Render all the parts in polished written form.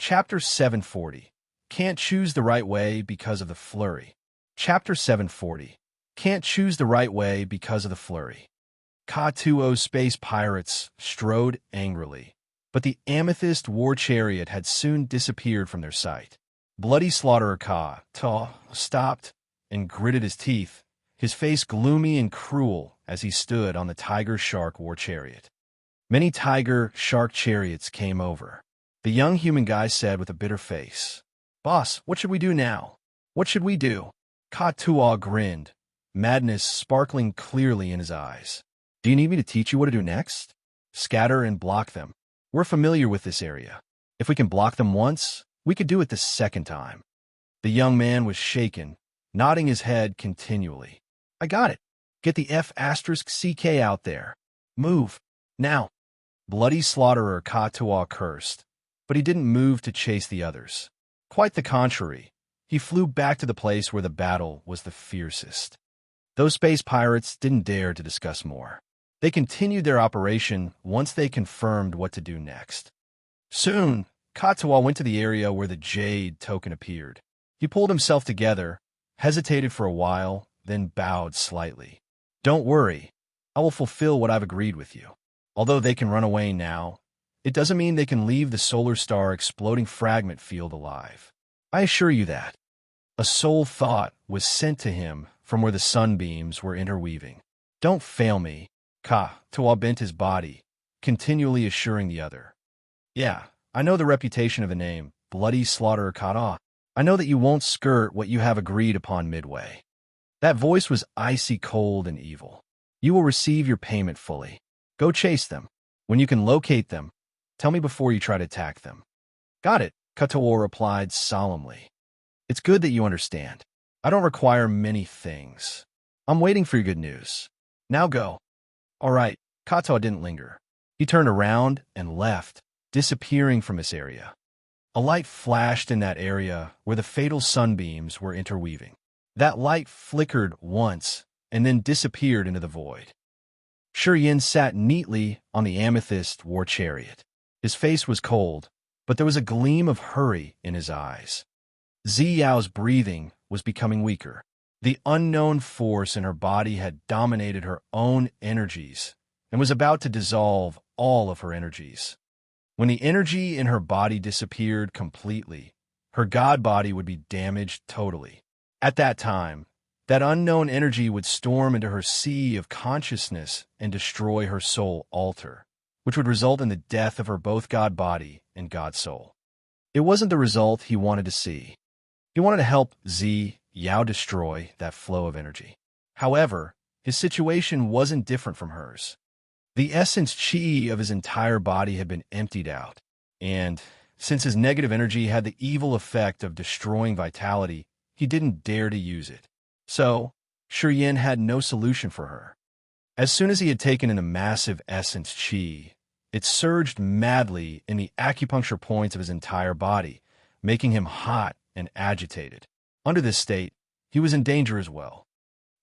Chapter 740. Can't choose the right way because of the flurry. Chapter 740. Can't choose the right way because of the flurry. Ka-2o's space pirates strode angrily, but the amethyst war chariot had soon disappeared from their sight. Bloody Slaughterer Ka-2o stopped and gritted his teeth, his face gloomy and cruel as he stood on the tiger-shark war chariot. Many tiger-shark chariots came over. The young human guy said with a bitter face, "Boss, what should we do now? What should we do?" Ka-2o grinned, madness sparkling clearly in his eyes. "Do you need me to teach you what to do next? Scatter and block them. We're familiar with this area. If we can block them once, we could do it the second time." The young man was shaken, nodding his head continually. "I got it. Get the F***CK out there. Move. Now." Bloody Slaughterer Ka-2o cursed, but he didn't move to chase the others. Quite the contrary, he flew back to the place where the battle was the fiercest. Those space pirates didn't dare to discuss more. They continued their operation once they confirmed what to do next. Soon, Ka-2o went to the area where the jade token appeared. He pulled himself together, hesitated for a while, then bowed slightly. "Don't worry, I will fulfill what I've agreed with you. Although they can run away now, it doesn't mean they can leave the solar star exploding fragment field alive. I assure you that." A soul thought was sent to him from where the sunbeams were interweaving. "Don't fail me." Ka-2o bent his body, continually assuring the other. "Yeah, I know the reputation of the name, Bloody Slaughterer Ka-2o. I know that you won't skirt what you have agreed upon midway." That voice was icy cold and evil. "You will receive your payment fully. Go chase them. When you can locate them, tell me before you try to attack them." "Got it," Ka-2o replied solemnly. "It's good that you understand. I don't require many things. I'm waiting for your good news. Now go." "All right." Ka-2o didn't linger. He turned around and left, disappearing from this area. A light flashed in that area where the fatal sunbeams were interweaving. That light flickered once and then disappeared into the void. Serene sat neatly on the amethyst war chariot. His face was cold, but there was a gleam of hurry in his eyes. Ziyao's breathing was becoming weaker. The unknown force in her body had dominated her own energies and was about to dissolve all of her energies. When the energy in her body disappeared completely, her god body would be damaged totally. At that time, that unknown energy would storm into her sea of consciousness and destroy her soul altar, which would result in the death of her both god body and god soul. It wasn't the result he wanted to see. He wanted to help Ziyao destroy that flow of energy. However, his situation wasn't different from hers. The essence chi of his entire body had been emptied out, and since his negative energy had the evil effect of destroying vitality, he didn't dare to use it. So, Serene had no solution for her. As soon as he had taken in a massive essence chi, it surged madly in the acupuncture points of his entire body, making him hot and agitated. Under this state, he was in danger as well.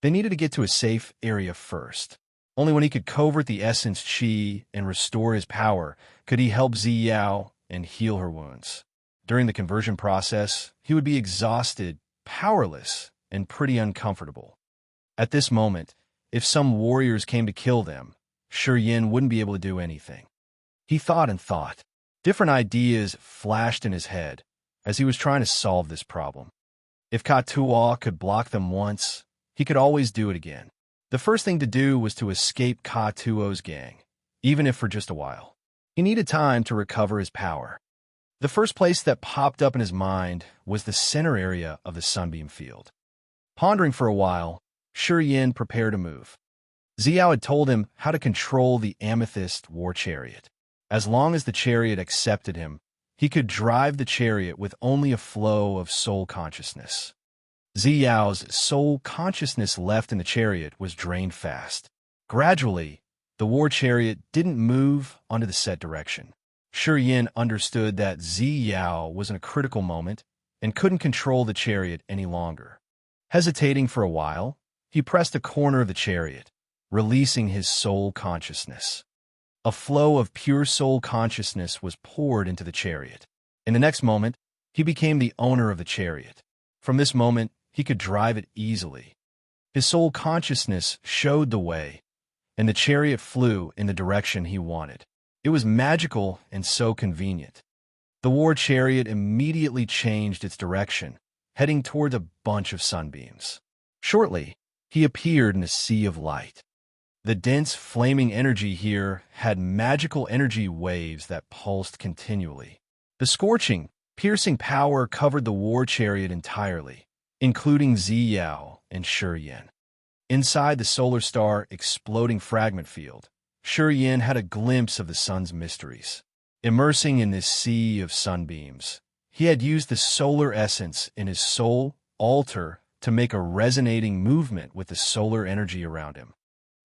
They needed to get to a safe area first. Only when he could covert the essence chi and restore his power could he help Ziyao and heal her wounds. During the conversion process, he would be exhausted, powerless, and pretty uncomfortable. At this moment, if some warriors came to kill them, Serene wouldn't be able to do anything. He thought and thought. Different ideas flashed in his head as he was trying to solve this problem. If Ka-2o could block them once, he could always do it again. The first thing to do was to escape Ka-2o's gang, even if for just a while. He needed time to recover his power. The first place that popped up in his mind was the center area of the sunbeam field. Pondering for a while, Serene prepared to move. Ziyao had told him how to control the amethyst war chariot. As long as the chariot accepted him, he could drive the chariot with only a flow of soul consciousness. Ziyao's soul consciousness left in the chariot was drained fast. Gradually, the war chariot didn't move onto the set direction. Serene understood that Ziyao was in a critical moment and couldn't control the chariot any longer. Hesitating for a while, he pressed a corner of the chariot, releasing his soul consciousness. A flow of pure soul consciousness was poured into the chariot. In the next moment, he became the owner of the chariot. From this moment, he could drive it easily. His soul consciousness showed the way, and the chariot flew in the direction he wanted. It was magical and so convenient. The war chariot immediately changed its direction, heading toward a bunch of sunbeams. Shortly, he appeared in a sea of light. The dense, flaming energy here had magical energy waves that pulsed continually. The scorching, piercing power covered the war chariot entirely, including Ziyao and Shiyin. Inside the solar star exploding fragment field, Shiyin had a glimpse of the sun's mysteries. Immersing in this sea of sunbeams, he had used the solar essence in his soul altar to make a resonating movement with the solar energy around him.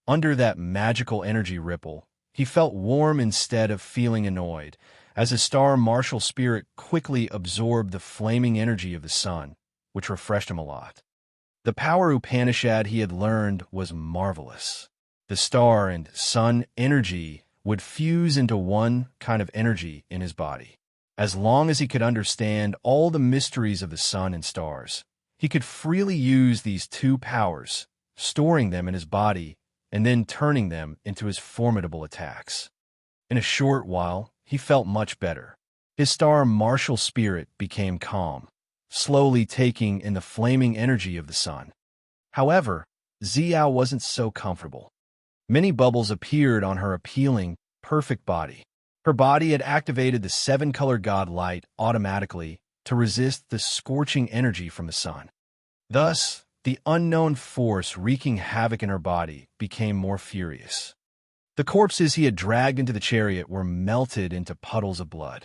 Under that magical energy ripple, he felt warm instead of feeling annoyed, as his star martial spirit quickly absorbed the flaming energy of the sun, which refreshed him a lot. The power Upanishad he had learned was marvelous. The star and sun energy would fuse into one kind of energy in his body. As long as he could understand all the mysteries of the sun and stars, he could freely use these two powers, storing them in his body and then turning them into his formidable attacks. In a short while, he felt much better. His star martial spirit became calm, slowly taking in the flaming energy of the sun. However, Ziyao wasn't so comfortable. Many bubbles appeared on her appealing, perfect body. Her body had activated the seven-color god light automatically to resist the scorching energy from the sun. Thus, the unknown force wreaking havoc in her body became more furious. The corpses he had dragged into the chariot were melted into puddles of blood.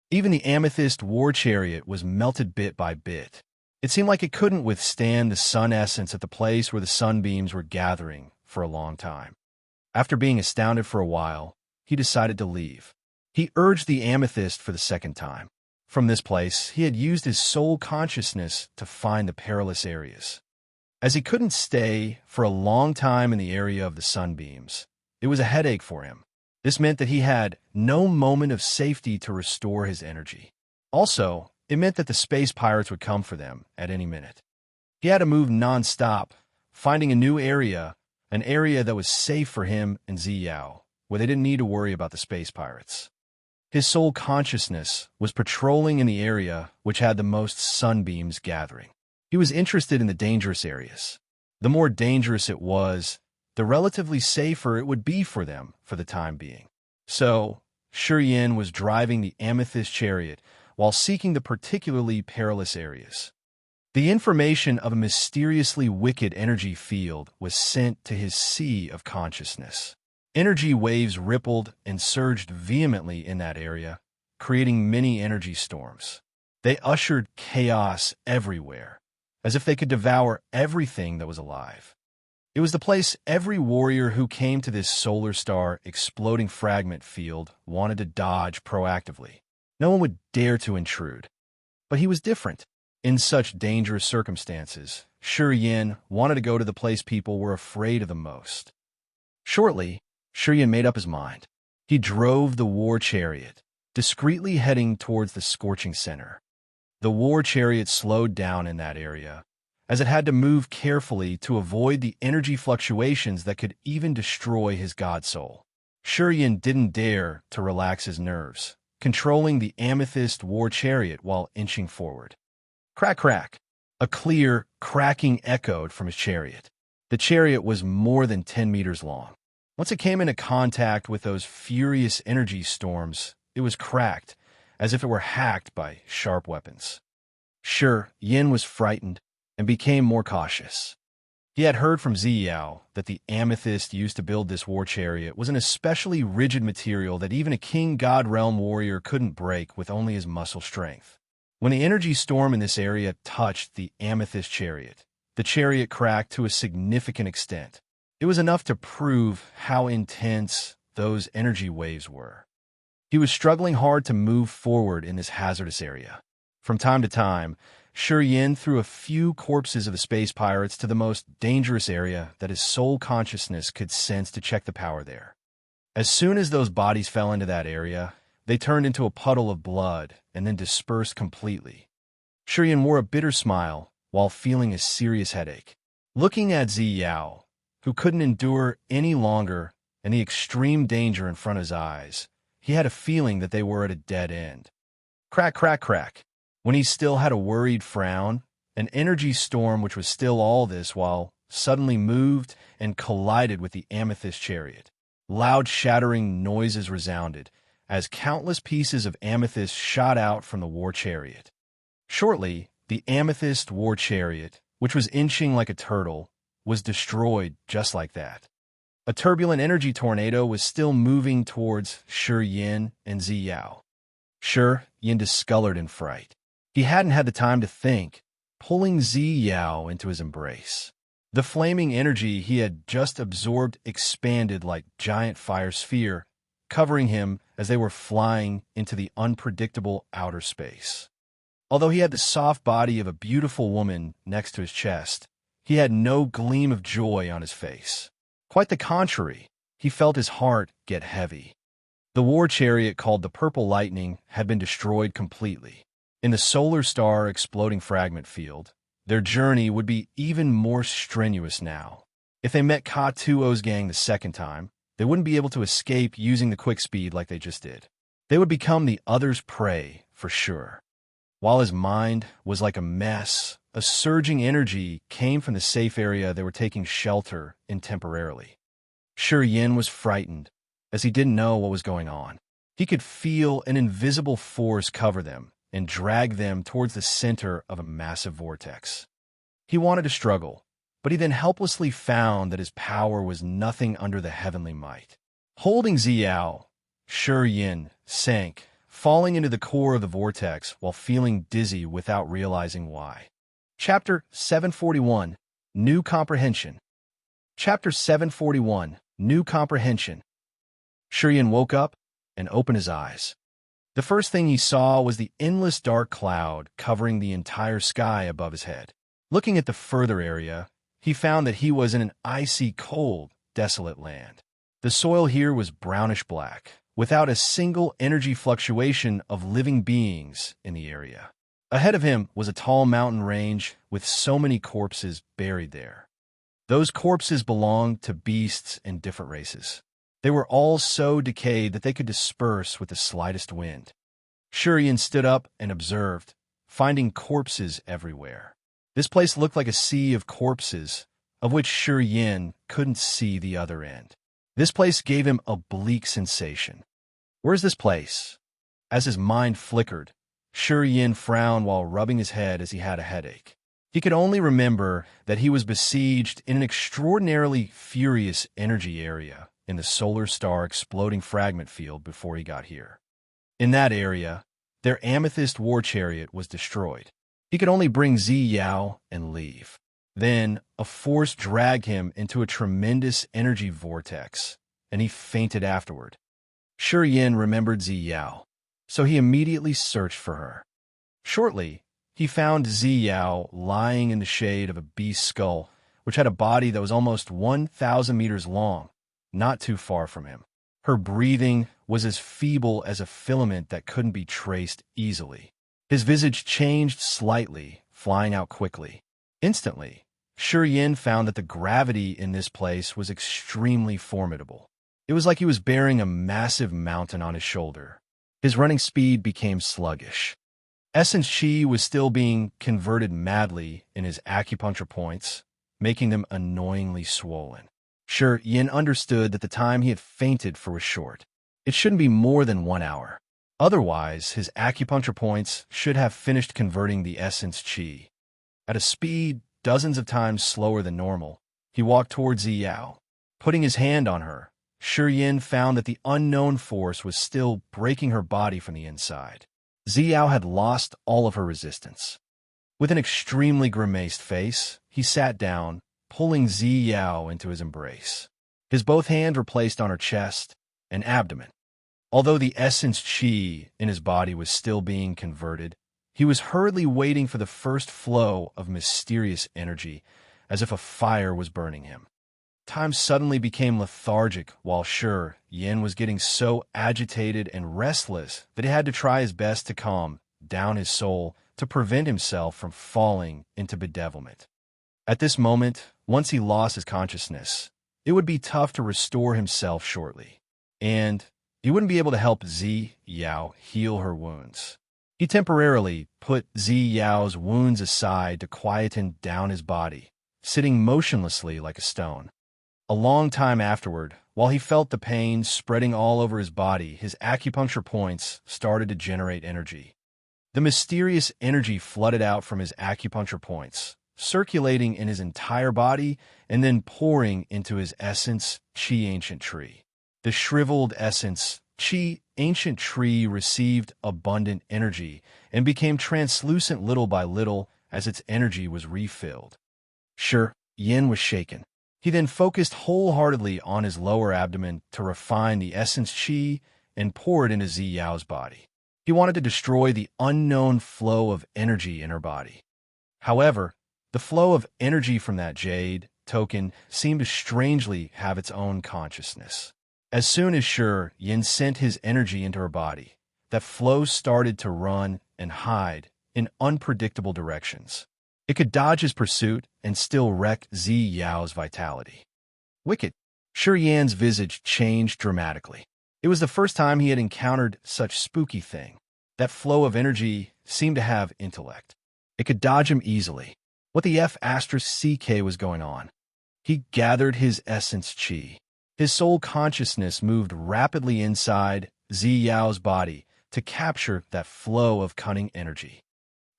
Even the amethyst war chariot was melted bit by bit. It seemed like it couldn't withstand the sun essence at the place where the sunbeams were gathering for a long time. After being astounded for a while, he decided to leave. He urged the amethyst for the second time. From this place, he had used his soul consciousness to find the perilous areas. As he couldn't stay for a long time in the area of the sunbeams, it was a headache for him. This meant that he had no moment of safety to restore his energy. Also, it meant that the space pirates would come for them at any minute. He had to move non-stop, finding a new area, an area that was safe for him and Ziyao, where they didn't need to worry about the space pirates. His soul consciousness was patrolling in the area which had the most sunbeams gathering. He was interested in the dangerous areas. The more dangerous it was, the relatively safer it would be for them for the time being. So, Shiyin was driving the amethyst chariot while seeking the particularly perilous areas. The information of a mysteriously wicked energy field was sent to his sea of consciousness. Energy waves rippled and surged vehemently in that area, creating many energy storms. They ushered chaos everywhere, as if they could devour everything that was alive. It was the place every warrior who came to this solar star exploding fragment field wanted to dodge proactively. No one would dare to intrude. But he was different. In such dangerous circumstances, Shiyin wanted to go to the place people were afraid of the most. Shortly, Shiyin made up his mind. He drove the war chariot, discreetly heading towards the scorching center. The war chariot slowed down in that area, as it had to move carefully to avoid the energy fluctuations that could even destroy his god soul. Shiyin didn't dare to relax his nerves, controlling the amethyst war chariot while inching forward. Crack, crack. A clear, cracking echoed from his chariot. The chariot was more than 10 meters long. Once it came into contact with those furious energy storms, it was cracked, as if it were hacked by sharp weapons. Yin was frightened and became more cautious. He had heard from Ziyao that the amethyst used to build this war chariot was an especially rigid material that even a king god realm warrior couldn't break with only his muscle strength. When the energy storm in this area touched the amethyst chariot, the chariot cracked to a significant extent. It was enough to prove how intense those energy waves were. He was struggling hard to move forward in this hazardous area. From time to time, Shiyin threw a few corpses of the space pirates to the most dangerous area that his soul consciousness could sense to check the power there. As soon as those bodies fell into that area, They turned into a puddle of blood and then dispersed completely. Shurian wore a bitter smile while feeling a serious headache. Looking at Ziyao, who couldn't endure any longer and the extreme danger in front of his eyes, he had a feeling that they were at a dead end. Crack, crack, crack. When he still had a worried frown, an energy storm which was still all this while suddenly moved and collided with the amethyst chariot. Loud shattering noises resounded as countless pieces of amethyst shot out from the war chariot. Shortly, the amethyst war chariot, which was inching like a turtle, was destroyed just like that. A turbulent energy tornado was still moving towards Shi Yin and Ziyao. Shi Yin discolored in fright. He hadn't had the time to think, pulling Ziyao into his embrace. The flaming energy he had just absorbed expanded like giant fire sphere, covering him as they were flying into the unpredictable outer space. Although he had the soft body of a beautiful woman next to his chest, he had no gleam of joy on his face. Quite the contrary, he felt his heart get heavy. The war chariot called the Purple Lightning had been destroyed completely. In the solar star exploding fragment field, their journey would be even more strenuous now. If they met Ka-Tuo's gang the second time, they wouldn't be able to escape using the quick speed like they just did. They would become the other's prey for sure. While his mind was like a mess, a surging energy came from the safe area they were taking shelter in temporarily. Shi Yin was frightened, as he didn't know what was going on. He could feel an invisible force cover them and drag them towards the center of a massive vortex. He wanted to struggle, but he then helplessly found that his power was nothing under the heavenly might. Holding Ziyao, Shi Yin sank, falling into the core of the vortex while feeling dizzy without realizing why. Chapter 741, New Comprehension. Chapter 741, New Comprehension. Shi Yin woke up and opened his eyes. The first thing he saw was the endless dark cloud covering the entire sky above his head. Looking at the further area, he found that he was in an icy cold, desolate land. The soil here was brownish-black, without a single energy fluctuation of living beings in the area. Ahead of him was a tall mountain range with so many corpses buried there. Those corpses belonged to beasts in different races. They were all so decayed that they could disperse with the slightest wind. Shi Yin stood up and observed, finding corpses everywhere. This place looked like a sea of corpses, of which Shi Yin couldn't see the other end. This place gave him a bleak sensation. Where's this place? As his mind flickered, Shi Yin frowned while rubbing his head as he had a headache. He could only remember that he was besieged in an extraordinarily furious energy area in the solar star exploding fragment field before he got here. In that area, their amethyst war chariot was destroyed. He could only bring Ziyao and leave. Then, a force dragged him into a tremendous energy vortex, and he fainted afterward. Shi Yin remembered Ziyao, so he immediately searched for her. Shortly, he found Ziyao lying in the shade of a beast's skull, which had a body that was almost 1,000 meters long, not too far from him. Her breathing was as feeble as a filament that couldn't be traced easily. His visage changed slightly, flying out quickly. Instantly, Shi Yin found that the gravity in this place was extremely formidable. It was like he was bearing a massive mountain on his shoulder. His running speed became sluggish. Essence Chi was still being converted madly in his acupuncture points, making them annoyingly swollen. Shi Yin understood that the time he had fainted for was short. It shouldn't be more than 1 hour. Otherwise, his acupuncture points should have finished converting the essence Chi. At a speed dozens of times slower than normal, he walked towards Ziyao. Putting his hand on her, Shi Yin found that the unknown force was still breaking her body from the inside. Ziyao had lost all of her resistance. With an extremely grimaced face, he sat down, pulling Ziyao into his embrace. His both hands were placed on her chest and abdomen. Although the essence Chi in his body was still being converted, he was hurriedly waiting for the first flow of mysterious energy, as if a fire was burning him. Time suddenly became lethargic while Shi Yin was getting so agitated and restless that he had to try his best to calm down his soul to prevent himself from falling into bedevilment. At this moment, once he lost his consciousness, it would be tough to restore himself shortly, and he wouldn't be able to help Zi Yao heal her wounds. He temporarily put Zi Yao's wounds aside to quieten down his body, sitting motionlessly like a stone. A long time afterward, while he felt the pain spreading all over his body, his acupuncture points started to generate energy. The mysterious energy flooded out from his acupuncture points, circulating in his entire body and then pouring into his essence, Qi Ancient Tree. The shriveled essence, Qi Ancient Tree, received abundant energy and became translucent little by little as its energy was refilled. Sure, Yin was shaken. He then focused wholeheartedly on his lower abdomen to refine the essence Qi and pour it into Zi Yao's body. He wanted to destroy the unknown flow of energy in her body. However, the flow of energy from that jade token seemed to strangely have its own consciousness. As soon as Yin sent his energy into her body, that flow started to run and hide in unpredictable directions. It could dodge his pursuit and still wreck Zi Yao's vitality. Wicked. Yan's visage changed dramatically. It was the first time he had encountered such spooky thing. That flow of energy seemed to have intellect. It could dodge him easily. What the F***CK was going on? He gathered his essence Qi. His soul consciousness moved rapidly inside Zi Yao's body to capture that flow of cunning energy.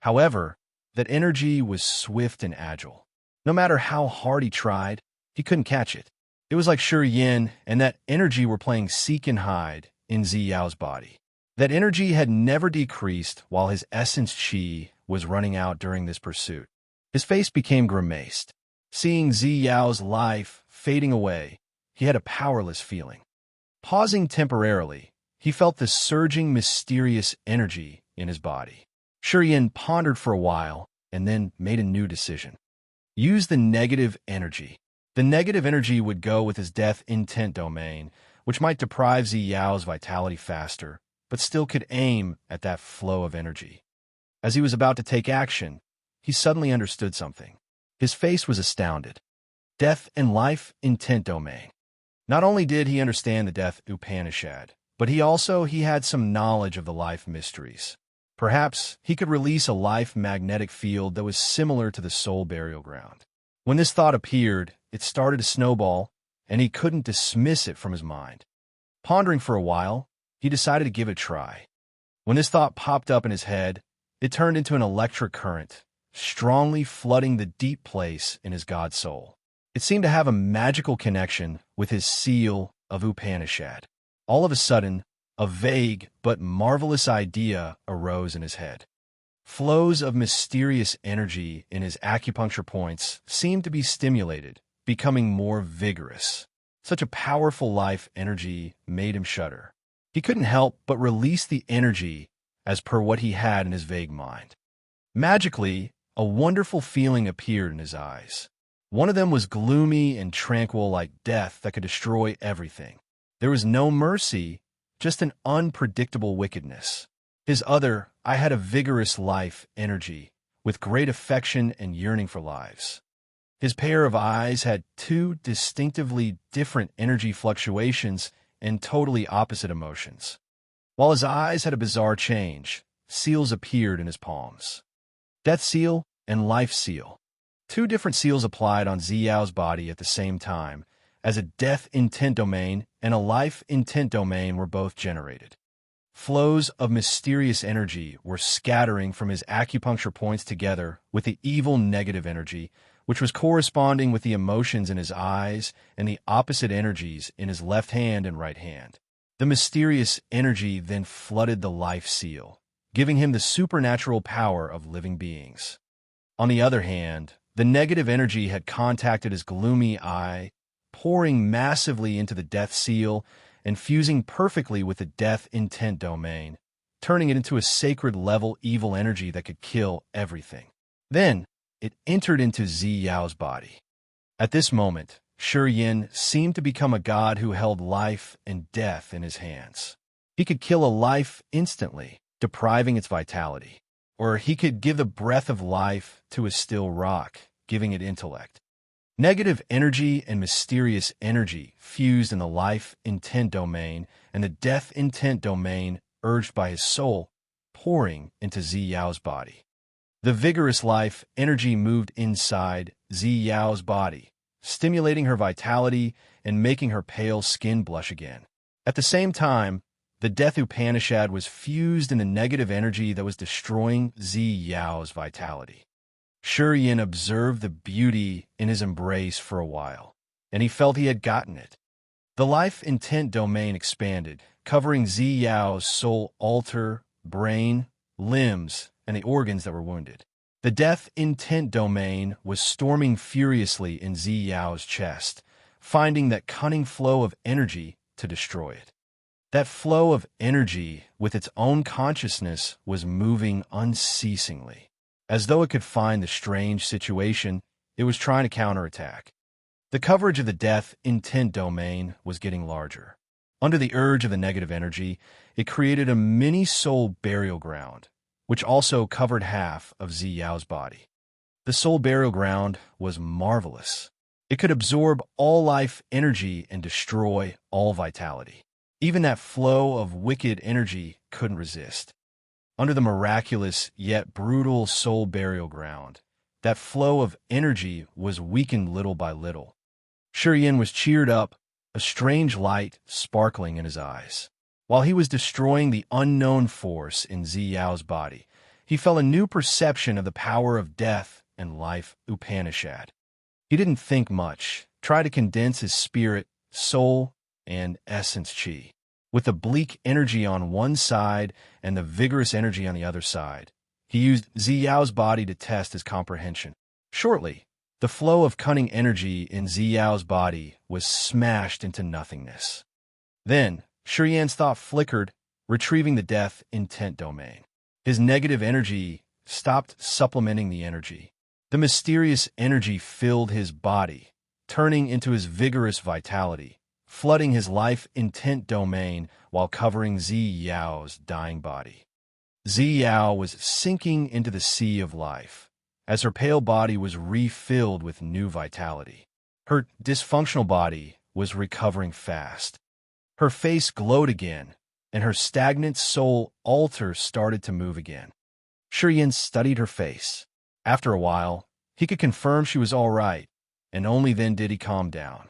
However, that energy was swift and agile. No matter how hard he tried, he couldn't catch it. It was like Yin and that energy were playing seek and hide in Zi Yao's body. That energy had never decreased while his essence Qi was running out during this pursuit. His face became grimaced. Seeing Zi Yao's life fading away, he had a powerless feeling. Pausing temporarily, he felt the surging mysterious energy in his body. Yin pondered for a while and then made a new decision. Use the negative energy. The negative energy would go with his death intent domain, which might deprive Zi Yao's vitality faster, but still could aim at that flow of energy. As he was about to take action, he suddenly understood something. His face was astounded. Death and life intent domain. Not only did he understand the death Upanishad, but he had some knowledge of the life mysteries. Perhaps he could release a life magnetic field that was similar to the soul burial ground. When this thought appeared, it started to snowball, and he couldn't dismiss it from his mind. Pondering for a while, he decided to give it a try. When this thought popped up in his head, it turned into an electric current, strongly flooding the deep place in his god soul. It seemed to have a magical connection with his seal of Upanishad. All of a sudden, a vague but marvelous idea arose in his head. Flows of mysterious energy in his acupuncture points seemed to be stimulated, becoming more vigorous. Such a powerful life energy made him shudder. He couldn't help but release the energy as per what he had in his vague mind. Magically, a wonderful feeling appeared in his eyes. One of them was gloomy and tranquil like death that could destroy everything. There was no mercy, just an unpredictable wickedness. His other, I had a vigorous life energy, with great affection and yearning for lives. His pair of eyes had two distinctively different energy fluctuations and totally opposite emotions. While his eyes had a bizarre change, seals appeared in his palms. Death seal and life seal. Two different seals applied on Zi Yao's body at the same time, as a death intent domain and a life intent domain were both generated. Flows of mysterious energy were scattering from his acupuncture points together with the evil negative energy, which was corresponding with the emotions in his eyes and the opposite energies in his left hand and right hand. The mysterious energy then flooded the life seal, giving him the supernatural power of living beings. On the other hand, the negative energy had contacted his gloomy eye, pouring massively into the death seal and fusing perfectly with the death intent domain, turning it into a sacred level evil energy that could kill everything. Then, it entered into Zi Yao's body. At this moment, Yin seemed to become a god who held life and death in his hands. He could kill a life instantly, depriving its vitality. Or he could give the breath of life to a still rock, giving it intellect. Negative energy and mysterious energy fused in the life intent domain and the death intent domain urged by his soul, pouring into Ziyao's body. The vigorous life energy moved inside Ziyao's body, stimulating her vitality and making her pale skin blush again. At the same time, the death Upanishad was fused in the negative energy that was destroying Ziyao's vitality. Yin observed the beauty in his embrace for a while, and he felt he had gotten it. The life intent domain expanded, covering Ziyao's soul altar, brain, limbs, and the organs that were wounded. The death intent domain was storming furiously in Ziyao's chest, finding that cunning flow of energy to destroy it. That flow of energy, with its own consciousness, was moving unceasingly. As though it could find the strange situation, it was trying to counterattack. The coverage of the death intent domain was getting larger. Under the urge of the negative energy, it created a mini-soul burial ground, which also covered half of Ziyao's body. The soul burial ground was marvelous. It could absorb all life energy and destroy all vitality. Even that flow of wicked energy couldn't resist. Under the miraculous yet brutal soul burial ground, that flow of energy was weakened little by little. Yin was cheered up, a strange light sparkling in his eyes. While he was destroying the unknown force in Ziyao's body, he felt a new perception of the power of death and life Upanishad. He didn't think much, try to condense his spirit, soul, and essence chi. With the bleak energy on one side and the vigorous energy on the other side, he used Ziyao's body to test his comprehension. Shortly, the flow of cunning energy in Ziyao's body was smashed into nothingness. Then, Yin's thought flickered, retrieving the death intent domain. His negative energy stopped supplementing the energy. The mysterious energy filled his body, turning into his vigorous vitality, flooding his life intent domain while covering Ziyao's dying body. Ziyao was sinking into the sea of life, as her pale body was refilled with new vitality. Her dysfunctional body was recovering fast. Her face glowed again, and her stagnant soul altar started to move again. Yin studied her face. After a while, he could confirm she was all right, and only then did he calm down.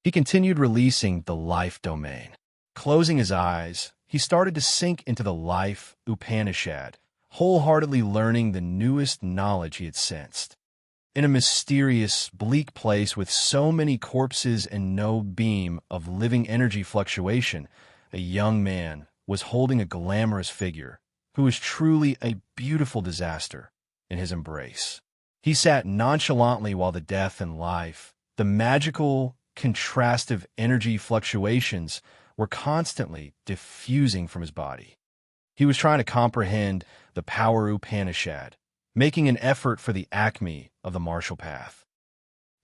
He continued releasing the life domain. Closing his eyes, he started to sink into the life Upanishad, wholeheartedly learning the newest knowledge he had sensed. In a mysterious, bleak place with so many corpses and no beam of living energy fluctuation, a young man was holding a glamorous figure who was truly a beautiful disaster in his embrace. He sat nonchalantly while the death and life, the magical, contrastive energy fluctuations were constantly diffusing from his body. He was trying to comprehend the power Upanishad, making an effort for the acme of the martial path.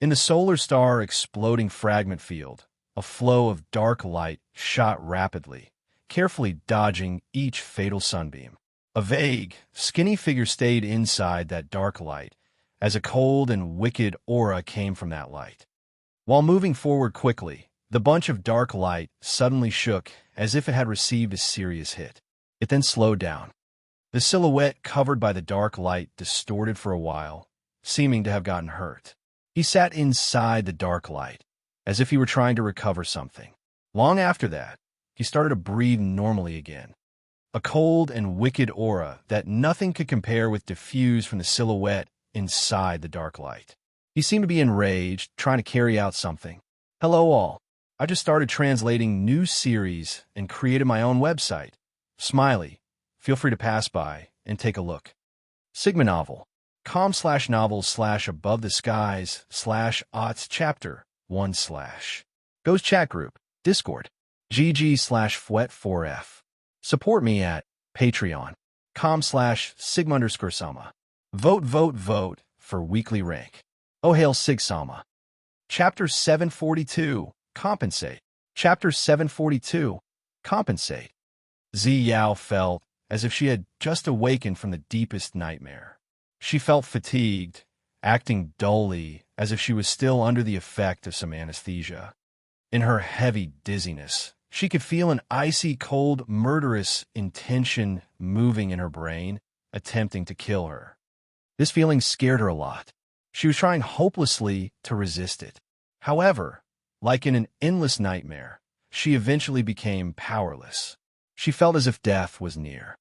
In the solar star exploding fragment field, a flow of dark light shot rapidly, carefully dodging each fatal sunbeam. A vague, skinny figure stayed inside that dark light, as a cold and wicked aura came from that light. While moving forward quickly, the bunch of dark light suddenly shook as if it had received a serious hit. It then slowed down. The silhouette covered by the dark light distorted for a while, seeming to have gotten hurt. He sat inside the dark light, as if he were trying to recover something. Long after that, he started to breathe normally again. A cold and wicked aura that nothing could compare with diffused from the silhouette inside the dark light. He seemed to be enraged, trying to carry out something. Hello all. I just started translating new series and created my own website. Smiley. Feel free to pass by and take a look. Sigma Novel. com/novels/above the skies/aughts chapter 1/. Goes chat group. Discord. GG/fwet4f. Support me at Patreon. com/sigma_sama. Vote for weekly rank. Oh hail Sig Sama. Chapter 742, Compensate. Chapter 742, Compensate. Zi Yao felt as if she had just awakened from the deepest nightmare. She felt fatigued, acting dully as if she was still under the effect of some anesthesia. In her heavy dizziness, she could feel an icy cold, murderous intention moving in her brain, attempting to kill her. This feeling scared her a lot. She was trying hopelessly to resist it. However, like in an endless nightmare, she eventually became powerless. She felt as if death was near.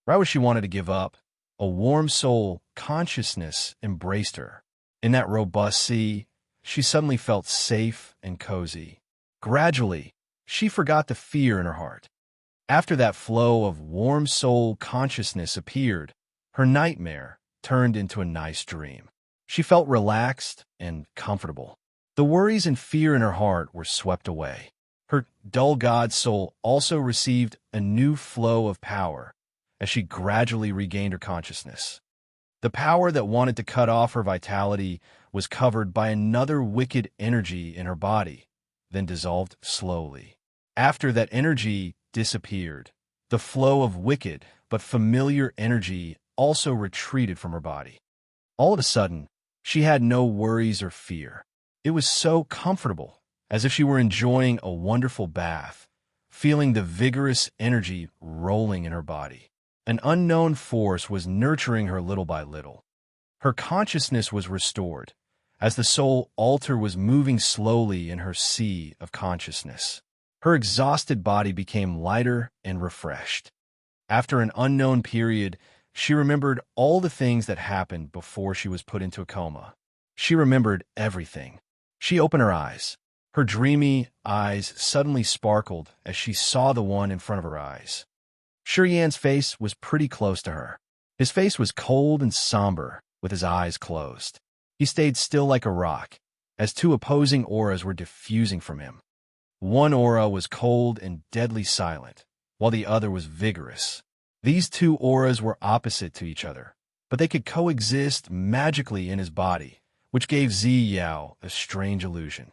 Right when she wanted to give up, a warm soul consciousness embraced her. In that robust sea, she suddenly felt safe and cozy. Gradually, she forgot the fear in her heart. After that flow of warm soul consciousness appeared, her nightmare turned into a nice dream. She felt relaxed and comfortable. The worries and fear in her heart were swept away. Her dull god soul also received a new flow of power as she gradually regained her consciousness. The power that wanted to cut off her vitality was covered by another wicked energy in her body, then dissolved slowly. After that energy disappeared, the flow of wicked but familiar energy also retreated from her body. All of a sudden, she had no worries or fear. It was so comfortable, as if she were enjoying a wonderful bath, feeling the vigorous energy rolling in her body. An unknown force was nurturing her little by little. Her consciousness was restored, as the soul altar was moving slowly in her sea of consciousness. Her exhausted body became lighter and refreshed. After an unknown period, she remembered all the things that happened before she was put into a coma. She remembered everything. She opened her eyes. Her dreamy eyes suddenly sparkled as she saw the one in front of her eyes. Shi Yan's face was pretty close to her. His face was cold and somber, with his eyes closed. He stayed still like a rock, as two opposing auras were diffusing from him. One aura was cold and deadly silent, while the other was vigorous. These two auras were opposite to each other, but they could coexist magically in his body, which gave Zi Yao a strange illusion.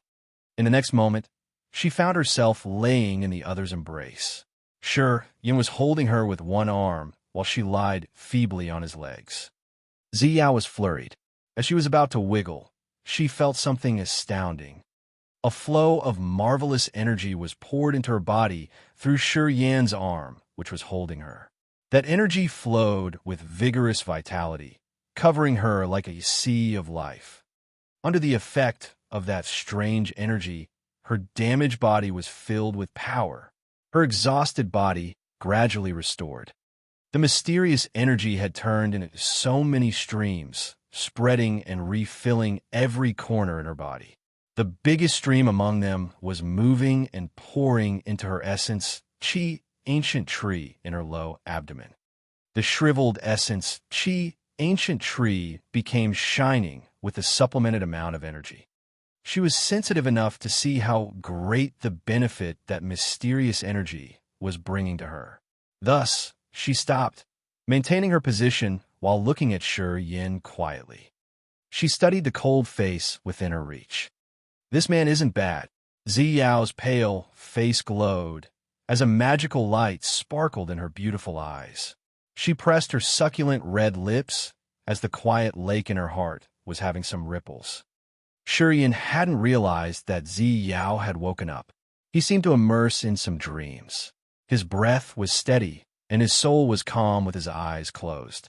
In the next moment, she found herself laying in the other's embrace. Shi Yan was holding her with one arm, while she lied feebly on his legs. Zi Yao was flurried. As she was about to wiggle, she felt something astounding. A flow of marvelous energy was poured into her body through Shi Yan's arm, which was holding her. That energy flowed with vigorous vitality, covering her like a sea of life. Under the effect of that strange energy, her damaged body was filled with power. Her exhausted body gradually restored. The mysterious energy had turned into so many streams, spreading and refilling every corner in her body. The biggest stream among them was moving and pouring into her essence, Qi, ancient tree, in her low abdomen. The shriveled essence, Qi, ancient tree, became shining with a supplemented amount of energy. She was sensitive enough to see how great the benefit that mysterious energy was bringing to her. Thus, she stopped, maintaining her position while looking at Shi Yan quietly. She studied the cold face within her reach. This man isn't bad. Zi Yao's pale face glowed as a magical light sparkled in her beautiful eyes. She pressed her succulent red lips as the quiet lake in her heart was having some ripples. Shi Yan hadn't realized that Zi Yao had woken up. He seemed to immerse in some dreams. His breath was steady, and his soul was calm with his eyes closed.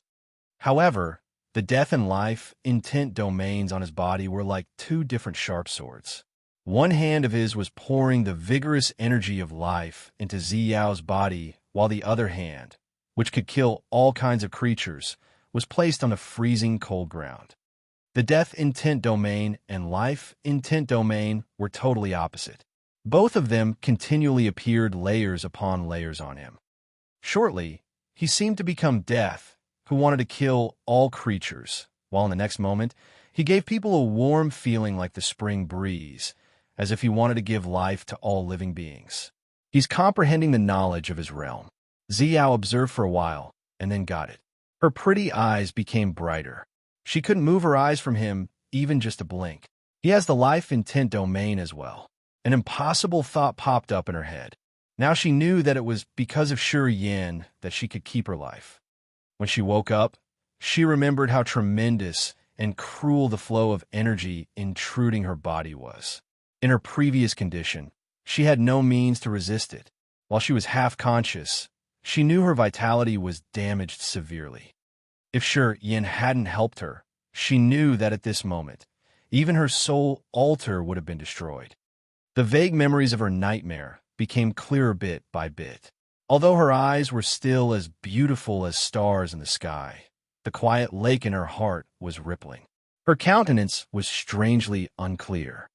However, the death and life intent domains on his body were like two different sharp swords. One hand of his was pouring the vigorous energy of life into Zi Yao's body, while the other hand, which could kill all kinds of creatures, was placed on the freezing cold ground. The death intent domain and life intent domain were totally opposite. Both of them continually appeared layers upon layers on him. Shortly, he seemed to become death, who wanted to kill all creatures, while in the next moment, he gave people a warm feeling like the spring breeze, as if he wanted to give life to all living beings. He's comprehending the knowledge of his realm. Zi Yao observed for a while, and then got it. Her pretty eyes became brighter. She couldn't move her eyes from him, even just a blink. He has the life intent domain as well. An impossible thought popped up in her head. Now she knew that it was because of Yin that she could keep her life. When she woke up, she remembered how tremendous and cruel the flow of energy intruding her body was. In her previous condition, she had no means to resist it. While she was half-conscious, she knew her vitality was damaged severely. If Yin hadn't helped her, she knew that at this moment, even her soul altar would have been destroyed. The vague memories of her nightmare became clearer bit by bit. Although her eyes were still as beautiful as stars in the sky, the quiet lake in her heart was rippling. Her countenance was strangely unclear.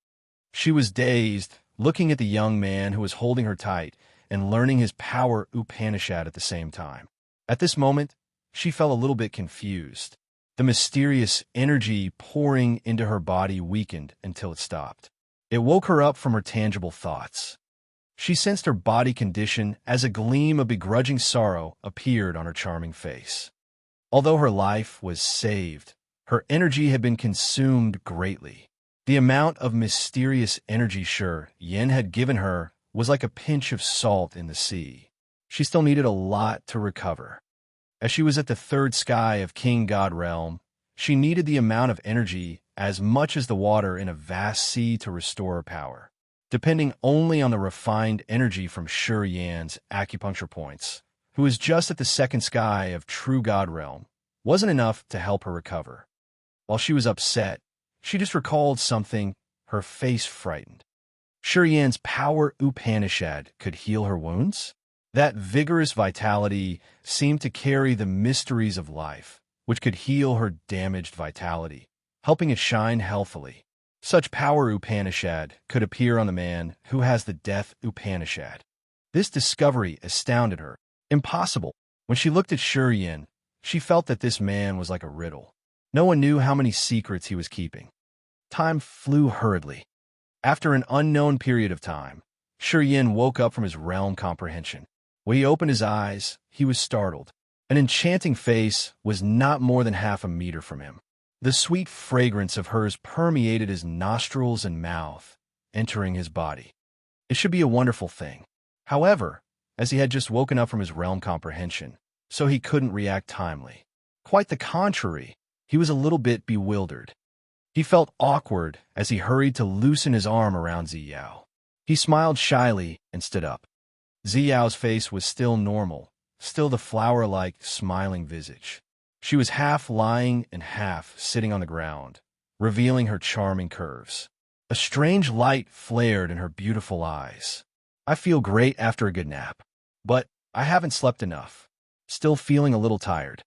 She was dazed, looking at the young man who was holding her tight and learning his power Upanishad at the same time. At this moment, she felt a little bit confused. The mysterious energy pouring into her body weakened until it stopped. It woke her up from her tangible thoughts. She sensed her body condition as a gleam of begrudging sorrow appeared on her charming face. Although her life was saved, her energy had been consumed greatly. The amount of mysterious energy Yin had given her was like a pinch of salt in the sea. She still needed a lot to recover. As she was at the third sky of King God realm, she needed the amount of energy as much as the water in a vast sea to restore her power. Depending only on the refined energy from Yan's acupuncture points, who was just at the second sky of true God realm, wasn't enough to help her recover. While she was upset, she just recalled something, her face frightened. Yan's power Upanishad could heal her wounds? That vigorous vitality seemed to carry the mysteries of life, which could heal her damaged vitality, helping it shine healthily. Such power Upanishad could appear on the man who has the death Upanishad. This discovery astounded her. Impossible. When she looked at Yin, she felt that this man was like a riddle. No one knew how many secrets he was keeping. Time flew hurriedly. After an unknown period of time, Yin woke up from his realm comprehension. When he opened his eyes, he was startled. An enchanting face was not more than half a meter from him. The sweet fragrance of hers permeated his nostrils and mouth, entering his body. It should be a wonderful thing. However, as he had just woken up from his realm comprehension, so he couldn't react timely. Quite the contrary, he was a little bit bewildered. He felt awkward as he hurried to loosen his arm around Ziyao. He smiled shyly and stood up. Ziyao's face was still normal, still the flower-like, smiling visage. She was half lying and half sitting on the ground, revealing her charming curves. A strange light flared in her beautiful eyes. I feel great after a good nap, but I haven't slept enough. Still feeling a little tired.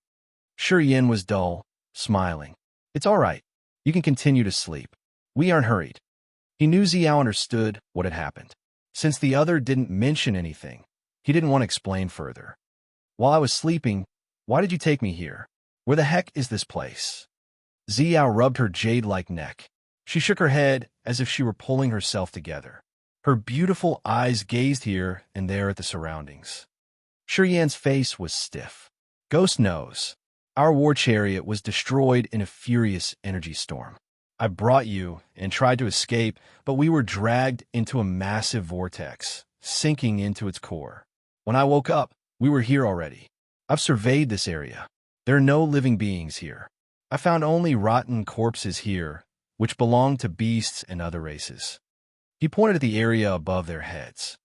Yin was dull, smiling. It's all right. You can continue to sleep. We aren't hurried. He knew Ziao understood what had happened. Since the other didn't mention anything, he didn't want to explain further. While I was sleeping, why did you take me here? Where the heck is this place? Ziao rubbed her jade-like neck. She shook her head as if she were pulling herself together. Her beautiful eyes gazed here and there at the surroundings. Yan's face was stiff. Ghost knows. Our war chariot was destroyed in a furious energy storm. I brought you and tried to escape, but we were dragged into a massive vortex, sinking into its core. When I woke up, we were here already. I've surveyed this area. There are no living beings here. I found only rotten corpses here, which belong to beasts and other races. He pointed at the area above their heads.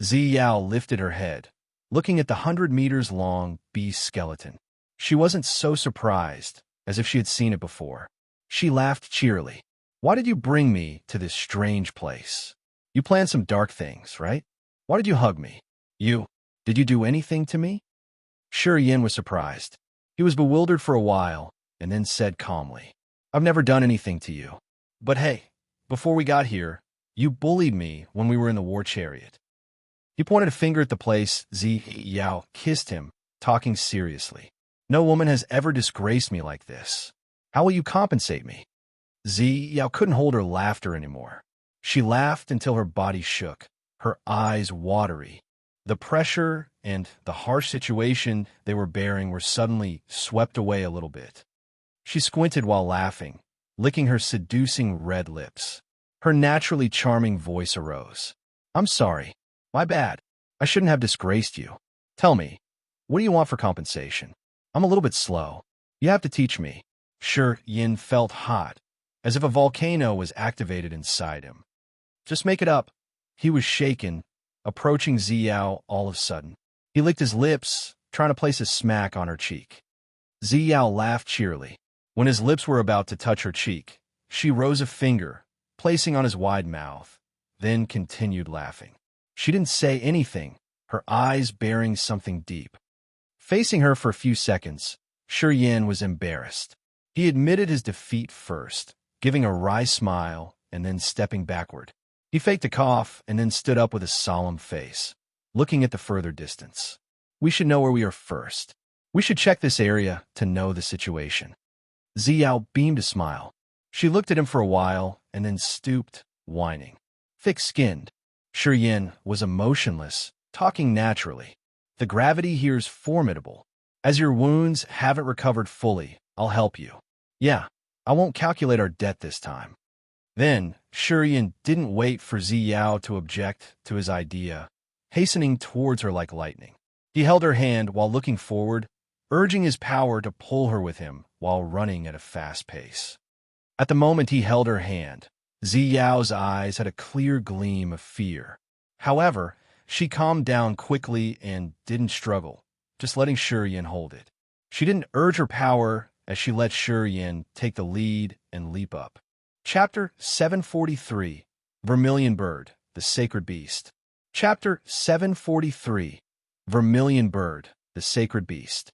Ziyao lifted her head, looking at the 100-meter-long beast skeleton. She wasn't so surprised, as if she had seen it before. She laughed cheerily. Why did you bring me to this strange place? You planned some dark things, right? Why did you hug me? Did you do anything to me? Yin was surprised. He was bewildered for a while, and then said calmly, I've never done anything to you. But hey, before we got here, you bullied me when we were in the war chariot. He pointed a finger at the place. Ziyao kissed him, talking seriously. No woman has ever disgraced me like this. How will you compensate me? Ziyao couldn't hold her laughter anymore. She laughed until her body shook, her eyes watery. The pressure and the harsh situation they were bearing were suddenly swept away a little bit. She squinted while laughing, licking her seducing red lips. Her naturally charming voice arose. I'm sorry. My bad. I shouldn't have disgraced you. Tell me, what do you want for compensation? I'm a little bit slow. You have to teach me. Sure, Yin felt hot, as if a volcano was activated inside him. Just make it up. He was shaken, approaching Ziyao all of a sudden. He licked his lips, trying to place a smack on her cheek. Ziyao laughed cheerily. When his lips were about to touch her cheek, she rose a finger, placing on his wide mouth, then continued laughing. She didn't say anything, her eyes bearing something deep. Facing her for a few seconds, Shi Yin was embarrassed. He admitted his defeat first, giving a wry smile and then stepping backward. He faked a cough and then stood up with a solemn face, looking at the further distance. We should know where we are first. We should check this area to know the situation. Ziyao beamed a smile. She looked at him for a while and then stooped, whining. Thick-skinned, Shi Yin was emotionless, talking naturally. The gravity here is formidable. As your wounds haven't recovered fully, I'll help you. Yeah, I won't calculate our debt this time. Then, Shi Yin didn't wait for Ziyao to object to his idea, hastening towards her like lightning. He held her hand while looking forward, urging his power to pull her with him while running at a fast pace. At the moment he held her hand, Ziyao's eyes had a clear gleam of fear. However, she calmed down quickly and didn't struggle, just letting Shi Yin hold it. She didn't urge her power as she let Shi Yin take the lead and leap up. Chapter 743, Vermilion Bird, the Sacred Beast. Chapter 743, Vermilion Bird, the Sacred Beast.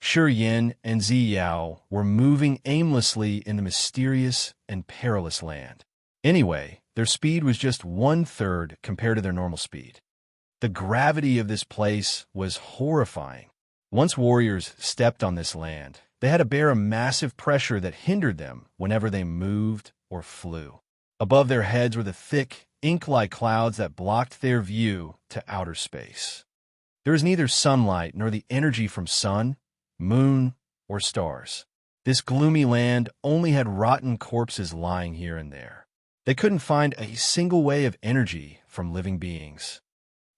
Shi Yin and Ziyao were moving aimlessly in the mysterious and perilous land. Anyway, their speed was just 1/3 compared to their normal speed. The gravity of this place was horrifying. Once warriors stepped on this land, they had to bear a massive pressure that hindered them whenever they moved or flew. Above their heads were the thick, ink-like clouds that blocked their view to outer space. There was neither sunlight nor the energy from sun, moon, or stars. This gloomy land only had rotten corpses lying here and there. They couldn't find a single way of energy from living beings.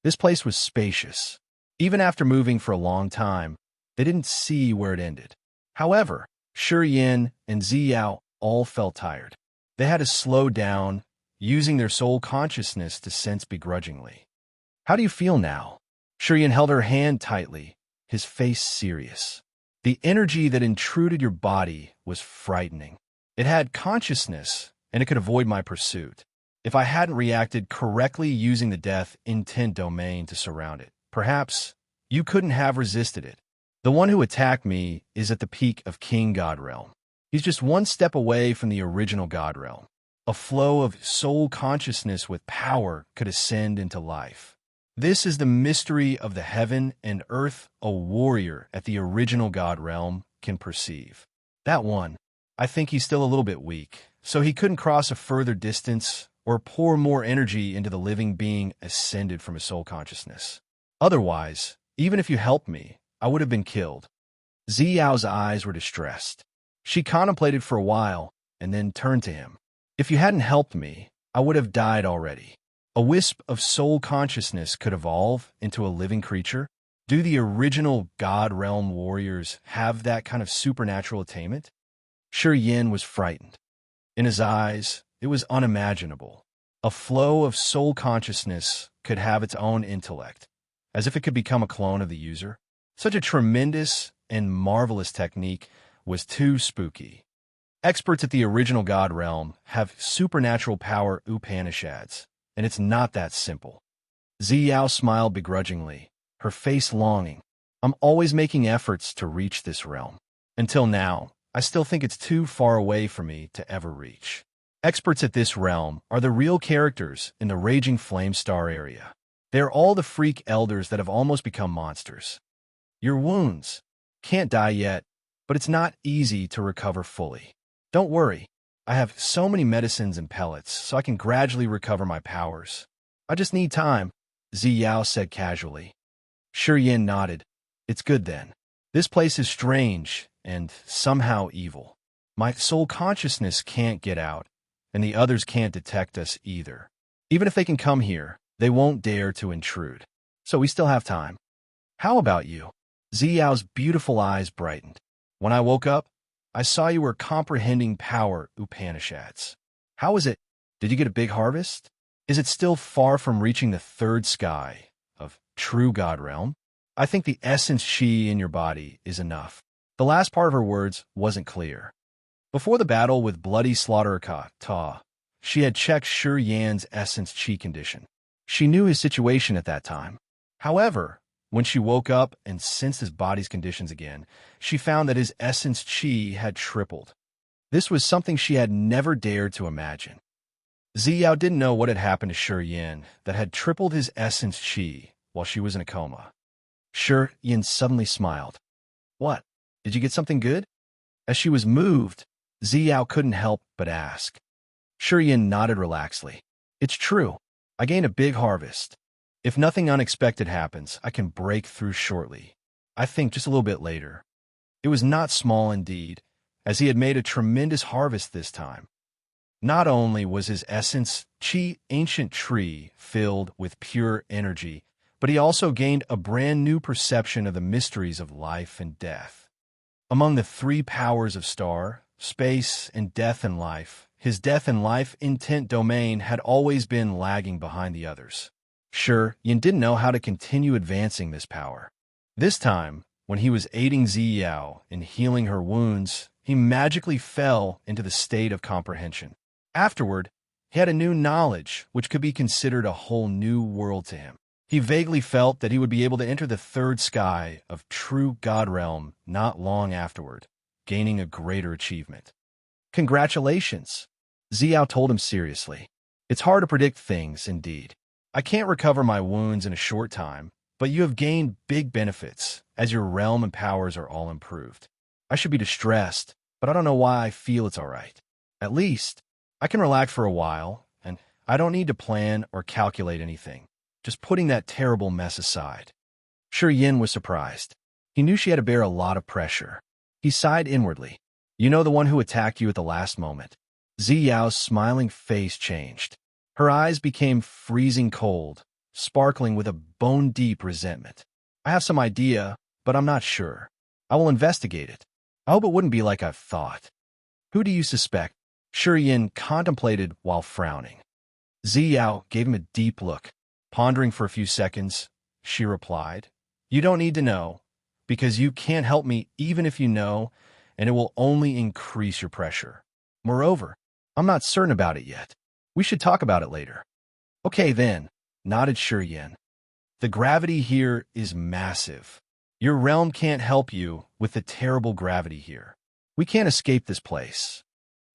This place was spacious. Even after moving for a long time, they didn't see where it ended. However, Shi Yin and Ziyao all felt tired. They had to slow down, using their soul consciousness to sense begrudgingly. How do you feel now? Shi Yin held her hand tightly, his face serious. The energy that intruded your body was frightening. It had consciousness, and it could avoid my pursuit. If I hadn't reacted correctly using the death intent domain to surround it, perhaps you couldn't have resisted it. The one who attacked me is at the peak of King God Realm. He's just one step away from the original God Realm. A flow of soul consciousness with power could ascend into life. This is the mystery of the heaven and earth a warrior at the original God Realm can perceive. That one, I think he's still a little bit weak, so he couldn't cross a further distance or pour more energy into the living being ascended from his soul consciousness. Otherwise, even if you helped me, I would have been killed. Ziyao's eyes were distressed. She contemplated for a while and then turned to him. If you hadn't helped me, I would have died already. A wisp of soul consciousness could evolve into a living creature. Do the original God Realm warriors have that kind of supernatural attainment? Shi Yin was frightened. In his eyes, it was unimaginable. A flow of soul consciousness could have its own intellect, as if it could become a clone of the user. Such a tremendous and marvelous technique was too spooky. Experts at the original God Realm have supernatural power Upanishads, and it's not that simple. Ziyao smiled begrudgingly, her face longing. I'm always making efforts to reach this realm. Until now, I still think it's too far away for me to ever reach. Experts at this realm are the real characters in the Raging Flame Star area. They are all the freak elders that have almost become monsters. Your wounds can't die yet, but it's not easy to recover fully. Don't worry, I have so many medicines and pellets, so I can gradually recover my powers. I just need time, Ziyao said casually. Shi Yin nodded. It's good then. This place is strange and somehow evil. My soul consciousness can't get out, and the others can't detect us either. Even if they can come here, they won't dare to intrude. So we still have time. How about you? Ziyao's beautiful eyes brightened. When I woke up, I saw you were comprehending power Upanishads. How is it? Did you get a big harvest? Is it still far from reaching the third sky of true God realm? I think the essence chi in your body is enough. The last part of her words wasn't clear. Before the battle with bloody slaughter Ta, she had checked Shi Yan's essence chi condition. She knew his situation at that time. However, when she woke up and sensed his body's conditions again, she found that his essence chi had tripled. This was something she had never dared to imagine. Ziyao didn't know what had happened to Shi Yan that had tripled his essence chi while she was in a coma. Shi Yan suddenly smiled. What? Did you get something good? As she was moved, Ziyao couldn't help but ask. Shi Yan nodded relaxedly. It's true. I gained a big harvest. If nothing unexpected happens, I can break through shortly. I think just a little bit later. It was not small indeed, as he had made a tremendous harvest this time. Not only was his essence chi ancient tree filled with pure energy, but he also gained a brand new perception of the mysteries of life and death. Among the three powers of star, space, and death and life, his death and life intent domain had always been lagging behind the others. Sure, Yin didn't know how to continue advancing this power. This time, when he was aiding Ziyao in healing her wounds, he magically fell into the state of comprehension. Afterward, he had a new knowledge which could be considered a whole new world to him. He vaguely felt that he would be able to enter the third sky of true God realm not long afterward, gaining a greater achievement. Congratulations, Ziyao told him seriously. It's hard to predict things, indeed. I can't recover my wounds in a short time, but you have gained big benefits, as your realm and powers are all improved. I should be distressed, but I don't know why I feel it's all right. At least, I can relax for a while, and I don't need to plan or calculate anything, just putting that terrible mess aside. Shi Yan was surprised. He knew she had to bear a lot of pressure. He sighed inwardly. You know, the one who attacked you at the last moment. Ziyao's smiling face changed. Her eyes became freezing cold, sparkling with a bone-deep resentment. I have some idea, but I'm not sure. I will investigate it. I hope it wouldn't be like I've thought. Who do you suspect? Shi Yan contemplated while frowning. Ziyao gave him a deep look. Pondering for a few seconds, she replied, You don't need to know, because you can't help me even if you know, and it will only increase your pressure. Moreover, I'm not certain about it yet. We should talk about it later. Okay then, nodded Shi Yan. The gravity here is massive. Your realm can't help you with the terrible gravity here. We can't escape this place.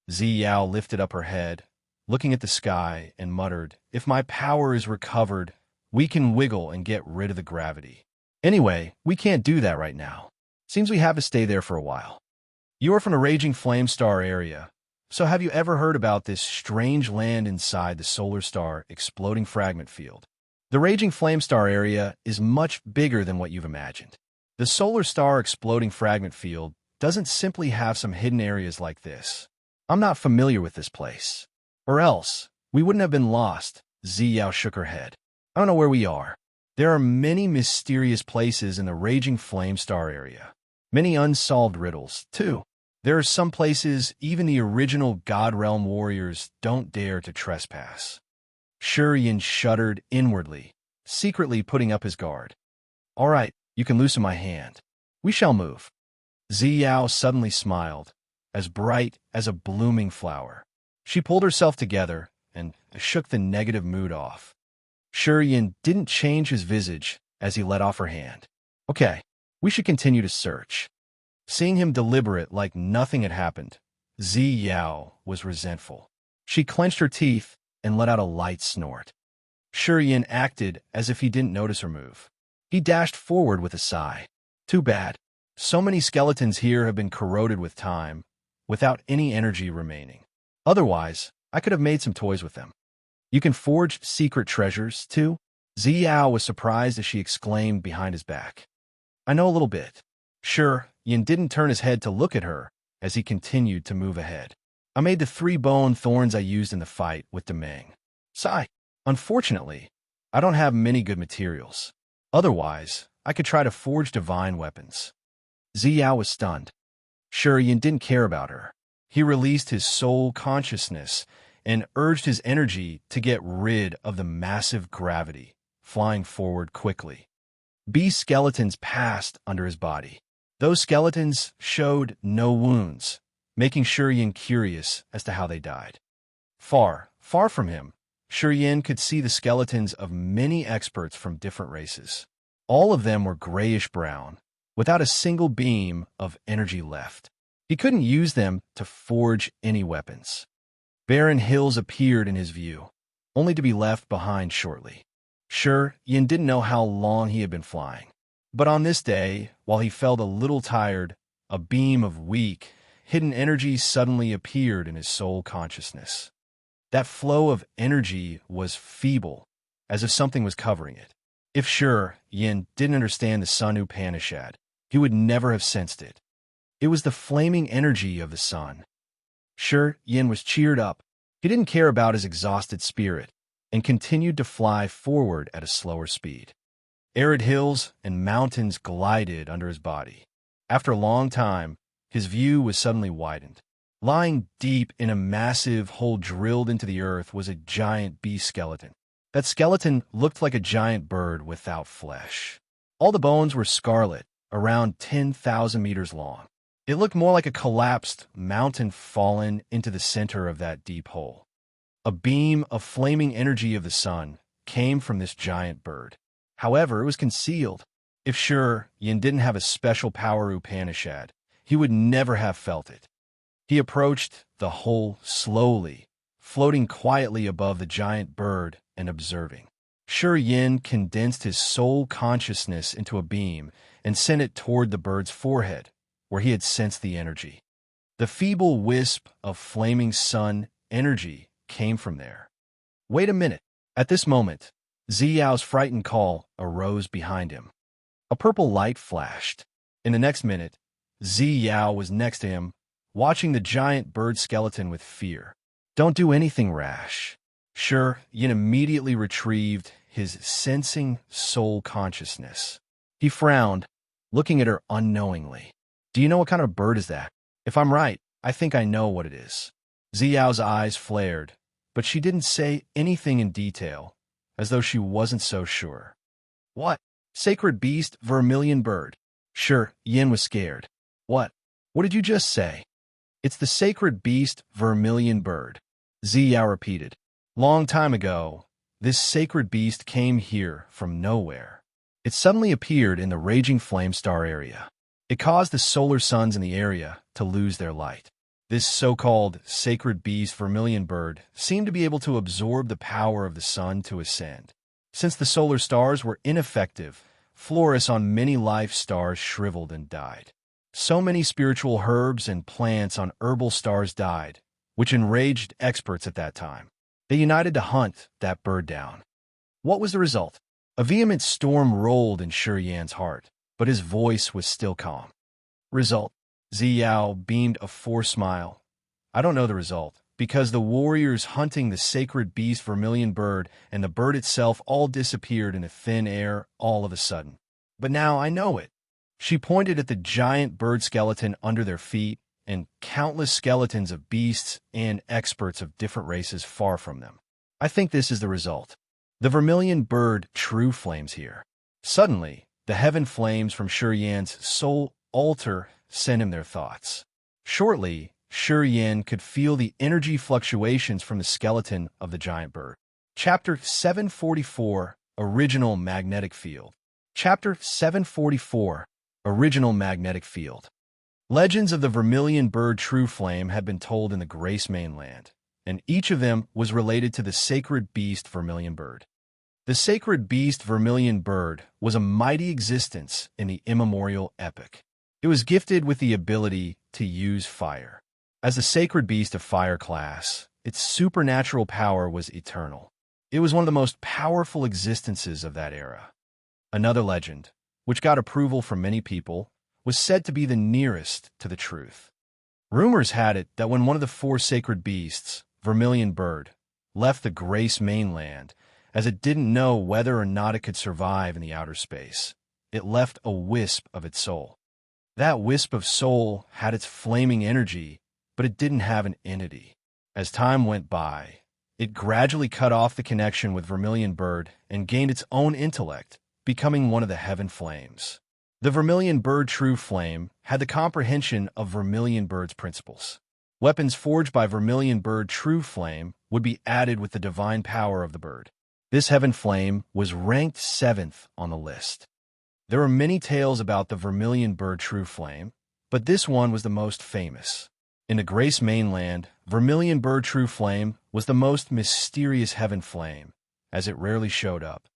Ziyao lifted up her head, looking at the sky, and muttered, If my power is recovered, we can wiggle and get rid of the gravity. Anyway, we can't do that right now. Seems we have to stay there for a while. You are from the Raging Flame Star area, so have you ever heard about this strange land inside the solar star exploding fragment field? The Raging Flame Star area is much bigger than what you've imagined. The solar star exploding fragment field doesn't simply have some hidden areas like this. I'm not familiar with this place. Or else, we wouldn't have been lost. Ziyao shook her head. I don't know where we are. There are many mysterious places in the Raging Flame Star area. Many unsolved riddles, too. There are some places even the original God Realm warriors don't dare to trespass. Shi Yan shuddered inwardly, secretly putting up his guard. All right, you can loosen my hand. We shall move. Ziyao suddenly smiled, as bright as a blooming flower. She pulled herself together and shook the negative mood off. Shi Yan didn't change his visage as he let off her hand. Okay, we should continue to search. Seeing him deliberate like nothing had happened, Ziyao was resentful. She clenched her teeth and let out a light snort. Shi Yan acted as if he didn't notice her move. He dashed forward with a sigh. Too bad. So many skeletons here have been corroded with time, without any energy remaining. Otherwise, I could have made some toys with them. You can forge secret treasures, too? Ziyao was surprised as she exclaimed behind his back. I know a little bit. Sure, Yin didn't turn his head to look at her, as he continued to move ahead. I made the 3 bone thorns I used in the fight with Demang. Sigh. Unfortunately, I don't have many good materials. Otherwise, I could try to forge divine weapons. Ziyao was stunned. Shurian didn't care about her. He released his soul consciousness and urged his energy to get rid of the massive gravity, flying forward quickly. Beast skeletons passed under his body. Those skeletons showed no wounds, making Shurian curious as to how they died. Far, far from him, Shurian could see the skeletons of many experts from different races. All of them were grayish-brown, without a single beam of energy left. He couldn't use them to forge any weapons. Barren hills appeared in his view, only to be left behind shortly. Sure, Yin didn't know how long he had been flying. But on this day, while he felt a little tired, a beam of weak, hidden energy suddenly appeared in his soul consciousness. That flow of energy was feeble, as if something was covering it. If sure, Yin didn't understand the Sun Upanishad, he would never have sensed it. It was the flaming energy of the sun. Sure, Yin was cheered up. He didn't care about his exhausted spirit and continued to fly forward at a slower speed. Arid hills and mountains glided under his body. After a long time, his view was suddenly widened. Lying deep in a massive hole drilled into the earth was a giant beast skeleton. That skeleton looked like a giant bird without flesh. All the bones were scarlet, around 10,000 meters long. It looked more like a collapsed mountain fallen into the center of that deep hole. A beam of flaming energy of the sun came from this giant bird. However, it was concealed. If sure, Yin didn't have a special power Upanishad, he would never have felt it. He approached the hole slowly, floating quietly above the giant bird and observing. Sure, Yin condensed his soul consciousness into a beam and sent it toward the bird's forehead, where he had sensed the energy. The feeble wisp of flaming sun energy came from there. Wait a minute. At this moment, Ziyao's frightened call arose behind him. A purple light flashed. In the next minute, Ziyao was next to him, watching the giant bird skeleton with fear. Don't do anything rash. Sure, Yin immediately retrieved his sensing soul consciousness. He frowned, looking at her unknowingly. Do you know what kind of bird is that? If I'm right, I think I know what it is. Ziyao's eyes flared, but she didn't say anything in detail, as though she wasn't so sure. What? Sacred beast, vermilion bird. Sure, Yin was scared. What? What did you just say? It's the sacred beast, vermilion bird. Ziyao repeated. Long time ago, this sacred beast came here from nowhere. It suddenly appeared in the raging flame star area. It caused the solar suns in the area to lose their light. This so-called sacred beast vermilion bird seemed to be able to absorb the power of the sun to ascend. Since the solar stars were ineffective, florists on many life stars shriveled and died. So many spiritual herbs and plants on herbal stars died, which enraged experts at that time. They united to hunt that bird down. What was the result? A vehement storm rolled in Shurian's heart, but his voice was still calm. Result. Ziyao beamed a forced smile. I don't know the result, because the warriors hunting the sacred beast vermilion bird and the bird itself all disappeared in the thin air all of a sudden. But now I know it. She pointed at the giant bird skeleton under their feet and countless skeletons of beasts and experts of different races far from them. I think this is the result. The vermilion bird true flames here. Suddenly, the heaven flames from Shurian's soul altar sent him their thoughts. Shortly, Shurian could feel the energy fluctuations from the skeleton of the giant bird. Chapter 744, Original Magnetic Field. Chapter 744, Original Magnetic Field. Legends of the vermilion bird true flame had been told in the Grace mainland, and each of them was related to the sacred beast vermilion bird. The sacred beast vermilion bird was a mighty existence in the immemorial epic. It was gifted with the ability to use fire. As the sacred beast of fire class, its supernatural power was eternal. It was one of the most powerful existences of that era. Another legend, which got approval from many people, was said to be the nearest to the truth. Rumors had it that when one of the four sacred beasts, vermilion bird, left the Grace mainland, as it didn't know whether or not it could survive in the outer space, it left a wisp of its soul. That wisp of soul had its flaming energy, but it didn't have an entity. As time went by, it gradually cut off the connection with Vermilion Bird and gained its own intellect, becoming one of the Heaven Flames. The Vermilion Bird True Flame had the comprehension of Vermilion Bird's principles. Weapons forged by Vermilion Bird True Flame would be added with the divine power of the bird. This Heaven Flame was ranked 7th on the list. There are many tales about the Vermilion Bird True Flame, but this one was the most famous. In the Grace mainland, Vermilion Bird True Flame was the most mysterious Heaven Flame, as it rarely showed up.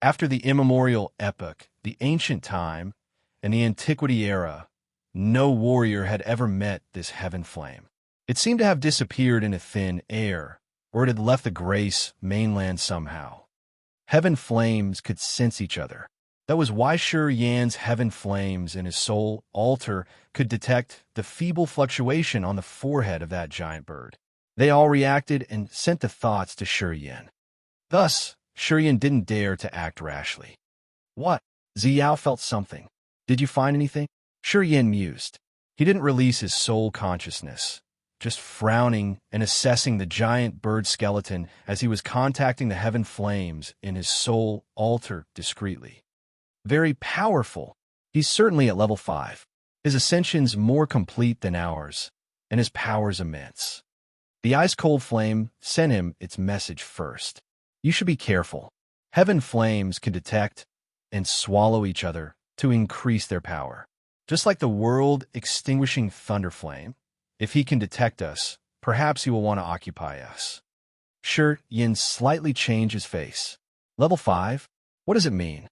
After the immemorial epoch, the ancient time, and the antiquity era, no warrior had ever met this Heaven Flame. It seemed to have disappeared into thin air, or it had left the Grace mainland somehow. Heaven Flames could sense each other. That was why Sure Yan's Heaven Flames in his soul altar could detect the feeble fluctuation on the forehead of that giant bird. They all reacted and sent the thoughts to Sure Yan. Thus, Sure Yan didn't dare to act rashly. What? Ziyao felt something. Did you find anything? Sure Yan mused. He didn't release his soul consciousness, just frowning and assessing the giant bird skeleton as he was contacting the Heaven Flames in his soul altar discreetly. Very powerful. He's certainly at level 5. His ascension's more complete than ours, and his power's immense. The ice-cold flame sent him its message first. You should be careful. Heaven Flames can detect and swallow each other to increase their power. Just like the world-extinguishing thunder flame, if he can detect us, perhaps he will want to occupy us. Sure, Yin slightly changed his face. Level 5? What does it mean?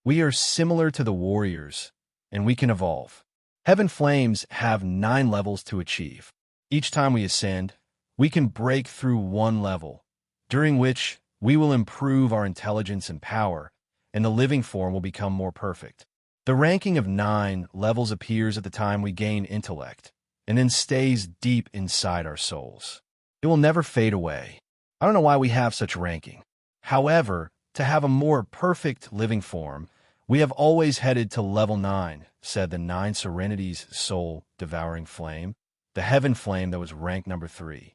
We are similar to the warriors, and we can evolve. Heaven Flames have 9 levels to achieve. Each time we ascend, we can break through one level, during which we will improve our intelligence and power, and the living form will become more perfect. The ranking of 9 levels appears at the time we gain intellect, and then stays deep inside our souls. It will never fade away. I don't know why we have such ranking. However, to have a more perfect living form, we have always headed to level 9, said the 9 Serenity's soul-devouring flame, the Heaven Flame that was ranked number 3.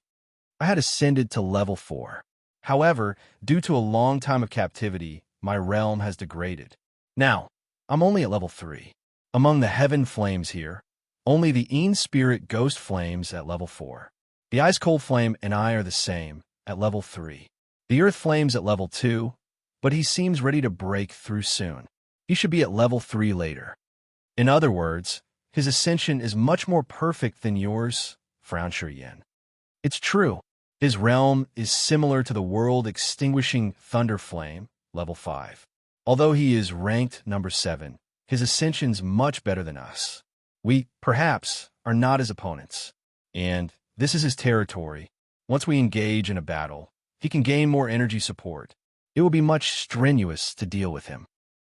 I had ascended to level 4. However, due to a long time of captivity, my realm has degraded. Now, I'm only at level 3. Among the Heaven Flames here, only the Een Spirit Ghost Flames at level 4. The Ice Cold Flame and I are the same, at level 3. The Earth Flame's at level 2, but he seems ready to break through soon. He should be at level 3 later. In other words, his ascension is much more perfect than yours, frowned Sure Yan. It's true. His realm is similar to the world-extinguishing Thunder Flame, level 5. Although he is ranked number 7, his ascension's much better than us. We, perhaps, are not his opponents. And this is his territory. Once we engage in a battle, he can gain more energy support. It will be much strenuous to deal with him.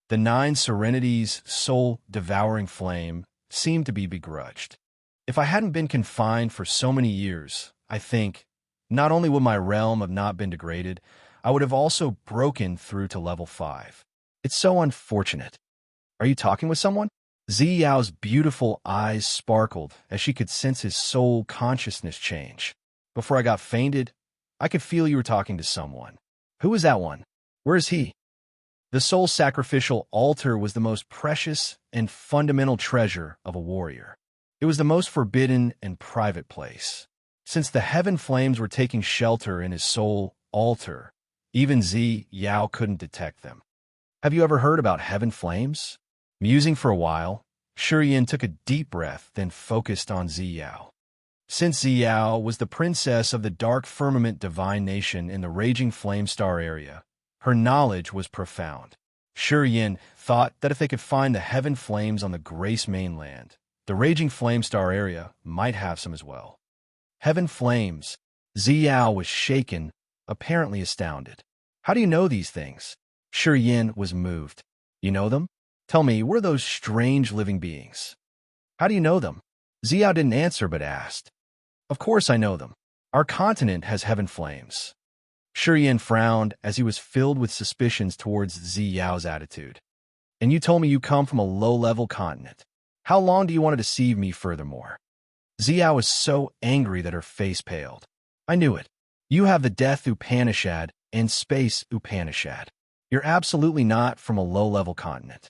The 9 Serenity's soul-devouring flame seemed to be begrudged. If I hadn't been confined for so many years, I think, not only would my realm have not been degraded, I would have also broken through to level 5. It's so unfortunate. Are you talking with someone? Ziyao's beautiful eyes sparkled as she could sense his soul consciousness change. Before I got fainted, I could feel you were talking to someone. Who is that one? Where is he? The soul sacrificial altar was the most precious and fundamental treasure of a warrior. It was the most forbidden and private place. Since the Heaven Flames were taking shelter in his soul altar, even Ziyao couldn't detect them. Have you ever heard about Heaven Flames? Musing for a while, Sure Yan took a deep breath, then focused on Ziyao. Since Ziyao was the princess of the Dark Firmament Divine Nation in the Raging Flame Star area, her knowledge was profound. Sure Yan thought that if they could find the Heaven Flames on the Grace mainland, the Raging Flame Star area might have some as well. Heaven Flames. Ziyao was shaken, apparently astounded. How do you know these things? Sure Yan was moved. You know them? Tell me, what are those strange living beings? How do you know them? Xiao didn't answer but asked, "Of course I know them. Our continent has heaven flames." Shi Yan frowned as he was filled with suspicions towards Ziyao's attitude. "And you told me you come from a low-level continent. How long do you want to deceive me furthermore?" Ziao was so angry that her face paled. "I knew it. You have the death Upanishad and space Upanishad. You're absolutely not from a low-level continent."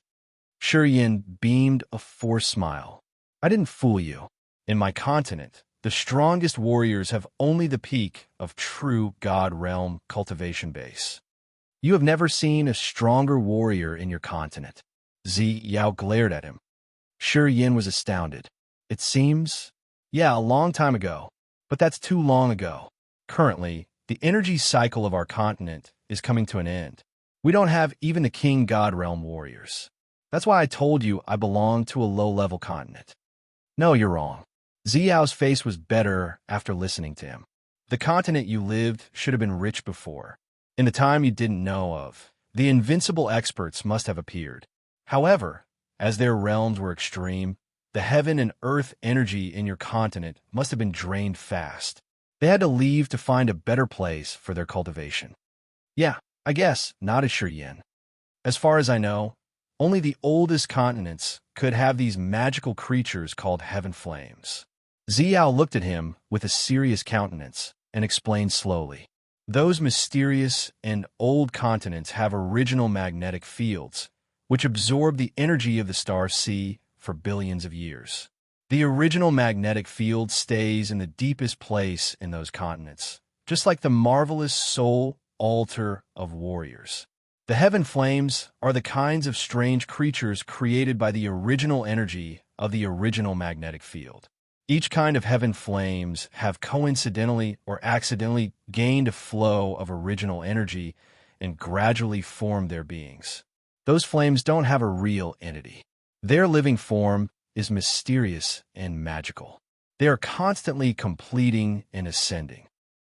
Shi Yan beamed a forced smile. "I didn't fool you. In my continent, the strongest warriors have only the peak of true God realm cultivation base. You have never seen a stronger warrior in your continent." Ziao glared at him. Shi Yan was astounded. "It seems, yeah, a long time ago, but that's too long ago. Currently, the energy cycle of our continent is coming to an end. We don't have even the King God Realm warriors. That's why I told you I belong to a low-level continent." "No, you're wrong." Ziao's face was better after listening to him. "The continent you lived should have been rich before. In the time you didn't know of, the invincible experts must have appeared. However, as their realms were extreme, the heaven and earth energy in your continent must have been drained fast. They had to leave to find a better place for their cultivation." "Yeah, I guess," nodded Shi Yan. "As far as I know, only the oldest continents could have these magical creatures called heaven flames." Ziao looked at him with a serious countenance and explained slowly. "Those mysterious and old continents have original magnetic fields, which absorb the energy of the star sea for billions of years. The original magnetic field stays in the deepest place in those continents, just like the marvelous soul altar of warriors. The heaven flames are the kinds of strange creatures created by the original energy of the original magnetic field. Each kind of heaven flames have coincidentally or accidentally gained a flow of original energy and gradually formed their beings. Those flames don't have a real entity. Their living form is mysterious and magical. They are constantly completing and ascending."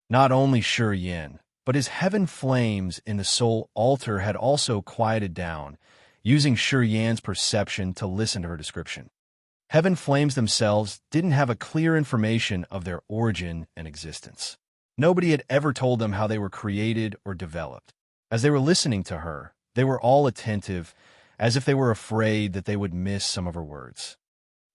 Not only Shi Yan, but his heaven flames in the soul altar had also quieted down, using Shi Yan's perception to listen to her description. Heaven flames themselves didn't have a clear information of their origin and existence. Nobody had ever told them how they were created or developed. As they were listening to her, they were all attentive, as if they were afraid that they would miss some of her words.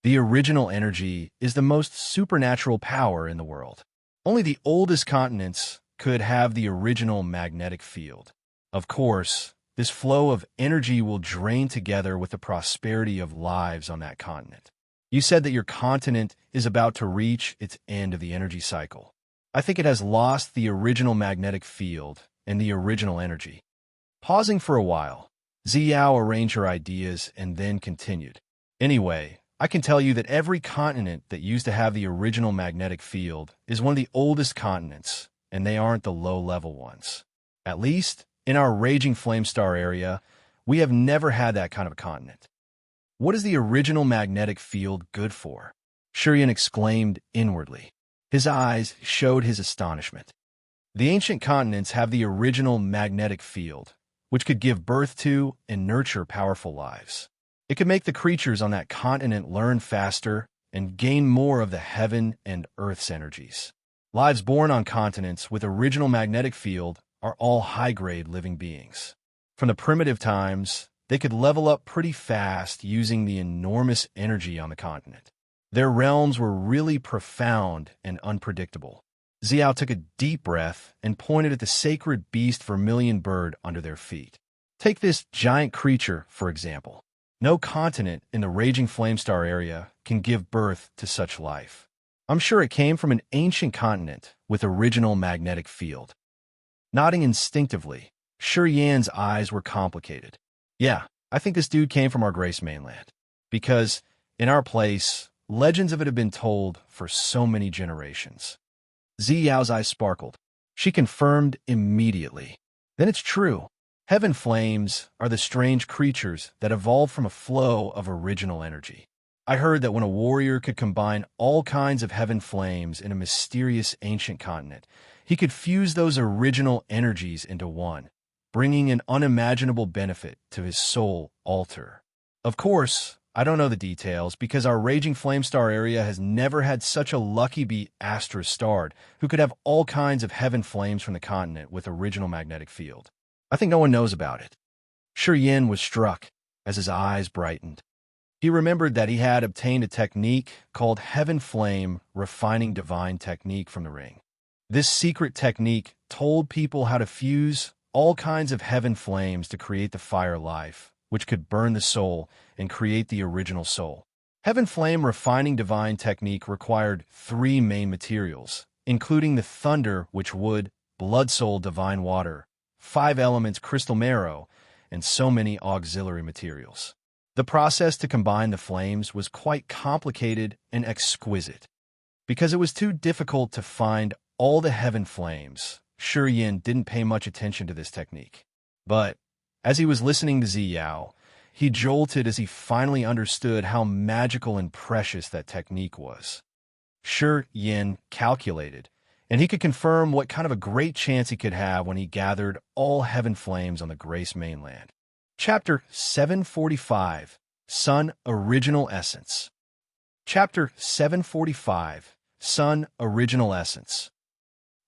"The original energy is the most supernatural power in the world. Only the oldest continents could have the original magnetic field. Of course, this flow of energy will drain together with the prosperity of lives on that continent. You said that your continent is about to reach its end of the energy cycle. I think it has lost the original magnetic field and the original energy." Pausing for a while, Ziao arranged her ideas and then continued. "Anyway, I can tell you that every continent that used to have the original magnetic field is one of the oldest continents, and they aren't the low-level ones. At least, in our Raging Flame Star area, we have never had that kind of a continent." "What is the original magnetic field good for?" Shi Yan exclaimed inwardly. His eyes showed his astonishment. "The ancient continents have the original magnetic field, which could give birth to and nurture powerful lives. It could make the creatures on that continent learn faster and gain more of the heaven and earth's energies. Lives born on continents with original magnetic field are all high-grade living beings. From the primitive times, they could level up pretty fast using the enormous energy on the continent. Their realms were really profound and unpredictable." Ziao took a deep breath and pointed at the sacred beast vermilion bird under their feet. "Take this giant creature, for example. No continent in the Raging Flame Star area can give birth to such life. I'm sure it came from an ancient continent with original magnetic field." Nodding instinctively, Shi Yan's eyes were complicated. "Yeah, I think this dude came from our Grace mainland. Because, in our place, legends of it have been told for so many generations." Ziyao's eyes sparkled. She confirmed immediately. "Then it's true. Heaven flames are the strange creatures that evolved from a flow of original energy. I heard that when a warrior could combine all kinds of heaven flames in a mysterious ancient continent, he could fuse those original energies into one, bringing an unimaginable benefit to his soul altar. Of course, I don't know the details because our raging flame star area has never had such a lucky bee Astra starred who could have all kinds of heaven flames from the continent with original magnetic field. I think no one knows about it. Shi Yin was struck as his eyes brightened. He remembered that he had obtained a technique called Heaven Flame Refining Divine Technique from the ring. This secret technique told people how to fuse all kinds of heaven flames to create the fire life, which could burn the soul and create the original soul. Heaven Flame Refining Divine Technique required 3 main materials, including the thunder, which wood, blood soul, divine water, 5 elements, crystal marrow, and so many auxiliary materials. The process to combine the flames was quite complicated and exquisite. Because it was too difficult to find all the heaven flames, Shi Yin didn't pay much attention to this technique. But as he was listening to Zi Yao, he jolted as he finally understood how magical and precious that technique was. Shi Yin calculated, and he could confirm what kind of a great chance he could have when he gathered all heaven flames on the Grace mainland. Chapter 745, Sun Original Essence. Chapter 745, Sun Original Essence.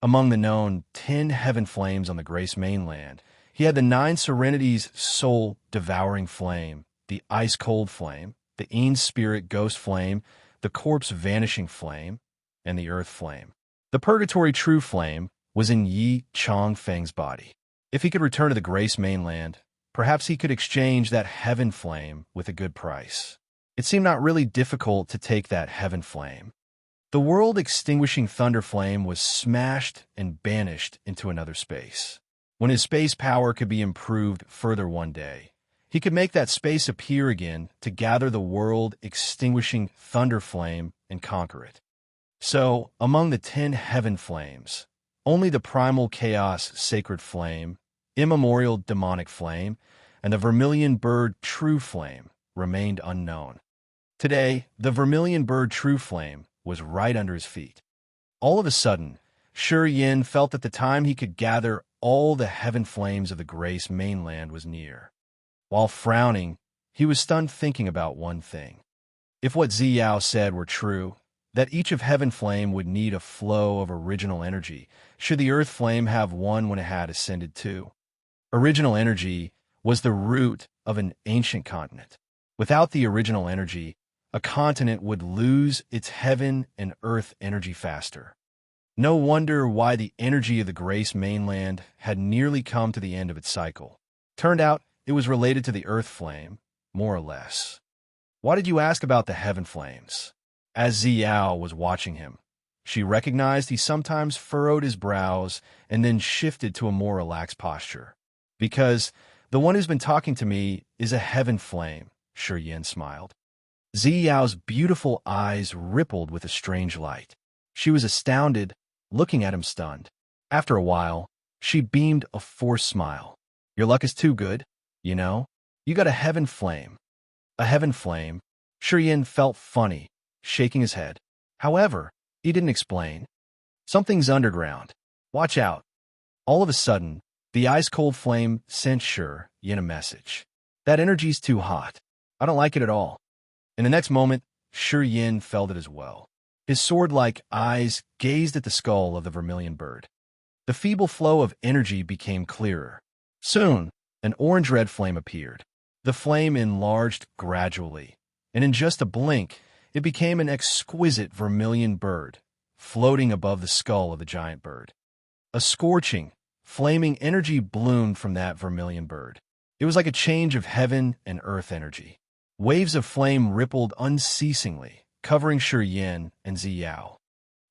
Among the known 10 heaven flames on the Grace mainland, he had the 9 Serenity's soul devouring flame, the ice-cold flame, the Yin spirit ghost flame, the corpse vanishing flame, and the earth flame. The purgatory true flame was in Yi Chongfeng's body. If he could return to the Grace mainland, perhaps he could exchange that heaven flame with a good price. It seemed not really difficult to take that heaven flame. The world-extinguishing thunder flame was smashed and banished into another space. When his space power could be improved further one day, he could make that space appear again to gather the world-extinguishing thunder flame and conquer it. So, among the 10 heaven flames, only the primal chaos sacred flame, immemorial demonic flame, and the vermilion bird true flame remained unknown. Today, the vermilion bird true flame was right under his feet. All of a sudden, Shi Yin felt that the time he could gather all the heaven flames of the Grace mainland was near. While frowning, he was stunned thinking about one thing. If what Zi Yao said were true, that each of heaven flame would need a flow of original energy, should the earth flame have one when it had ascended too? Original energy was the root of an ancient continent. Without the original energy, a continent would lose its heaven and earth energy faster. No wonder why the energy of the Grace mainland had nearly come to the end of its cycle. Turned out it was related to the earth flame, more or less. Why did you ask about the heaven flames? As Zi Yao was watching him, she recognized he sometimes furrowed his brows and then shifted to a more relaxed posture. Because the one who's been talking to me is a heaven flame, Shi Yin smiled. Zi Yao's beautiful eyes rippled with a strange light. She was astounded, looking at him stunned. After a while, she beamed a forced smile. Your luck is too good, you know? You got a heaven flame. A heaven flame? Shi Yin felt funny, shaking his head. However, he didn't explain. Something's underground. Watch out. All of a sudden, the ice-cold flame sent Shi Yin a message. That energy's too hot. I don't like it at all. In the next moment, Shi Yin felt it as well. His sword-like eyes gazed at the skull of the vermilion bird. The feeble flow of energy became clearer. Soon, an orange-red flame appeared. The flame enlarged gradually, and in just a blink, it became an exquisite vermilion bird, floating above the skull of the giant bird. A scorching, flaming energy bloomed from that vermilion bird. It was like a change of heaven and earth energy. Waves of flame rippled unceasingly, covering Shi Yin and Zi Yao.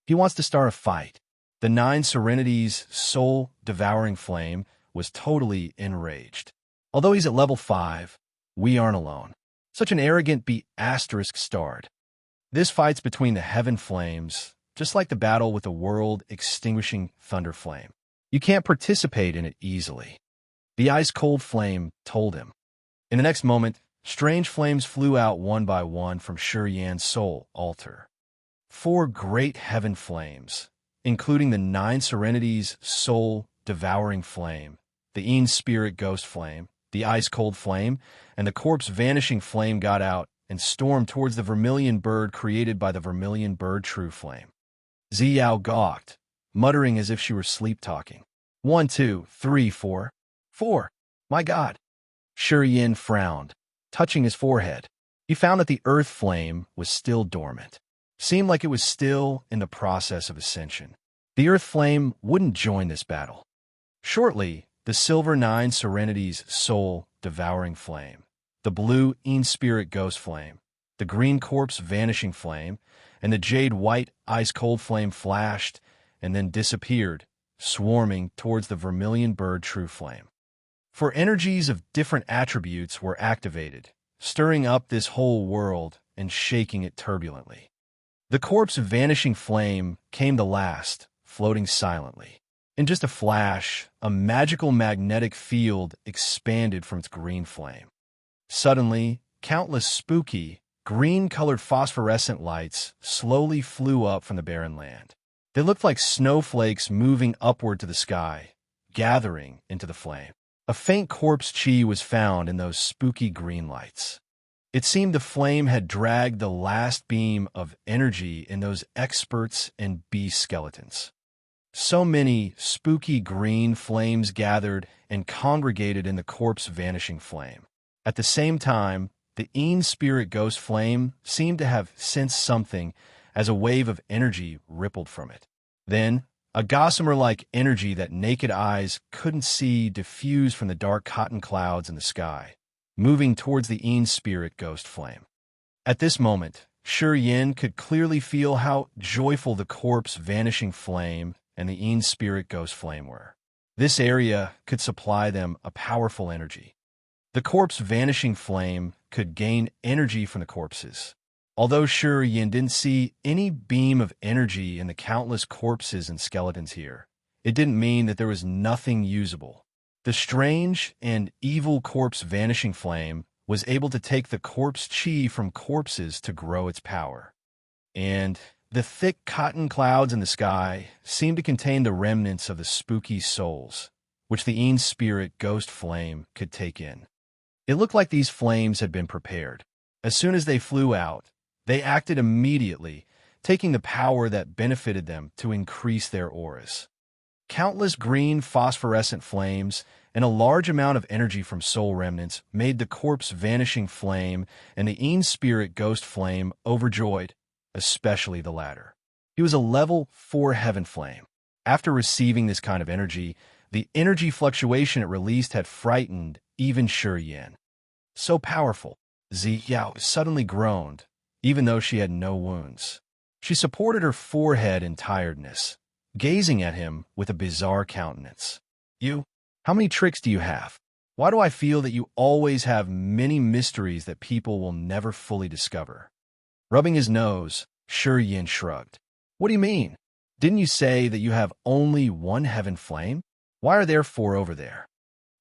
He wants to start a fight. The 9 Serenity's soul-devouring flame was totally enraged. Although he's at level 5, we aren't alone. Such an arrogant asterisk starred. This fight's between the heaven flames, just like the battle with the world-extinguishing thunder flame. You can't participate in it easily. The ice-cold flame told him. In the next moment, strange flames flew out one by one from Shi Yin's soul altar. 4 great heaven flames, including the 9 Serenity's soul-devouring flame, the Yin spirit ghost flame, the ice-cold flame, and the corpse vanishing flame got out and stormed towards the vermilion bird created by the vermilion bird true flame. Ziyao gawked, muttering as if she were sleep-talking. 1, 2, 3, 4. 4. My God. Shi Yin frowned, touching his forehead. He found that the earth flame was still dormant. Seemed like it was still in the process of ascension. The earth flame wouldn't join this battle. Shortly, the silver 9 serenity's soul-devouring flame, the blue spirit ghost flame, the green corpse vanishing flame, and the jade-white ice-cold flame flashed and then disappeared, swarming towards the vermilion bird true flame. For energies of different attributes were activated, stirring up this whole world and shaking it turbulently. The corpse vanishing flame came the last, floating silently. In just a flash, a magical magnetic field expanded from its green flame. Suddenly, countless spooky, green-colored phosphorescent lights slowly flew up from the barren land. They looked like snowflakes moving upward to the sky, gathering into the flame. A faint corpse chi was found in those spooky green lights. It seemed the flame had dragged the last beam of energy in those experts and beast skeletons. So many spooky green flames gathered and congregated in the corpse vanishing flame. At the same time, the spirit ghost flame seemed to have sensed something as a wave of energy rippled from it. Then, a gossamer-like energy that naked eyes couldn't see diffused from the dark cotton clouds in the sky, moving towards the spirit ghost flame. At this moment, Shi Yin could clearly feel how joyful the corpse vanishing flame and the spirit ghost flame were. This area could supply them a powerful energy. The corpse vanishing flame could gain energy from the corpses. Although Shi Yin didn't see any beam of energy in the countless corpses and skeletons here, it didn't mean that there was nothing usable. The strange and evil corpse vanishing flame was able to take the corpse chi from corpses to grow its power. And the thick cotton clouds in the sky seemed to contain the remnants of the spooky souls, which the spirit ghost flame could take in. It looked like these flames had been prepared. As soon as they flew out, they acted immediately, taking the power that benefited them to increase their auras. Countless green phosphorescent flames and a large amount of energy from soul remnants made the corpse vanishing flame and the spirit ghost flame overjoyed, especially the latter. He was a level 4 heaven flame. After receiving this kind of energy, the energy fluctuation it released had frightened even Shi Yin. So powerful, Ziyao suddenly groaned, even though she had no wounds. She supported her forehead in tiredness, gazing at him with a bizarre countenance. How many tricks do you have? Why do I feel that you always have many mysteries that people will never fully discover? Rubbing his nose, Shi Yin shrugged. What do you mean? Didn't you say that you have only one heaven flame? Why are there 4 over there?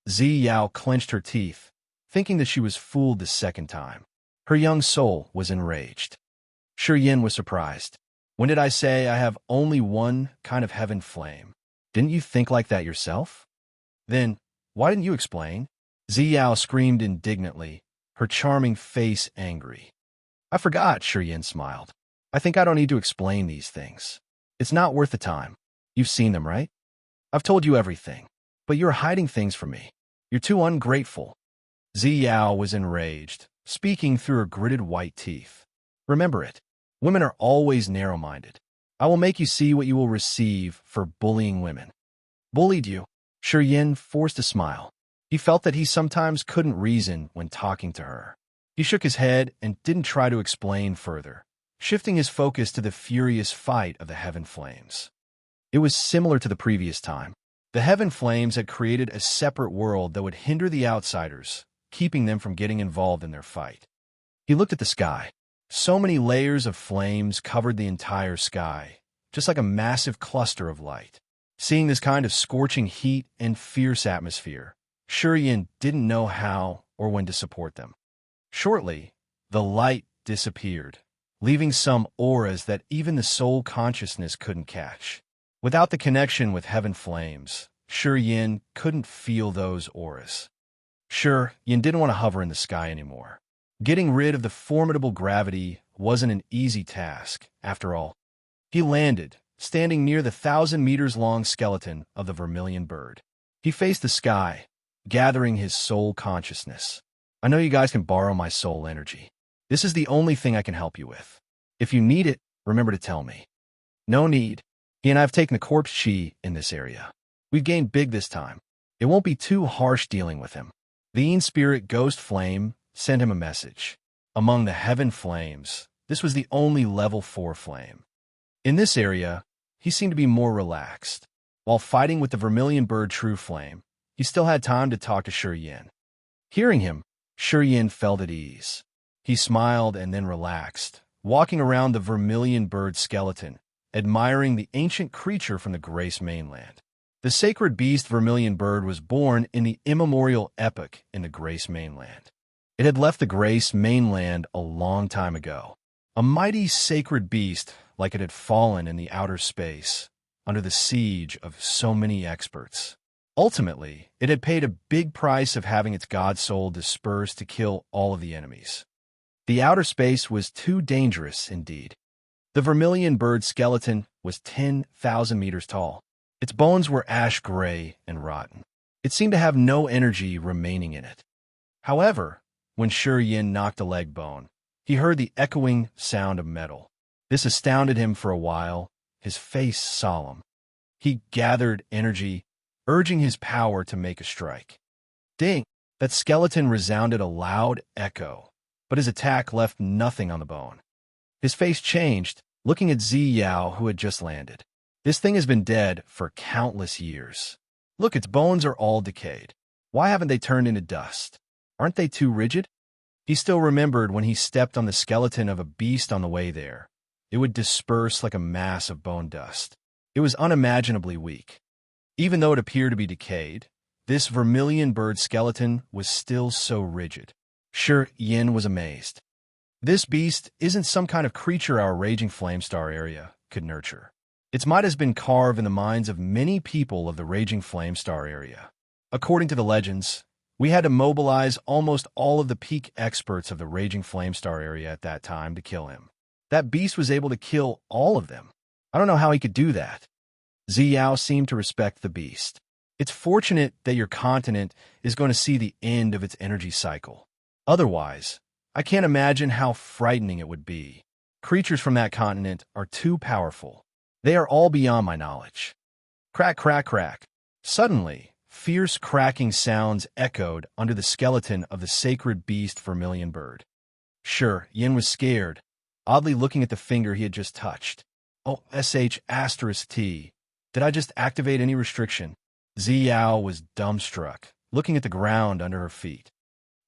Ziyao clenched her teeth, thinking that she was fooled the second time. Her young soul was enraged. Shi Yin was surprised. When did I say I have only one kind of heaven flame? Didn't you think like that yourself? Then, why didn't you explain? Ziyao screamed indignantly, her charming face angry. I forgot, Shi Yin smiled. I think I don't need to explain these things. It's not worth the time. You've seen them, right? I've told you everything, but you're hiding things from me. You're too ungrateful. Ziyao was enraged, speaking through her gritted white teeth. Remember it. Women are always narrow-minded. I will make you see what you will receive for bullying women. Bullied you? Shi Yin forced a smile. He felt that he sometimes couldn't reason when talking to her. He shook his head and didn't try to explain further, shifting his focus to the furious fight of the heaven flames. It was similar to the previous time. The heaven flames had created a separate world that would hinder the outsiders, keeping them from getting involved in their fight. He looked at the sky. So many layers of flames covered the entire sky, just like a massive cluster of light. Seeing this kind of scorching heat and fierce atmosphere, Shi Yin didn't know how or when to support them. Shortly, the light disappeared, leaving some auras that even the soul consciousness couldn't catch. Without the connection with heaven flames, Shi Yin couldn't feel those auras. Shi Yin didn't want to hover in the sky anymore. Getting rid of the formidable gravity wasn't an easy task, after all. He landed, standing near the 1,000 meters-long skeleton of the vermilion bird. He faced the sky, gathering his soul consciousness. I know you guys can borrow my soul energy. This is the only thing I can help you with. If you need it, remember to tell me. No need. He and I have taken the corpse chi in this area. We've gained big this time. It won't be too harsh dealing with him. The Yin spirit ghost flame sent him a message. Among the heaven flames, this was the only level 4 flame. In this area, he seemed to be more relaxed. While fighting with the vermilion bird true flame, he still had time to talk to Shi Yin. Hearing him, Shi Yin felt at ease. He smiled and then relaxed, walking around the vermilion bird skeleton, admiring the ancient creature from the Grace mainland. The sacred beast vermilion bird was born in the immemorial epoch in the Grace mainland. It had left the Grace mainland a long time ago. A mighty sacred beast like it had fallen in the outer space, under the siege of so many experts. Ultimately, it had paid a big price of having its god soul dispersed to kill all of the enemies. The outer space was too dangerous indeed. The vermilion bird skeleton was 10,000 meters tall. Its bones were ash gray and rotten. It seemed to have no energy remaining in it. However, when Shi Yin knocked a leg bone, he heard the echoing sound of metal. This astounded him for a while, his face solemn. He gathered energy, urging his power to make a strike. Ding! That skeleton resounded a loud echo, but his attack left nothing on the bone. His face changed, looking at Ziyao, who had just landed. This thing has been dead for countless years. Look, its bones are all decayed. Why haven't they turned into dust? Aren't they too rigid? He still remembered when he stepped on the skeleton of a beast on the way there. It would disperse like a mass of bone dust. It was unimaginably weak. Even though it appeared to be decayed, this vermilion bird skeleton was still so rigid. Shi Yin was amazed. This beast isn't some kind of creature our raging flame star area could nurture. Its might has been carved in the minds of many people of the raging flame star area. According to the legends, we had to mobilize almost all of the peak experts of the raging flame star area at that time to kill him. That beast was able to kill all of them. I don't know how he could do that. Ziyao seemed to respect the beast. It's fortunate that your continent is going to see the end of its energy cycle. Otherwise, I can't imagine how frightening it would be. Creatures from that continent are too powerful. They are all beyond my knowledge. Crack, crack, crack. Suddenly, fierce cracking sounds echoed under the skeleton of the sacred beast vermilion bird. Sure, Yin was scared, oddly looking at the finger he had just touched. Oh, *T. Did I just activate any restriction? Ziyao was dumbstruck, looking at the ground under her feet.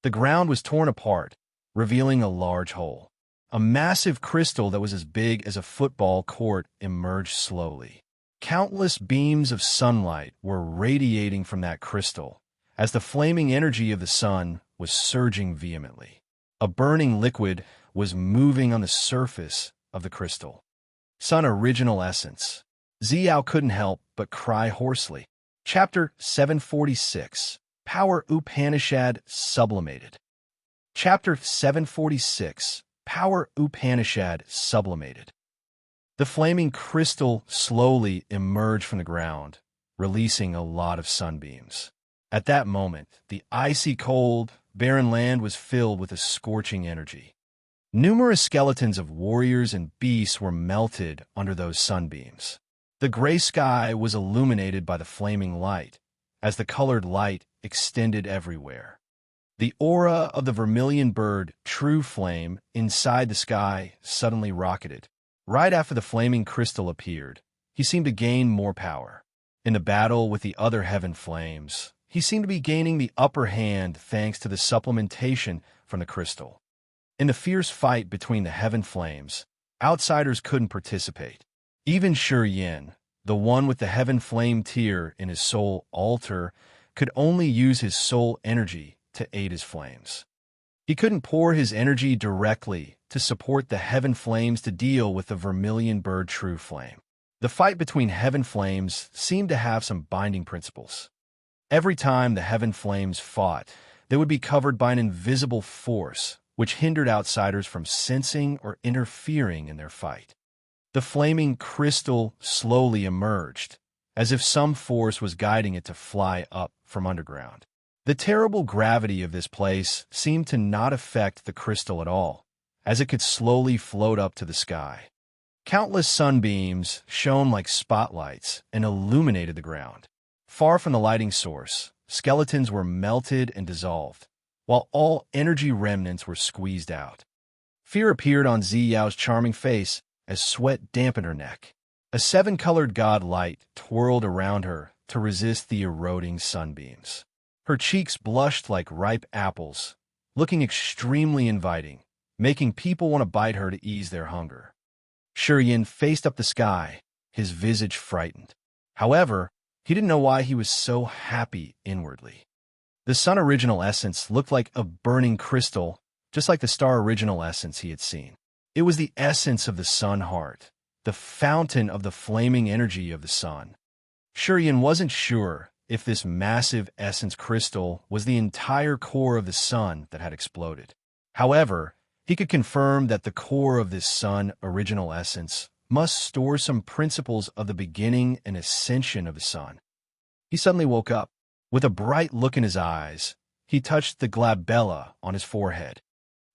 The ground was torn apart, revealing a large hole. A massive crystal that was as big as a football court emerged slowly. Countless beams of sunlight were radiating from that crystal, as the flaming energy of the sun was surging vehemently. A burning liquid was moving on the surface of the crystal. Sun original essence. Ziyao couldn't help but cry hoarsely. Chapter 746. Power Upanishad Sublimated. Chapter 746. Power Upanishad Sublimated. The flaming crystal slowly emerged from the ground, releasing a lot of sunbeams. At that moment, the icy cold, barren land was filled with a scorching energy. Numerous skeletons of warriors and beasts were melted under those sunbeams. The gray sky was illuminated by the flaming light, as the colored light extended everywhere. The aura of the vermilion bird, True Flame, inside the sky suddenly rocketed. Right after the flaming crystal appeared, he seemed to gain more power. In the battle with the other heaven flames, he seemed to be gaining the upper hand thanks to the supplementation from the crystal. In the fierce fight between the heaven flames, outsiders couldn't participate. Even Shi Yin, the one with the heaven flame tear in his soul altar, could only use his soul energy to aid his flames. He couldn't pour his energy directly to support the heaven flames to deal with the vermilion bird True Flame. The fight between heaven flames seemed to have some binding principles. Every time the heaven flames fought, they would be covered by an invisible force, which hindered outsiders from sensing or interfering in their fight. The flaming crystal slowly emerged, as if some force was guiding it to fly up from underground. The terrible gravity of this place seemed to not affect the crystal at all, as it could slowly float up to the sky. Countless sunbeams shone like spotlights and illuminated the ground. Far from the lighting source, skeletons were melted and dissolved, while all energy remnants were squeezed out. Fear appeared on Ziyao's charming face as sweat dampened her neck. A seven-colored god light twirled around her to resist the eroding sunbeams. Her cheeks blushed like ripe apples, looking extremely inviting, making people want to bite her to ease their hunger. Shurian faced up the sky, his visage frightened. However, he didn't know why he was so happy inwardly. The sun original essence looked like a burning crystal, just like the star original essence he had seen. It was the essence of the sun heart, the fountain of the flaming energy of the sun. Shurian wasn't sure if this massive essence crystal was the entire core of the sun that had exploded. However, he could confirm that the core of this sun original essence must store some principles of the beginning and ascension of the sun. He suddenly woke up. With a bright look in his eyes, he touched the glabella on his forehead.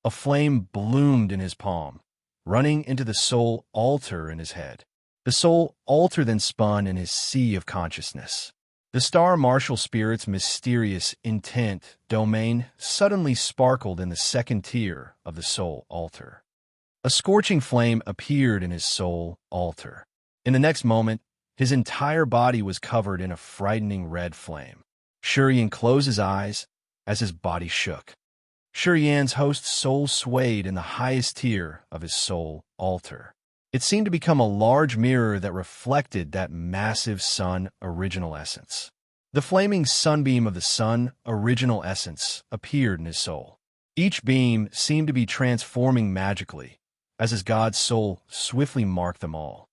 A flame bloomed in his palm, running into the soul altar in his head. The soul altar then spun in his sea of consciousness. The star martial spirit's mysterious intent domain suddenly sparkled in the second tier of the soul altar. A scorching flame appeared in his soul altar. In the next moment, his entire body was covered in a frightening red flame. Shurian closed his eyes as his body shook. Shurian's host's soul swayed in the highest tier of his soul altar. It seemed to become a large mirror that reflected that massive sun original essence. The flaming sunbeam of the sun original essence appeared in his soul. Each beam seemed to be transforming magically, as his god's soul swiftly marked them all.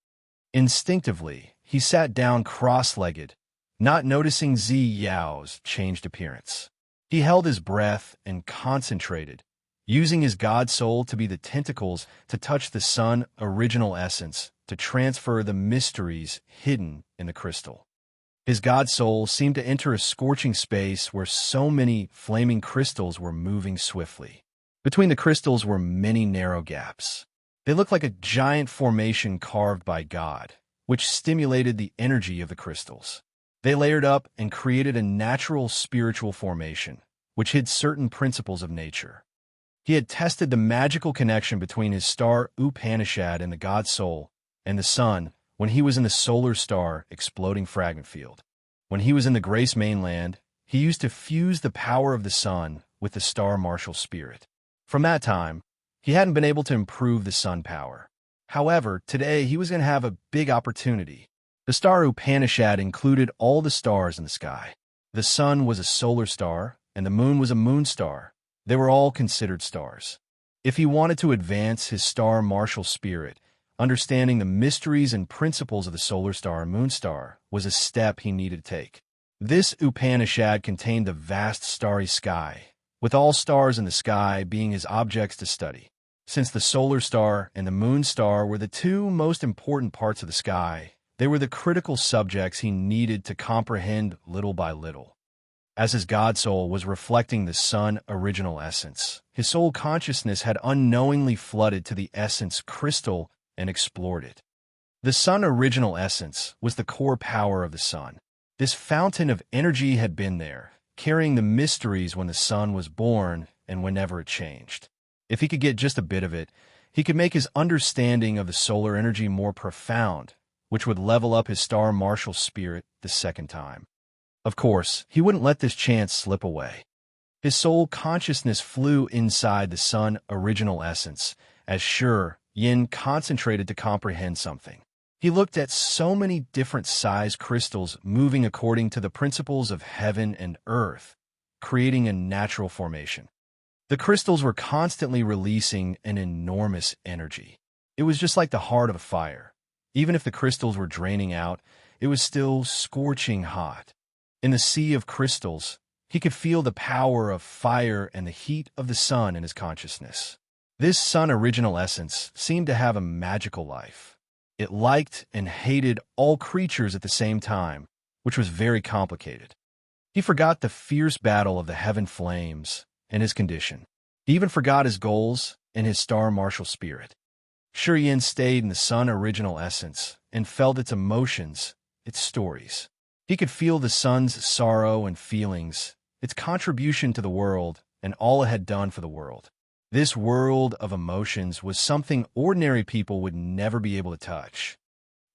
Instinctively, he sat down cross-legged, not noticing Ziyao's changed appearance. He held his breath and concentrated, using his god soul to be the tentacles to touch the sun original essence to transfer the mysteries hidden in the crystal. His god soul seemed to enter a scorching space where so many flaming crystals were moving swiftly. Between the crystals were many narrow gaps. They looked like a giant formation carved by God, which stimulated the energy of the crystals. They layered up and created a natural spiritual formation, which hid certain principles of nature. He had tested the magical connection between his star Upanishad and the god soul and the sun when he was in the solar star exploding fragment field. When he was in the Grace mainland, he used to fuse the power of the sun with the star martial spirit. From that time, he hadn't been able to improve the sun power. However, today he was going to have a big opportunity. The star Upanishad included all the stars in the sky. The sun was a solar star, and the moon was a moon star. They were all considered stars. If he wanted to advance his star martial spirit, understanding the mysteries and principles of the solar star and moon star was a step he needed to take. This Upanishad contained the vast starry sky, with all stars in the sky being his objects to study. Since the solar star and the moon star were the two most important parts of the sky, they were the critical subjects he needed to comprehend little by little. As his god soul was reflecting the sun original essence, his soul consciousness had unknowingly flooded to the essence crystal and explored it. The sun original essence was the core power of the sun. This fountain of energy had been there, carrying the mysteries when the sun was born and whenever it changed. If he could get just a bit of it, he could make his understanding of the solar energy more profound, which would level up his star martial spirit the second time. Of course, he wouldn't let this chance slip away. His soul consciousness flew inside the sun original essence, as Yin concentrated to comprehend something. He looked at so many different size crystals moving according to the principles of heaven and earth, creating a natural formation. The crystals were constantly releasing an enormous energy. It was just like the heart of a fire. Even if the crystals were draining out, it was still scorching hot. In the sea of crystals, He could feel the power of fire and the heat of the sun in his consciousness. This sun original essence seemed to have a magical life. It liked and hated all creatures at the same time, which was very complicated. He forgot the fierce battle of the heaven flames and his condition. He even forgot his goals and his star martial spirit. Yin stayed in the sun original essence and felt its emotions, its stories. He could feel the sun's sorrow and feelings, its contribution to the world, and all it had done for the world. This world of emotions was something ordinary people would never be able to touch.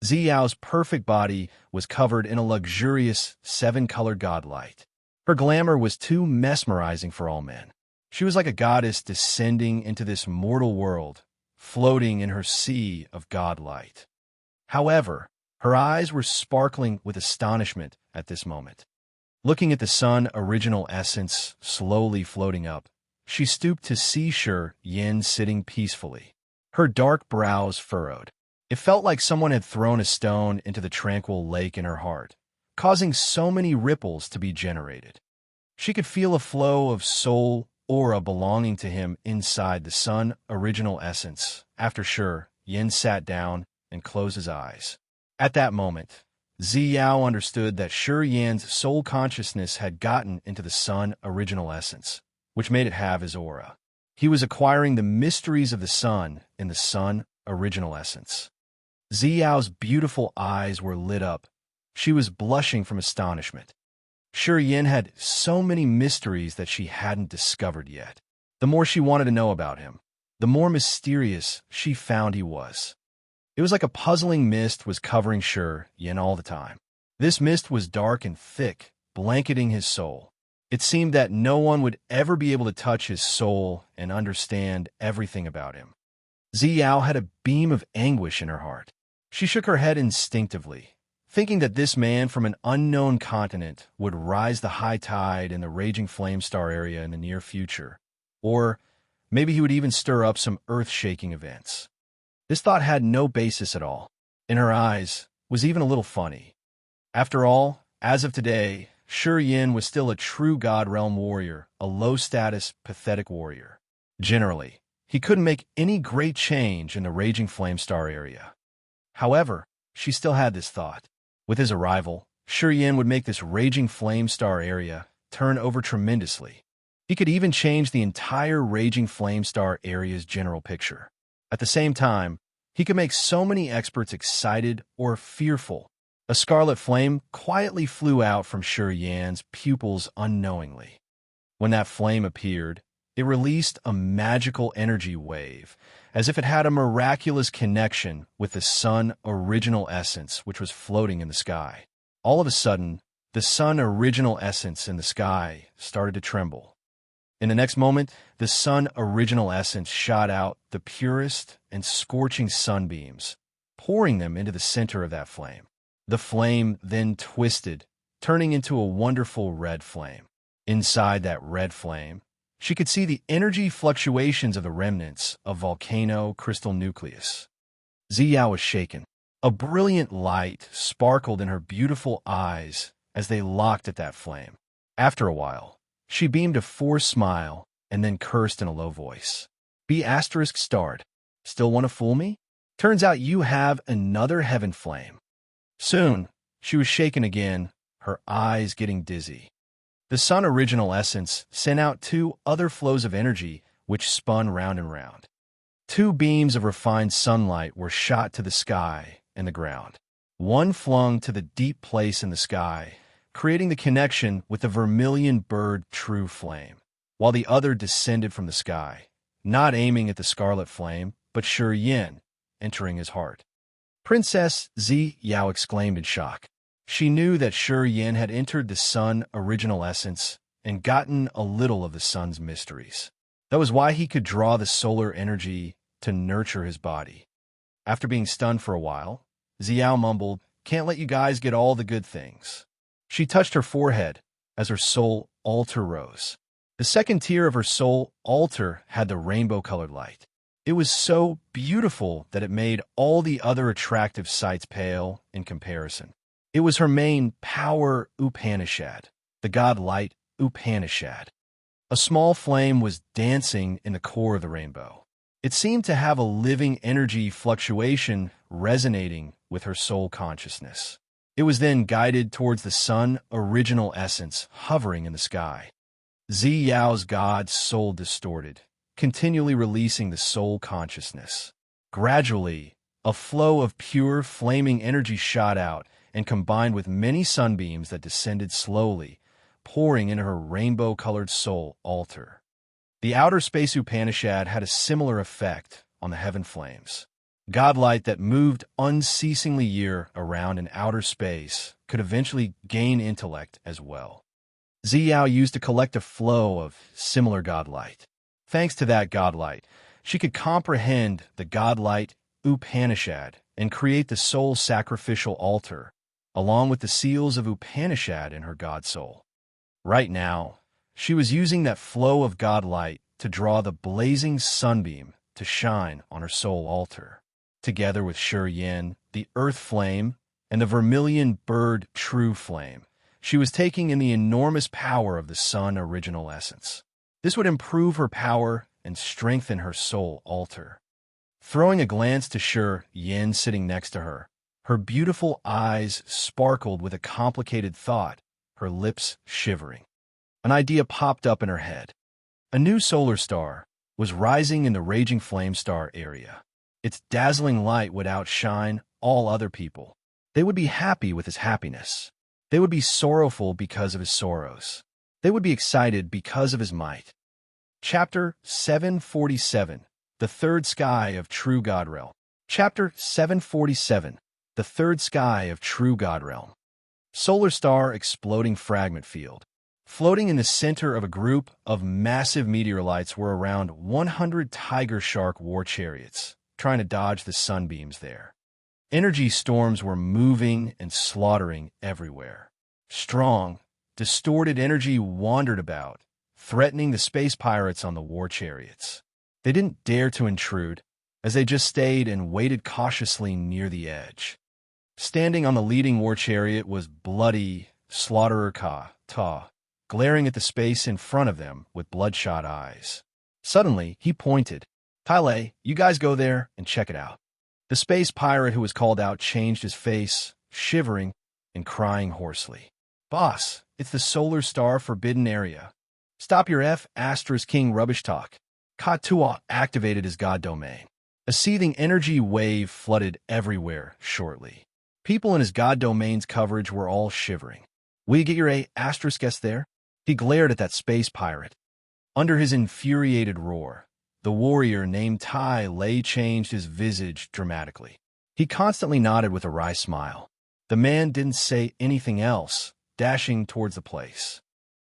Ziyao's perfect body was covered in a luxurious 7-colored godlight. Her glamour was too mesmerizing for all men. She was like a goddess descending into this mortal world, floating in her sea of godlight. However, her eyes were sparkling with astonishment at this moment. Looking at the sun original essence slowly floating up, she stooped to see Yin sitting peacefully, her dark brows furrowed. It felt like someone had thrown a stone into the tranquil lake in her heart, causing so many ripples to be generated. She could feel a flow of soul aura belonging to him inside the sun original essence. After Yin sat down and closed his eyes. At that moment, Ziyao understood that Yin's soul consciousness had gotten into the sun original essence, which made it have his aura. He was acquiring the mysteries of the sun in the sun original essence. Ziyao's beautiful eyes were lit up. She was blushing from astonishment. Yin had so many mysteries that she hadn't discovered yet. The more she wanted to know about him, the more mysterious she found he was. It was like a puzzling mist was covering Yin all the time. This mist was dark and thick, blanketing his soul. It seemed that no one would ever be able to touch his soul and understand everything about him. Ziyao had a beam of anguish in her heart. She shook her head instinctively, thinking that this man from an unknown continent would rise the high tide in the raging flame star area in the near future, or maybe he would even stir up some earth-shaking events. This thought had no basis at all. In her eyes was even a little funny. After all, as of today, Yin was still a true God Realm warrior, a low-status, pathetic warrior. Generally, he couldn't make any great change in the raging flame star area. However, she still had this thought. With his arrival, Yin would make this raging flame star area turn over tremendously. He could even change the entire raging flame star area's general picture. At the same time, he could make so many experts excited or fearful. A scarlet flame quietly flew out from Yin's pupils unknowingly. When that flame appeared, it released a magical energy wave, as if it had a miraculous connection with the sun original essence which was floating in the sky. All of a sudden, the sun original essence in the sky started to tremble. In the next moment, the sun original essence shot out the purest and scorching sunbeams, pouring them into the center of that flame. The flame then twisted, turning into a wonderful red flame. Inside that red flame, she could see the energy fluctuations of the remnants of volcano crystal nucleus. Ziyao was shaken. A brilliant light sparkled in her beautiful eyes as they locked at that flame. After a while, she beamed a forced smile and then cursed in a low voice. B*****. Still want to fool me? Turns out you have another heaven flame. Soon, she was shaken again, her eyes getting dizzy. The sun original essence sent out 2 other flows of energy which spun round and round. 2 beams of refined sunlight were shot to the sky and the ground. One flung to the deep place in the sky, creating the connection with the vermilion bird true flame, while the other descended from the sky, not aiming at the scarlet flame, but Yin, entering his heart. Princess Ziyao exclaimed in shock. She knew that Yin had entered the sun original essence and gotten a little of the sun's mysteries. That was why he could draw the solar energy to nurture his body. After being stunned for a while, Ziyao mumbled, "Can't let you guys get all the good things." She touched her forehead as her soul altar rose. The second tier of her soul altar had the rainbow-colored light. It was so beautiful that it made all the other attractive sights pale in comparison. It was her main power Upanishad, the god light Upanishad. A small flame was dancing in the core of the rainbow. It seemed to have a living energy fluctuation resonating with her soul consciousness. It was then guided towards the sun original essence hovering in the sky. Zi Yao's God's soul distorted, continually releasing the soul consciousness. Gradually, a flow of pure, flaming energy shot out and combined with many sunbeams that descended slowly, pouring into her rainbow-colored soul altar. The outer space Upanishad had a similar effect on the heaven flames. Godlight that moved unceasingly year around in outer space could eventually gain intellect as well. Zi Yao used a collective flow of similar godlight. Thanks to that godlight, she could comprehend the godlight Upanishad and create the soul sacrificial altar, along with the seals of Upanishad in her god soul. Right now, she was using that flow of godlight to draw the blazing sunbeam to shine on her soul altar. Together with Shi Yin, the earth flame, and the vermilion bird true flame, she was taking in the enormous power of the sun original essence. This would improve her power and strengthen her soul altar. Throwing a glance to Shi Yin sitting next to her, her beautiful eyes sparkled with a complicated thought, her lips shivering. An idea popped up in her head. A new solar star was rising in the raging flame star area. Its dazzling light would outshine all other people. They would be happy with his happiness. They would be sorrowful because of his sorrows. They would be excited because of his might. Chapter 747, The Third Sky of True God Realm. Chapter 747, The Third Sky of True God Realm. Solar star exploding fragment field. Floating in the center of a group of massive meteorites were around 100 tiger shark war chariots, trying to dodge the sunbeams there. Energy storms were moving and slaughtering everywhere. Strong, distorted energy wandered about, threatening the space pirates on the war chariots. They didn't dare to intrude, as they just stayed and waited cautiously near the edge. Standing on the leading war chariot was bloody Slaughterer Ta, glaring at the space in front of them with bloodshot eyes. Suddenly, he pointed. "Tyle, you guys go there and check it out." The space pirate who was called out changed his face, shivering and crying hoarsely. "Boss, it's the solar star forbidden area. Stop your King rubbish talk." Ka-Tua activated his god domain. A seething energy wave flooded everywhere shortly. People in his god domain's coverage were all shivering. "Will you get your guest there?" He glared at that space pirate. Under his infuriated roar, the warrior named Tai Lei changed his visage dramatically. He constantly nodded with a wry smile. The man didn't say anything else, dashing towards the place.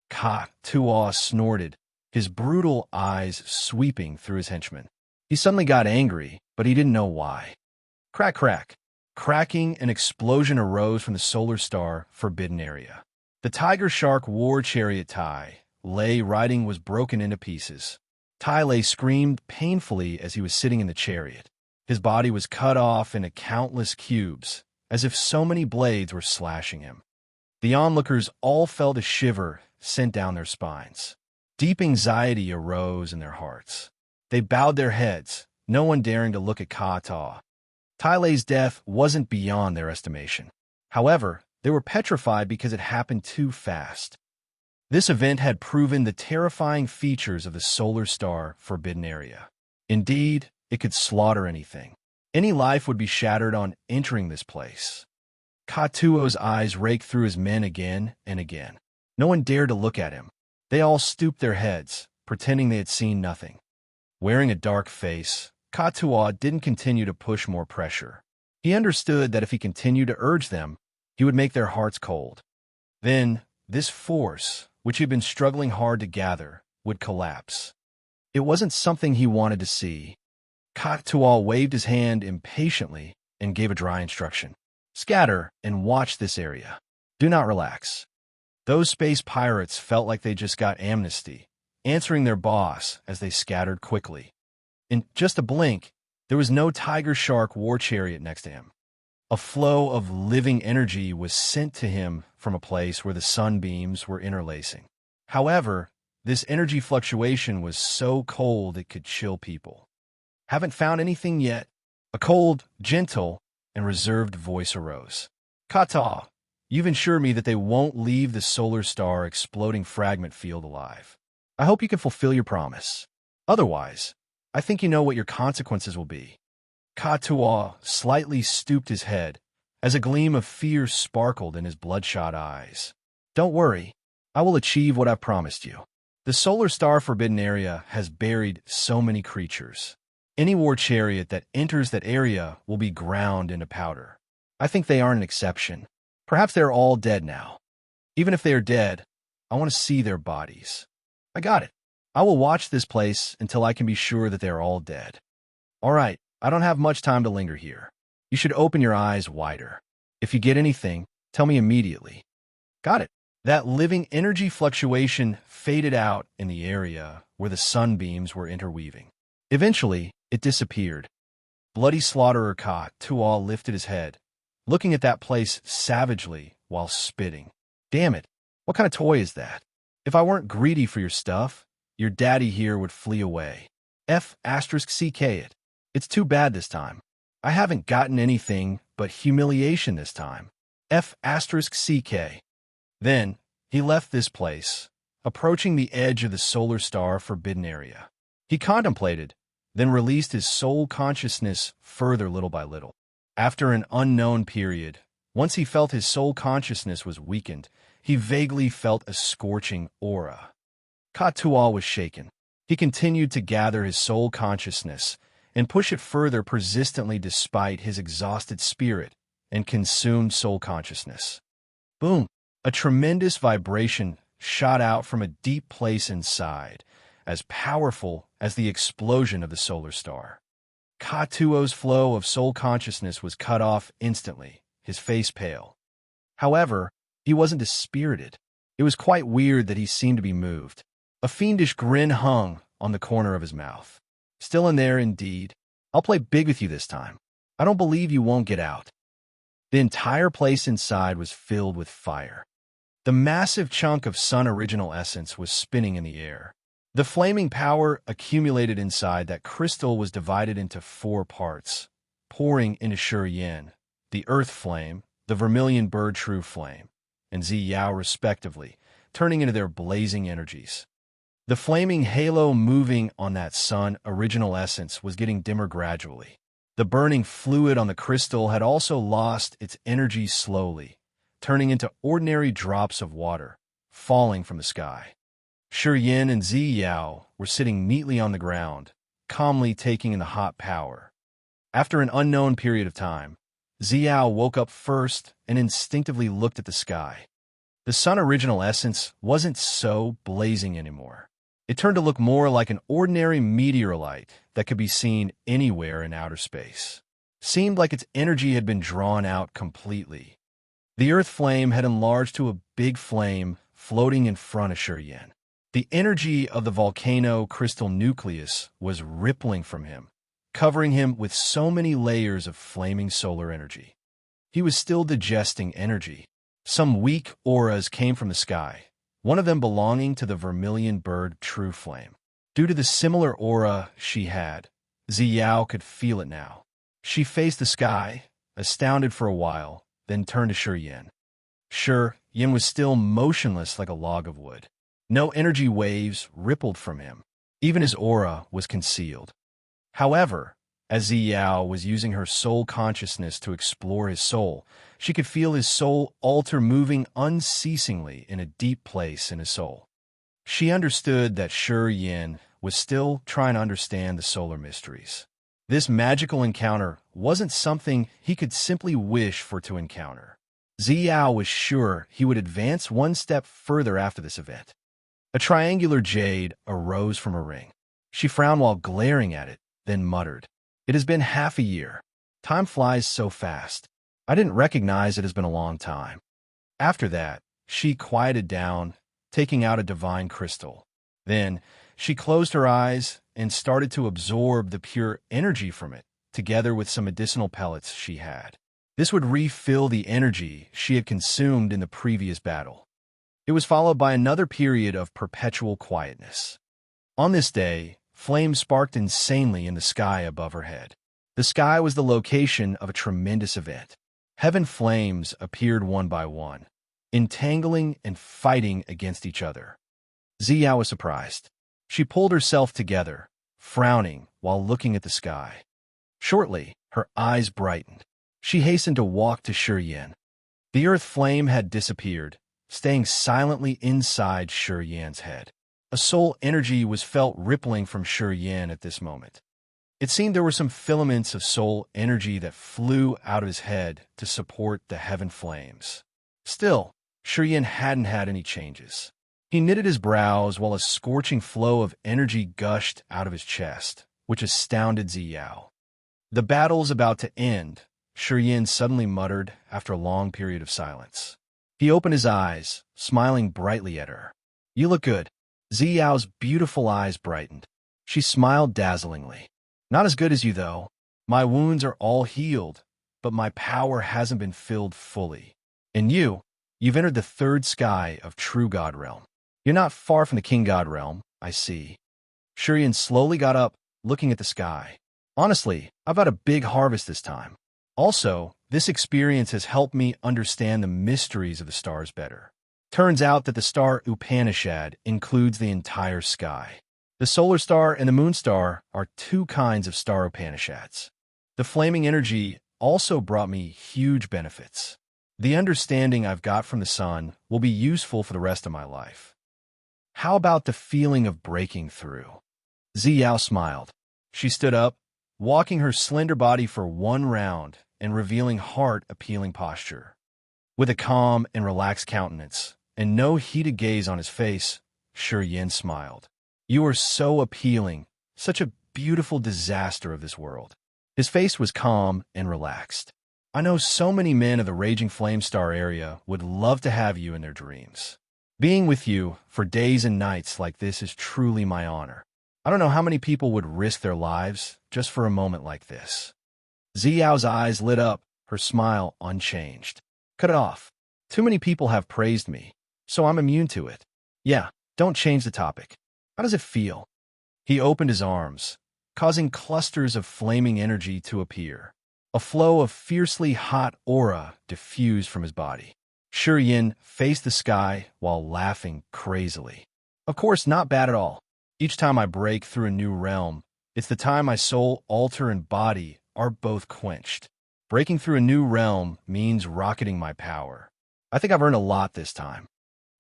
Ka-Tua snorted, his brutal eyes sweeping through his henchmen. He suddenly got angry, but he didn't know why. Crack, crack. Cracking, an explosion arose from the solar star forbidden area. The tiger shark war chariot Tai Lei riding was broken into pieces. Tai Lei screamed painfully as he was sitting in the chariot. His body was cut off into countless cubes, as if so many blades were slashing him. The onlookers all felt a shiver sent down their spines. Deep anxiety arose in their hearts. They bowed their heads, no one daring to look at Ka-Ta. Tai Lei's death wasn't beyond their estimation. However, they were petrified because it happened too fast. This event had proven the terrifying features of the solar star forbidden area. Indeed, it could slaughter anything. Any life would be shattered on entering this place. Ka-Tuo's eyes raked through his men again and again. No one dared to look at him. They all stooped their heads, pretending they had seen nothing. Wearing a dark face, Ka-Tuo didn't continue to push more pressure. He understood that if he continued to urge them, he would make their hearts cold. Then, this force, which he had been struggling hard to gather, would collapse. It wasn't something he wanted to see. Ka-Tuo waved his hand impatiently and gave a dry instruction. "Scatter and watch this area. Do not relax." Those space pirates felt like they just got amnesty, answering their boss as they scattered quickly. In just a blink, there was no tiger shark war chariot next to him. A flow of living energy was sent to him from a place where the sunbeams were interlacing. However, this energy fluctuation was so cold it could chill people. Haven't found anything yet? A cold, gentle, and reserved voice arose. Kata, you've ensured me that they won't leave the solar star exploding fragment field alive. I hope you can fulfill your promise. Otherwise, I think you know what your consequences will be. Katua slightly stooped his head as a gleam of fear sparkled in his bloodshot eyes. Don't worry, I will achieve what I've promised you. The solar star forbidden area has buried so many creatures. Any war chariot that enters that area will be ground into powder. I think they aren't an exception. Perhaps they're all dead now. Even if they are dead, I want to see their bodies. I got it. I will watch this place until I can be sure that they are all dead. All right, I don't have much time to linger here. You should open your eyes wider. If you get anything, tell me immediately. Got it. That living energy fluctuation faded out in the area where the sunbeams were interweaving. Eventually, it disappeared. Bloody slaughterer Ka Tual lifted his head, looking at that place savagely while spitting. Damn it, what kind of toy is that? If I weren't greedy for your stuff, your daddy here would flee away. F***ck it. It's too bad this time. I haven't gotten anything but humiliation this time. F***ck. Then, he left this place, approaching the edge of the solar star forbidden area. He contemplated, then released his soul consciousness further little by little. After an unknown period, once he felt his soul consciousness was weakened, he vaguely felt a scorching aura. Katual was shaken. He continued to gather his soul consciousness and push it further persistently despite his exhausted spirit and consumed soul consciousness. Boom! A tremendous vibration shot out from a deep place inside, as powerful as the explosion of the solar star. Katuo's flow of soul consciousness was cut off instantly, his face pale. However, he wasn't dispirited. It was quite weird that he seemed to be moved. A fiendish grin hung on the corner of his mouth. Still in there, indeed. I'll play big with you this time. I don't believe you won't get out. The entire place inside was filled with fire. The massive chunk of sun original essence was spinning in the air. The flaming power accumulated inside that crystal was divided into 4 parts, pouring into Shi Yin, the earth flame, the vermilion bird true flame, and Zi Yao respectively, turning into their blazing energies. The flaming halo moving on that sun original essence was getting dimmer gradually. The burning fluid on the crystal had also lost its energy slowly, turning into ordinary drops of water, falling from the sky. Shi Yin and Zi Yao were sitting neatly on the ground, calmly taking in the hot power. After an unknown period of time, Zi Yao woke up first and instinctively looked at the sky. The sun original essence wasn't so blazing anymore. It turned to look more like an ordinary meteorite that could be seen anywhere in outer space. Seemed like its energy had been drawn out completely. The earth flame had enlarged to a big flame floating in front of Shi Yin. The energy of the volcano crystal nucleus was rippling from him, covering him with so many layers of flaming solar energy. He was still digesting energy. Some weak auras came from the sky, one of them belonging to the vermilion bird true flame. Due to the similar aura she had, Zi Yao could feel it now. She faced the sky, astounded for a while, then turned to Shi Yin. Shi Yin was still motionless like a log of wood. No energy waves rippled from him. Even his aura was concealed. However, as Zi Yao was using her soul consciousness to explore his soul, she could feel his soul altar moving unceasingly in a deep place in his soul. She understood that Shi Yin was still trying to understand the solar mysteries. This magical encounter wasn't something he could simply wish for to encounter. Zi Yao was sure he would advance one step further after this event. A triangular jade arose from her ring. She frowned while glaring at it, then muttered, "It has been half a year. Time flies so fast. I didn't recognize it has been a long time." After that, she quieted down, taking out a divine crystal. Then, she closed her eyes and started to absorb the pure energy from it, together with some medicinal pellets she had. This would refill the energy she had consumed in the previous battle. It was followed by another period of perpetual quietness. On this day, flames sparked insanely in the sky above her head. The sky was the location of a tremendous event. Heaven flames appeared one by one, entangling and fighting against each other. Ziyao was surprised. She pulled herself together, frowning while looking at the sky. Shortly, her eyes brightened. She hastened to walk to Shiyan. The earth flame had disappeared, staying silently inside Shiyan's head. A soul energy was felt rippling from Shiyan at this moment. It seemed there were some filaments of soul energy that flew out of his head to support the heaven flames. Still, Shiyan hadn't had any changes. He knitted his brows while a scorching flow of energy gushed out of his chest, which astounded Ziyao. The battle's about to end, Shiyan suddenly muttered after a long period of silence. He opened his eyes, smiling brightly at her. "You look good." Ziyao's beautiful eyes brightened. She smiled dazzlingly. "Not as good as you, though. My wounds are all healed, but my power hasn't been filled fully. And you've entered the third sky of True God Realm. You're not far from the King God Realm, I see." Shiyan slowly got up, looking at the sky. "Honestly, I've had a big harvest this time. Also, this experience has helped me understand the mysteries of the stars better. Turns out that the star Upanishad includes the entire sky. The solar star and the moon star are two kinds of star Upanishads. The flaming energy also brought me huge benefits. The understanding I've got from the sun will be useful for the rest of my life. How about the feeling of breaking through?" Ziyao smiled. She stood up, walking her slender body for one round and revealing heart-appealing posture. With a calm and relaxed countenance, and no heated gaze on his face, Shiyan smiled. "You are so appealing, such a beautiful disaster of this world." His face was calm and relaxed. "I know so many men of the Raging Flame Star area would love to have you in their dreams. Being with you for days and nights like this is truly my honor. I don't know how many people would risk their lives just for a moment like this." Ziyao's eyes lit up, her smile unchanged. "Cut it off. Too many people have praised me, so I'm immune to it. Yeah, don't change the topic. How does it feel?" He opened his arms, causing clusters of flaming energy to appear. A flow of fiercely hot aura diffused from his body. Shiyan faced the sky while laughing crazily. "Of course, not bad at all. Each time I break through a new realm, it's the time my soul, altar, and body are both quenched. Breaking through a new realm means rocketing my power. I think I've earned a lot this time."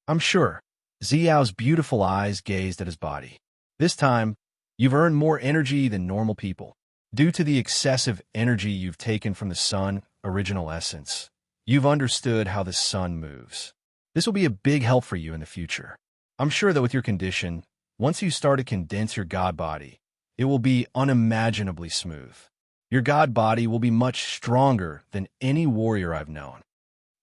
"I'm sure." Ziyao's beautiful eyes gazed at his body. "This time, you've earned more energy than normal people. Due to the excessive energy you've taken from the sun, original essence, you've understood how the sun moves. This will be a big help for you in the future. I'm sure that with your condition, once you start to condense your god body, it will be unimaginably smooth. Your god body will be much stronger than any warrior I've known."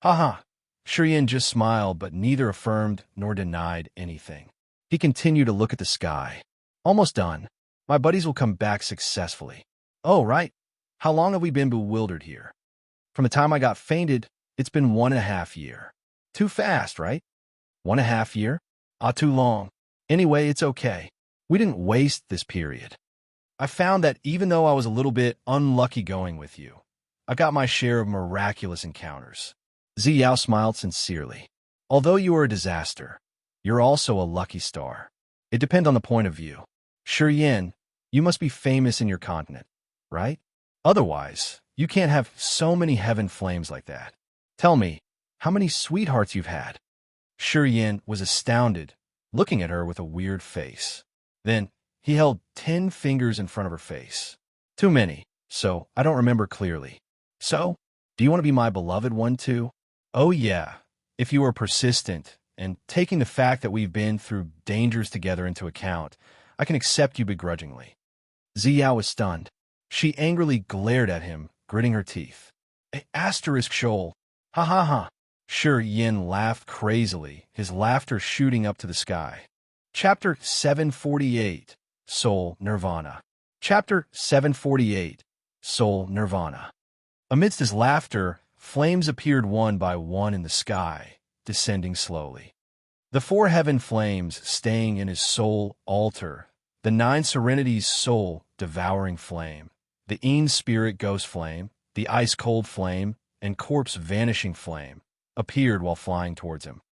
"Haha." Shiyan just smiled, but neither affirmed nor denied anything. He continued to look at the sky. "Almost done. My buddies will come back successfully." "Oh, right. How long have we been bewildered here?" "From the time I got fainted, it's been 1.5 years. Too fast, right?" 1.5 years? Ah, too long. Anyway, it's okay. We didn't waste this period. I found that even though I was a little bit unlucky going with you, I got my share of miraculous encounters." Ziyao smiled sincerely. "Although you are a disaster, you're also a lucky star. It depends on the point of view. Shiyan, you must be famous in your continent, right? Otherwise, you can't have so many heaven flames like that. Tell me, how many sweethearts you've had?" Shiyan was astounded, looking at her with a weird face. Then, he held 10 fingers in front of her face. "Too many, so I don't remember clearly. So, do you want to be my beloved one too?" "Oh yeah, if you are persistent, and taking the fact that we've been through dangers together into account, I can accept you begrudgingly." Ziyao was stunned. She angrily glared at him, gritting her teeth. "A asterisk shoal. Ha ha ha." Shiyan laughed crazily, his laughter shooting up to the sky. Chapter 748, Soul Nirvana. Chapter 748, Soul Nirvana. Amidst his laughter, flames appeared one by one in the sky, descending slowly. The four heaven flames staying in his soul altar, the nine serenities soul devouring flame, the een spirit ghost flame, the ice-cold flame, and corpse vanishing flame, appeared while flying towards him.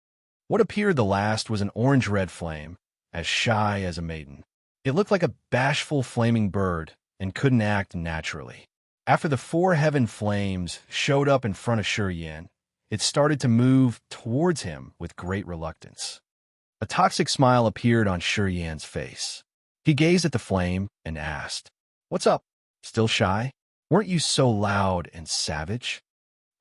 What appeared the last was an orange-red flame, as shy as a maiden. It looked like a bashful flaming bird and couldn't act naturally. After the four heaven flames showed up in front of Shurian, it started to move towards him with great reluctance. A toxic smile appeared on Shurian's face. He gazed at the flame and asked, "What's up? Still shy? Weren't you so loud and savage?"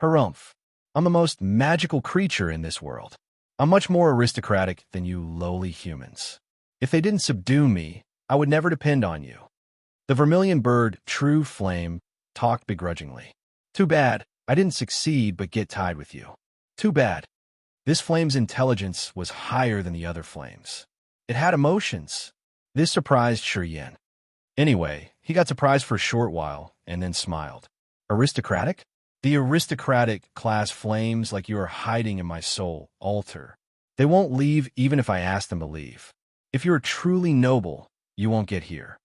"Harumph. I'm the most magical creature in this world. I'm much more aristocratic than you lowly humans. If they didn't subdue me, I would never depend on you." The vermilion bird, True Flame, talked begrudgingly. "Too bad. I didn't succeed but get tied with you. Too bad." This flame's intelligence was higher than the other flames. It had emotions. This surprised Shurian. Anyway, he got surprised for a short while and then smiled. "Aristocratic? The aristocratic class flames like you are hiding in my soul altar. They won't leave even if I ask them to leave. If you're truly noble, you won't get here."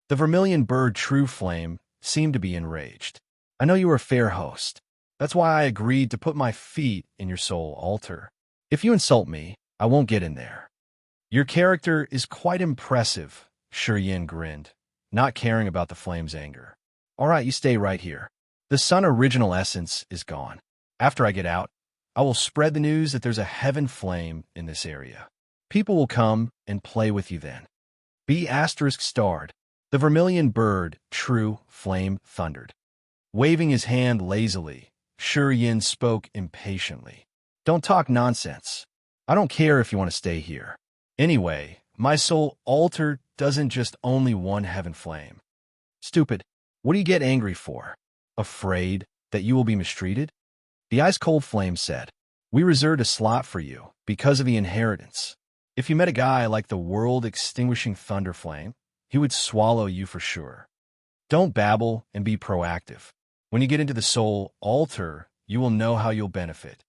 The vermilion bird True Flame seemed to be enraged. "I know you are a fair host. That's why I agreed to put my feet in your soul altar. If you insult me, I won't get in there." "Your character is quite impressive," Shurian grinned, not caring about the flame's anger. "All right, you stay right here. The sun original essence is gone. After I get out, I will spread the news that there's a heaven flame in this area. People will come and play with you then." Be asterisk starred. The vermilion bird, True Flame, thundered. Waving his hand lazily, Shurian spoke impatiently. "Don't talk nonsense. I don't care if you want to stay here. Anyway, my soul altar doesn't just only one heaven flame." "Stupid. What do you get angry for? Afraid that you will be mistreated?" The ice-cold flame said, "We reserved a slot for you because of the inheritance. If you met a guy like the world-extinguishing thunder flame, he would swallow you for sure. Don't babble and be proactive. When you get into the soul altar, you will know how you'll benefit."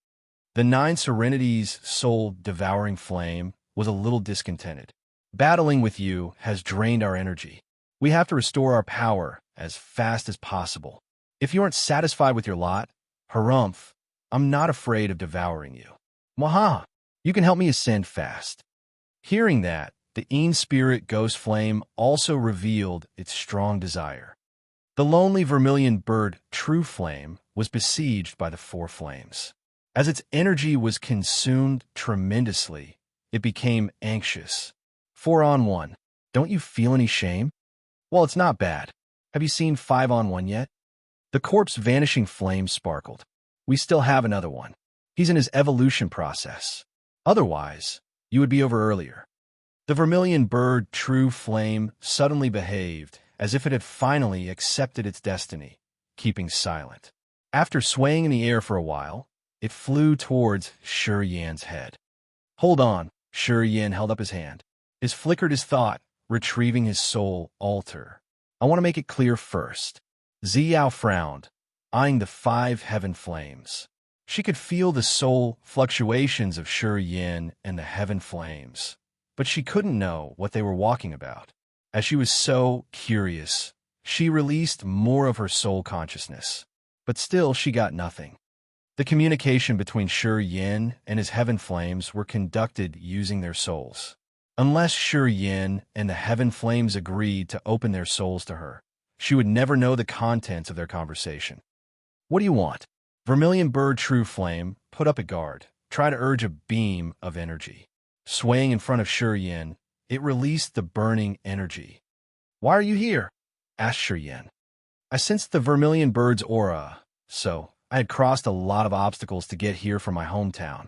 The nine serenities soul-devouring flame was a little discontented. "Battling with you has drained our energy. We have to restore our power as fast as possible. If you aren't satisfied with your lot, harumph, I'm not afraid of devouring you. Mwahaha, you can help me ascend fast." Hearing that, the een spirit ghost flame also revealed its strong desire. The lonely vermilion bird, True Flame, was besieged by the four flames. As its energy was consumed tremendously, it became anxious. 4-on-1. Don't you feel any shame? Well, it's not bad. Have you seen 5-on-1 yet? The corpse vanishing flame sparkled. We still have another one. He's in his evolution process. Otherwise, you would be over earlier. The vermilion bird, True Flame, suddenly behaved as if it had finally accepted its destiny, keeping silent. After swaying in the air for a while, it flew towards Shurian's head. "Hold on." Shurian held up his hand. His flickered his thought, retrieving his soul altar. "I want to make it clear first." Xiao frowned, eyeing the 5 heaven flames. She could feel the soul fluctuations of Shurian and the heaven flames, but she couldn't know what they were walking about. As she was so curious, she released more of her soul consciousness, but still she got nothing. The communication between Shurian and his heaven flames were conducted using their souls. Unless Shurian and the heaven flames agreed to open their souls to her, she would never know the contents of their conversation. "What do you want?" Vermilion bird True Flame put up a guard, tried to urge a beam of energy. Swaying in front of Shurian, it released the burning energy. "Why are you here?" asked Shurian. "I sensed the vermilion bird's aura, so I had crossed a lot of obstacles to get here from my hometown."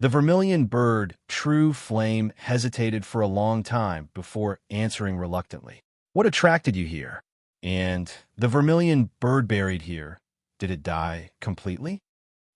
The vermilion bird, True Flame, hesitated for a long time before answering reluctantly. "What attracted you here? And the vermilion bird buried here, did it die completely?"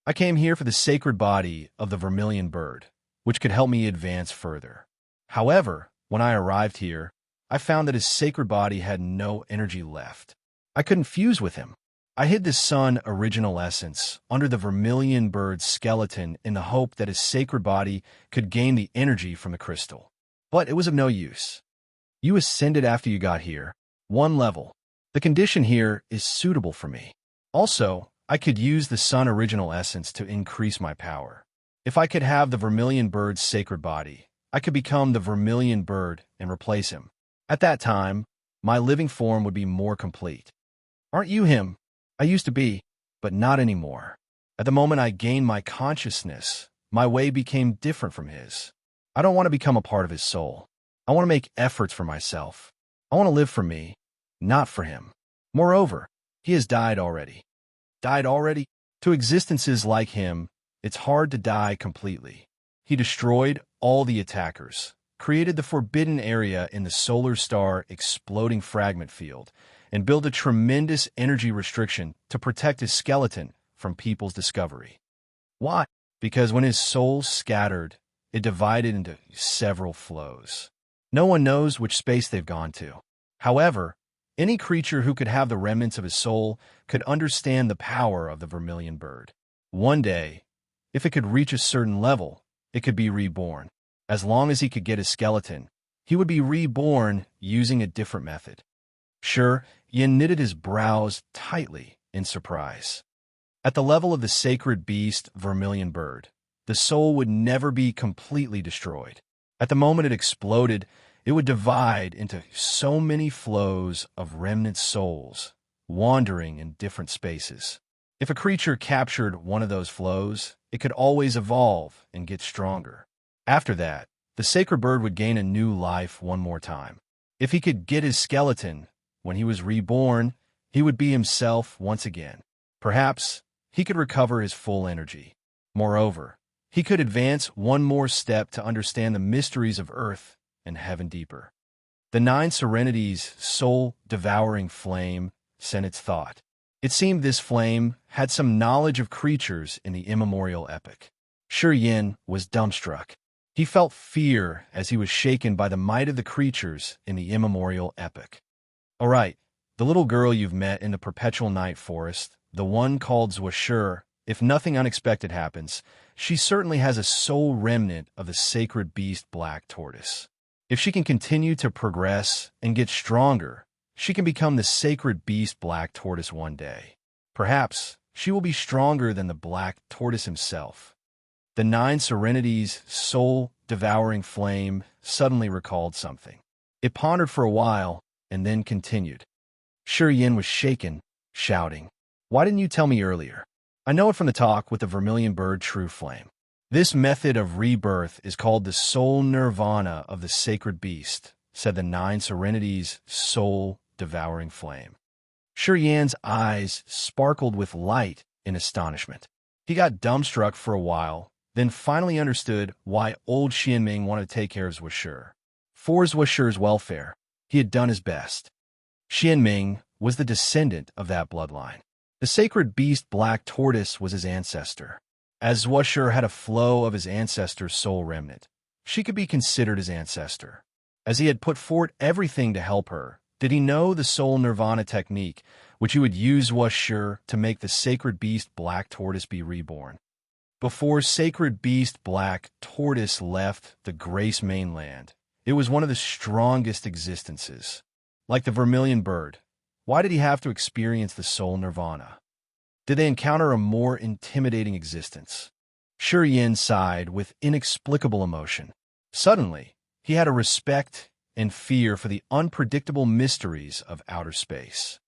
"I came here for the sacred body of the vermilion bird, which could help me advance further. However, when I arrived here, I found that his sacred body had no energy left. I couldn't fuse with him. I hid the sun original essence under the vermilion bird's skeleton in the hope that his sacred body could gain the energy from the crystal. But it was of no use. You ascended after you got here. One level. The condition here is suitable for me. Also, I could use the sun original essence to increase my power. If I could have the vermilion bird's sacred body, I could become the vermilion bird and replace him. At that time, my living form would be more complete. Aren't you him? I used to be, but not anymore. At the moment I gained my consciousness, my way became different from his. I don't want to become a part of his soul. I want to make efforts for myself. I want to live for me, not for him. Moreover, he has died already. Died already? To existences like him, it's hard to die completely. He destroyed all the attackers, created the forbidden area in the solar star exploding fragment field, and built a tremendous energy restriction to protect his skeleton from people's discovery. Why? Because when his soul scattered, it divided into several flows. No one knows which space they've gone to. However, any creature who could have the remnants of his soul could understand the power of the vermilion bird. One day, if it could reach a certain level, it could be reborn. As long as he could get his skeleton, he would be reborn using a different method. Sure, Yin knitted his brows tightly in surprise. At the level of the sacred beast, vermilion bird, the soul would never be completely destroyed. At the moment it exploded, it would divide into so many flows of remnant souls, wandering in different spaces. If a creature captured one of those flows, it could always evolve and get stronger. After that, the sacred bird would gain a new life one more time. If he could get his skeleton, when he was reborn, he would be himself once again. Perhaps he could recover his full energy. Moreover, he could advance one more step to understand the mysteries of earth and heaven deeper. The 9 serenities' soul-devouring flame sent its thought. It seemed this flame had some knowledge of creatures in the immemorial epic. Shi Yin was dumbstruck. He felt fear as he was shaken by the might of the creatures in the immemorial epic. All right, the little girl you've met in the perpetual night forest, the one called Zwashur, if nothing unexpected happens, she certainly has a soul remnant of the sacred beast black tortoise. If she can continue to progress and get stronger, she can become the sacred beast black tortoise one day. Perhaps she will be stronger than the black tortoise himself. The 9 serenities' soul-devouring flame suddenly recalled something. It pondered for a while and then continued. Shi Yin was shaken, shouting, "Why didn't you tell me earlier? I know it from the talk with the vermilion bird true flame. This method of rebirth is called the soul nirvana of the sacred beast," said the 9 serenities' soul-devouring flame. Shi Yin's eyes sparkled with light in astonishment. He got dumbstruck for a while, then finally understood why old Xianming wanted to take care of Zwashur. For Zwashur's welfare, he had done his best. Xianming was the descendant of that bloodline. The sacred beast black tortoise was his ancestor. As Zwashur had a flow of his ancestor's soul remnant, she could be considered his ancestor. As he had put forth everything to help her, did he know the soul nirvana technique, which he would use Zwashur to make the sacred beast black tortoise be reborn. Before sacred beast black tortoise left the Grace mainland, it was one of the strongest existences. Like the vermilion bird, why did he have to experience the soul nirvana? Did they encounter a more intimidating existence? Shi Yin sighed with inexplicable emotion. Suddenly, he had a respect and fear for the unpredictable mysteries of outer space.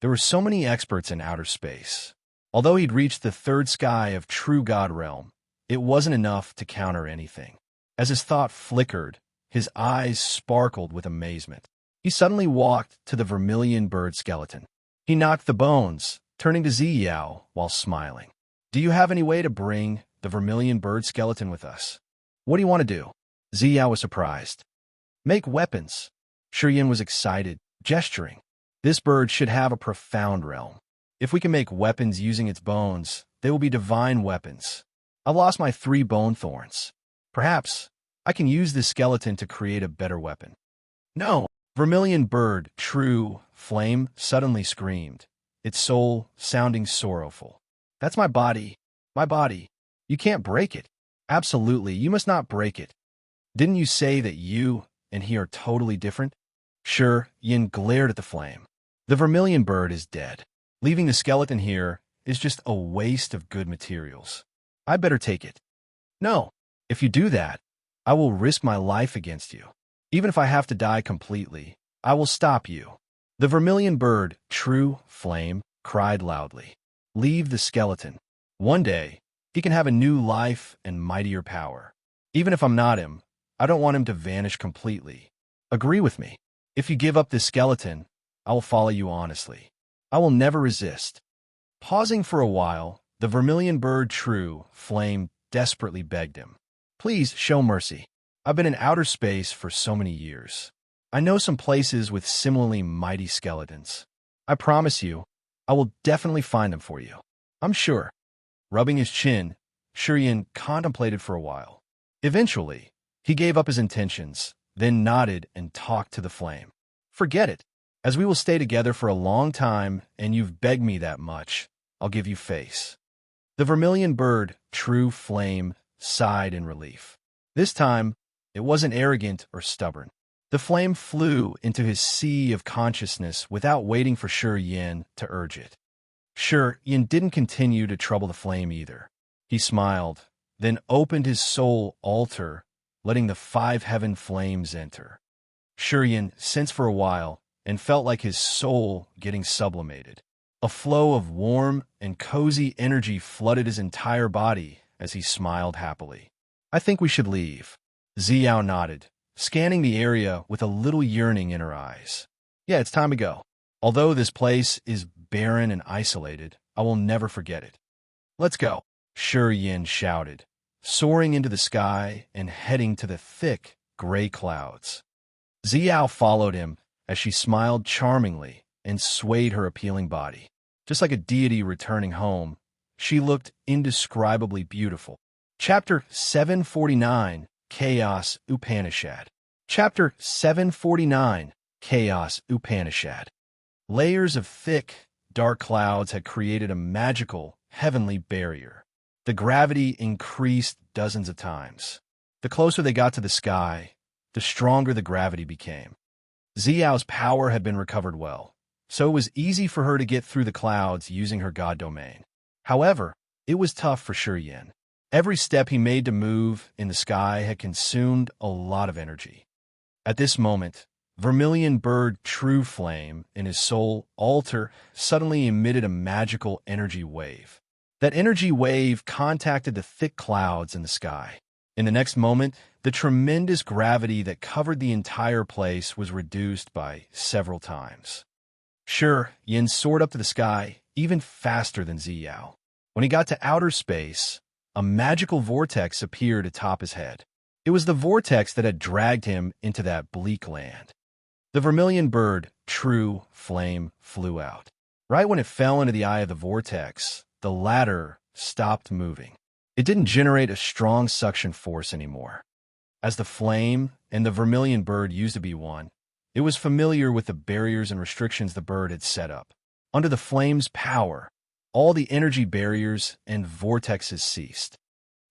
There were so many experts in outer space. Although he'd reached the 3rd sky of true God realm, it wasn't enough to counter anything. As his thought flickered, his eyes sparkled with amazement. He suddenly walked to the vermilion bird skeleton. He knocked the bones, turning to Ziyao while smiling. "Do you have any way to bring the vermilion bird skeleton with us?" "What do you want to do?" Ziyao was surprised. "Make weapons." Shi Yin was excited, gesturing. "This bird should have a profound realm. If we can make weapons using its bones, they will be divine weapons. I've lost my 3 bone thorns. Perhaps I can use this skeleton to create a better weapon." "No!" Vermilion bird, true flame, suddenly screamed. its soul sounding sorrowful. That's my body. My body. You can't break it. Absolutely, you must not break it. Didn't you say that you and he are totally different? Sure, Yin glared at the flame. The vermilion bird is dead. Leaving the skeleton here is just a waste of good materials. I better take it. No, if you do that, I will risk my life against you. Even if I have to die completely, I will stop you. The vermilion bird, true flame, cried loudly. Leave the skeleton. One day, he can have a new life and mightier power. Even if I'm not him, I don't want him to vanish completely. Agree with me. If you give up this skeleton, I will follow you honestly. I will never resist. Pausing for a while, the vermilion bird, true flame, desperately begged him. Please show mercy. I've been in outer space for so many years. I know some places with similarly mighty skeletons. I promise you, I will definitely find them for you. I'm sure. Rubbing his chin, Shurian contemplated for a while. Eventually, he gave up his intentions, then nodded and talked to the flame. Forget it. As we will stay together for a long time and you've begged me that much, I'll give you face. The vermilion bird, true flame, sighed in relief. This time, it wasn't arrogant or stubborn. The flame flew into his sea of consciousness without waiting for Shi Yin to urge it. Shi Yin didn't continue to trouble the flame either. He smiled, then opened his soul altar, letting the 5 heaven flames enter. Shi Yin sensed for a while and felt like his soul getting sublimated. A flow of warm and cozy energy flooded his entire body as he smiled happily. I think we should leave. Ziyao nodded, scanning the area with a little yearning in her eyes. Yeah, it's time to go. Although this place is barren and isolated, I will never forget it. Let's go, Shi Yin shouted, soaring into the sky and heading to the thick, gray clouds. Ziyao followed him as she smiled charmingly and swayed her appealing body. Just like a deity returning home, she looked indescribably beautiful. Chapter 749, Chaos Upanishad. Chapter 749, Chaos Upanishad. Layers of thick, dark clouds had created a magical, heavenly barrier. The gravity increased dozens of times. The closer they got to the sky, the stronger the gravity became. Ziyao's power had been recovered well, so it was easy for her to get through the clouds using her god domain. However, it was tough for Shi Yin. Every step he made to move in the sky had consumed a lot of energy. At this moment, vermilion bird true flame in his soul altar suddenly emitted a magical energy wave. That energy wave contacted the thick clouds in the sky. In the next moment, the tremendous gravity that covered the entire place was reduced by several times. Shi Yin soared up to the sky even faster than Ziyao. When he got to outer space, a magical vortex appeared atop his head. It was the vortex that had dragged him into that bleak land. The vermilion bird, true flame, flew out. Right when it fell into the eye of the vortex, the latter stopped moving. It didn't generate a strong suction force anymore. As the flame and the vermilion bird used to be one, it was familiar with the barriers and restrictions the bird had set up. Under the flame's power, all the energy barriers and vortexes ceased.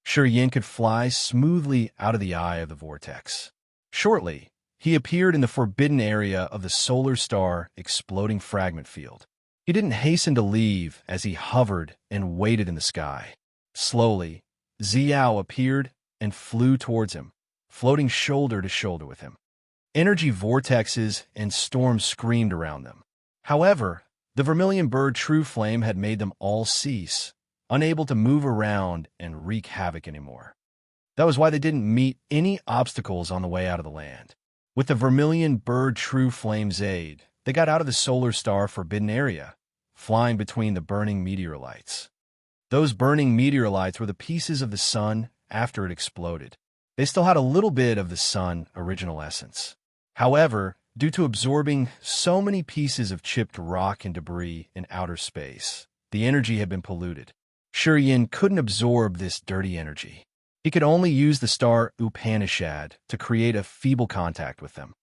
Shi Yin could fly smoothly out of the eye of the vortex. Shortly, he appeared in the forbidden area of the solar star exploding fragment field. He didn't hasten to leave as he hovered and waited in the sky. Slowly, Ziyao appeared and flew towards him, floating shoulder to shoulder with him. Energy vortexes and storms screamed around them. However, the vermilion bird true flame had made them all cease, unable to move around and wreak havoc anymore. That was why they didn't meet any obstacles on the way out of the land. With the vermilion bird true flame's aid, they got out of the solar star forbidden area, flying between the burning meteorites. Those burning meteorites were the pieces of the sun after it exploded. They still had a little bit of the sun's original essence. However, due to absorbing so many pieces of chipped rock and debris in outer space, the energy had been polluted. Shi Yin couldn't absorb this dirty energy. He could only use the star Upanishad to create a feeble contact with them.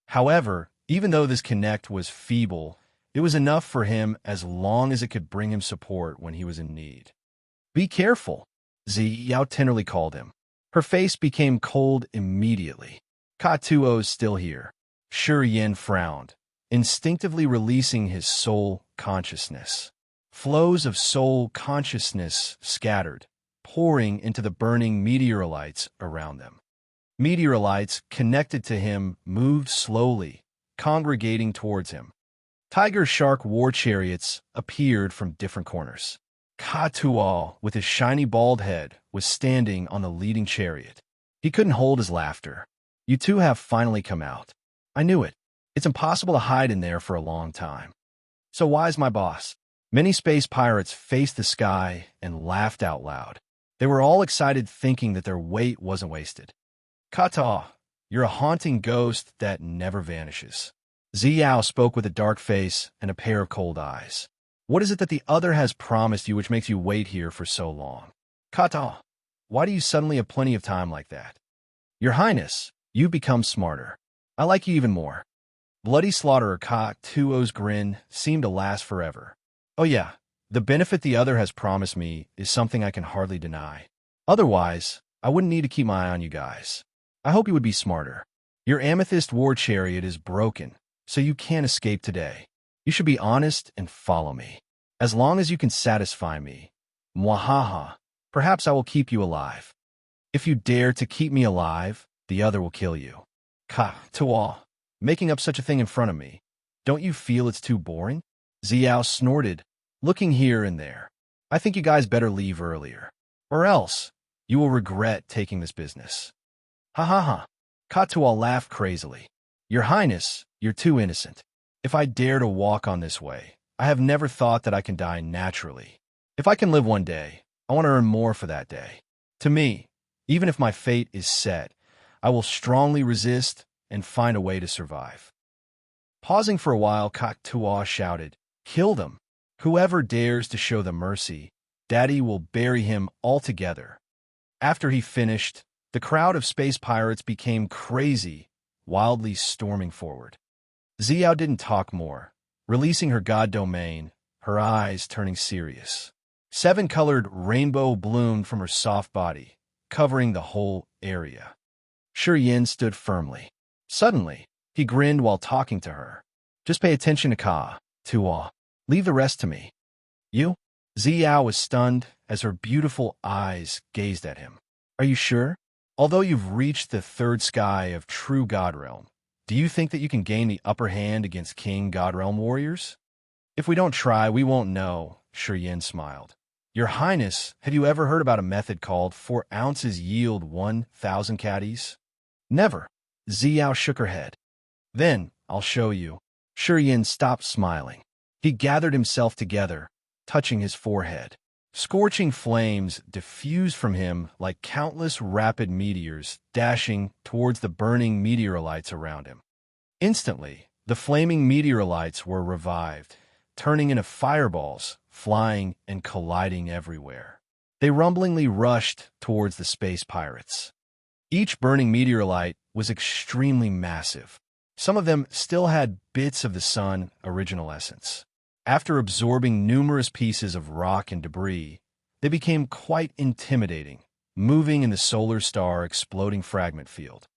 However, even though this connect was feeble, It was enough for him as long as it could bring him support when he was in need. Be careful, Ziyao tenderly called him. Her face became cold immediately. Katuo's still here. Shi Yin frowned, instinctively releasing his soul consciousness. Flows of soul consciousness scattered, pouring into the burning meteorites around them. Meteorites connected to him moved slowly, congregating towards him. Tiger-shark war chariots appeared from different corners. Katuo, with his shiny bald head, was standing on the leading chariot. He couldn't hold his laughter. You two have finally come out. I knew it. It's impossible to hide in there for a long time. So why is my boss? Many space pirates faced the sky and laughed out loud. They were all excited, thinking that their wait wasn't wasted. Kata, you're a haunting ghost that never vanishes. Ziyao spoke with a dark face and a pair of cold eyes. What is it that the other has promised you which makes you wait here for so long? Kata, why do you suddenly have plenty of time like that? Your Highness, you've become smarter. I like you even more. Bloody Slaughterer Ka-Tuo's grin seemed to last forever. Oh yeah, the benefit the other has promised me is something I can hardly deny. Otherwise, I wouldn't need to keep my eye on you guys. I hope you would be smarter. Your amethyst war chariot is broken, so you can't escape today. You should be honest and follow me. As long as you can satisfy me, mwahaha, perhaps I will keep you alive. If you dare to keep me alive, the other will kill you. Ka-Tuo, making up such a thing in front of me. Don't you feel it's too boring? Ziyao snorted, looking here and there. I think you guys better leave earlier. Or else, you will regret taking this business. Ha ha ha. Katuo laughed crazily. Your Highness, you're too innocent. If I dare to walk on this way, I have never thought that I can die naturally. If I can live one day, I want to earn more for that day. To me, even if my fate is set, I will strongly resist and find a way to survive. Pausing for a while, Katuo shouted, Kill them. Whoever dares to show them mercy, Daddy will bury him altogether. After he finished, the crowd of space pirates became crazy, wildly storming forward. Ziyao didn't talk more, releasing her god domain, her eyes turning serious. 7-colored rainbow bloomed from her soft body, covering the whole area. Shi Yin stood firmly. Suddenly, he grinned while talking to her. Just pay attention to Ka-Tuo. Leave the rest to me. You? Ziyao was stunned as her beautiful eyes gazed at him. Are you sure? Although you've reached the third sky of true God Realm, do you think that you can gain the upper hand against King God Realm warriors? If we don't try, we won't know, Shi Yin smiled. Your Highness, have you ever heard about a method called 4 ounces yield 1,000 caddies? Never. Ziyao shook her head. Then, I'll show you. Shi Yin stopped smiling. He gathered himself together, touching his forehead. Scorching flames diffused from him like countless rapid meteors dashing towards the burning meteorites around him. Instantly, the flaming meteorites were revived, turning into fireballs, flying and colliding everywhere. They rumblingly rushed towards the space pirates. Each burning meteorite was extremely massive. Some of them still had bits of the sun's original essence. After absorbing numerous pieces of rock and debris, they became quite intimidating, moving in the solar star exploding fragment field.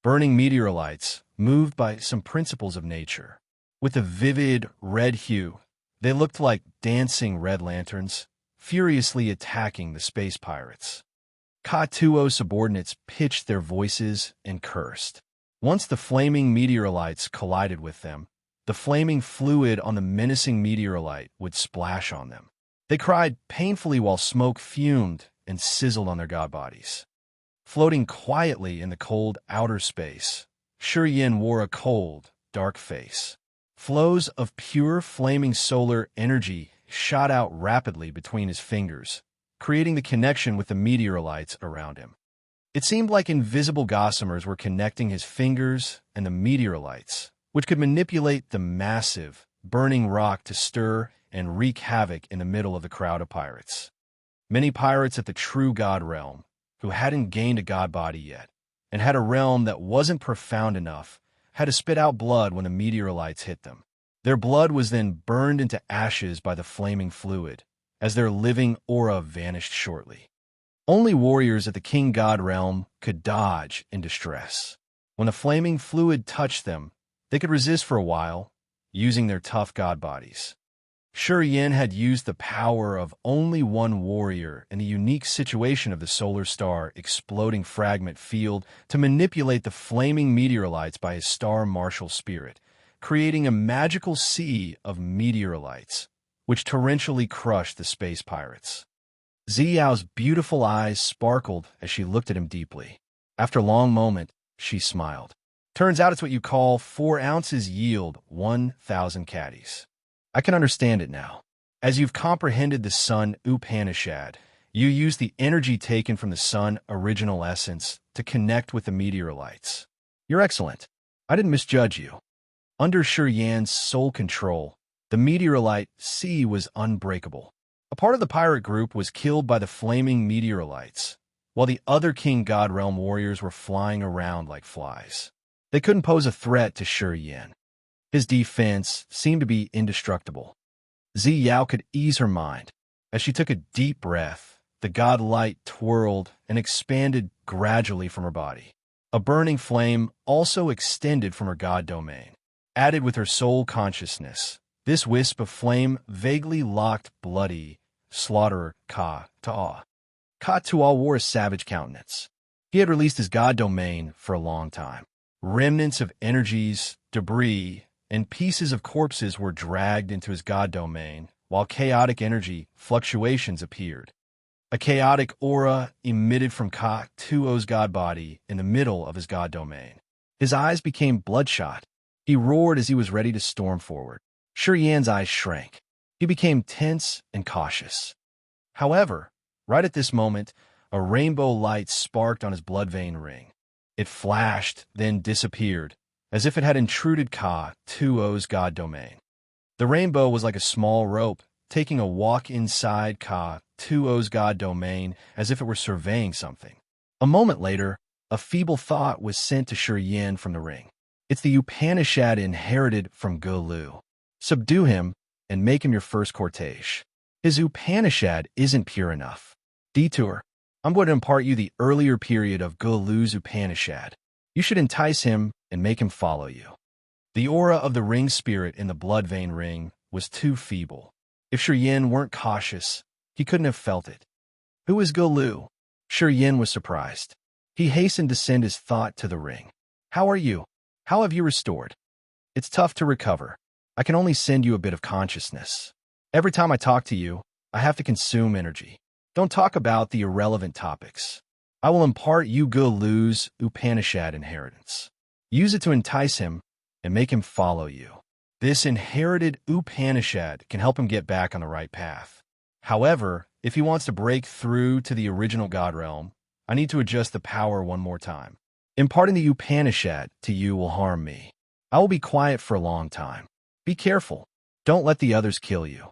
Burning meteorites, moved by some principles of nature. With a vivid red hue, they looked like dancing red lanterns, furiously attacking the space pirates. Ka-Tuo's subordinates pitched their voices and cursed. Once the flaming meteorites collided with them, the flaming fluid on the menacing meteorite would splash on them. They cried painfully while smoke fumed and sizzled on their god bodies. Floating quietly in the cold outer space, Shi Yin wore a cold, dark face. Flows of pure flaming solar energy shot out rapidly between his fingers, creating the connection with the meteorites around him. It seemed like invisible gossamers were connecting his fingers and the meteorites, which could manipulate the massive, burning rock to stir and wreak havoc in the middle of the crowd of pirates. Many pirates at the true God realm, who hadn't gained a god body yet, and had a realm that wasn't profound enough, had to spit out blood when the meteorites hit them. Their blood was then burned into ashes by the flaming fluid, as their living aura vanished shortly. Only warriors at the king god realm could dodge in distress. When the flaming fluid touched them, they could resist for a while, using their tough god bodies. Shi Yin had used the power of only one warrior in the unique situation of the solar star exploding fragment field to manipulate the flaming meteorites by his star martial spirit, creating a magical sea of meteorites, which torrentially crushed the space pirates. Ziyao's beautiful eyes sparkled as she looked at him deeply. After a long moment, she smiled. Turns out it's what you call 4 ounces yield 1,000 caddies. I can understand it now. As you've comprehended the sun Upanishad, you use the energy taken from the sun original essence to connect with the meteorites. You're excellent. I didn't misjudge you. Under Shi Yan's sole control, the meteorite sea was unbreakable. A part of the pirate group was killed by the flaming meteorites, while the other King God Realm warriors were flying around like flies. They couldn't pose a threat to Shi Yan. His defense seemed to be indestructible. Ziyao could ease her mind. As she took a deep breath, the god light twirled and expanded gradually from her body. A burning flame also extended from her god domain. Added with her soul consciousness, this wisp of flame vaguely locked bloody slaughterer Ka to awe. Ka Tu'a wore a savage countenance. He had released his god domain for a long time. Remnants of energies, debris, and pieces of corpses were dragged into his god domain, while chaotic energy fluctuations appeared. A chaotic aura emitted from Ka Tu'o's god body in the middle of his god domain. His eyes became bloodshot. He roared as he was ready to storm forward. Shi Yan's eyes shrank. He became tense and cautious. However, right at this moment, a rainbow light sparked on his blood vein ring. It flashed, then disappeared, as if it had intruded Ka Tu'o's god domain. The rainbow was like a small rope, taking a walk inside Ka Tu'o's god domain as if it were surveying something. A moment later, a feeble thought was sent to Shi Yan from the ring. It's the Upanishad inherited from Gulu. Subdue him and make him your first cortege. His Upanishad isn't pure enough. Detour. I'm going to impart you the earlier period of Gulu's Upanishad. You should entice him and make him follow you. The aura of the ring spirit in the blood vein ring was too feeble. If Shi Yan weren't cautious, he couldn't have felt it. Who is Gulu? Shi Yan was surprised. He hastened to send his thought to the ring. How are you? How have you restored? It's tough to recover. I can only send you a bit of consciousness. Every time I talk to you, I have to consume energy. Don't talk about the irrelevant topics. I will impart you Gulu's Upanishad inheritance. Use it to entice him and make him follow you. This inherited Upanishad can help him get back on the right path. However, if he wants to break through to the original God realm, I need to adjust the power one more time. Imparting the Upanishad to you will harm me. I will be quiet for a long time. Be careful. Don't let the others kill you.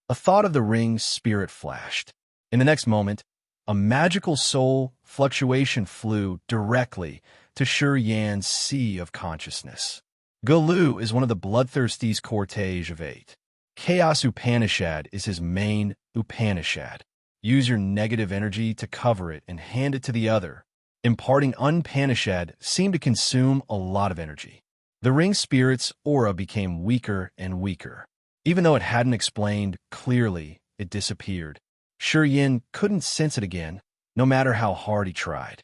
A thought of the ring's spirit flashed. In the next moment, a magical soul fluctuation flew directly to Shi Yan's sea of consciousness. Gulu is one of the bloodthirsty's cortege of 8. Chaos Upanishad is his main Upanishad. Use your negative energy to cover it and hand it to the other. Imparting Upanishad seemed to consume a lot of energy. The ring spirit's aura became weaker and weaker. Even though it hadn't explained clearly, it disappeared. Shi Yan couldn't sense it again, no matter how hard he tried.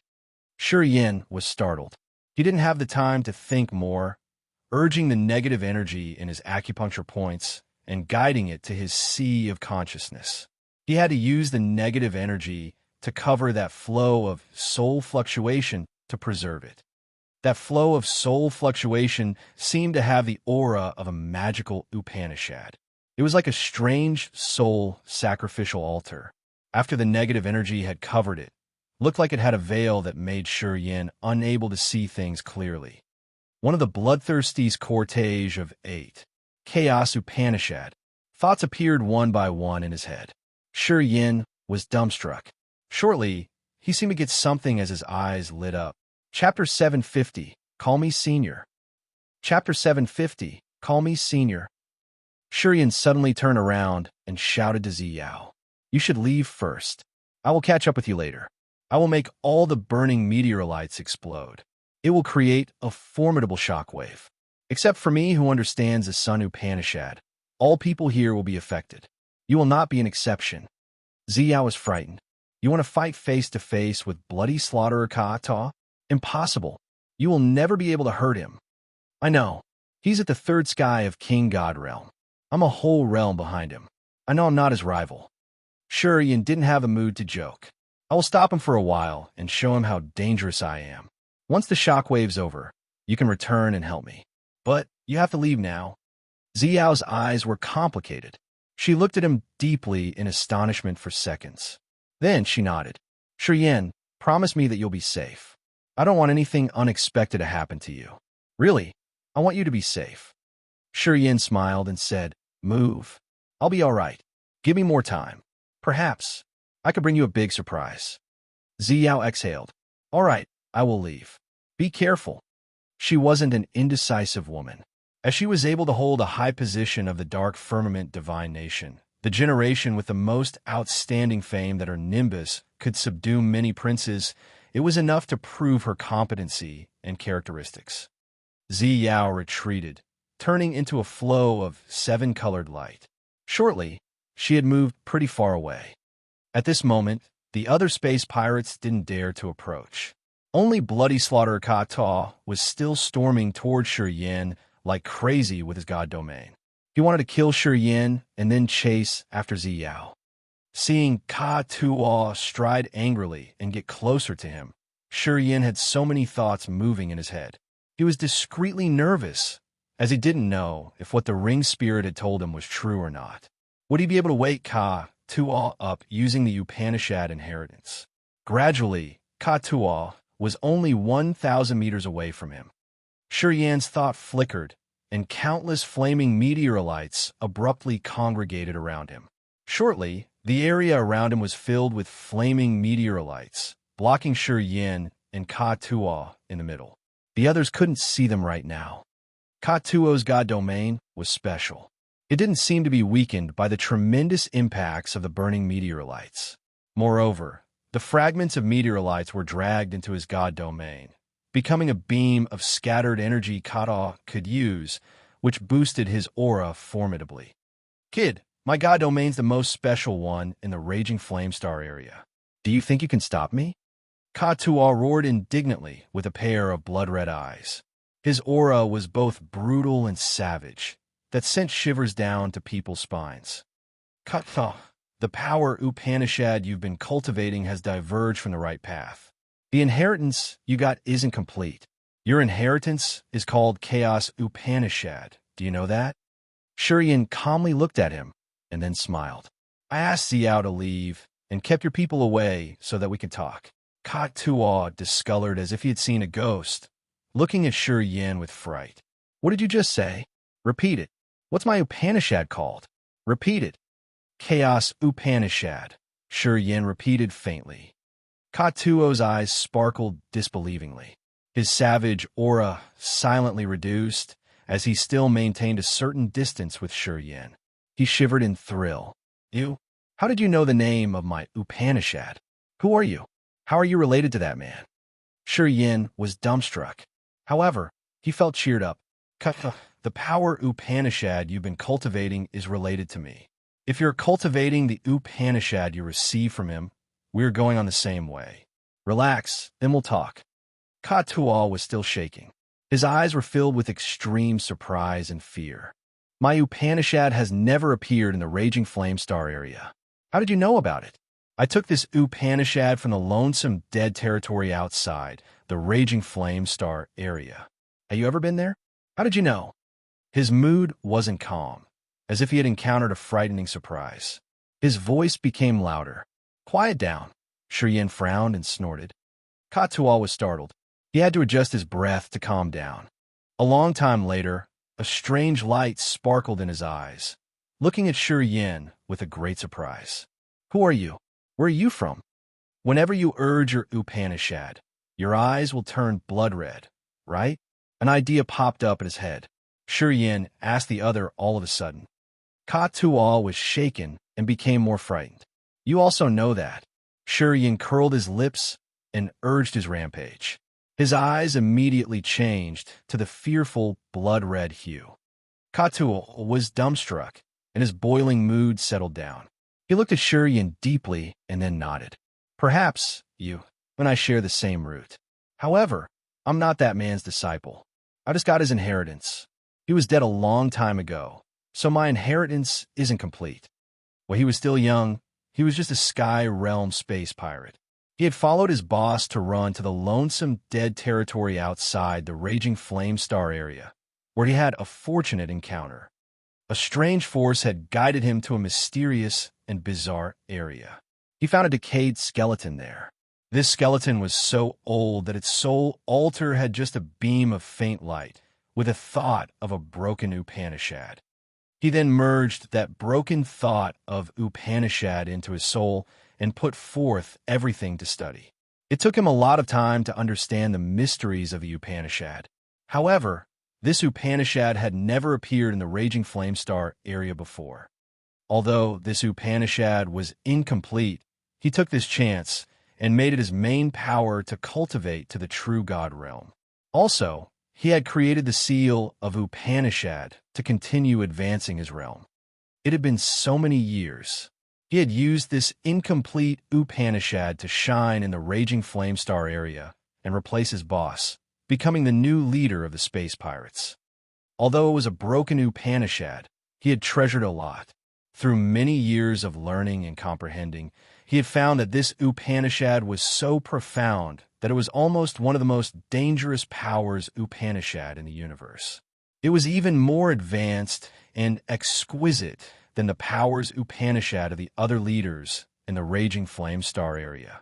Shi Yan was startled. He didn't have the time to think more, urging the negative energy in his acupuncture points and guiding it to his sea of consciousness. He had to use the negative energy to cover that flow of soul fluctuation to preserve it. That flow of soul fluctuation seemed to have the aura of a magical Upanishad. It was like a strange soul sacrificial altar. After the negative energy had covered it, looked like it had a veil that made Shi Yan unable to see things clearly. One of the bloodthirsty's cortege of 8. Chaos Upanishad. Thoughts appeared one by one in his head. Shi Yan was dumbstruck. Shortly, he seemed to get something as his eyes lit up. Chapter 750, Call Me Senior. Chapter 750, Call Me Senior. Shurian suddenly turned around and shouted to Ziyao, "You should leave first. I will catch up with you later. I will make all the burning meteorites explode. It will create a formidable shockwave. Except for me, who understands the Sun Upanishad, all people here will be affected. You will not be an exception." Ziyao is frightened. "You want to fight face to face with bloody slaughterer Kaata? Impossible. You will never be able to hurt him." "I know. He's at the third sky of King God realm. I'm a whole realm behind him. I know I'm not his rival." Shurian didn't have a mood to joke. "I will stop him for a while and show him how dangerous I am. Once the shockwave's over, you can return and help me. But you have to leave now." Ziyao's eyes were complicated. She looked at him deeply in astonishment for seconds. Then she nodded. "Shurian, promise me that you'll be safe. I don't want anything unexpected to happen to you. Really, I want you to be safe." Shurian smiled and said, "Move. I'll be all right. Give me more time. Perhaps I could bring you a big surprise." Ziyao exhaled. "All right, I will leave. Be careful." She wasn't an indecisive woman. As she was able to hold a high position of the dark firmament divine nation, the generation with the most outstanding fame that her nimbus could subdue many princes, it was enough to prove her competency and characteristics. Ziyao retreated, turning into a flow of seven-colored light. Shortly, she had moved pretty far away. At this moment, the other space pirates didn't dare to approach. Only Bloody Slaughter Kata was still storming toward Shurian like crazy with his god domain. He wanted to kill Shurian and then chase after Ziyao. Seeing Ka-Tuo stride angrily and get closer to him, Shurian had so many thoughts moving in his head. He was discreetly nervous, as he didn't know if what the ring spirit had told him was true or not. Would he be able to wake Ka-Tuo up using the Upanishad inheritance? Gradually, Ka-Tuo was only 1,000 meters away from him. Shurian's thought flickered, and countless flaming meteorites abruptly congregated around him. Shortly, the area around him was filled with flaming meteorites, blocking Shurian and Ka-Tuo in the middle. The others couldn't see them right now. Ka-Tuo's god domain was special. It didn't seem to be weakened by the tremendous impacts of the burning meteorites. Moreover, the fragments of meteorites were dragged into his god domain, becoming a beam of scattered energy Kata could use, which boosted his aura formidably. "Kid, my god domain's the most special one in the Raging Flamestar area. Do you think you can stop me?" Ka-Tuo roared indignantly with a pair of blood-red eyes. His aura was both brutal and savage, that sent shivers down to people's spines. "Kata, the power Upanishad you've been cultivating has diverged from the right path. The inheritance you got isn't complete. Your inheritance is called Chaos Upanishad. Do you know that?" Shurian calmly looked at him and then smiled. "I asked Ziyao to leave and kept your people away so that we could talk." Ka-Tuo discolored as if he had seen a ghost, looking at Shurian with fright. "What did you just say? Repeat it. What's my Upanishad called? Repeat it." "Chaos Upanishad," Shurian repeated faintly. Ka-Tuo's eyes sparkled disbelievingly. His savage aura silently reduced as he still maintained a certain distance with Shurian. He shivered in thrill. "You? How did you know the name of my Upanishad? Who are you? How are you related to that man?" Shurian was dumbstruck. However, he felt cheered up. "The power Upanishad you've been cultivating is related to me. If you're cultivating the Upanishad you receive from him, we're going on the same way. Relax, then we'll talk." Ka-Tuo was still shaking. His eyes were filled with extreme surprise and fear. "My Upanishad has never appeared in the Raging Flamestar area. How did you know about it?" "I took this Upanishad from the lonesome dead territory outside the Raging Flamestar area. Have you ever been there? How did you know?" His mood wasn't calm, as if he had encountered a frightening surprise. His voice became louder. "Quiet down." Shurian frowned and snorted. Ka-Tuo was startled. He had to adjust his breath to calm down. A long time later, a strange light sparkled in his eyes, looking at Shurian with a great surprise. "Who are you? Where are you from? Whenever you urge your Upanishad, your eyes will turn blood red, right?" An idea popped up in his head. Shurian asked the other all of a sudden. Ka-Tuol was shaken and became more frightened. You also know that. Shurian curled his lips and urged his rampage. His eyes immediately changed to the fearful blood-red hue. Ka-Tuol was dumbstruck, and his boiling mood settled down. He looked at Shurian deeply and then nodded. Perhaps you and I share the same root. However, I'm not that man's disciple. I just got his inheritance. He was dead a long time ago, so my inheritance isn't complete. When he was still young, he was just a Sky Realm space pirate. He had followed his boss to run to the lonesome dead territory outside the raging flame star area, where he had a fortunate encounter. A strange force had guided him to a mysterious and bizarre area. He found a decayed skeleton there. This skeleton was so old that its sole altar had just a beam of faint light, with a thought of a broken Upanishad. He then merged that broken thought of Upanishad into his soul and put forth everything to study. It took him a lot of time to understand the mysteries of the Upanishad. However, this Upanishad had never appeared in the Raging Flame Star area before. Although this Upanishad was incomplete, he took this chance and made it his main power to cultivate to the true God realm. Also, he had created the seal of Upanishad to continue advancing his realm. It had been so many years. He had used this incomplete Upanishad to shine in the Raging Flame Star area and replace his boss, becoming the new leader of the space pirates. Although it was a broken Upanishad, he had treasured a lot. Through many years of learning and comprehending, he had found that this Upanishad was so profound that it was almost one of the most dangerous powers Upanishad in the universe. It was even more advanced and exquisite than the powers Upanishad of the other leaders in the Raging Flame Star area.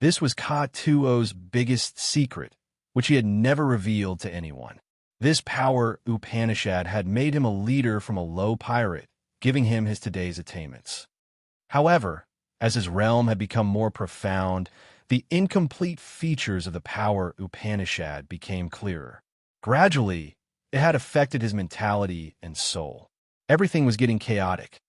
This was Ka-Tuol's biggest secret, which he had never revealed to anyone. This power Upanishad had made him a leader from a low pirate, giving him his today's attainments. However, as his realm had become more profound, the incomplete features of the power Upanishad became clearer. Gradually, it had affected his mentality and soul. Everything was getting chaotic.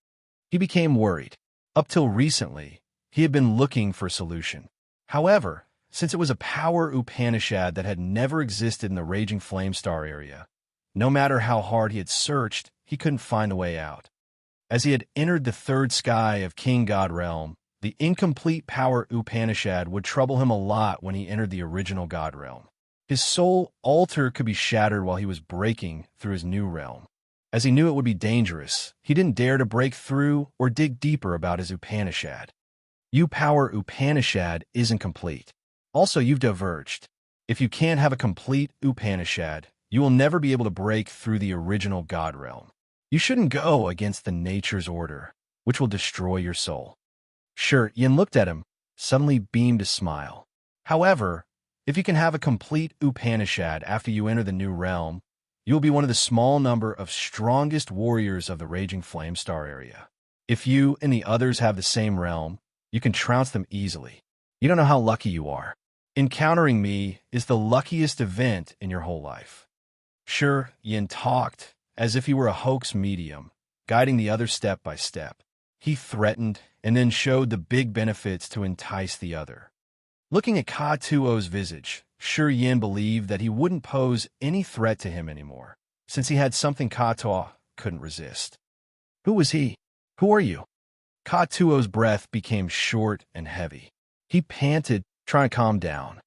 He became worried. Up till recently, he had been looking for a solution. However, since it was a power Upanishad that had never existed in the Raging Flame Star area, no matter how hard he had searched, he couldn't find a way out. As he had entered the third sky of King God Realm, the incomplete power Upanishad would trouble him a lot when he entered the original God Realm. His soul altar could be shattered while he was breaking through his new realm. As he knew it would be dangerous, he didn't dare to break through or dig deeper about his Upanishad. Power Upanishad isn't complete. Also, you've diverged. If you can't have a complete Upanishad, you will never be able to break through the original God Realm. You shouldn't go against the nature's order, which will destroy your soul. Sure, Yin looked at him, suddenly beamed a smile. However, if you can have a complete Upanishad after you enter the new realm, you will be one of the small number of strongest warriors of the Raging Flame Star area. If you and the others have the same realm, you can trounce them easily. You don't know how lucky you are. Encountering me is the luckiest event in your whole life. Sure, Yin talked as if he were a hoax medium, guiding the other step by step. He threatened and then showed the big benefits to entice the other. Looking at Ka-Tuol's visage, Sure Yin believed that he wouldn't pose any threat to him anymore, since he had something Ka-Tuol couldn't resist. Who was he? Who are you? Ka-Tuol's breath became short and heavy. He panted, trying to calm down.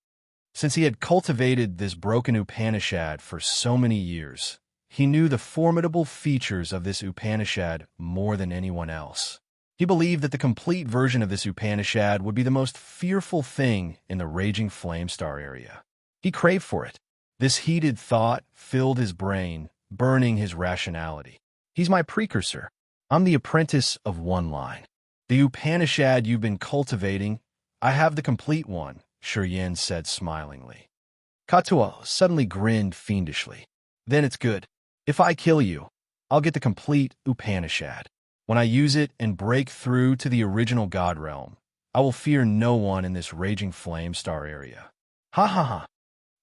Since he had cultivated this broken Upanishad for so many years, he knew the formidable features of this Upanishad more than anyone else. He believed that the complete version of this Upanishad would be the most fearful thing in the Raging Flame Star area. He craved for it. This heated thought filled his brain, burning his rationality. He's my precursor. I'm the apprentice of one line. The Upanishad you've been cultivating, I have the complete one, Sure Yin said smilingly. Ka-Tuol suddenly grinned fiendishly. Then it's good. If I kill you, I'll get the complete Upanishad. When I use it and break through to the original God realm, I will fear no one in this Raging Flame Star area. Ha ha ha.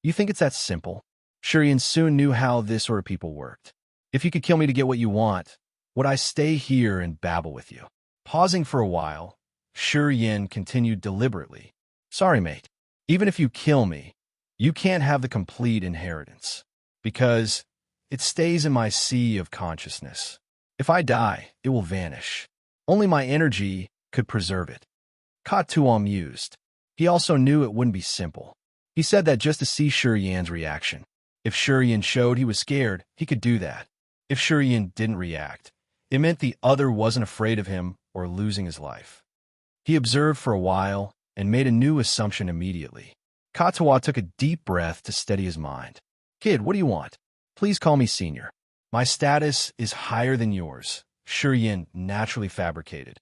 You think it's that simple? Shurian soon knew how this sort of people worked. If you could kill me to get what you want, Would I stay here and babble with you? Pausing for a while, Yin continued deliberately. Sorry, mate. Even if you kill me, you can't have the complete inheritance, because it stays in my sea of consciousness. If I die, it will vanish. Only my energy could preserve it. Tuo mused. He also knew it wouldn't be simple. He said that just to see Yan's reaction. If Yan showed he was scared, he could do that. If Yan didn't react, it meant the other wasn't afraid of him or losing his life. He observed for a while and made a new assumption immediately. Tuo took a deep breath to steady his mind. Kid, what do you want? Please call me senior. My status is higher than yours, Yan naturally fabricated.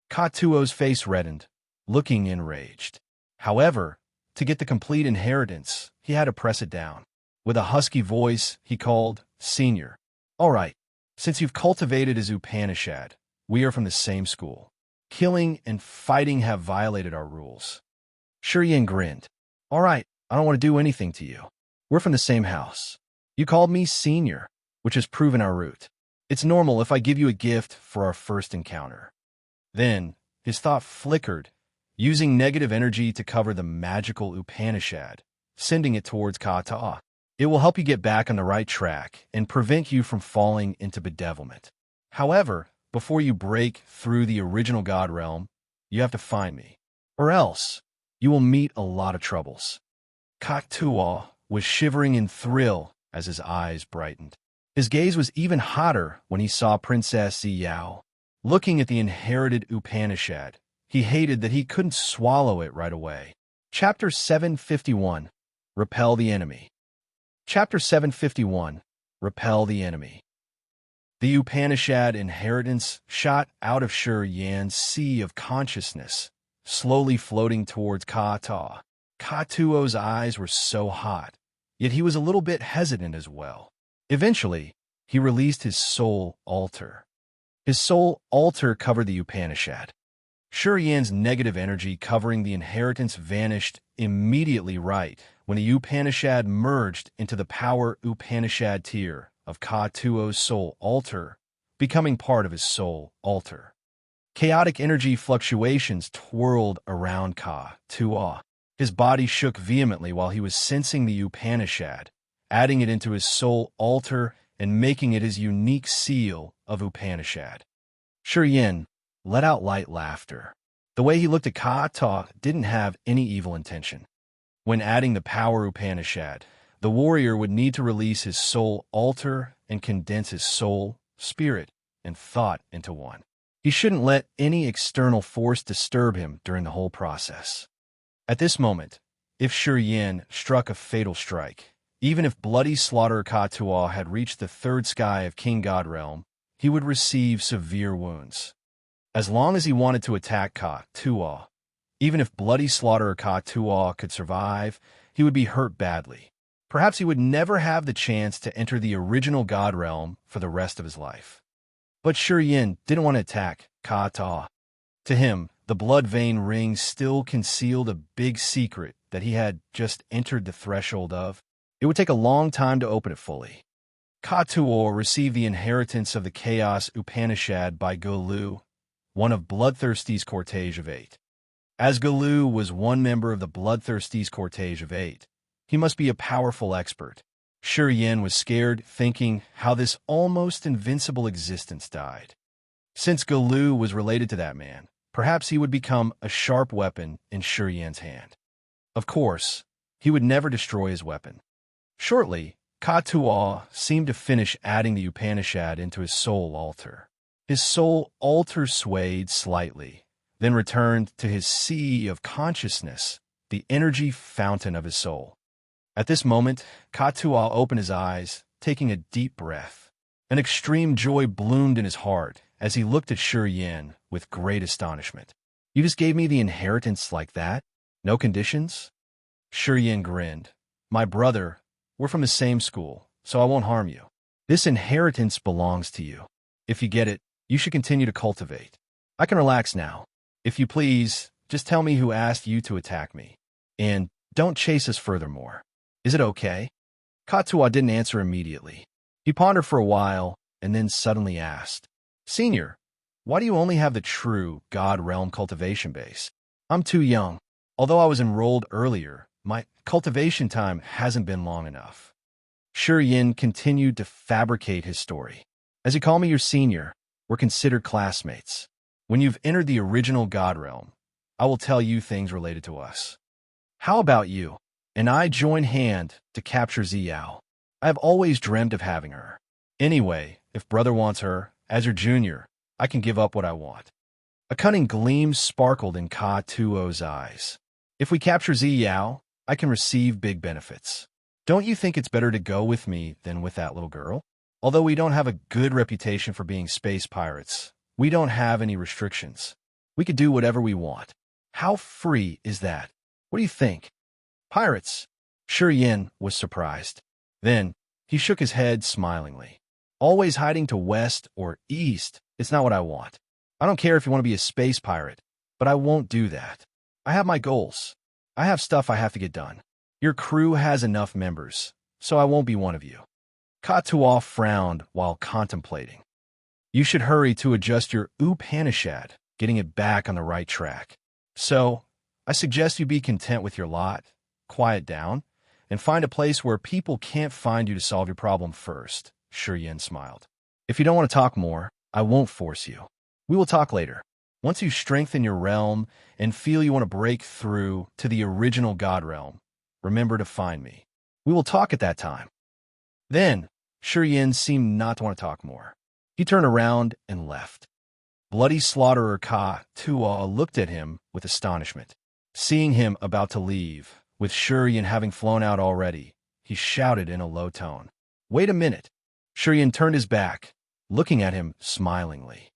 Tuo's face reddened, looking enraged. However, to get the complete inheritance, he had to press it down. With a husky voice, he called, Senior. All right, since you've cultivated his Upanishad, we are from the same school. Killing and fighting have violated our rules. Yan grinned. All right, I don't want to do anything to you. We're from the same house. You called me senior, which has proven our root. It's normal if I give you a gift for our first encounter. Then, his thought flickered, using negative energy to cover the magical Upanishad, sending it towards Tuo. It will help you get back on the right track and prevent you from falling into bedevilment. However, before you break through the original God realm, you have to find me, or else you will meet a lot of troubles. Tuo was shivering in thrill as his eyes brightened. His gaze was even hotter when he saw Princess Ziyao. Looking at the inherited Upanishad, he hated that he couldn't swallow it right away. Chapter 751, Repel the Enemy. Chapter 751, Repel the Enemy. The Upanishad inheritance shot out of Yan's sea of consciousness, slowly floating towards Tuo. Tuo's eyes were so hot, yet he was a little bit hesitant as well. Eventually, he released his soul altar. His soul altar covered the Upanishad. Yan's negative energy covering the inheritance vanished immediately right when the Upanishad merged into the power Upanishad tier of Tuo's soul altar, becoming part of his soul altar. Chaotic energy fluctuations twirled around Tuo. His body shook vehemently while he was sensing the Upanishad, adding it into his soul altar and making it his unique seal of Upanishad. Yan let out light laughter. The way he looked at Tuo didn't have any evil intention. When adding the power Upanishad, the warrior would need to release his soul altar and condense his soul, spirit, and thought into one. He shouldn't let any external force disturb him during the whole process. At this moment, if Yan struck a fatal strike, even if bloody slaughter Tuo had reached the third sky of King God Realm, he would receive severe wounds. As long as he wanted to attack Tuo, even if bloody slaughter Tuo could survive, he would be hurt badly. Perhaps he would never have the chance to enter the original God Realm for the rest of his life. But Yan didn't want to attack Tuo. To him, the blood vein ring still concealed a big secret that he had just entered the threshold of. It would take a long time to open it fully. Tuo received the inheritance of the Chaos Upanishad by Golu, one of Bloodthirsty's cortege of 8. As Golu was one member of the Bloodthirsty's cortege of 8, he must be a powerful expert. Yan was scared, thinking how this almost invincible existence died. Since Golu was related to that man, perhaps he would become a sharp weapon in Yan's hand. Of course, he would never destroy his weapon. Shortly, Tuo seemed to finish adding the Upanishad into his soul altar. His soul altar swayed slightly, then returned to his sea of consciousness, the energy fountain of his soul. At this moment, Tuo opened his eyes, taking a deep breath. An extreme joy bloomed in his heart as he looked at Yan with great astonishment. You just gave me the inheritance like that? No conditions? Yan grinned. My brother, we're from the same school, so I won't harm you. This inheritance belongs to you. If you get it, you should continue to cultivate. I can relax now. If you please, just tell me who asked you to attack me. And don't chase us furthermore. Is it okay? Tuo didn't answer immediately. He pondered for a while and then suddenly asked, Senior, why do you only have the true God realm cultivation base? I'm too young. Although I was enrolled earlier, my cultivation time hasn't been long enough. Yin continued to fabricate his story. As you call me your senior, we're considered classmates. When you've entered the original God realm, I will tell you things related to us. How about you? And I join hand to capture Ziyao. I have always dreamed of having her. Anyway, if brother wants her, as your junior, I can give up what I want. A cunning gleam sparkled in Ka Tuo's eyes. If we capture Ziyao, I can receive big benefits. Don't you think it's better to go with me than with that little girl? Although we don't have a good reputation for being space pirates, we don't have any restrictions. We could do whatever we want. How free is that? What do you think? Pirates? Yin was surprised. Then, he shook his head smilingly. Always hiding to west or east, it's not what I want. I don't care if you want to be a space pirate, but I won't do that. I have my goals. I have stuff I have to get done. Your crew has enough members, so I won't be one of you. Ka Tuo frowned while contemplating. You should hurry to adjust your Upanishad, getting it back on the right track. So, I suggest you be content with your lot, quiet down, and find a place where people can't find you to solve your problem first. Yin smiled. If you don't want to talk more, I won't force you. We will talk later. Once you strengthen your realm and feel you want to break through to the original God realm, remember to find me. We will talk at that time. Then, Yin seemed not to want to talk more. He turned around and left. Bloody slaughterer Ka Tuo looked at him with astonishment. Seeing him about to leave, with Yin having flown out already, he shouted in a low tone. Wait a minute. Yin turned his back, looking at him smilingly.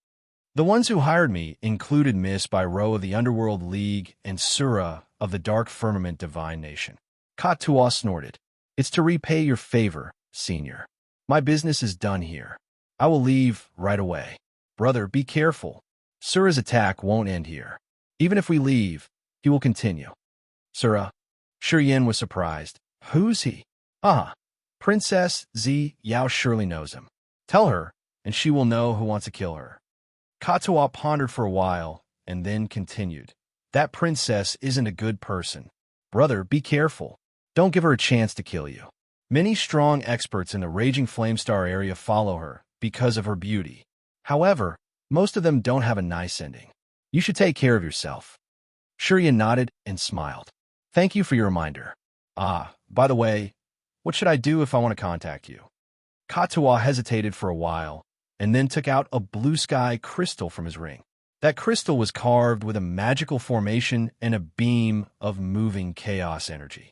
The ones who hired me included Miss by Row of the Underworld League and Sura of the Dark Firmament Divine Nation. Ka Tuo snorted. It's to repay your favor, senior. My business is done here. I will leave right away. Brother, be careful. Sura's attack won't end here. Even if we leave, he will continue. Sura. Yin was surprised. Who's he? Princess Ziyao surely knows him. Tell her, and she will know who wants to kill her. Ka Tuo pondered for a while, and then continued. That princess isn't a good person. Brother, be careful. Don't give her a chance to kill you. Many strong experts in the Raging Flamestar area follow her because of her beauty. However, most of them don't have a nice ending. You should take care of yourself. Yin nodded and smiled. Thank you for your reminder. By the way, what should I do if I want to contact you? Ka Tuo hesitated for a while, and then took out a blue sky crystal from his ring. That crystal was carved with a magical formation and a beam of moving chaos energy.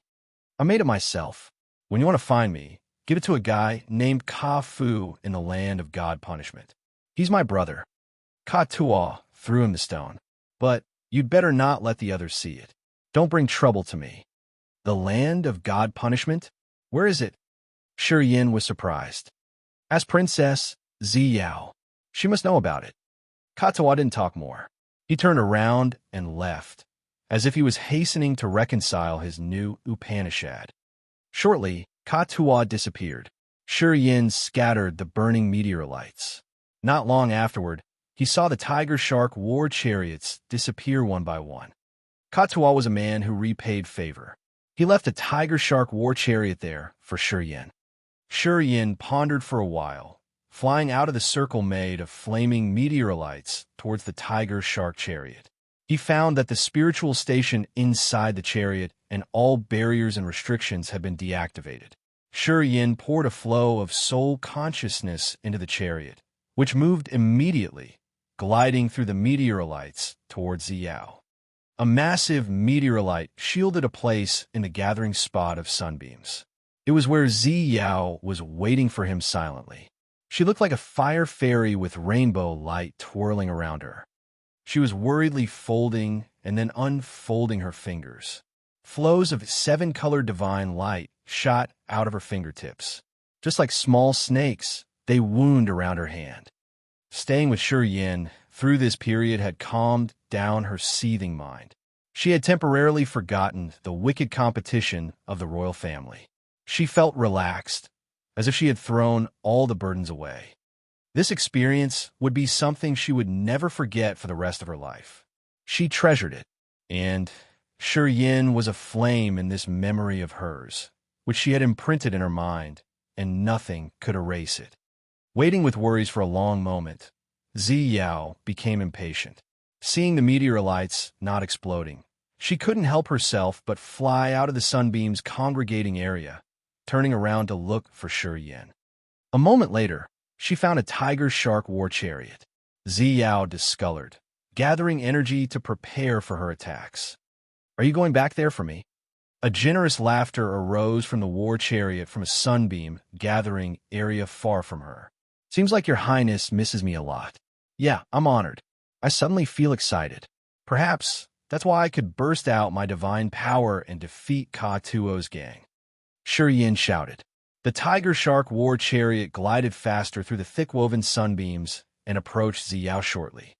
I made it myself. When you want to find me, give it to a guy named Ka Fu in the land of God punishment. He's my brother. Ka Tuo threw him the stone. But you'd better not let the others see it. Don't bring trouble to me. The land of God punishment? Where is it? Yin was surprised. Ask Princess Ziyao. She must know about it. Ka Tuo didn't talk more. He turned around and left, as if he was hastening to reconcile his new Upanishad. Shortly, Ka Tuo disappeared. Yin scattered the burning meteorites. Not long afterward, he saw the tiger shark war chariots disappear one by one. Ka Tuo was a man who repaid favor. He left a tiger shark war chariot there for Yin. Yin pondered for a while, flying out of the circle made of flaming meteorites towards the tiger shark chariot. He found that the spiritual station inside the chariot and all barriers and restrictions had been deactivated. Yin poured a flow of soul consciousness into the chariot, which moved immediately, gliding through the meteorites towards Ziyao. A massive meteorite shielded a place in the gathering spot of sunbeams. It was where Ziyao was waiting for him silently. She looked like a fire fairy with rainbow light twirling around her. She was worriedly folding and then unfolding her fingers. Flows of 7-colored divine light shot out of her fingertips. Just like small snakes, they wound around her hand. Staying with Yin through this period had calmed down her seething mind. She had temporarily forgotten the wicked competition of the royal family. She felt relaxed, as if she had thrown all the burdens away. This experience would be something she would never forget for the rest of her life. She treasured it, and Yin was a flame in this memory of hers, which she had imprinted in her mind, and nothing could erase it. Waiting with worries for a long moment, Yao became impatient. Seeing the meteorites not exploding, she couldn't help herself but fly out of the sunbeam's congregating area, turning around to look for Yin. A moment later, she found a tiger-shark war chariot. Yao discolored, gathering energy to prepare for her attacks. "Are you going back there for me?" A generous laughter arose from the war chariot from a sunbeam gathering area far from her. "Seems like your highness misses me a lot." "Yeah, I'm honored. I suddenly feel excited. Perhaps that's why I could burst out my divine power and defeat Ka-Tuo's gang." Yin shouted. The tiger-shark war chariot glided faster through the thick-woven sunbeams and approached Ziyao shortly.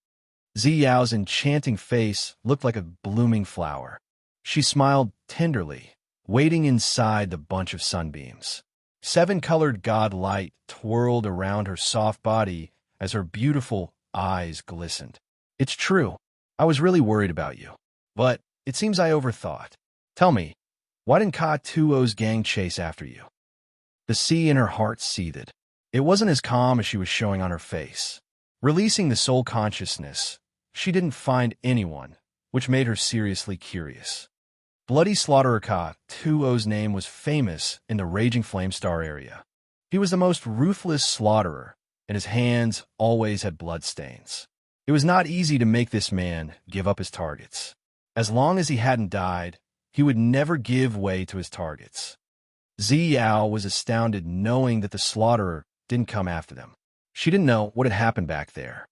Ziyao's enchanting face looked like a blooming flower. She smiled tenderly, waiting inside the bunch of sunbeams. 7-colored god light twirled around her soft body as her beautiful eyes glistened. "It's true. I was really worried about you. But it seems I overthought. Tell me, why didn't Ka-Tuo's gang chase after you?" The sea in her heart seethed. It wasn't as calm as she was showing on her face. Releasing the soul consciousness, she didn't find anyone, which made her seriously curious. Bloody Slaughterer Ka-Tuo's name was famous in the Raging Flame Star area. He was the most ruthless slaughterer, and his hands always had bloodstains. It was not easy to make this man give up his targets. As long as he hadn't died, he would never give way to his targets. Ziyao was astounded knowing that the slaughterer didn't come after them. She didn't know what had happened back there.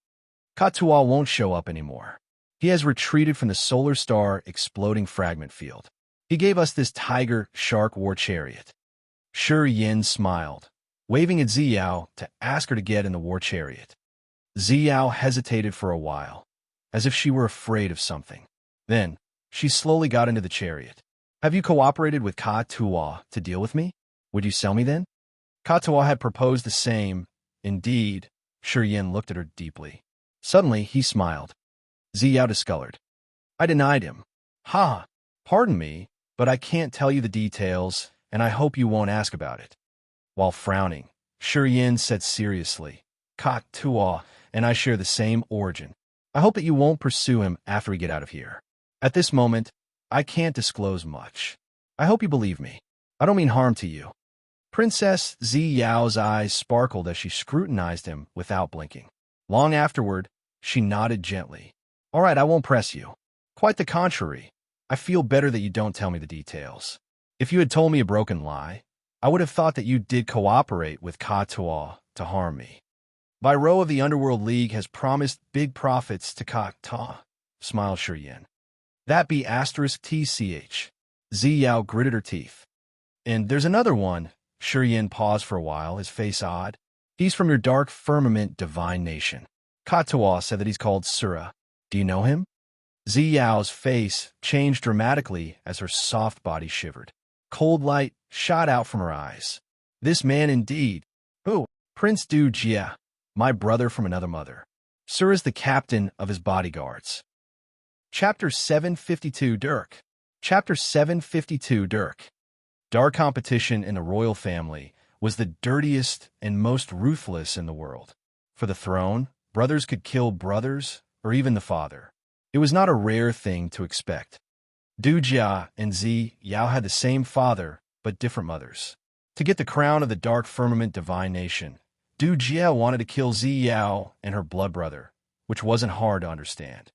Ka-Tuo won't show up anymore. He has retreated from the solar star exploding fragment field. He gave us this tiger-shark war chariot. Yin smiled, waving at Ziyao to ask her to get in the war chariot. Ziyao hesitated for a while, as if she were afraid of something. Then, she slowly got into the chariot. "Have you cooperated with Ka-Tuo to deal with me? Would you sell me then?" Ka-Tuo had proposed the same. Indeed, Yin looked at her deeply. Suddenly, he smiled. Ziyao discolored. "I denied him." "Ha! Pardon me, but I can't tell you the details, and I hope you won't ask about it." While frowning, Yin said seriously, "Ka-Tuo and I share the same origin. I hope that you won't pursue him after we get out of here. At this moment, I can't disclose much. I hope you believe me. I don't mean harm to you." Princess Ziyao's eyes sparkled as she scrutinized him without blinking. Long afterward, she nodded gently. "All right, I won't press you. Quite the contrary. I feel better that you don't tell me the details. If you had told me a broken lie, I would have thought that you did cooperate with Ka-Tuo to harm me." "By Ro of the Underworld League has promised big profits to Ka-Tuo," smiled Yin. "That be *TCH. Ziyao gritted her teeth. "And there's another one." Yin paused for a while, his face odd. "He's from your dark firmament divine nation. Ka-Tuo said that he's called Sura. Do you know him?" Ziyao's face changed dramatically as her soft body shivered. Cold light shot out from her eyes. "This man indeed. Who? Prince Du Jia, my brother from another mother. Sura's the captain of his bodyguards." Chapter 752 Dirk. Chapter 752 Dirk. Dark competition in the royal family was the dirtiest and most ruthless in the world. For the throne, brothers could kill brothers, or even the father. It was not a rare thing to expect. Du Jia and Yao had the same father, but different mothers. To get the crown of the dark firmament divine nation, Du Jia wanted to kill Yao and her blood brother, which wasn't hard to understand.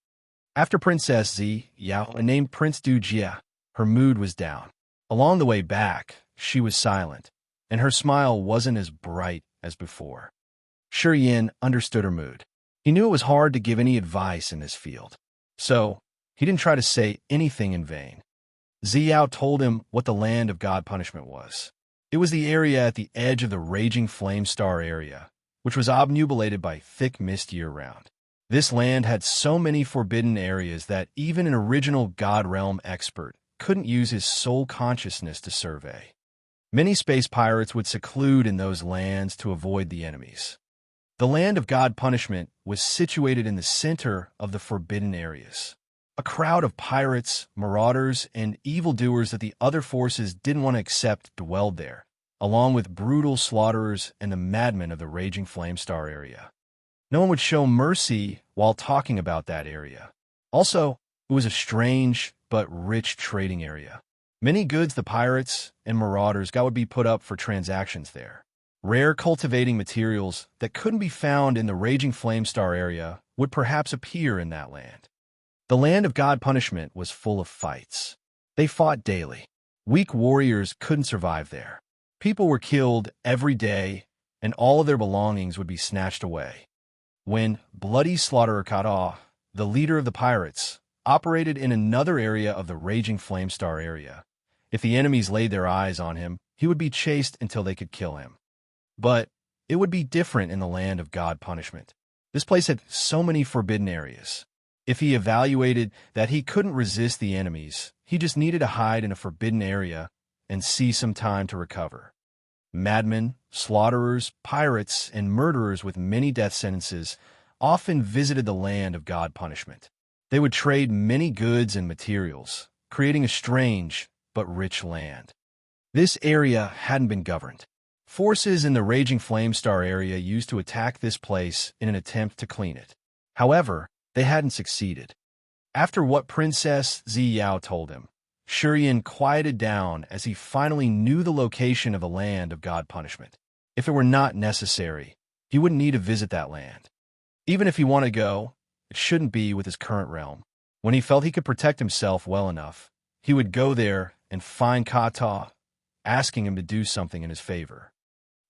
After Princess Yao named Prince Du Jia, her mood was down. Along the way back, she was silent, and her smile wasn't as bright as before. Yin understood her mood. He knew it was hard to give any advice in this field, so he didn't try to say anything in vain. Ziyao told him what the land of God punishment was. It was the area at the edge of the Raging Flame Star area, which was obnubulated by thick mist year-round. This land had so many forbidden areas that even an original God Realm expert couldn't use his soul consciousness to survey. Many space pirates would seclude in those lands to avoid the enemies. The land of God punishment was situated in the center of the forbidden areas. A crowd of pirates, marauders, and evildoers that the other forces didn't want to accept dwelled there, along with brutal slaughterers and the madmen of the raging Flamestar area. No one would show mercy while talking about that area. Also, it was a strange but rich trading area. Many goods the pirates and marauders got would be put up for transactions there. Rare cultivating materials that couldn't be found in the raging Flamestar area would perhaps appear in that land. The land of God punishment was full of fights. They fought daily. Weak warriors couldn't survive there. People were killed every day, and all of their belongings would be snatched away. When Bloody Slaughterer Kata, the leader of the pirates, operated in another area of the raging Flamestar area, if the enemies laid their eyes on him, he would be chased until they could kill him. But it would be different in the land of God punishment. This place had so many forbidden areas. If he evaluated that he couldn't resist the enemies, he just needed to hide in a forbidden area and see some time to recover. Madmen, slaughterers, pirates, and murderers with many death sentences often visited the land of God punishment. They would trade many goods and materials, creating a strange but rich land. This area hadn't been governed. Forces in the raging Flamestar area used to attack this place in an attempt to clean it. However, they hadn't succeeded. After what Princess Ziyao told him, Shurian quieted down as he finally knew the location of the land of God punishment. If it were not necessary, he wouldn't need to visit that land. Even if he wanted to go, it shouldn't be with his current realm. When he felt he could protect himself well enough, he would go there and find Kata, asking him to do something in his favor.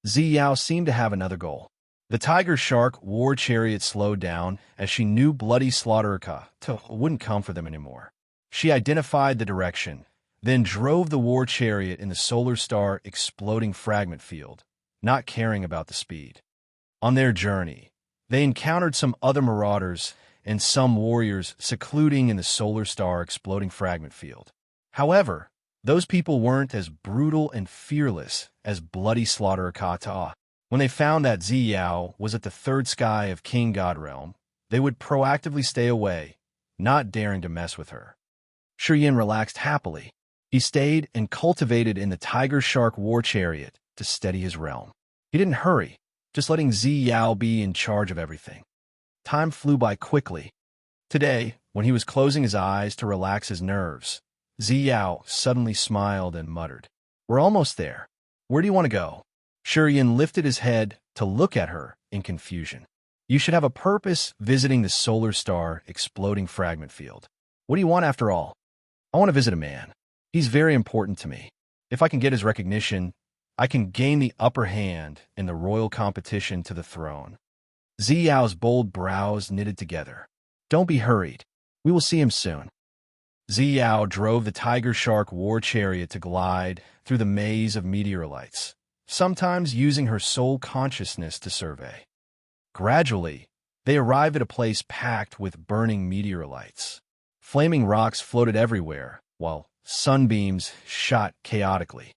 Ziyao seemed to have another goal. The Tiger Shark war chariot slowed down as she knew Bloody Slaughterer Kata wouldn't come for them anymore. She identified the direction, then drove the war chariot in the Solar Star exploding fragment field, not caring about the speed. On their journey, they encountered some other marauders and some warriors secluding in the Solar Star exploding fragment field. However, those people weren't as brutal and fearless as Bloody Slaughterer Kata. When they found that Ziyao was at the third sky of King God Realm, they would proactively stay away, not daring to mess with her. Shurian relaxed happily. He stayed and cultivated in the Tiger Shark war chariot to steady his realm. He didn't hurry, just letting Ziyao be in charge of everything. Time flew by quickly. Today, when he was closing his eyes to relax his nerves, Ziyao suddenly smiled and muttered, "We're almost there. Where do you want to go?" Shurian lifted his head to look at her in confusion. "You should have a purpose visiting the Solar Star exploding fragment field. What do you want after all?" "I want to visit a man. He's very important to me. If I can get his recognition, I can gain the upper hand in the royal competition to the throne." Ziyao's bold brows knitted together. "Don't be hurried. We will see him soon." Ziyao drove the Tiger Shark war chariot to glide through the maze of meteorites, sometimes using her sole consciousness to survey. Gradually, they arrived at a place packed with burning meteorites. Flaming rocks floated everywhere, while sunbeams shot chaotically.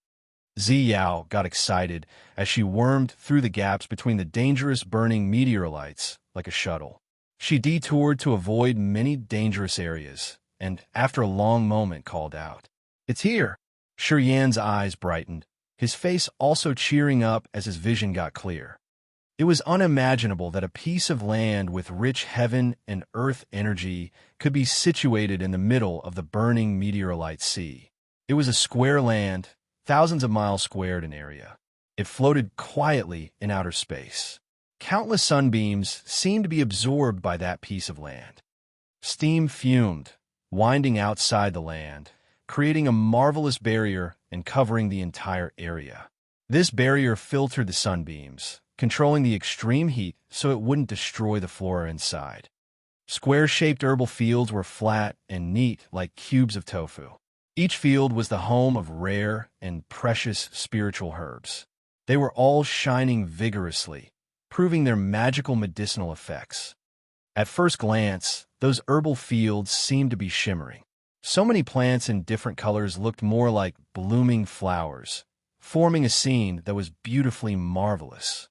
Ziyao got excited as she wormed through the gaps between the dangerous burning meteorites like a shuttle. She detoured to avoid many dangerous areas, and after a long moment called out, "It's here!" Shurian's eyes brightened, his face also cheering up as his vision got clear. It was unimaginable that a piece of land with rich heaven and earth energy could be situated in the middle of the burning meteorite sea. It was a square land, thousands of miles squared in area. It floated quietly in outer space. Countless sunbeams seemed to be absorbed by that piece of land. Steam fumed, winding outside the land, creating a marvelous barrier and covering the entire area. This barrier filtered the sunbeams, controlling the extreme heat so it wouldn't destroy the flora inside. Square-shaped herbal fields were flat and neat like cubes of tofu. Each field was the home of rare and precious spiritual herbs. They were all shining vigorously, proving their magical medicinal effects. At first glance, those herbal fields seemed to be shimmering. So many plants in different colors looked more like blooming flowers, forming a scene that was beautifully marvelous.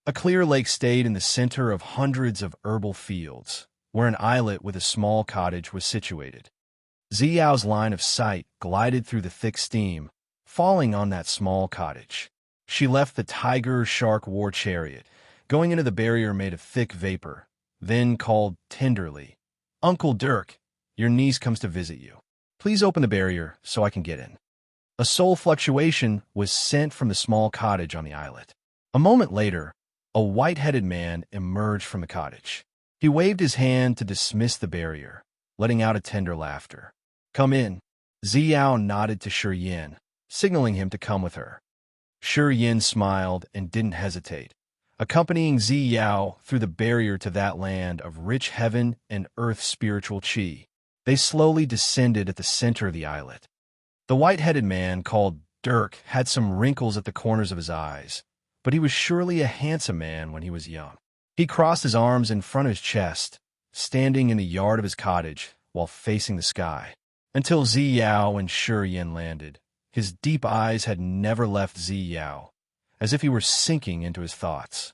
A clear lake stayed in the center of hundreds of herbal fields, where an islet with a small cottage was situated. Ziyao's line of sight glided through the thick steam, falling on that small cottage. She left the tiger-shark war chariot, going into the barrier made of thick vapor, then called tenderly, "Uncle Dirk, your niece comes to visit you. Please open the barrier so I can get in." A soul fluctuation was sent from the small cottage on the islet. A moment later, a white-headed man emerged from the cottage. He waved his hand to dismiss the barrier, letting out a tender laughter. "Come in." Ziyao nodded to Shi Yin, signaling him to come with her. Shi Yin smiled and didn't hesitate, accompanying Ziyao through the barrier to that land of rich heaven and earth spiritual qi. They slowly descended at the center of the islet. The white-headed man, called Dirk, had some wrinkles at the corners of his eyes, but he was surely a handsome man when he was young. He crossed his arms in front of his chest, standing in the yard of his cottage while facing the sky. Until Ziyao and Shi Yin landed, his deep eyes had never left Ziyao, as if he were sinking into his thoughts.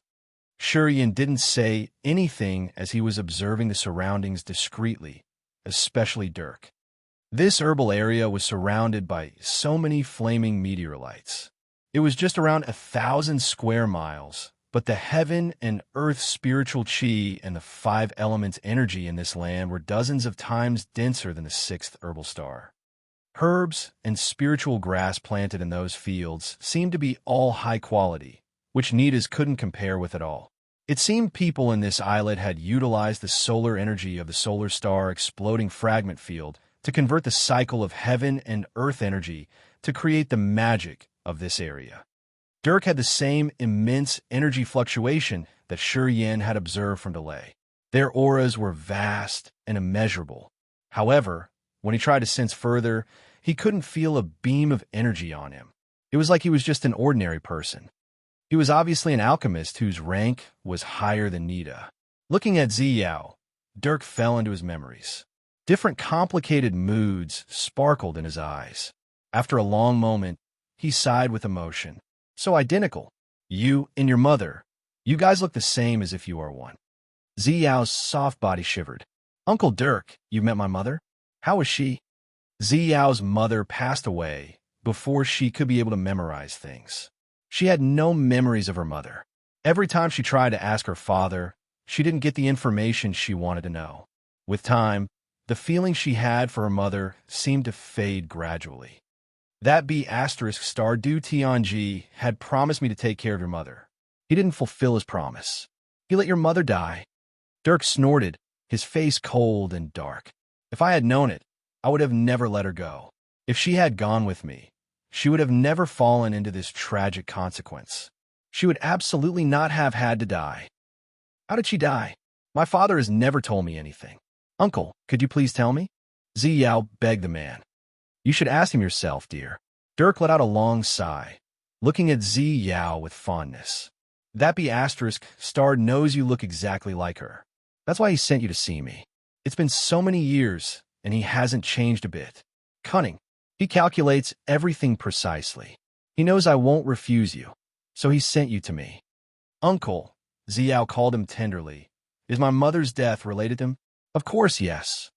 Shi Yin didn't say anything as he was observing the surroundings discreetly, especially Dirk. This herbal area was surrounded by so many flaming meteorites. It was just around 1,000 square miles, but the heaven and earth spiritual qi and the 5 elements energy in this land were dozens of times denser than the 6th herbal star. Herbs and spiritual grass planted in those fields seemed to be all high quality, which Nidas couldn't compare with at all. It seemed people in this islet had utilized the solar energy of the solar star exploding fragment field to convert the cycle of heaven and earth energy to create the magic of this area. Dirk had the same immense energy fluctuation that Shi Yin had observed from delay. Their auras were vast and immeasurable. However, when he tried to sense further, he couldn't feel a beam of energy on him. It was like he was just an ordinary person. He was obviously an alchemist whose rank was higher than Nida. Looking at Ziyao, Dirk fell into his memories. Different complicated moods sparkled in his eyes. After a long moment, he sighed with emotion. "So identical. You and your mother. You guys look the same as if you are one." Ziyao's soft body shivered. "Uncle Dirk, you met my mother? How was she?" Ziyao's mother passed away before she could be able to memorize things. She had no memories of her mother. Every time she tried to ask her father, she didn't get the information she wanted to know. With time, the feeling she had for her mother seemed to fade gradually. "That B** Du Tianji had promised me to take care of your mother. He didn't fulfill his promise. He let your mother die." Dirk snorted, his face cold and dark. "If I had known it, I would have never let her go. If she had gone with me, she would have never fallen into this tragic consequence. She would absolutely not have had to die." "How did she die?" "My father has never told me anything." "Uncle, could you please tell me?" Ziyao begged the man. "You should ask him yourself, dear." Dirk let out a long sigh, looking at Ziyao with fondness. "That B** knows you look exactly like her. That's why he sent you to see me. It's been so many years, and he hasn't changed a bit. Cunning. He calculates everything precisely. He knows I won't refuse you, so he sent you to me." "Uncle," Ziyao called him tenderly, "is my mother's death related to him?" "Of course, yes."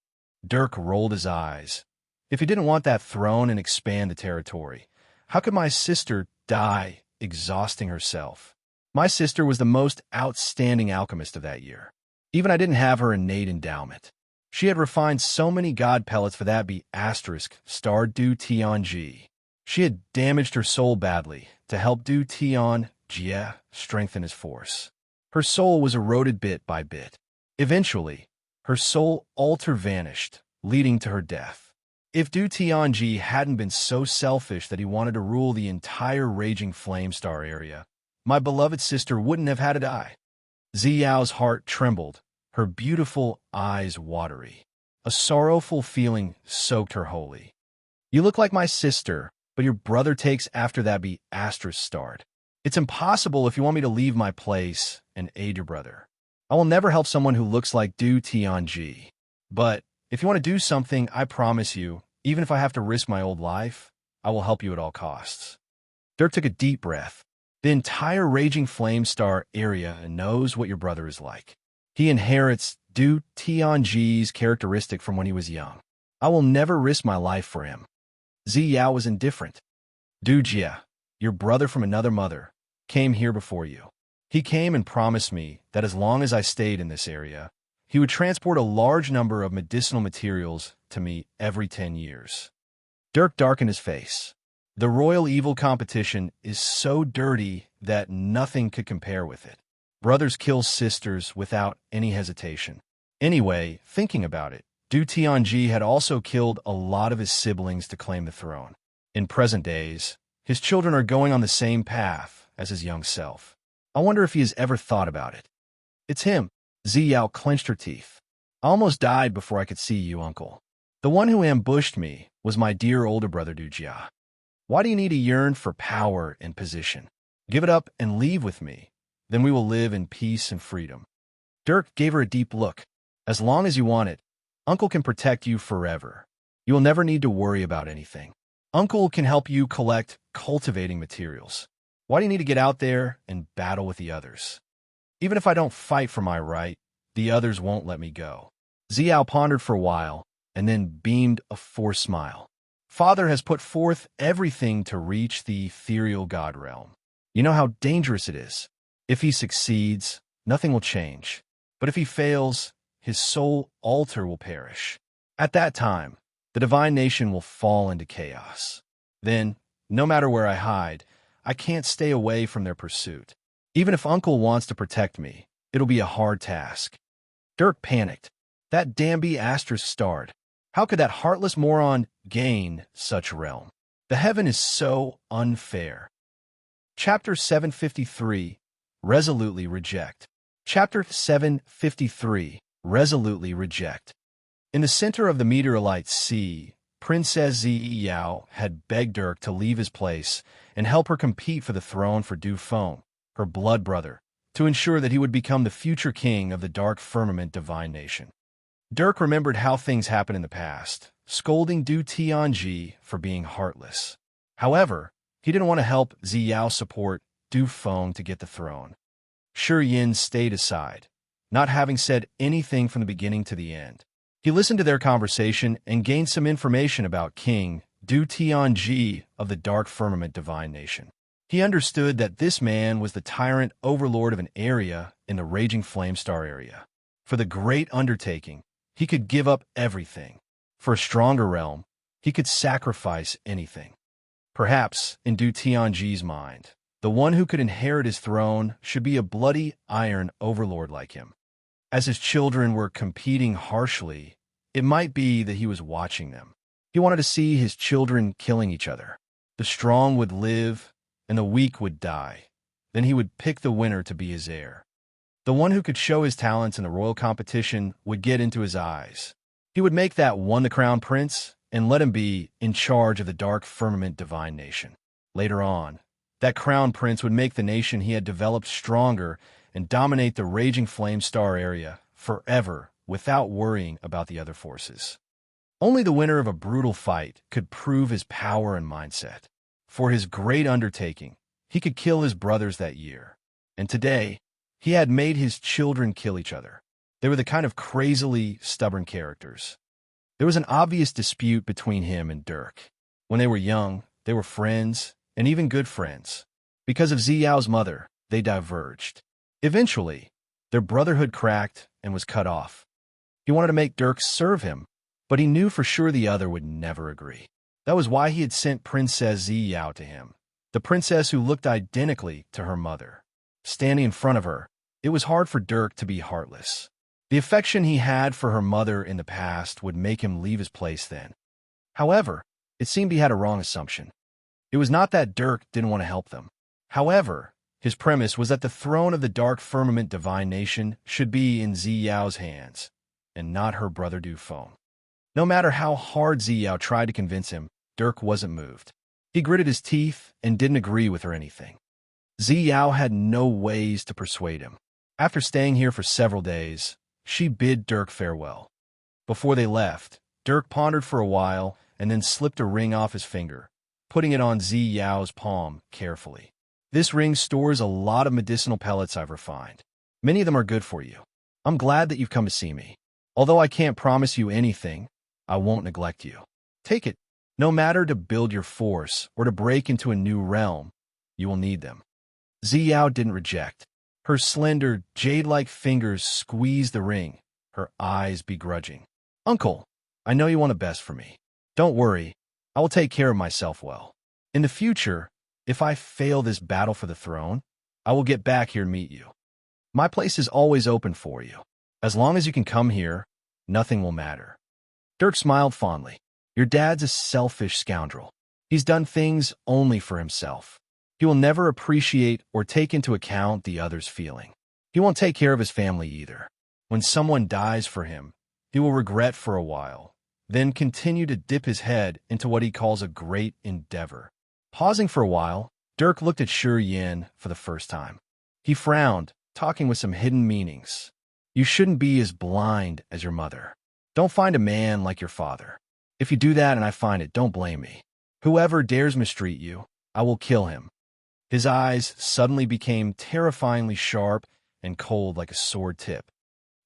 Dirk rolled his eyes. "If he didn't want that throne and expand the territory, how could my sister die exhausting herself? My sister was the most outstanding alchemist of that year. Even I didn't have her innate endowment. She had refined so many god pellets for that B** Du Tianji. She had damaged her soul badly to help Du Tianji strengthen his force. Her soul was eroded bit by bit. Eventually, her soul altar vanished, leading to her death. If Du Tianji hadn't been so selfish that he wanted to rule the entire raging flame star area, my beloved sister wouldn't have had to die." Ziyao's heart trembled, her beautiful eyes watery. A sorrowful feeling soaked her wholly. "You look like my sister, but your brother takes after that B** starred. It's impossible if you want me to leave my place and aid your brother. I will never help someone who looks like Du Tianji. But if you want to do something, I promise you, even if I have to risk my old life, I will help you at all costs." Dirk took a deep breath. The entire Raging Flame Star area knows what your brother is like. He inherits Du Tianji's characteristic from when he was young. I will never risk my life for him. Ziyao was indifferent. Du Jia, your brother from another mother, came here before you. He came and promised me that as long as I stayed in this area, he would transport a large number of medicinal materials to me every 10 years. Dirk darkened his face. The royal evil competition is so dirty that nothing could compare with it. Brothers kill sisters without any hesitation. Anyway, thinking about it, Du Tianji had also killed a lot of his siblings to claim the throne. In present days, his children are going on the same path as his young self. I wonder if he has ever thought about it. It's him. Ziyao clenched her teeth. I almost died before I could see you, uncle. The one who ambushed me was my dear older brother Du Jia. Why do you need to yearn for power and position? Give it up and leave with me. Then we will live in peace and freedom. Dirk gave her a deep look. As long as you want it, Uncle can protect you forever. You will never need to worry about anything. Uncle can help you collect cultivating materials. Why do you need to get out there and battle with the others? Even if I don't fight for my right, the others won't let me go. Ziyao pondered for a while and then beamed a forced smile. Father has put forth everything to reach the ethereal god realm. You know how dangerous it is. If he succeeds, nothing will change. But if he fails, his soul altar will perish. At that time, the divine nation will fall into chaos. Then, no matter where I hide, I can't stay away from their pursuit. Even if Uncle wants to protect me, it'll be a hard task. Dirk panicked. That Danby asterisk starred. How could that heartless moron gain such realm? The heaven is so unfair. Chapter 753, Resolutely Reject. Chapter 753, Resolutely Reject. In the center of the meteorite sea, Princess Ziyao had begged Dirk to leave his place and help her compete for the throne for Du Feng, her blood brother, to ensure that he would become the future king of the Dark Firmament Divine Nation. Dirk remembered how things happened in the past, scolding Du Tianji for being heartless. However, he didn't want to help Ziyao support Du Feng to get the throne. Shi Yin stayed aside, not having said anything from the beginning to the end. He listened to their conversation and gained some information about King Du Tianji of the Dark Firmament Divine Nation. He understood that this man was the tyrant overlord of an area in the Raging Flame Star area. For the great undertaking, he could give up everything. For a stronger realm, he could sacrifice anything. Perhaps, in Du Tianji's mind, the one who could inherit his throne should be a bloody iron overlord like him. As his children were competing harshly, it might be that he was watching them. He wanted to see his children killing each other. The strong would live, and the weak would die. Then he would pick the winner to be his heir. The one who could show his talents in the royal competition would get into his eyes. He would make that one the crown prince and let him be in charge of the Dark Firmament Divine Nation. Later on, that crown prince would make the nation he had developed stronger and dominate the Raging Flame Star area forever without worrying about the other forces. Only the winner of a brutal fight could prove his power and mindset. For his great undertaking, he could kill his brothers that year. And today, he had made his children kill each other. They were the kind of crazily stubborn characters. There was an obvious dispute between him and Dirk. When they were young, they were friends, and even good friends. Because of Ziyao's mother, they diverged. Eventually, their brotherhood cracked and was cut off. He wanted to make Dirk serve him, but he knew for sure the other would never agree. That was why he had sent Princess Ziyao to him, the princess who looked identically to her mother. Standing in front of her, it was hard for Dirk to be heartless. The affection he had for her mother in the past would make him leave his place then. However, it seemed he had a wrong assumption. It was not that Dirk didn't want to help them. However, his premise was that the throne of the Dark Firmament Divine Nation should be in Ziyao's hands, and not her brother Du Feng. No matter how hard Ziyao tried to convince him, Dirk wasn't moved. He gritted his teeth and didn't agree with her anything. Ziyao had no ways to persuade him. After staying here for several days, she bid Dirk farewell. Before they left, Dirk pondered for a while and then slipped a ring off his finger, putting it on Ziyao's palm carefully. This ring stores a lot of medicinal pellets I've refined. Many of them are good for you. I'm glad that you've come to see me. Although I can't promise you anything, I won't neglect you. Take it. No matter to build your force or to break into a new realm, you will need them. Ziyao didn't reject. Her slender, jade-like fingers squeezed the ring, her eyes begrudging. Uncle, I know you want the best for me. Don't worry, I will take care of myself well. In the future, if I fail this battle for the throne, I will get back here to meet you. My place is always open for you. As long as you can come here, nothing will matter. Dirk smiled fondly. Your dad's a selfish scoundrel. He's done things only for himself. He will never appreciate or take into account the other's feeling. He won't take care of his family either. When someone dies for him, he will regret for a while, then continue to dip his head into what he calls a great endeavor. Pausing for a while, Dirk looked at Shi Yin for the first time. He frowned, talking with some hidden meanings. You shouldn't be as blind as your mother. Don't find a man like your father. If you do that and I find it, don't blame me. Whoever dares mistreat you, I will kill him. His eyes suddenly became terrifyingly sharp and cold like a sword tip.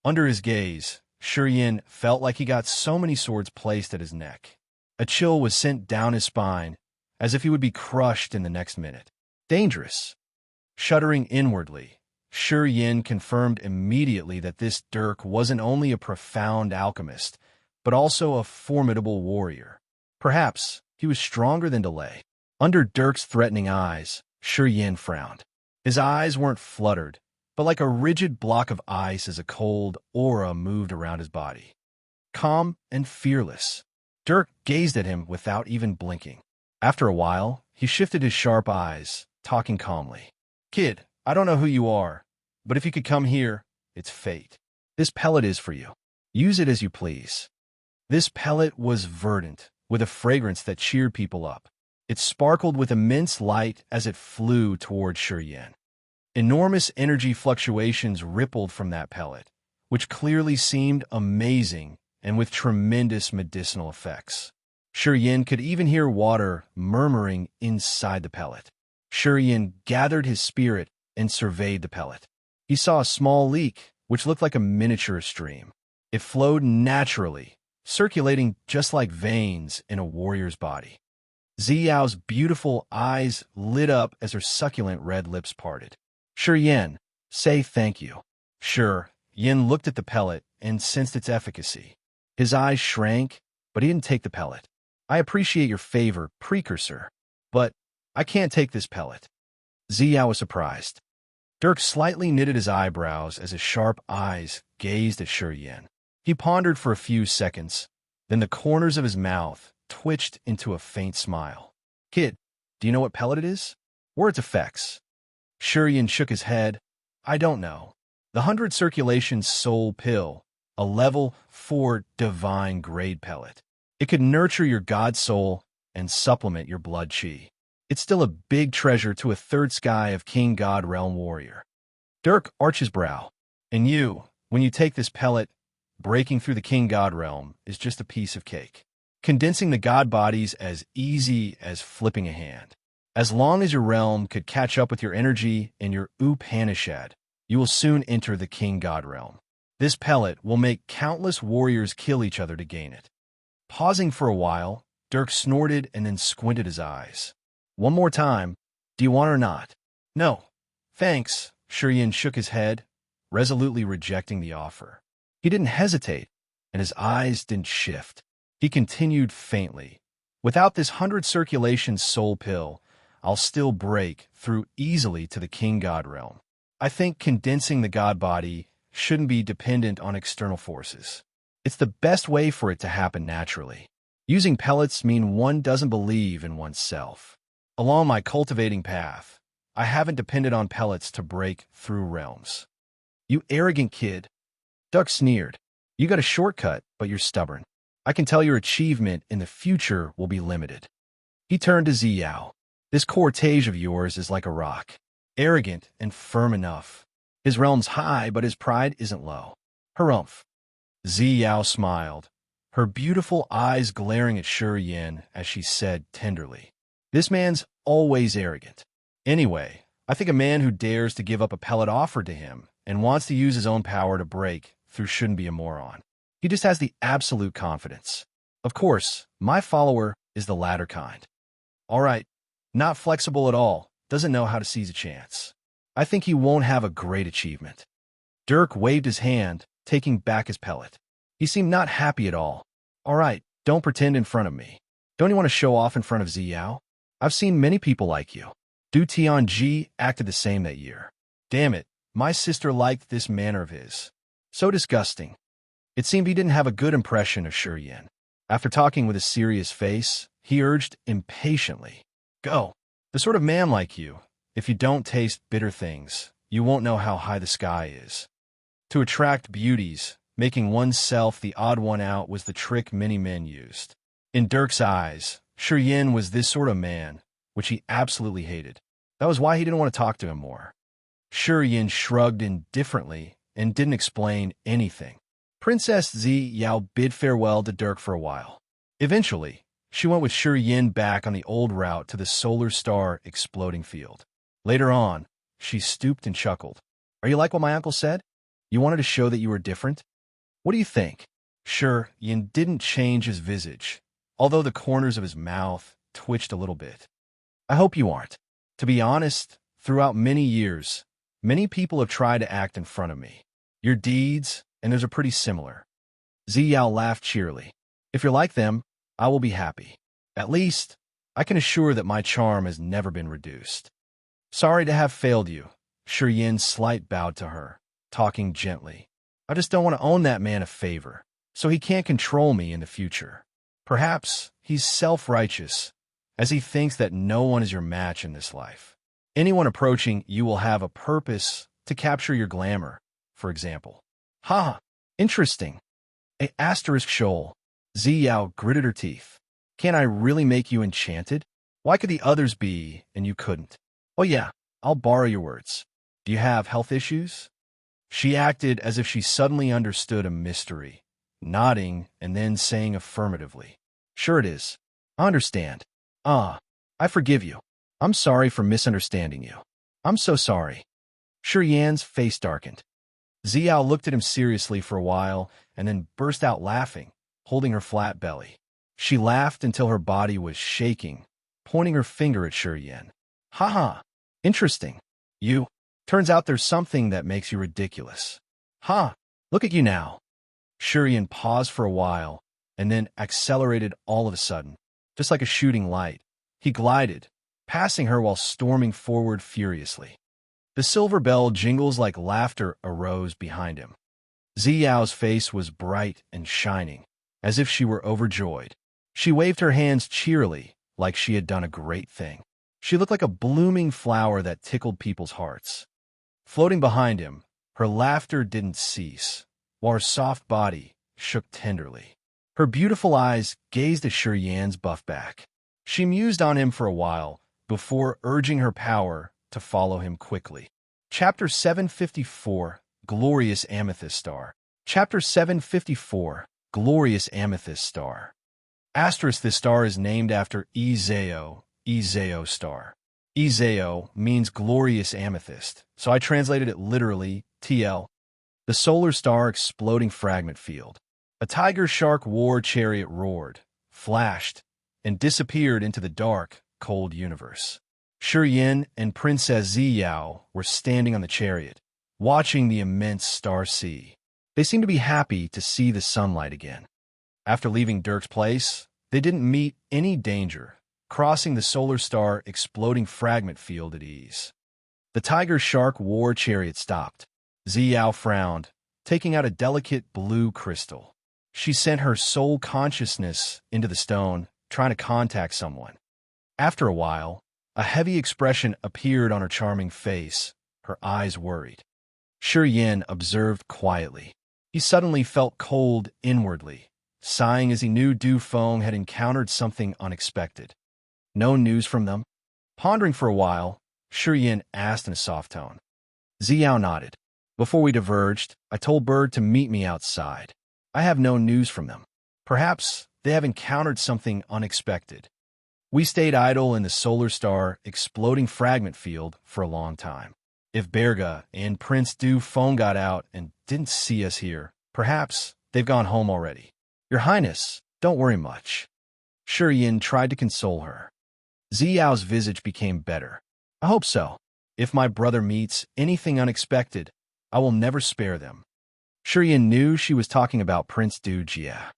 Under his gaze, Shi Yin felt like he got so many swords placed at his neck. A chill was sent down his spine, as if he would be crushed in the next minute. Dangerous. Shuddering inwardly, Shi Yin confirmed immediately that this Dirk wasn't only a profound alchemist, but also a formidable warrior. Perhaps he was stronger than Delay. Under Dirk's threatening eyes, Shi Yin frowned. His eyes weren't fluttered, but like a rigid block of ice as a cold aura moved around his body. Calm and fearless, Dirk gazed at him without even blinking. After a while, he shifted his sharp eyes, talking calmly. Kid, I don't know who you are, but if you could come here, it's fate. This pellet is for you. Use it as you please. This pellet was verdant, with a fragrance that cheered people up. It sparkled with immense light as it flew toward Shi Yin. Enormous energy fluctuations rippled from that pellet, which clearly seemed amazing and with tremendous medicinal effects. Shi Yin could even hear water murmuring inside the pellet. Shi Yin gathered his spirit and surveyed the pellet. He saw a small leak, which looked like a miniature stream. It flowed naturally, circulating just like veins in a warrior's body. Ziyao's beautiful eyes lit up as her succulent red lips parted. Shi Yin, say thank you. Shi Yin looked at the pellet and sensed its efficacy. His eyes shrank, but he didn't take the pellet. I appreciate your favor, precursor, but I can't take this pellet. Ziyao was surprised. Dirk slightly knitted his eyebrows as his sharp eyes gazed at Shi Yin. He pondered for a few seconds, then the corners of his mouth twitched into a faint smile. Kid, do you know what pellet it is? Or its effects? Shi Yin shook his head. I don't know. The 100 circulation soul pill, a level 4 divine grade pellet. It could nurture your god soul and supplement your blood chi. It's still a big treasure to a third sky of King God Realm warrior. Dirk arched his brow. And you, when you take this pellet, breaking through the King God Realm is just a piece of cake. Condensing the god bodies as easy as flipping a hand. As long as your realm could catch up with your energy and your Upanishad, you will soon enter the King God Realm. This pellet will make countless warriors kill each other to gain it. Pausing for a while, Dirk snorted and then squinted his eyes. One more time, do you want or not? No. Thanks, Shi Yin shook his head, resolutely rejecting the offer. He didn't hesitate, and his eyes didn't shift. He continued faintly. Without this 100 circulation soul pill, I'll still break through easily to the King God Realm. I think condensing the god body shouldn't be dependent on external forces. It's the best way for it to happen naturally. Using pellets mean one doesn't believe in oneself. Along my cultivating path, I haven't depended on pellets to break through realms. You arrogant kid. Duck sneered. You got a shortcut, but you're stubborn. I can tell your achievement in the future will be limited. He turned to Ziyao. This cortege of yours is like a rock. Arrogant and firm enough. His realm's high, but his pride isn't low. Harumph. Ziyao smiled, her beautiful eyes glaring at Shi Yin as she said tenderly, This man's always arrogant. Anyway, I think a man who dares to give up a pellet offered to him and wants to use his own power to break through shouldn't be a moron. He just has the absolute confidence. Of course, my follower is the latter kind. All right, not flexible at all, doesn't know how to seize a chance. I think he won't have a great achievement. Dirk waved his hand, taking back his pellet. He seemed not happy at all. All right, don't pretend in front of me. Don't you want to show off in front of Ziyao? I've seen many people like you. Du Tianji acted the same that year. Damn it, my sister liked this manner of his. So disgusting. It seemed he didn't have a good impression of Shi Yan. After talking with a serious face, he urged impatiently, Go. The sort of man like you, if you don't taste bitter things, you won't know how high the sky is. To attract beauties, making oneself the odd one out was the trick many men used. In Dirk's eyes, Shi Yan was this sort of man, which he absolutely hated. That was why he didn't want to talk to him more. Shi Yan shrugged indifferently and didn't explain anything. Princess Ziyao bid farewell to Dirk for a while. Eventually, she went with Shi Yan back on the old route to the solar star exploding field. Later on, she stooped and chuckled. Are you like what my uncle said? You wanted to show that you were different? What do you think? Shi Yan didn't change his visage, although the corners of his mouth twitched a little bit. I hope you aren't. To be honest, throughout many years, many people have tried to act in front of me. Your deeds and theirs are pretty similar. Ziyao laughed cheerily. If you're like them, I will be happy. At least, I can assure that my charm has never been reduced. Sorry to have failed you. Shi Yan slight bowed to her, talking gently. I just don't want to own that man a favor, so he can't control me in the future. Perhaps he's self-righteous, as he thinks that no one is your match in this life. Anyone approaching you will have a purpose to capture your glamour, for example. Ha! Interesting. A asterisk shoal. Ziyao gritted her teeth. Can I really make you enchanted? Why could the others be and you couldn't? Oh yeah, I'll borrow your words. Do you have health issues? She acted as if she suddenly understood a mystery, nodding and then saying affirmatively. Sure it is. I understand. I forgive you. I'm sorry for misunderstanding you. I'm so sorry. Shi Yan's face darkened. Ziyao looked at him seriously for a while and then burst out laughing, holding her flat belly. She laughed until her body was shaking, pointing her finger at Shi Yan. Ha ha, interesting. You. Turns out there's something that makes you ridiculous. Ha, look at you now. Shi Yan paused for a while and then accelerated all of a sudden, just like a shooting light. He glided, passing her while storming forward furiously. The silver bell jingles like laughter arose behind him. Ziyao's face was bright and shining, as if she were overjoyed. She waved her hands cheerily, like she had done a great thing. She looked like a blooming flower that tickled people's hearts. Floating behind him, her laughter didn't cease, while her soft body shook tenderly. Her beautiful eyes gazed at Shi Yan's buff back. She mused on him for a while, before urging her power to follow him quickly. Chapter 754, Glorious Amethyst Star. Chapter 754, Glorious Amethyst Star. Asterisk, this star is named after Izao star. Izao means glorious amethyst, so I translated it literally, TL. The solar star exploding fragment field. A tiger-shark war chariot roared, flashed, and disappeared into the dark, cold universe. Shi Yan and Princess Ziyao were standing on the chariot, watching the immense star sea. They seemed to be happy to see the sunlight again. After leaving Dirk's place, they didn't meet any danger, crossing the solar star exploding fragment field at ease. The tiger-shark war chariot stopped. Ziyao frowned, taking out a delicate blue crystal. She sent her soul consciousness into the stone, trying to contact someone. After a while, a heavy expression appeared on her charming face, her eyes worried. Shi Yan observed quietly. He suddenly felt cold inwardly, sighing as he knew Du Feng had encountered something unexpected. No news from them? Pondering for a while, Shi Yan asked in a soft tone. Ziyao nodded. Before we diverged, I told Bird to meet me outside. I have no news from them. Perhaps they have encountered something unexpected. We stayed idle in the solar star exploding fragment field for a long time. If Berga and Prince Du phone got out and didn't see us here, perhaps they've gone home already. Your Highness, don't worry much. Shi Yin tried to console her. Ziyao's visage became better. I hope so. If my brother meets anything unexpected, I will never spare them. Shi Yin knew she was talking about Prince Du Jia.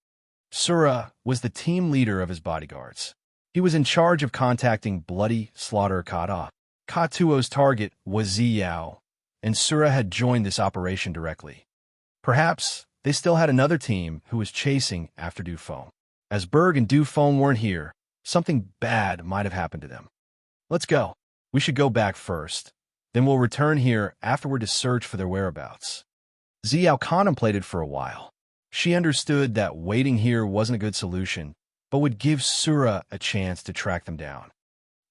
Sura was the team leader of his bodyguards. He was in charge of contacting Bloody Slaughter Kata. Katuo's target was Ziyao, and Sura had joined this operation directly. Perhaps they still had another team who was chasing after Dufeng. As Berg and Dufeng weren't here, something bad might have happened to them. Let's go. We should go back first. Then we'll return here afterward to search for their whereabouts. Ziyao contemplated for a while. She understood that waiting here wasn't a good solution, but would give Sura a chance to track them down.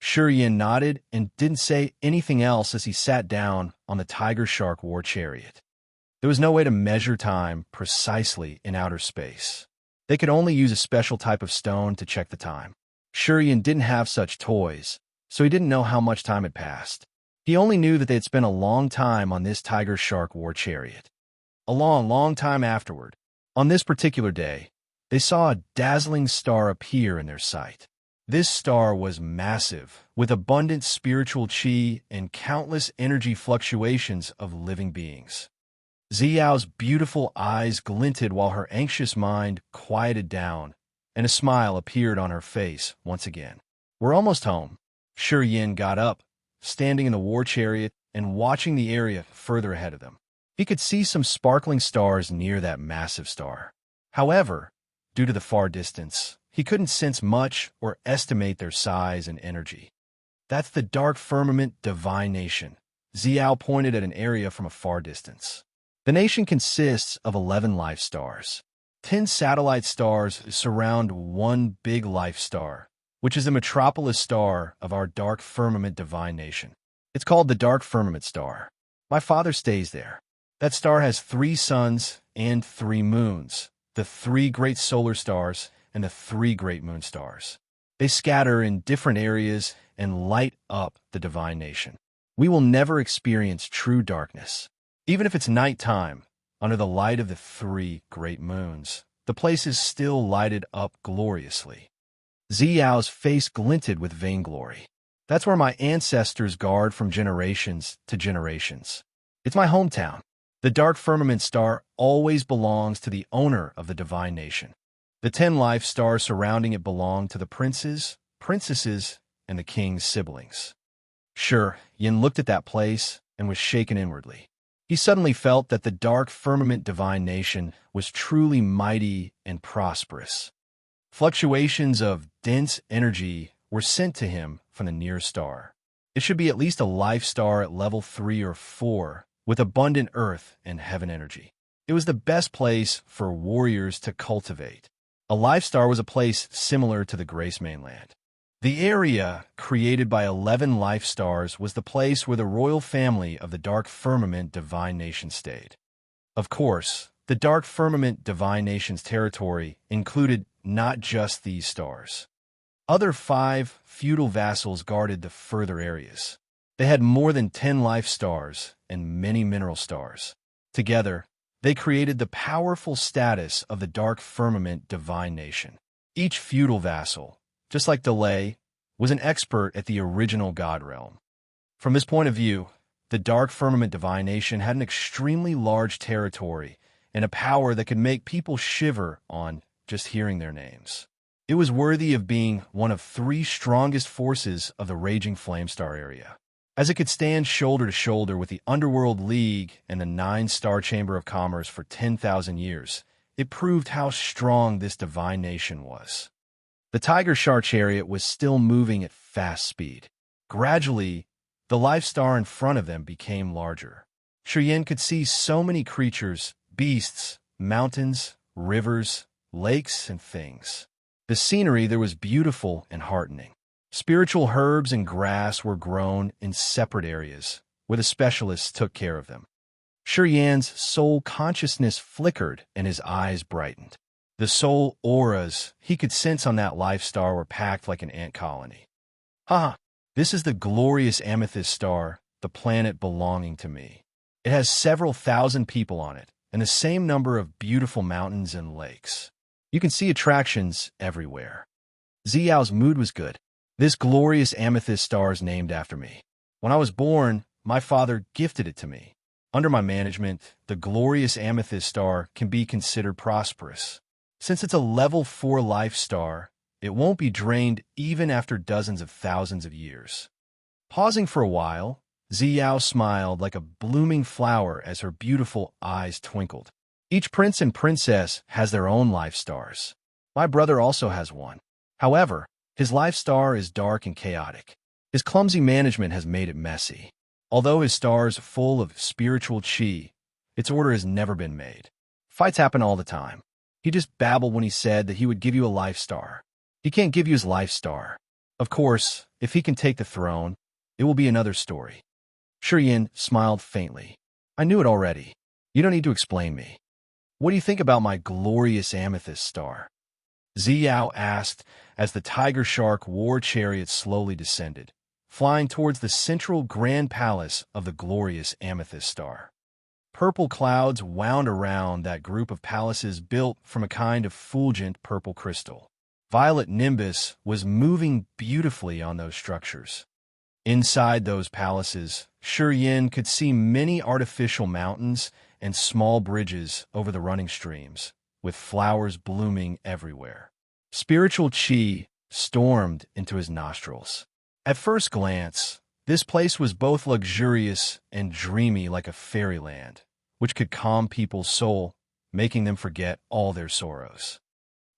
Shi Yin nodded and didn't say anything else as he sat down on the tiger-shark war chariot. There was no way to measure time precisely in outer space. They could only use a special type of stone to check the time. Shi Yin didn't have such toys, so he didn't know how much time had passed. He only knew that they had spent a long time on this tiger-shark war chariot. A long, long time afterward, on this particular day, they saw a dazzling star appear in their sight. This star was massive, with abundant spiritual chi and countless energy fluctuations of living beings. Ziyao's beautiful eyes glinted while her anxious mind quieted down, and a smile appeared on her face once again. We're almost home. Shi Yin got up, standing in the war chariot and watching the area further ahead of them. He could see some sparkling stars near that massive star. However, due to the far distance, he couldn't sense much or estimate their size and energy. That's the dark firmament divine nation. Ziyao pointed at an area from a far distance. The nation consists of 11 life stars. 10 satellite stars surround one big life star, which is the metropolis star of our dark firmament divine nation. It's called the dark firmament star. My father stays there. That star has 3 suns and 3 moons, the 3 great solar stars and the 3 great moon stars. They scatter in different areas and light up the divine nation. We will never experience true darkness. Even if it's nighttime, under the light of the 3 great moons, the place is still lighted up gloriously. Ziyao's face glinted with vainglory. That's where my ancestors guard from generations to generations. It's my hometown. The dark firmament star always belongs to the owner of the divine nation. The 10 life stars surrounding it belong to the princes, princesses, and the king's siblings. Shi Yin looked at that place and was shaken inwardly. He suddenly felt that the dark firmament divine nation was truly mighty and prosperous. Fluctuations of dense energy were sent to him from the near star. It should be at least a life star at level 3 or 4, with abundant earth and heaven energy. It was the best place for warriors to cultivate. A life star was a place similar to the Grace Mainland. The area created by 11 life stars was the place where the royal family of the Dark Firmament Divine Nation stayed. Of course, the Dark Firmament Divine Nation's territory included not just these stars. Other 5 feudal vassals guarded the further areas. They had more than 10 life stars and many mineral stars. Together, they created the powerful status of the Dark Firmament Divine Nation. Each feudal vassal, just like Delay, was an expert at the original God Realm. From this point of view, the Dark Firmament Divine Nation had an extremely large territory and a power that could make people shiver on just hearing their names. It was worthy of being one of 3 strongest forces of the Raging Flamestar area. As it could stand shoulder to shoulder with the Underworld League and the 9-Star Chamber of Commerce for 10,000 years, it proved how strong this divine nation was. The Tiger Shark chariot was still moving at fast speed. Gradually, the life star in front of them became larger. Shi Yin could see so many creatures, beasts, mountains, rivers, lakes, and things. The scenery there was beautiful and heartening. Spiritual herbs and grass were grown in separate areas, where the specialists took care of them. Shi Yan's soul consciousness flickered and his eyes brightened. The soul auras he could sense on that life star were packed like an ant colony. Haha, this is the glorious amethyst star, the planet belonging to me. It has several thousand people on it, and the same number of beautiful mountains and lakes. You can see attractions everywhere. Ziyao's mood was good. This glorious amethyst star is named after me. When I was born, my father gifted it to me. Under my management, the glorious amethyst star can be considered prosperous. Since it's a level 4 life star, it won't be drained even after dozens of thousands of years. Pausing for a while, Ziyao smiled like a blooming flower as her beautiful eyes twinkled. Each prince and princess has their own life stars. My brother also has one. However, his life star is dark and chaotic. His clumsy management has made it messy. Although his star is full of spiritual chi, its order has never been made. Fights happen all the time. He just babbled when he said that he would give you a life star. He can't give you his life star. Of course, if he can take the throne, it will be another story. Shiyin smiled faintly. I knew it already. You don't need to explain me. What do you think about my glorious amethyst star? Ziyao asked as the tiger shark war chariot slowly descended, flying towards the central grand palace of the glorious amethyst star. Purple clouds wound around that group of palaces built from a kind of fulgent purple crystal. Violet nimbus was moving beautifully on those structures. Inside those palaces, Shiyin could see many artificial mountains and small bridges over the running streams, with flowers blooming everywhere. Spiritual chi stormed into his nostrils. At first glance, this place was both luxurious and dreamy like a fairyland, which could calm people's soul, making them forget all their sorrows.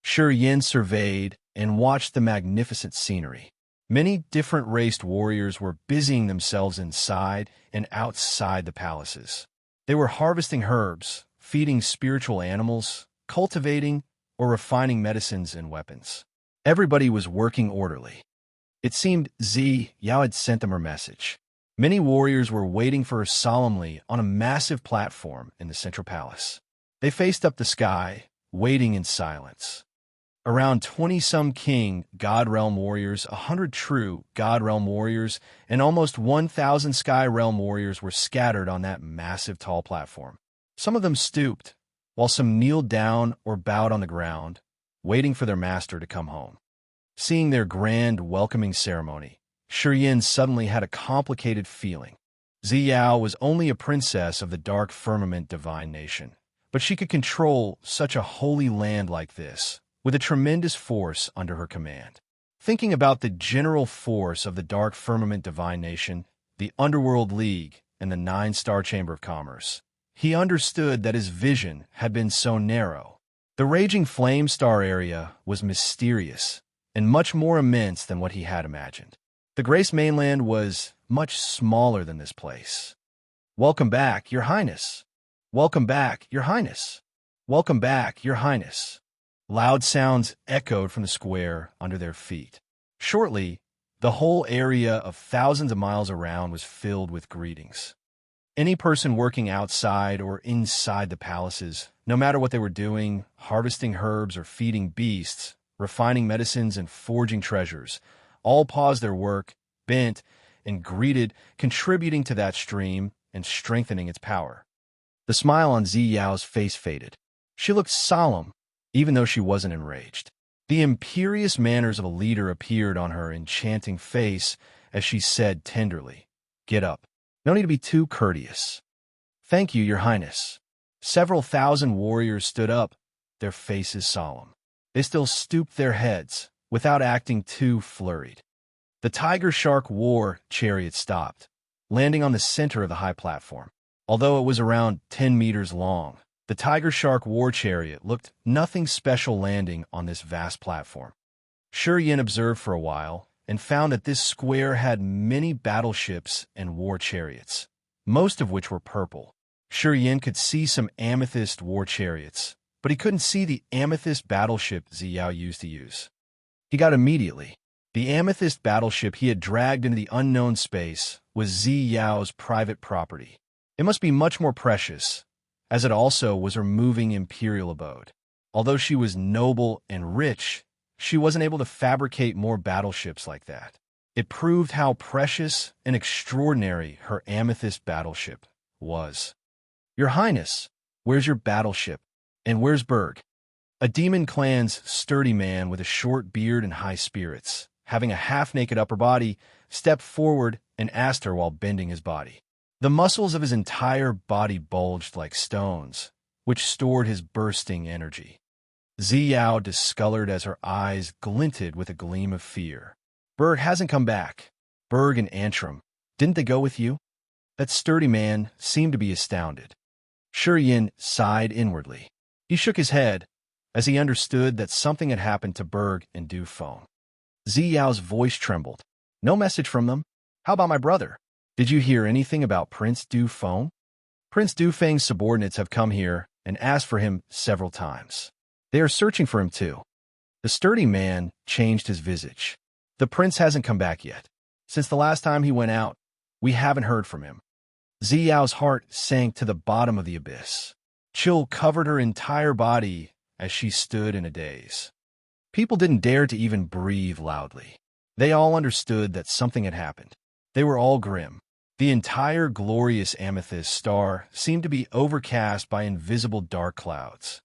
Shiyin surveyed and watched the magnificent scenery. Many different raced warriors were busying themselves inside and outside the palaces. They were harvesting herbs, feeding spiritual animals, cultivating or refining medicines and weapons. Everybody was working orderly. It seemed Yao had sent them her message. Many warriors were waiting for her solemnly on a massive platform in the central palace. They faced up the sky, waiting in silence. Around 20-some king God Realm warriors, 100 true God Realm warriors, and almost 1,000 Sky Realm warriors were scattered on that massive tall platform. Some of them stooped, while some kneeled down or bowed on the ground, waiting for their master to come home. Seeing their grand welcoming ceremony, Shiyin suddenly had a complicated feeling. Ziyao was only a princess of the dark firmament divine nation, but she could control such a holy land like this, with a tremendous force under her command. Thinking about the general force of the Dark Firmament Divine Nation, the Underworld League, and the 9-Star Chamber of Commerce, he understood that his vision had been so narrow. The Raging Flame Star area was mysterious and much more immense than what he had imagined. The Grace Mainland was much smaller than this place. Welcome back, Your Highness. Welcome back, Your Highness. Welcome back, Your Highness. Loud sounds echoed from the square under their feet. Shortly, the whole area of thousands of miles around was filled with greetings. Any person working outside or inside the palaces, no matter what they were doing, harvesting herbs or feeding beasts, refining medicines and forging treasures, all paused their work, bent, and greeted, contributing to that stream and strengthening its power. The smile on Ziyao's face faded. She looked solemn, even though she wasn't enraged. The imperious manners of a leader appeared on her enchanting face as she said tenderly, "Get up. No need to be too courteous." "Thank you, Your Highness." Several thousand warriors stood up, their faces solemn. They still stooped their heads, without acting too flurried. The tiger shark war chariot stopped, landing on the center of the high platform. Although it was around 10 meters long, the tiger shark war chariot looked nothing special landing on this vast platform. Shiyin observed for a while and found that this square had many battleships and war chariots, most of which were purple. Shiyin could see some amethyst war chariots, but he couldn't see the amethyst battleship Ziyao used to use. He got immediately. The amethyst battleship he had dragged into the unknown space was Ziyao's private property. It must be much more precious, as it also was her moving imperial abode. Although she was noble and rich, she wasn't able to fabricate more battleships like that. It proved how precious and extraordinary her amethyst battleship was. Your Highness, where's your battleship? And where's Berg? A demon clan's sturdy man with a short beard and high spirits, having a half-naked upper body, stepped forward and asked her while bending his body. The muscles of his entire body bulged like stones, which stored his bursting energy. Ziyao discolored as her eyes glinted with a gleam of fear. Berg hasn't come back. Berg and Antrim, didn't they go with you? That sturdy man seemed to be astounded. Shurian sighed inwardly. He shook his head as he understood that something had happened to Berg and Du Feng. Ziyao's voice trembled. No message from them? How about my brother? Did you hear anything about Prince Du Feng? Prince Du Feng's subordinates have come here and asked for him several times. They are searching for him too. The sturdy man changed his visage. The prince hasn't come back yet. Since the last time he went out, we haven't heard from him. Ziyao's heart sank to the bottom of the abyss. Chill covered her entire body as she stood in a daze. People didn't dare to even breathe loudly. They all understood that something had happened. They were all grim. The entire glorious amethyst star seemed to be overcast by invisible dark clouds.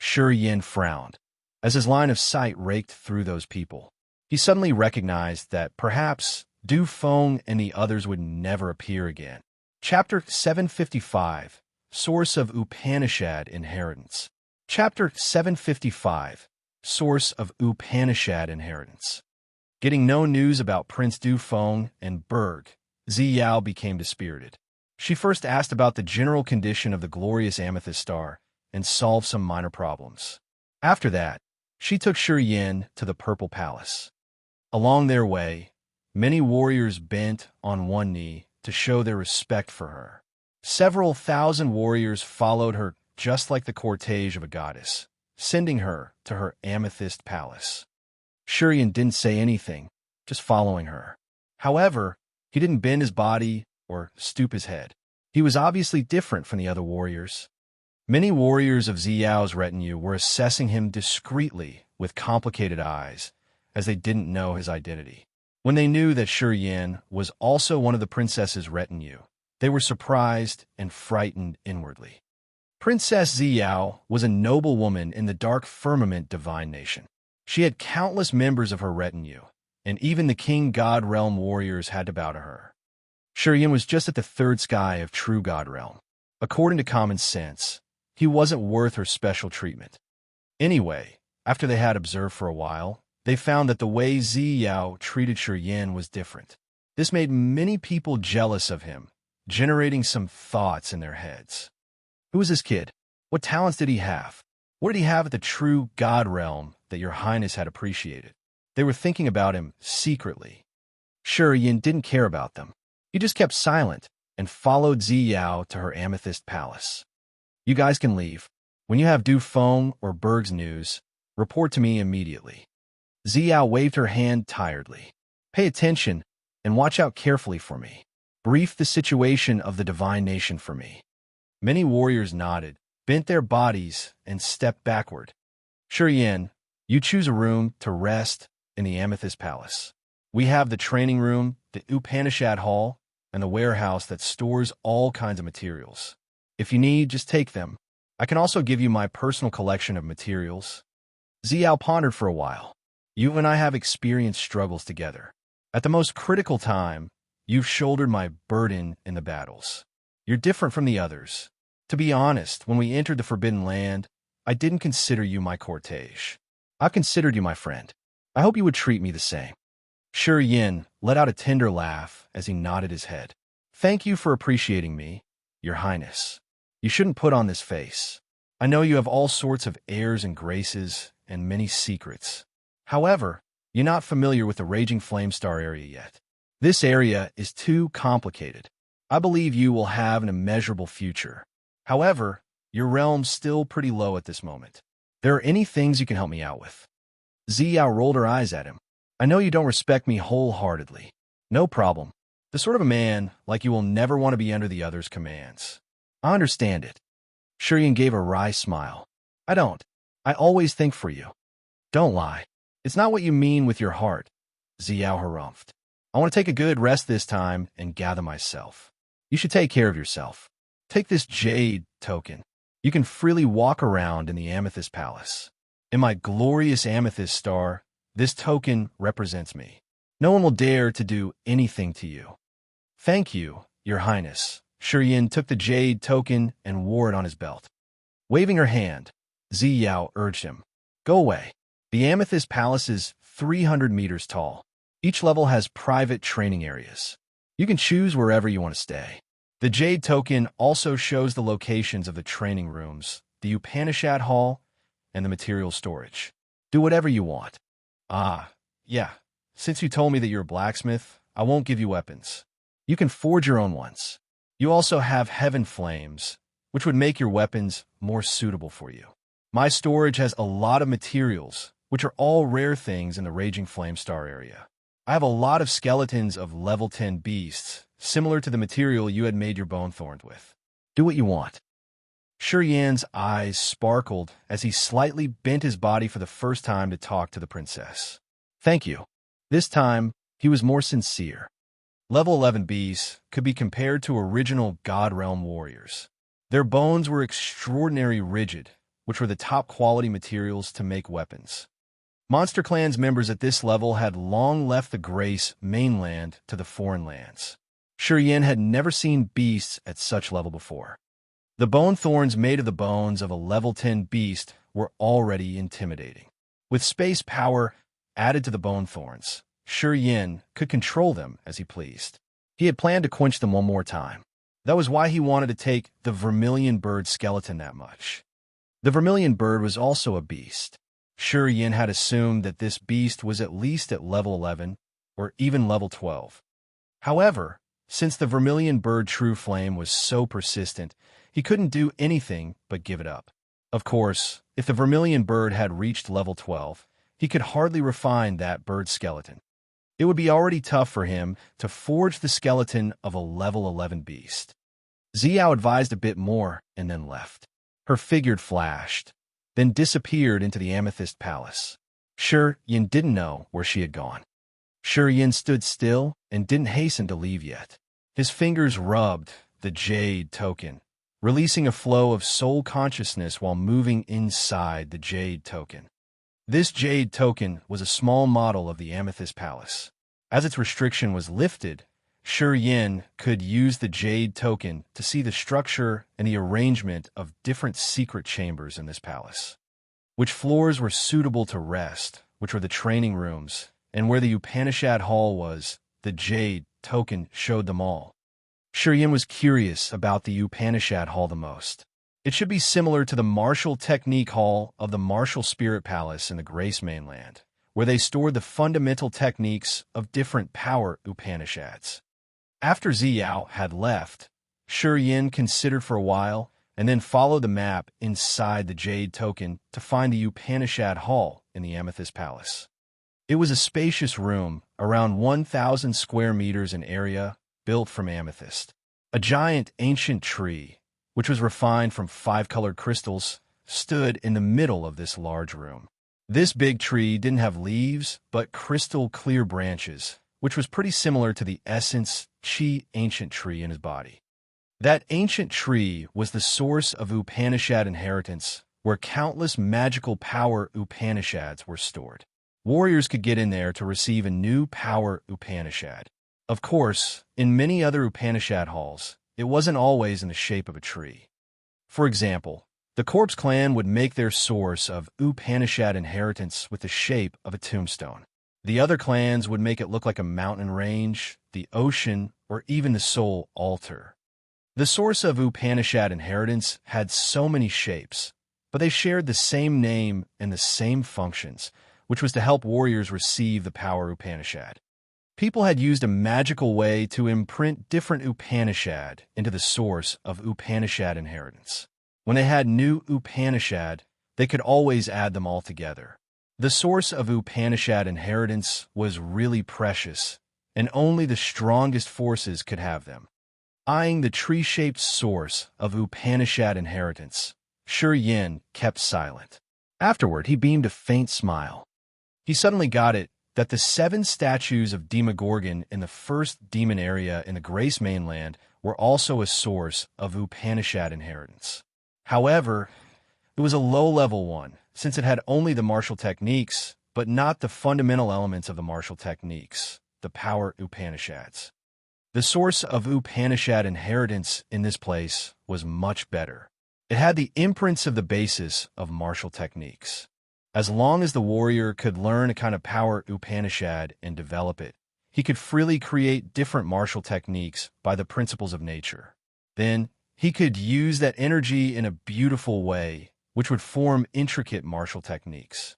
Shurian frowned as his line of sight raked through those people. He suddenly recognized that perhaps Du Feng and the others would never appear again. Chapter 755, Source of Upanishad Inheritance. Chapter 755, Source of Upanishad Inheritance. Getting no news about Prince Du Feng and Berg, Ziyao became dispirited. She first asked about the general condition of the glorious amethyst star and solved some minor problems. After that, she took Shurian to the Purple Palace. Along their way, many warriors bent on one knee to show their respect for her. Several thousand warriors followed her just like the cortege of a goddess, sending her to her amethyst palace. Shurian didn't say anything, just following her. However, he didn't bend his body or stoop his head. He was obviously different from the other warriors. Many warriors of Ziyao's retinue were assessing him discreetly with complicated eyes, as they didn't know his identity. When they knew that Shurian was also one of the princess's retinue, they were surprised and frightened inwardly. Princess Ziyao was a noble woman in the dark firmament divine nation. She had countless members of her retinue, and even the king god realm warriors had to bow to her. Shurian was just at the third sky of true god realm. According to common sense, he wasn't worth her special treatment. Anyway, after they had observed for a while, they found that the way Ziyao treated Shurian was different. This made many people jealous of him, generating some thoughts in their heads. Who was this kid? What talents did he have? What did he have at the true god realm that your highness had appreciated? They were thinking about him secretly. Shurian didn't care about them. He just kept silent and followed Ziyao to her amethyst palace. You guys can leave. When you have Du Feng or Berg's news, report to me immediately. Ziyao waved her hand tiredly. Pay attention and watch out carefully for me. Brief the situation of the divine nation for me. Many warriors nodded, bent their bodies, and stepped backward. Shurian, you choose a room to rest in the Amethyst Palace. We have the training room, the Upanishad Hall, and the warehouse that stores all kinds of materials. If you need, just take them. I can also give you my personal collection of materials. Ziyao pondered for a while. You and I have experienced struggles together. At the most critical time, you've shouldered my burden in the battles. You're different from the others. To be honest, when we entered the Forbidden Land, I didn't consider you my cortege. I've considered you my friend. I hope you would treat me the same. Shurian let out a tender laugh as he nodded his head. Thank you for appreciating me, Your Highness. You shouldn't put on this face. I know you have all sorts of airs and graces and many secrets. However, you're not familiar with the Raging Flame Star area yet. This area is too complicated. I believe you will have an immeasurable future. However, your realm's still pretty low at this moment. There are any things you can help me out with? Ziyao rolled her eyes at him. I know you don't respect me wholeheartedly. No problem. The sort of a man like you will never want to be under the others' commands. I understand it. Shurian gave a wry smile. I I always think for you. Don't lie. It's not what you mean with your heart, Xiao harumphed. I want to take a good rest this time and gather myself. You should take care of yourself. Take this jade token. You can freely walk around in the Amethyst Palace. In my glorious amethyst star, this token represents me. No one will dare to do anything to you. Thank you, Your Highness. Shiyin took the jade token and wore it on his belt. Waving her hand, Ziyao urged him. Go away. The Amethyst Palace is 300 meters tall. Each level has private training areas. You can choose wherever you want to stay. The jade token also shows the locations of the training rooms, the Upanishad Hall, and the material storage. Do whatever you want. Ah, yeah. Since you told me that you're a blacksmith, I won't give you weapons. You can forge your own ones. You also have heaven flames, which would make your weapons more suitable for you. My storage has a lot of materials, which are all rare things in the Raging Flame Star area. I have a lot of skeletons of level 10 beasts, similar to the material you had made your bone thorn with. Do what you want. Shiyan's eyes sparkled as he slightly bent his body for the first time to talk to the princess. Thank you. This time, he was more sincere. Level 11 beasts could be compared to original God Realm warriors. Their bones were extraordinarily rigid, which were the top quality materials to make weapons. Monster Clan's members at this level had long left the Grace mainland to the foreign lands. Shiyan had never seen beasts at such level before. The bone thorns made of the bones of a level 10 beast were already intimidating. With space power added to the bone thorns, Shiyan could control them as he pleased. He had planned to quench them one more time. That was why he wanted to take the vermilion bird skeleton that much. The vermilion bird was also a beast. Shiyan had assumed that this beast was at least at level 11 or even level 12. However, since the vermilion bird true flame was so persistent, he couldn't do anything but give it up. Of course, if the vermilion bird had reached level 12, he could hardly refine that bird skeleton. It would be already tough for him to forge the skeleton of a level 11 beast. Xiao advised a bit more and then left. Her figure flashed, then disappeared into the Amethyst Palace. Shiyin didn't know where she had gone. Shiyin stood still and didn't hasten to leave yet. His fingers rubbed the jade token, releasing a flow of soul consciousness while moving inside the jade token. This jade token was a small model of the Amethyst Palace. As its restriction was lifted, Shiyin could use the jade token to see the structure and the arrangement of different secret chambers in this palace. Which floors were suitable to rest, which were the training rooms, and where the Upanishad Hall was, the jade token showed them all. Shiyin was curious about the Upanishad Hall the most. It should be similar to the Martial Technique Hall of the Martial Spirit Palace in the Grace Mainland, where they stored the fundamental techniques of different power Upanishads. After Xiao had left, Shiyin considered for a while and then followed the map inside the jade token to find the Upanishad Hall in the Amethyst Palace. It was a spacious room, around 1,000 square meters in area, built from amethyst. A giant ancient tree, which was refined from 5-colored crystals, stood in the middle of this large room. This big tree didn't have leaves, but crystal-clear branches, which was pretty similar to the essence Qi ancient tree in his body. That ancient tree was the source of Upanishad inheritance, where countless magical power Upanishads were stored. Warriors could get in there to receive a new power Upanishad. Of course, in many other Upanishad halls, it wasn't always in the shape of a tree. For example, the Corpse Clan would make their source of Upanishad inheritance with the shape of a tombstone. The other clans would make it look like a mountain range, the ocean, or even the soul altar. The source of Upanishad inheritance had so many shapes, but they shared the same name and the same functions, which was to help warriors receive the power Upanishad. People had used a magical way to imprint different Upanishad into the source of Upanishad inheritance. When they had new Upanishad, they could always add them all together. The source of Upanishad inheritance was really precious, and only the strongest forces could have them. Eyeing the tree-shaped source of Upanishad inheritance, Shiyin kept silent. Afterward, he beamed a faint smile. He suddenly got it that the 7 statues of Demogorgon in the first demon area in the Grace mainland were also a source of Upanishad inheritance. However, it was a low-level one, since it had only the martial techniques, but not the fundamental elements of the martial techniques, the power Upanishads. The source of Upanishad inheritance in this place was much better. It had the imprints of the basis of martial techniques. As long as the warrior could learn a kind of power Upanishad and develop it, he could freely create different martial techniques by the principles of nature. Then, he could use that energy in a beautiful way, which would form intricate martial techniques.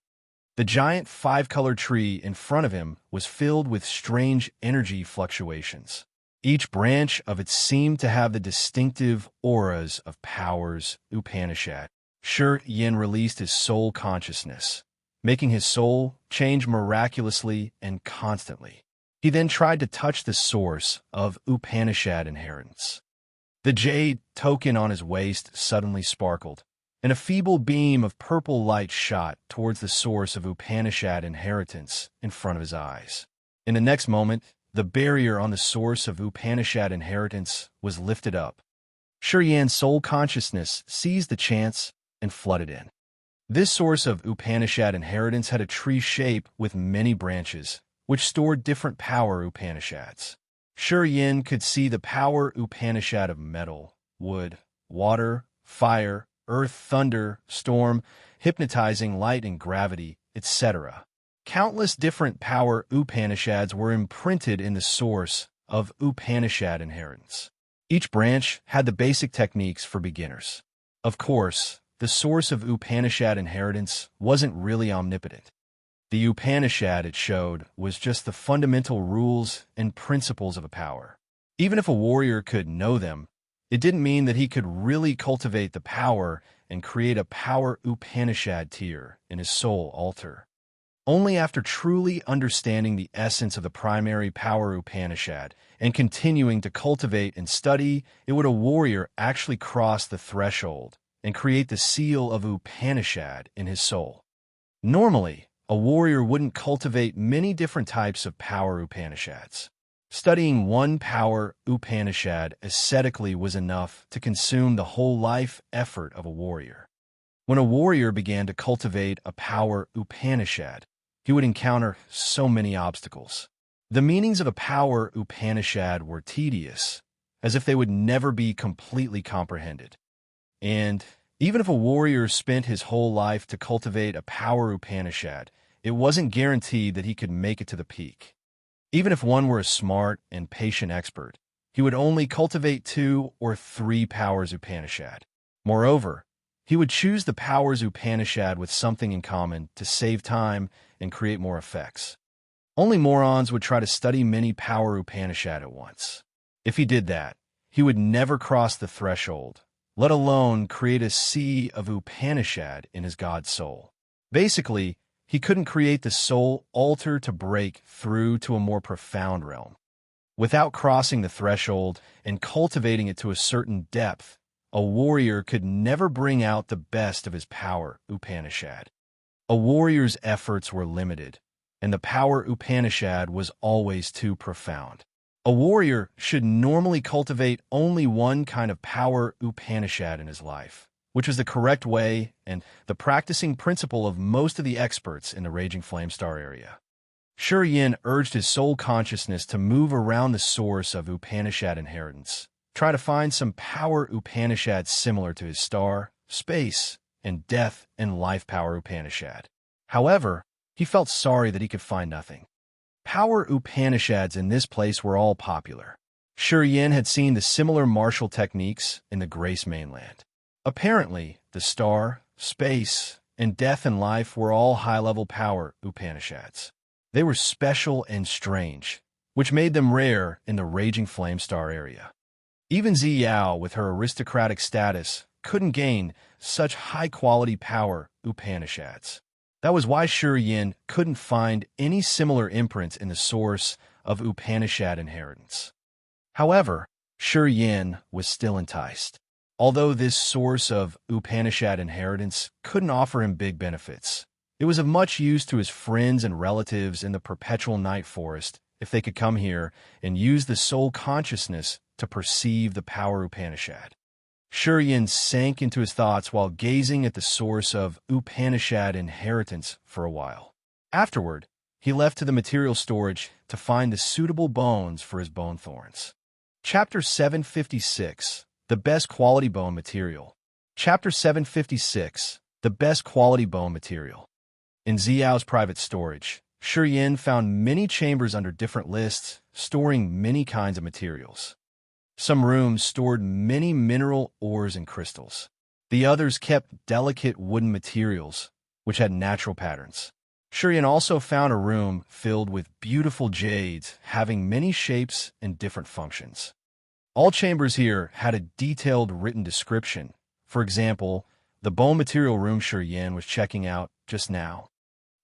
The giant 5-color tree in front of him was filled with strange energy fluctuations. Each branch of it seemed to have the distinctive auras of powers Upanishad. Shi Yin released his soul consciousness, making his soul change miraculously and constantly. He then tried to touch the source of Upanishad inheritance. The jade token on his waist suddenly sparkled, and a feeble beam of purple light shot towards the source of Upanishad inheritance in front of his eyes. In the next moment, the barrier on the source of Upanishad inheritance was lifted up. Shi Yan's soul consciousness seized the chance and flooded in. This source of Upanishad inheritance had a tree shape with many branches, which stored different power Upanishads. Shi Yan could see the power Upanishad of metal, wood, water, fire, earth, thunder, storm, hypnotizing light and gravity, etc. Countless different power Upanishads were imprinted in the source of Upanishad inheritance. Each branch had the basic techniques for beginners. Of course, the source of Upanishad inheritance wasn't really omnipotent. The Upanishad it showed was just the fundamental rules and principles of a power. Even if a warrior could know them, it didn't mean that he could really cultivate the power and create a power Upanishad tier in his soul altar. Only after truly understanding the essence of the primary power Upanishad and continuing to cultivate and study, it would a warrior actually cross the threshold and create the seal of Upanishad in his soul. Normally, a warrior wouldn't cultivate many different types of power Upanishads. Studying one power Upanishad ascetically was enough to consume the whole life effort of a warrior. When a warrior began to cultivate a power Upanishad, he would encounter so many obstacles. The meanings of a power Upanishad were tedious, as if they would never be completely comprehended. And even if a warrior spent his whole life to cultivate a power Upanishad, it wasn't guaranteed that he could make it to the peak. Even if one were a smart and patient expert, he would only cultivate 2 or 3 powers Upanishad. Moreover, he would choose the powers Upanishad with something in common to save time and create more effects. Only morons would try to study many power Upanishad at once. If he did that, he would never cross the threshold, let alone create a sea of Upanishad in his god soul. Basically, he couldn't create the soul altar to break through to a more profound realm. Without crossing the threshold and cultivating it to a certain depth, a warrior could never bring out the best of his power Upanishad. A warrior's efforts were limited, and the power Upanishad was always too profound. A warrior should normally cultivate only one kind of power Upanishad in his life, which was the correct way and the practicing principle of most of the experts in the Raging Flame Star area. Shi Yin urged his soul consciousness to move around the source of Upanishad inheritance, try to find some power Upanishad similar to his star, space, and death and life power Upanishad. However, he felt sorry that he could find nothing. Power Upanishads in this place were all popular. Shi Yin had seen the similar martial techniques in the Grace mainland. Apparently, the star, space, and death and life were all high-level power Upanishads. They were special and strange, which made them rare in the Raging Flame Star area. Even Ziyao, with her aristocratic status, couldn't gain such high-quality power Upanishads. That was why Shi Yin couldn't find any similar imprints in the source of Upanishad inheritance. However, Shi Yin was still enticed. Although this source of Upanishad inheritance couldn't offer him big benefits, it was of much use to his friends and relatives in the perpetual night forest if they could come here and use the soul consciousness to perceive the power Upanishad. Sure Yin sank into his thoughts while gazing at the source of Upanishad inheritance for a while. Afterward, he left to the material storage to find the suitable bones for his bone thorns. Chapter 756, The Best Quality Bone Material. Chapter 756, The Best Quality Bone Material. In Ziao's private storage, Sure Yin found many chambers under different lists, storing many kinds of materials. Some rooms stored many mineral ores and crystals. The others kept delicate wooden materials, which had natural patterns. Sure Yin also found a room filled with beautiful jades, having many shapes and different functions. All chambers here had a detailed written description. For example, the bone material room Sure Yin was checking out just now.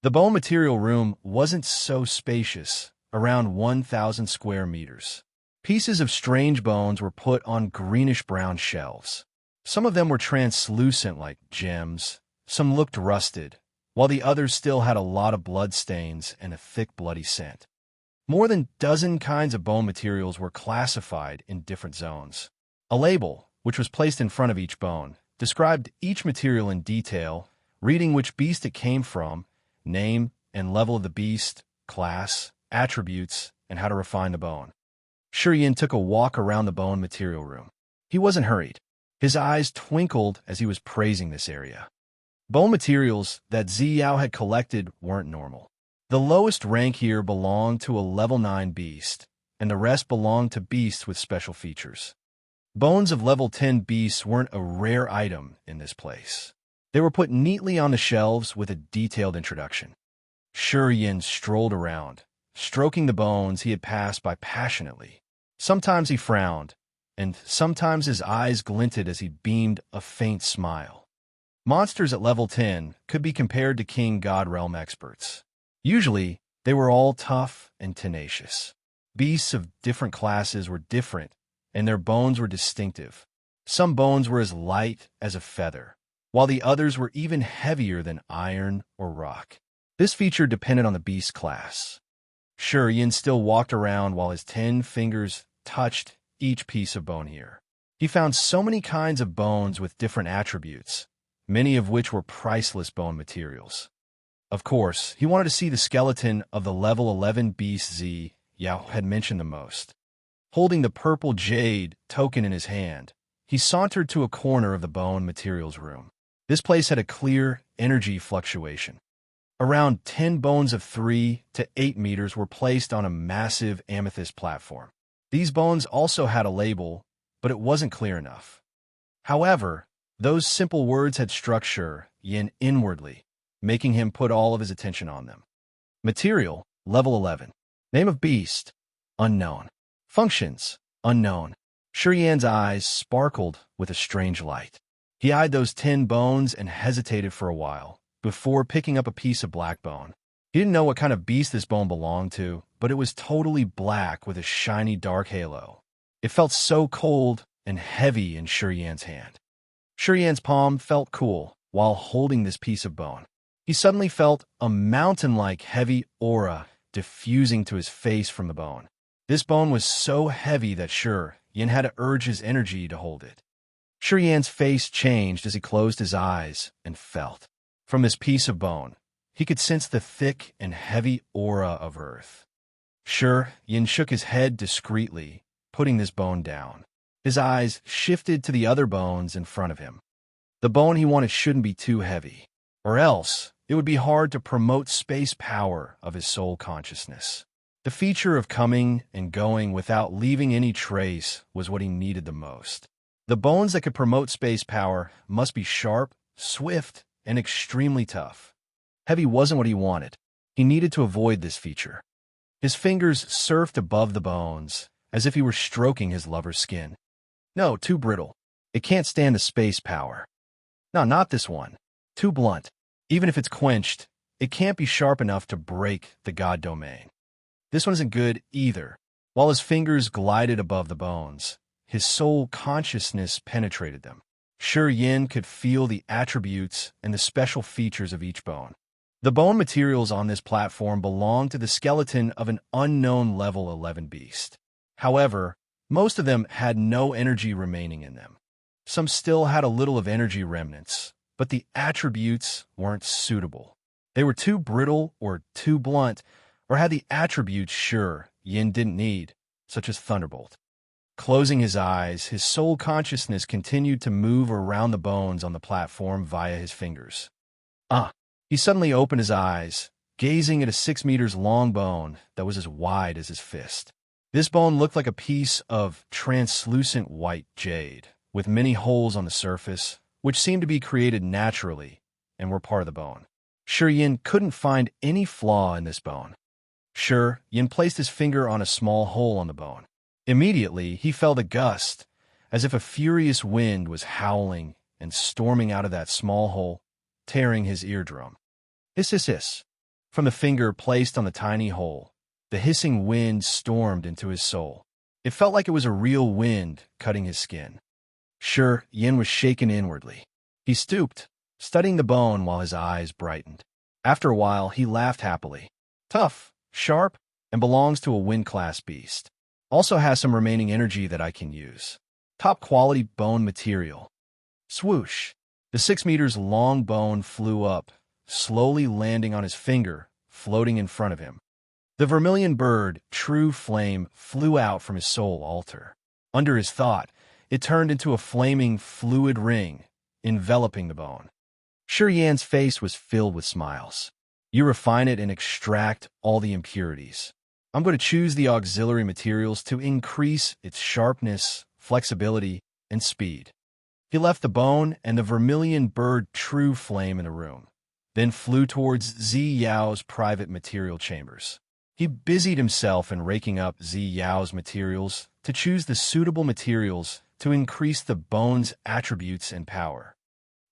The bone material room wasn't so spacious, around 1,000 square meters. Pieces of strange bones were put on greenish-brown shelves. Some of them were translucent like gems, some looked rusted, while the others still had a lot of blood stains and a thick bloody scent. More than a dozen kinds of bone materials were classified in different zones. A label, which was placed in front of each bone, described each material in detail, reading which beast it came from, name and level of the beast, class, attributes, and how to refine the bone. Sure Yin took a walk around the bone material room. He wasn't hurried. His eyes twinkled as he was praising this area. Bone materials that Ziao had collected weren't normal. The lowest rank here belonged to a level 9 beast, and the rest belonged to beasts with special features. Bones of level 10 beasts weren't a rare item in this place. They were put neatly on the shelves with a detailed introduction. Sure Yin strolled around, stroking the bones he had passed by passionately. Sometimes he frowned, and sometimes his eyes glinted as he beamed a faint smile. Monsters at level 10 could be compared to King God Realm experts. Usually, they were all tough and tenacious. Beasts of different classes were different, and their bones were distinctive. Some bones were as light as a feather, while the others were even heavier than iron or rock. This feature depended on the beast class. Sure Yin still walked around while his 10 fingers touched each piece of bone here. He found so many kinds of bones with different attributes, many of which were priceless bone materials. Of course, he wanted to see the skeleton of the level 11 beast Ziao had mentioned the most. Holding the purple jade token in his hand, he sauntered to a corner of the bone materials room. This place had a clear energy fluctuation. Around 10 bones of 3 to 8 meters were placed on a massive amethyst platform. These bones also had a label, but it wasn't clear enough. However, those simple words had struck Sure Yin inwardly, making him put all of his attention on them. Material, level 11. Name of beast, unknown. Functions, unknown. Sure Yin's eyes sparkled with a strange light. He eyed those 10 bones and hesitated for a while, before picking up a piece of black bone. He didn't know what kind of beast this bone belonged to, but it was totally black with a shiny dark halo. It felt so cold and heavy in Sure Yin's hand. Sure Yin's palm felt cool while holding this piece of bone. He suddenly felt a mountain-like heavy aura diffusing to his face from the bone. This bone was so heavy that Sure Yin had to urge his energy to hold it. Sure Yin's face changed as he closed his eyes and felt. From this piece of bone, he could sense the thick and heavy aura of earth. Sure Yin shook his head discreetly, putting this bone down. His eyes shifted to the other bones in front of him. The bone he wanted shouldn't be too heavy, or else it would be hard to promote space power of his soul consciousness. The feature of coming and going without leaving any trace was what he needed the most. The bones that could promote space power must be sharp, swift, and extremely tough. Heavy wasn't what he wanted. He needed to avoid this feature. His fingers surfed above the bones, as if he were stroking his lover's skin. No, too brittle. It can't stand the space power. No, not this one. Too blunt. Even if it's quenched, it can't be sharp enough to break the god domain. This one isn't good either. While his fingers glided above the bones, his soul consciousness penetrated them. Yin could feel the attributes and the special features of each bone. The bone materials on this platform belonged to the skeleton of an unknown level 11 beast. However, most of them had no energy remaining in them. Some still had a little of energy remnants, but the attributes weren't suitable. They were too brittle or too blunt, or had the attributes Yin didn't need, such as Thunderbolt. Closing his eyes, his soul consciousness continued to move around the bones on the platform via his fingers. He suddenly opened his eyes, gazing at a 6 meters long bone that was as wide as his fist. This bone looked like a piece of translucent white jade, with many holes on the surface, which seemed to be created naturally and were part of the bone. Yin couldn't find any flaw in this bone. Yin placed his finger on a small hole on the bone. Immediately, he felt a gust, as if a furious wind was howling and storming out of that small hole, tearing his eardrum. Hiss, hiss, hiss. From the finger placed on the tiny hole, the hissing wind stormed into his soul. It felt like it was a real wind cutting his skin. Yin was shaken inwardly. He stooped, studying the bone while his eyes brightened. After a while, he laughed happily. Tough, sharp, and belongs to a wind-class beast. Also has some remaining energy that I can use. Top-quality bone material. Swoosh. The 6 meters long bone flew up, slowly landing on his finger, floating in front of him. The vermilion bird, True Flame, flew out from his soul altar. Under his thought, it turned into a flaming, fluid ring, enveloping the bone. Yin's face was filled with smiles. You refine it and extract all the impurities. I'm going to choose the auxiliary materials to increase its sharpness, flexibility, and speed. He left the bone and the vermilion bird True Flame in the room, then flew towards Zi Yao's private material chambers. He busied himself in raking up Zi Yao's materials to choose the suitable materials to increase the bone's attributes and power.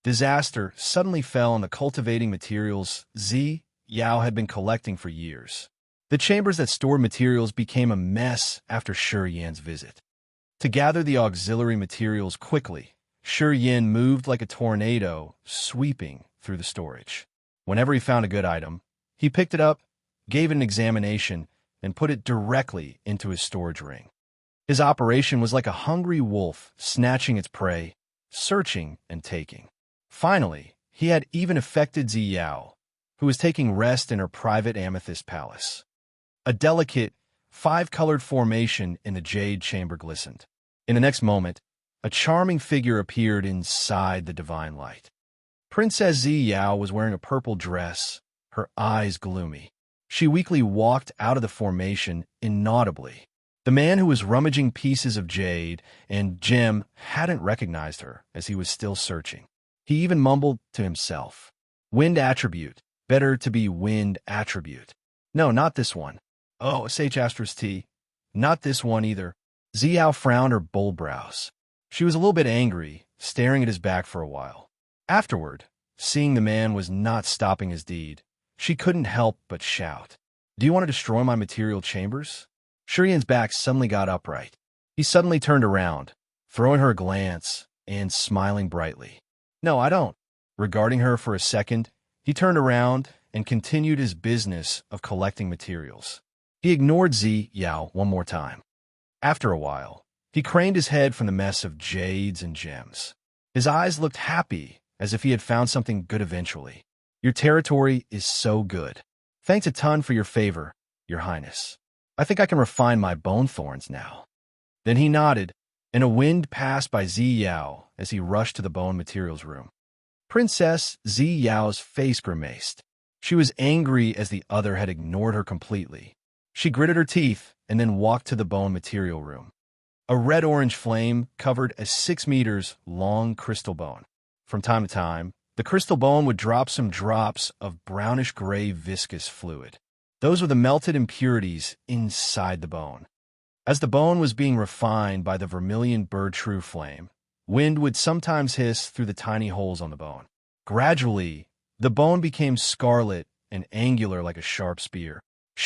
Disaster suddenly fell on the cultivating materials Zi Yao had been collecting for years. The chambers that stored materials became a mess after Yin's visit. To gather the auxiliary materials quickly, Yin moved like a tornado, sweeping through the storage. Whenever he found a good item, he picked it up, gave it an examination, and put it directly into his storage ring. His operation was like a hungry wolf snatching its prey, searching and taking. Finally, he had even affected Zi Yao, who was taking rest in her private amethyst palace. A delicate, 5-colored formation in the jade chamber glistened. In the next moment, a charming figure appeared inside the divine light. Princess Zi Yao was wearing a purple dress, her eyes gloomy. She weakly walked out of the formation inaudibly. The man who was rummaging pieces of jade and gem hadn't recognized her as he was still searching. He even mumbled to himself, "Wind attribute. Better to be wind attribute. No, not this one. Oh, SH*T. Not this one either." Zi Yao frowned her bold brows. She was a little bit angry, staring at his back for a while. Afterward, seeing the man was not stopping his deed, she couldn't help but shout, "Do you want to destroy my material chambers?" Yin's back suddenly got upright. He suddenly turned around, throwing her a glance and smiling brightly. "No, I don't." Regarding her for a second, he turned around and continued his business of collecting materials. He ignored Zi Yao one more time. After a while, he craned his head from the mess of jades and gems. His eyes looked happy, as if he had found something good eventually. "Your territory is so good. Thanks a ton for your favor, Your Highness. I think I can refine my bone thorns now." Then he nodded, and a wind passed by Zi Yao as he rushed to the bone materials room. Princess Zi Yao's face grimaced. She was angry as the other had ignored her completely. She gritted her teeth and then walked to the bone material room. A red-orange flame covered a 6 meters long crystal bone. From time to time, the crystal bone would drop some drops of brownish-gray viscous fluid. Those were the melted impurities inside the bone. As the bone was being refined by the vermilion bird True Flame, wind would sometimes hiss through the tiny holes on the bone. Gradually, the bone became scarlet and angular like a sharp spear.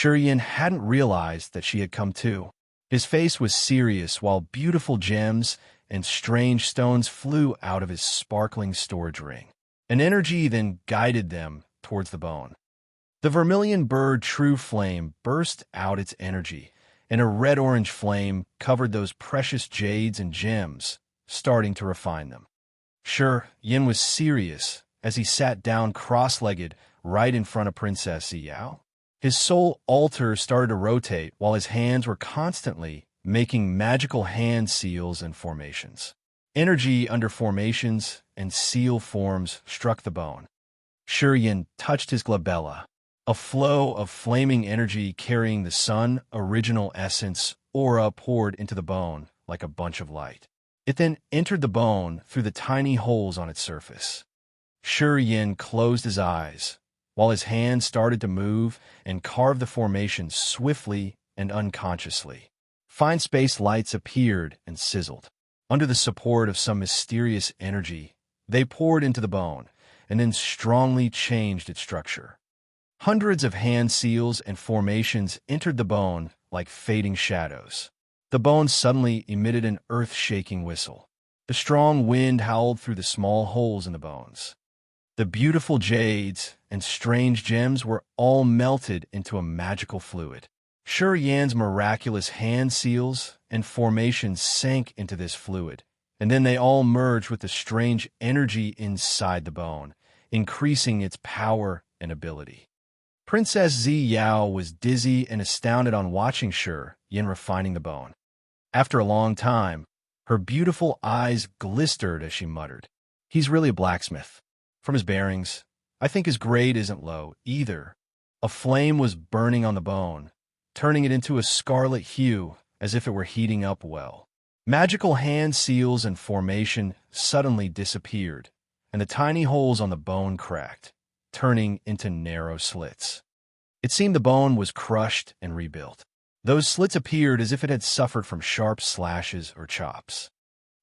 Yin hadn't realized that she had come too. His face was serious while beautiful gems and strange stones flew out of his sparkling storage ring. An energy then guided them towards the bone. The vermilion bird true flame burst out its energy, and a red-orange flame covered those precious jades and gems, starting to refine them. Sure, Yin was serious as he sat down cross-legged right in front of Princess Ziyao. His soul altar started to rotate while his hands were constantly making magical hand seals and formations. Energy under formations and seal forms struck the bone. Shi Yin touched his glabella. A flow of flaming energy carrying the sun original essence aura poured into the bone like a bunch of light. It then entered the bone through the tiny holes on its surface. Shi Yin closed his eyes, while his hands started to move and carve the formation swiftly and unconsciously. Fine space lights appeared and sizzled. Under the support of some mysterious energy, they poured into the bone and then strongly changed its structure. Hundreds of hand seals and formations entered the bone like fading shadows. The bone suddenly emitted an earth-shaking whistle. The strong wind howled through the small holes in the bones. The beautiful jades and strange gems were all melted into a magical fluid. Shi Yan's miraculous hand seals and formations sank into this fluid, and then they all merged with the strange energy inside the bone, increasing its power and ability. Princess Ziyao was dizzy and astounded on watching Shi Yin refining the bone. After a long time, her beautiful eyes glistered as she muttered, "He's really a blacksmith. From his bearings, I think his grade isn't low, either." A flame was burning on the bone, turning it into a scarlet hue as if it were heating up well. Magical hand seals and formation suddenly disappeared, and the tiny holes on the bone cracked, turning into narrow slits. It seemed the bone was crushed and rebuilt. Those slits appeared as if it had suffered from sharp slashes or chops.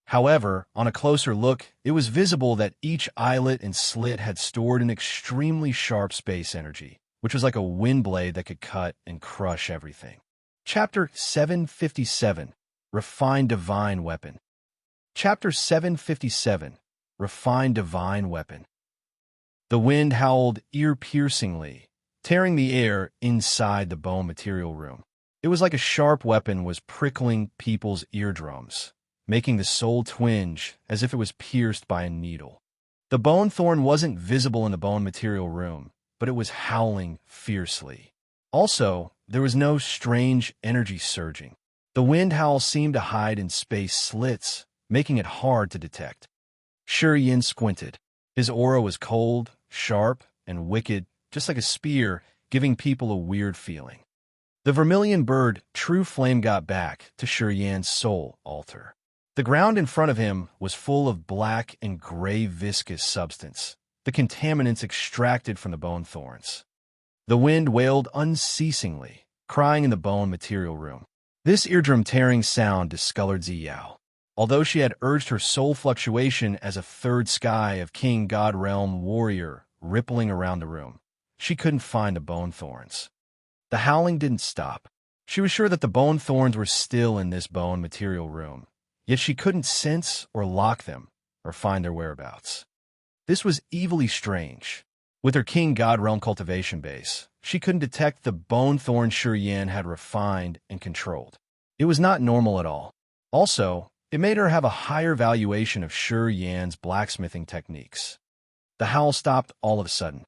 However, on a closer look, it was visible that each eyelet and slit had stored an extremely sharp space energy, which was like a wind blade that could cut and crush everything. Chapter 757, Refined Divine Weapon. Chapter 757, Refined Divine Weapon. The wind howled ear-piercingly, tearing the air inside the bone material room. It was like a sharp weapon was prickling people's eardrums, making the soul twinge as if it was pierced by a needle. The bone thorn wasn't visible in the bone material room, but it was howling fiercely. Also, there was no strange energy surging. The wind howl seemed to hide in space slits, making it hard to detect. Shi Yin squinted. His aura was cold, sharp, and wicked, just like a spear, giving people a weird feeling. The vermilion bird, True Flame, got back to Shi Yan's soul altar. The ground in front of him was full of black and gray viscous substance, the contaminants extracted from the bone thorns. The wind wailed unceasingly, crying in the bone material room. This eardrum-tearing sound discolored Ziyao. Although she had urged her soul fluctuation as a third sky of King God Realm warrior rippling around the room, she couldn't find the bone thorns. The howling didn't stop. She was sure that the bone thorns were still in this bone material room, yet she couldn't sense or lock them or find their whereabouts. This was evilly strange. With her King God Realm cultivation base, she couldn't detect the bone thorn Shi Yan had refined and controlled. It was not normal at all. Also, it made her have a higher valuation of Shi Yan's blacksmithing techniques. The howl stopped all of a sudden.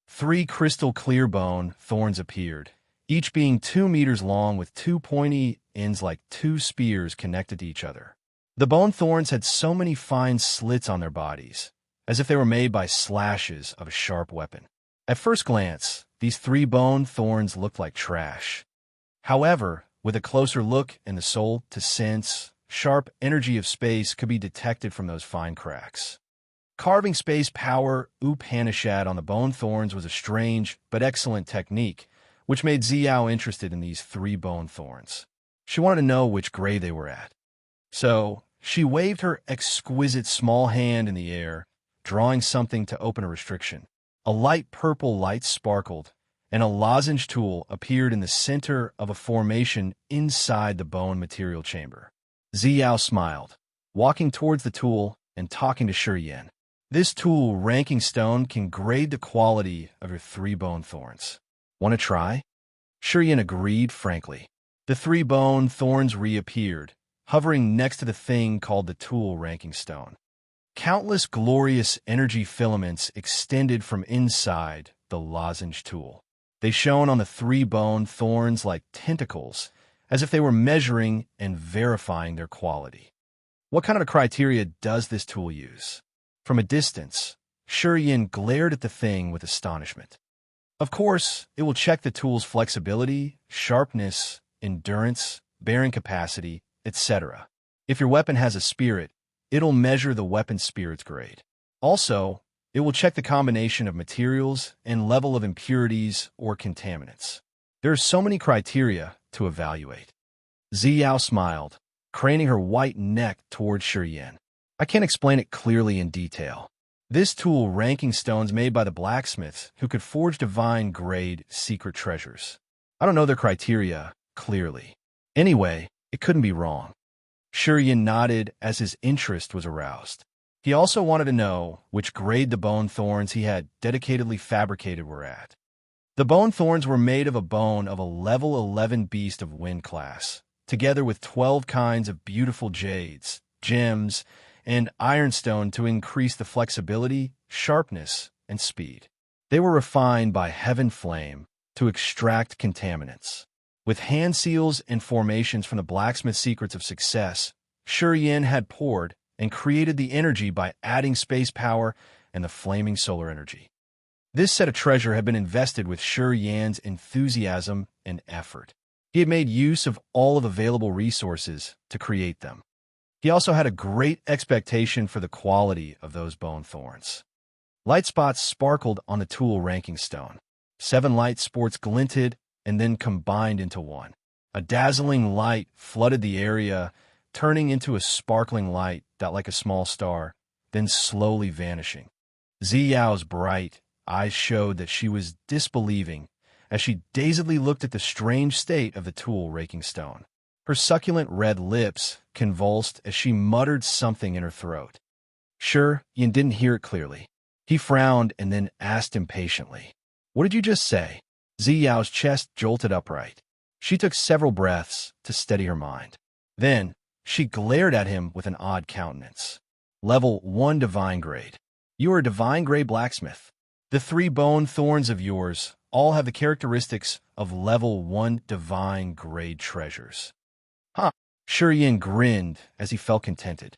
3 crystal-clear bone thorns appeared, each being 2 meters long with 2 pointy ends like 2 spears connected to each other. The bone thorns had so many fine slits on their bodies, as if they were made by slashes of a sharp weapon. At first glance, these 3 bone thorns looked like trash. However, with a closer look and the soul to sense, sharp energy of space could be detected from those fine cracks. Carving space power Upanishad on the bone thorns was a strange but excellent technique, which made Ziyao interested in these 3 bone thorns. She wanted to know which grade they were at. So, she waved her exquisite small hand in the air, drawing something to open a restriction. A light purple light sparkled, and a lozenge tool appeared in the center of a formation inside the bone material chamber. Ziyao smiled, walking towards the tool and talking to Shiyin. This tool ranking stone can grade the quality of your 3 bone thorns. Want to try? Shiyin agreed frankly. The 3 bone thorns reappeared, hovering next to the thing called the tool ranking stone. Countless glorious energy filaments extended from inside the lozenge tool. They shone on the 3 bone thorns like tentacles, as if they were measuring and verifying their quality. What kind of a criteria does this tool use? From a distance, Shiyin glared at the thing with astonishment. Of course, it will check the tool's flexibility, sharpness, endurance, bearing capacity, etc. If your weapon has a spirit, it'll measure the weapon's spirit's grade. Also, it will check the combination of materials and level of impurities or contaminants. There are so many criteria to evaluate. Ziyao smiled, craning her white neck towards Shiyin. I can't explain it clearly in detail. This tool ranking stones made by the blacksmiths who could forge divine-grade secret treasures. I don't know their criteria clearly. Anyway, it couldn't be wrong. Shiyin nodded as his interest was aroused. He also wanted to know which grade the bone thorns he had dedicatedly fabricated were at. The bone thorns were made of a bone of a level 11 beast of wind class, together with 12 kinds of beautiful jades, gems, and ironstone to increase the flexibility, sharpness, and speed. They were refined by heaven flame to extract contaminants. With hand seals and formations from the blacksmith's secrets of success, Shiyin had poured and created the energy by adding space power and the flaming solar energy. This set of treasure had been invested with Shiyin's enthusiasm and effort. He had made use of all of available resources to create them. He also had a great expectation for the quality of those bone thorns. Light spots sparkled on the tool ranking stone. 7 light spots glinted and then combined into one. A dazzling light flooded the area, turning into a sparkling light that like a small star, then slowly vanishing. Ziyao's bright eyes showed that she was disbelieving as she dazedly looked at the strange state of the tool raking stone. Her succulent red lips convulsed as she muttered something in her throat. Shiyin didn't hear it clearly. He frowned and then asked impatiently, "What did you just say?" Ziyao's chest jolted upright. She took several breaths to steady her mind. Then, she glared at him with an odd countenance. Level 1 divine grade. You are a divine grade blacksmith. The 3 bone thorns of yours all have the characteristics of level 1 divine grade treasures. Huh. Shiyin grinned as he felt contented.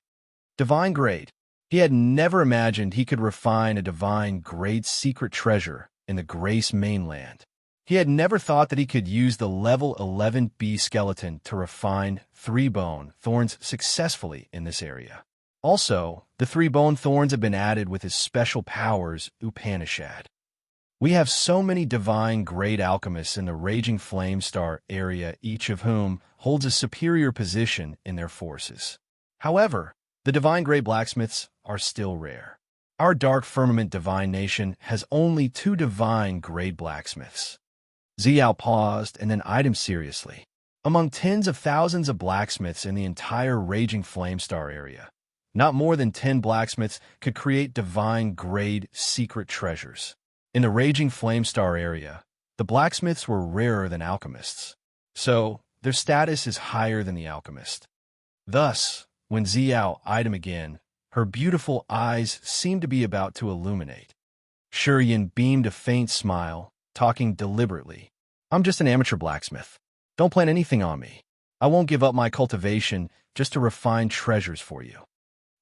Divine grade. He had never imagined he could refine a divine grade secret treasure in the Grace mainland. He had never thought that he could use the level 11B skeleton to refine 3 bone thorns successfully in this area. Also, the 3 bone thorns have been added with his special powers, Upanishad. We have so many divine grade alchemists in the Raging Flame Star area, each of whom holds a superior position in their forces. However, the divine grade blacksmiths are still rare. Our Dark Firmament Divine Nation has only 2 divine grade blacksmiths. Ziyao paused and then eyed him seriously. Among tens of thousands of blacksmiths in the entire Raging Flame Star area, not more than 10 blacksmiths could create divine grade secret treasures. In the Raging Flame Star area, the blacksmiths were rarer than alchemists, so their status is higher than the alchemist. Thus, when Ziyao eyed him again, her beautiful eyes seemed to be about to illuminate. Shiyin beamed a faint smile, talking deliberately. I'm just an amateur blacksmith. Don't plan anything on me. I won't give up my cultivation just to refine treasures for you.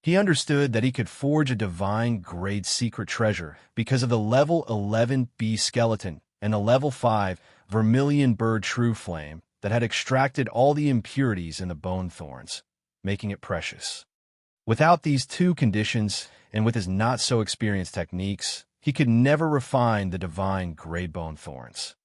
He understood that he could forge a divine-grade secret treasure because of the level 11B skeleton and the level 5 vermilion bird true flame that had extracted all the impurities in the bone thorns, making it precious. Without these 2 conditions, and with his not-so-experienced techniques, he could never refine the divine-grade bone thorns.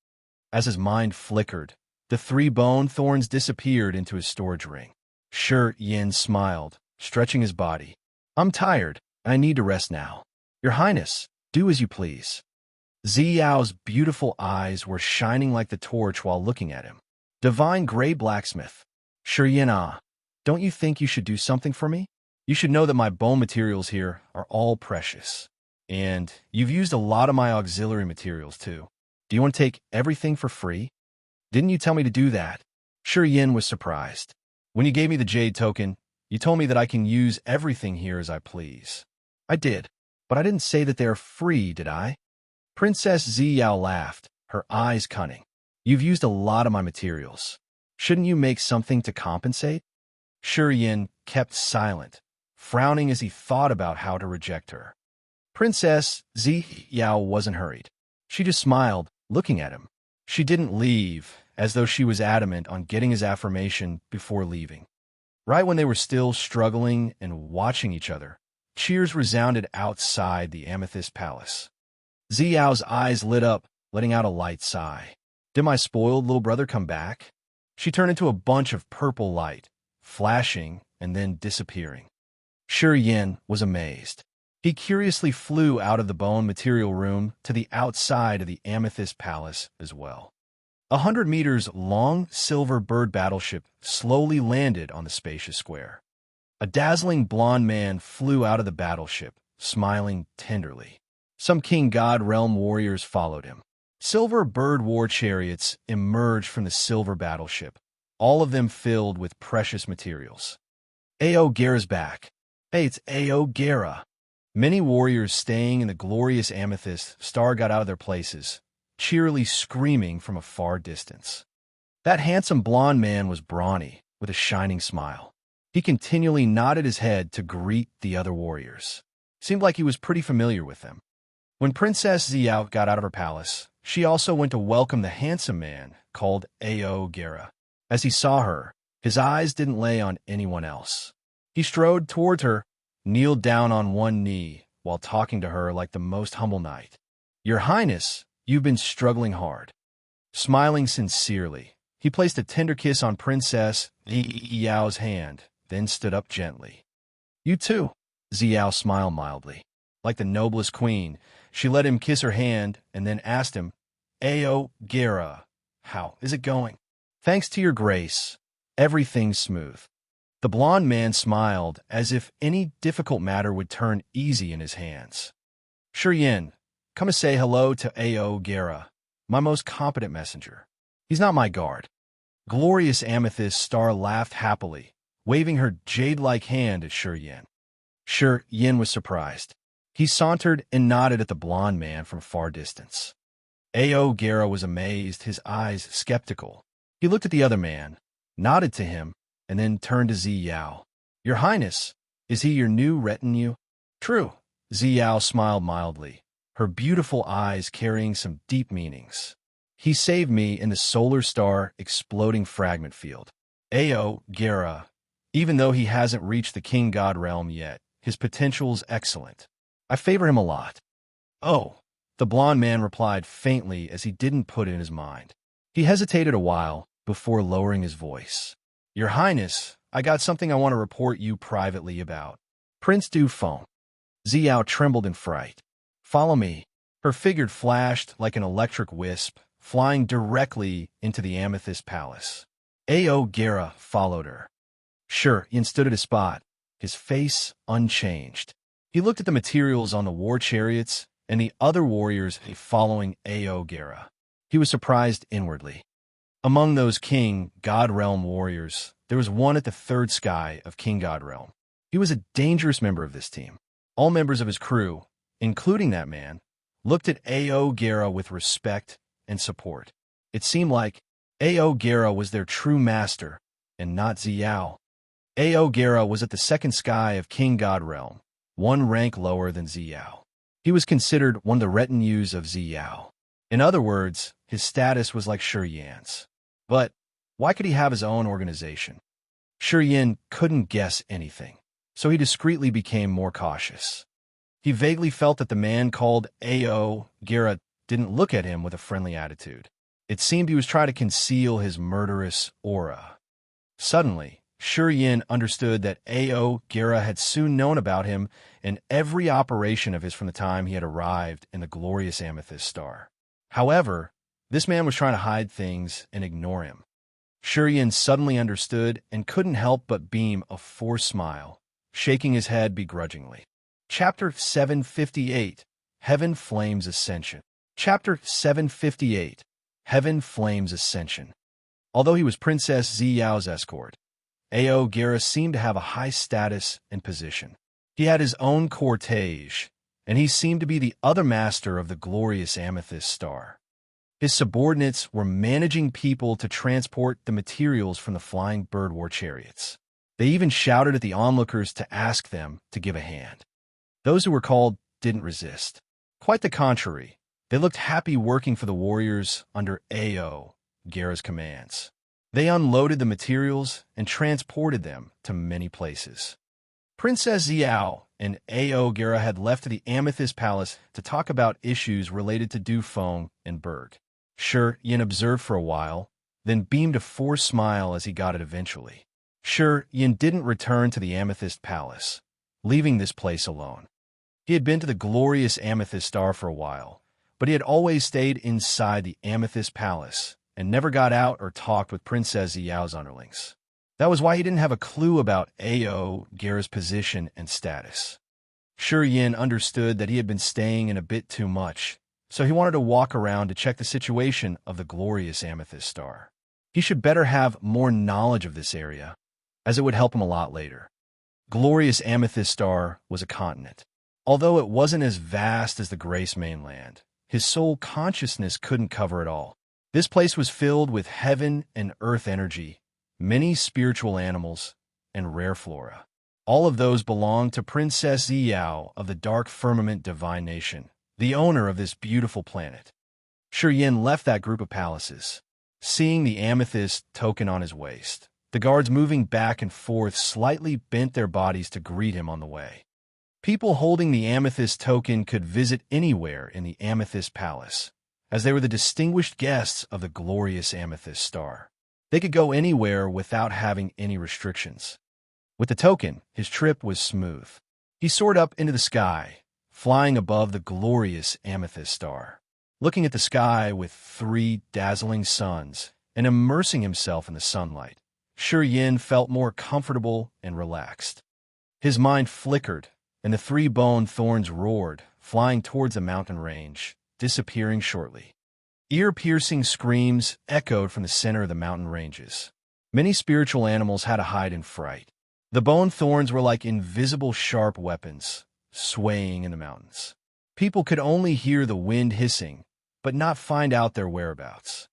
As his mind flickered, the 3 bone thorns disappeared into his storage ring. Shiyin smiled, stretching his body. I'm tired, and I need to rest now. Your Highness, do as you please. Ziyao's beautiful eyes were shining like the torch while looking at him. Divine Gray Blacksmith. Shiryena, don't you think you should do something for me? You should know that my bone materials here are all precious. And you've used a lot of my auxiliary materials, too. Do you want to take everything for free? Didn't you tell me to do that? Shiryen was surprised. When you gave me the jade token, you told me that I can use everything here as I please. I did, but I didn't say that they're free, did I? Princess Ziyao laughed, her eyes cunning. You've used a lot of my materials. Shouldn't you make something to compensate? Shiryen kept silent, frowning as he thought about how to reject her. Princess Ziyao wasn't hurried. She just smiled, looking at him. She didn't leave, as though she was adamant on getting his affirmation before leaving. Right when they were still struggling and watching each other, cheers resounded outside the Amethyst Palace. Ziyao's eyes lit up, letting out a light sigh. Did my spoiled little brother come back? She turned into a bunch of purple light, flashing and then disappearing. Shiryen was amazed. He curiously flew out of the bone material room to the outside of the Amethyst Palace as well. 100 meters long silver bird battleship slowly landed on the spacious square. A dazzling blonde man flew out of the battleship, smiling tenderly. Some King God Realm warriors followed him. Silver bird war chariots emerged from the silver battleship, all of them filled with precious materials. Ao Gera's back. Hey, it's Ao Gera. Many warriors staying in the glorious amethyst star got out of their places, cheerily screaming from a far distance. That handsome blonde man was brawny, with a shining smile. He continually nodded his head to greet the other warriors. Seemed like he was pretty familiar with them. When Princess Ziyao got out of her palace, she also went to welcome the handsome man called Ao Gera. As he saw her, his eyes didn't lay on anyone else. He strode toward her, kneeled down on one knee while talking to her like the most humble knight. Your Highness, you've been struggling hard. Smiling sincerely, he placed a tender kiss on Princess Ziyao's hand, then stood up gently. You too, Ziyao smiled mildly. Like the noblest queen, she let him kiss her hand and then asked him, Ao Gera, how is it going? Thanks to your grace, everything's smooth. The blond man smiled as if any difficult matter would turn easy in his hands. Shiryen, come and say hello to Ao Gera, my most competent messenger. He's not my guard. Glorious Amethyst Star laughed happily, waving her jade-like hand at Shiryen. Shiryen was surprised. He sauntered and nodded at the blond man from far distance. Ao Gera was amazed, his eyes skeptical. He looked at the other man, nodded to him, and then turned to Ziyao. Your Highness, is he your new retinue? True, Ziyao smiled mildly, her beautiful eyes carrying some deep meanings. He saved me in the solar star exploding fragment field. Ao Gera, even though he hasn't reached the King God realm yet, his potential's excellent. I favor him a lot. Oh, the blond man replied faintly as he didn't put it in his mind. He hesitated a while before lowering his voice. Your Highness, I got something I want to report you privately about. Prince Du phone. Ziyao trembled in fright. Follow me. Her figure flashed like an electric wisp, flying directly into the Amethyst Palace. Ao Gera followed her. Shiryen stood at his spot, his face unchanged. He looked at the materials on the war chariots and the other warriors following Ao Gera. He was surprised inwardly. Among those King God Realm warriors, there was one at the third sky of King God Realm. He was a dangerous member of this team. All members of his crew, including that man, looked at Ao Gera with respect and support. It seemed like Ao Gera was their true master and not Ziyao. Ao Gera was at the second sky of King God Realm, one rank lower than Ziyao. He was considered one of the retinues of Ziyao. In other words, his status was like Shiryen's. But why could he have his own organization? Shiryen couldn't guess anything, so he discreetly became more cautious. He vaguely felt that the man called Ao Gera didn't look at him with a friendly attitude. It seemed he was trying to conceal his murderous aura. Suddenly, Yin understood that Gera had soon known about him and every operation of his from the time he had arrived in the glorious amethyst star. However, this man was trying to hide things and ignore him. Yin suddenly understood and couldn't help but beam a forced smile, shaking his head begrudgingly. Chapter 758, Heaven Flames Ascension. Chapter 758, Heaven Flames Ascension. Although he was Princess Ziyao's escort, Gera seemed to have a high status and position. He had his own cortege, and he seemed to be the other master of the glorious amethyst star. His subordinates were managing people to transport the materials from the flying bird war chariots. They even shouted at the onlookers to ask them to give a hand. Those who were called didn't resist. Quite the contrary, they looked happy working for the warriors under Gera's commands. They unloaded the materials and transported them to many places. Princess Ziyao and Gera had left the Amethyst Palace to talk about issues related to Dufeng and Berg. Yin observed for a while, then beamed a forced smile as he got it eventually. Yin didn't return to the Amethyst Palace, leaving this place alone. He had been to the glorious Amethyst Star for a while, but he had always stayed inside the Amethyst Palace and never got out or talked with Princess Ziyao's underlings. That was why he didn't have a clue about Gera's position and status. Yin understood that he had been staying in a bit too much, so he wanted to walk around to check the situation of the glorious Amethyst Star. He should better have more knowledge of this area, as it would help him a lot later. Glorious Amethyst Star was a continent. Although it wasn't as vast as the Grace mainland, his soul consciousness couldn't cover it all. This place was filled with heaven and earth energy, many spiritual animals, and rare flora. All of those belonged to Princess Ziyao of the Dark Firmament Divine Nation, the owner of this beautiful planet. Yin left that group of palaces, seeing the amethyst token on his waist. The guards moving back and forth slightly bent their bodies to greet him on the way. People holding the amethyst token could visit anywhere in the Amethyst Palace, as they were the distinguished guests of the glorious Amethyst Star. They could go anywhere without having any restrictions. With the token, his trip was smooth. He soared up into the sky, flying above the glorious Amethyst Star, looking at the sky with 3 dazzling suns and immersing himself in the sunlight. Yin felt more comfortable and relaxed. His mind flickered, and the 3 bone thorns roared, flying towards the mountain range, disappearing shortly. Ear-piercing screams echoed from the center of the mountain ranges. Many spiritual animals had to hide in fright. The bone thorns were like invisible sharp weapons, swaying in the mountains. People could only hear the wind hissing, but not find out their whereabouts.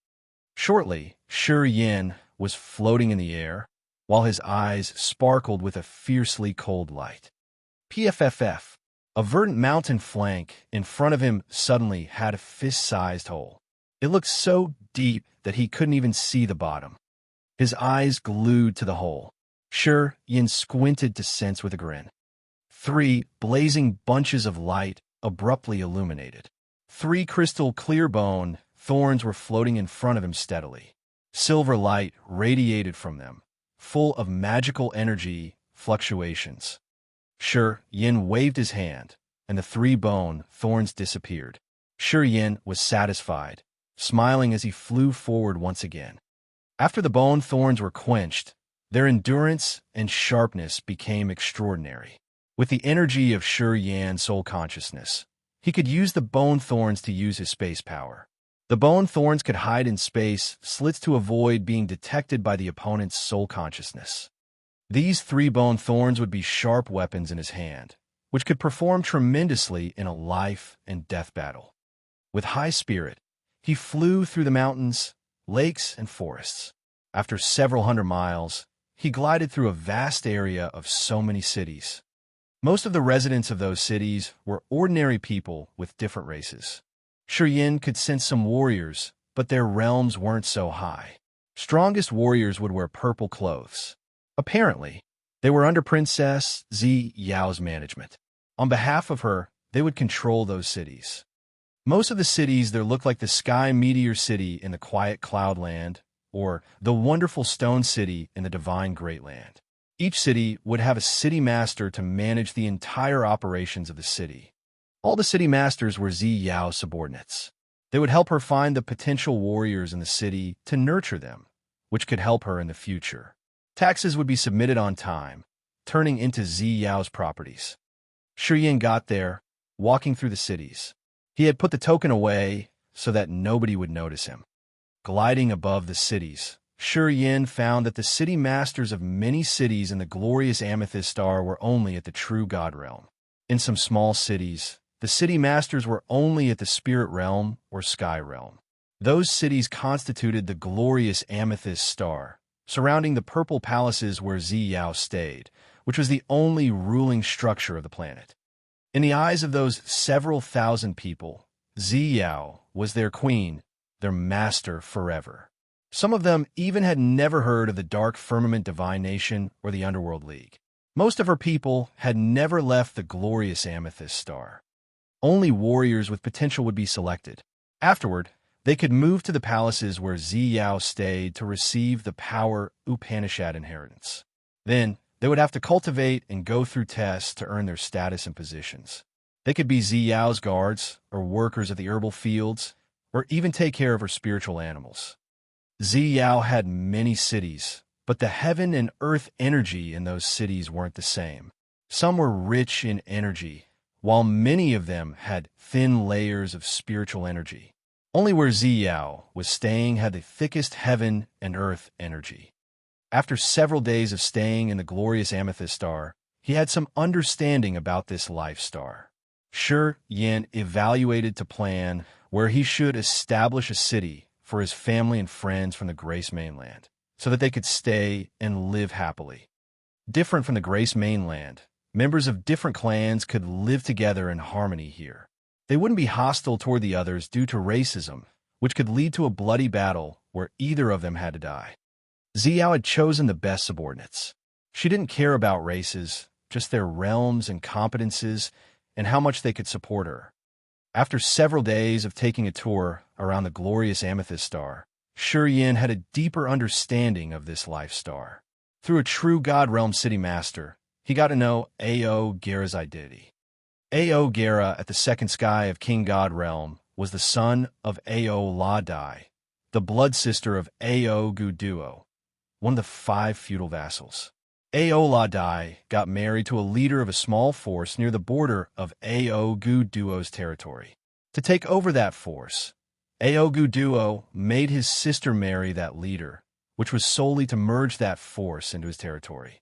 Shortly, Yin was floating in the air, while his eyes sparkled with a fiercely cold light. PFFF, a verdant mountain flank in front of him suddenly had a fist-sized hole. It looked so deep that he couldn't even see the bottom. His eyes glued to the hole. Yin squinted to sense with a grin. 3 blazing bunches of light abruptly illuminated. 3 crystal clear bone thorns were floating in front of him steadily. Silver light radiated from them, full of magical energy fluctuations. Yin waved his hand, and the 3 bone thorns disappeared. Yin was satisfied, smiling as he flew forward once again. After the bone thorns were quenched, their endurance and sharpness became extraordinary. With the energy of Yan's soul consciousness, he could use the bone thorns to use his space power. The bone thorns could hide in space slits to avoid being detected by the opponent's soul consciousness. These 3 bone thorns would be sharp weapons in his hand, which could perform tremendously in a life and death battle. With high spirit, he flew through the mountains, lakes, and forests. After several hundred miles, he glided through a vast area of so many cities. Most of the residents of those cities were ordinary people with different races. Yin could sense some warriors, but their realms weren't so high. Strongest warriors would wear purple clothes. Apparently, they were under Princess Ziyao's management. On behalf of her, they would control those cities. Most of the cities there looked like the Sky Meteor City in the quiet Cloudland, or the wonderful stone city in the divine Great Land. Each city would have a city master to manage the entire operations of the city. All the city masters were Zi Yao's subordinates. They would help her find the potential warriors in the city to nurture them, which could help her in the future. Taxes would be submitted on time, turning into Zi Yao's properties. Shi Yin got there, walking through the cities. He had put the token away so that nobody would notice him. Gliding above the cities, Shi Yin found that the city masters of many cities in the glorious amethyst star were only at the true God realm. In some small cities, the city masters were only at the spirit realm or sky realm. Those cities constituted the glorious amethyst star, surrounding the purple palaces where Zi Yao stayed, which was the only ruling structure of the planet. In the eyes of those several thousand people, Zi Yao was their queen, their master forever. Some of them even had never heard of the Dark Firmament Divine Nation or the Underworld League. Most of her people had never left the glorious amethyst star. Only warriors with potential would be selected. Afterward, they could move to the palaces where Zi Yao stayed to receive the power Upanishad inheritance. Then, they would have to cultivate and go through tests to earn their status and positions. They could be Zi Yao's guards, or workers at the herbal fields, or even take care of her spiritual animals. Zi Yao had many cities, but the heaven and earth energy in those cities weren't the same. Some were rich in energy, while many of them had thin layers of spiritual energy. Only where Zi Yao was staying had the thickest heaven and earth energy. After several days of staying in the glorious amethyst star, he had some understanding about this life star. Shi Yin evaluated to plan where he should establish a city for his family and friends from the Grace Mainland, so that they could stay and live happily. Different from the Grace Mainland, members of different clans could live together in harmony here. They wouldn't be hostile toward the others due to racism, which could lead to a bloody battle where either of them had to die. Zi Yao had chosen the best subordinates. She didn't care about races, just their realms and competences, and how much they could support her. After several days of taking a tour around the glorious amethyst star, Shi Yin had a deeper understanding of this life star. Through a true God Realm City Master, he got to know Ao Gera's identity. Ao Gera at the second sky of King God Realm was the son of Ao La Dai, the blood sister of Ao Gu Duo, one of the 5 feudal vassals. Ao La Dai got married to a leader of a small force near the border of Ao Gu Duo's territory. To take over that force, Ao Gu Duo made his sister marry that leader, which was solely to merge that force into his territory.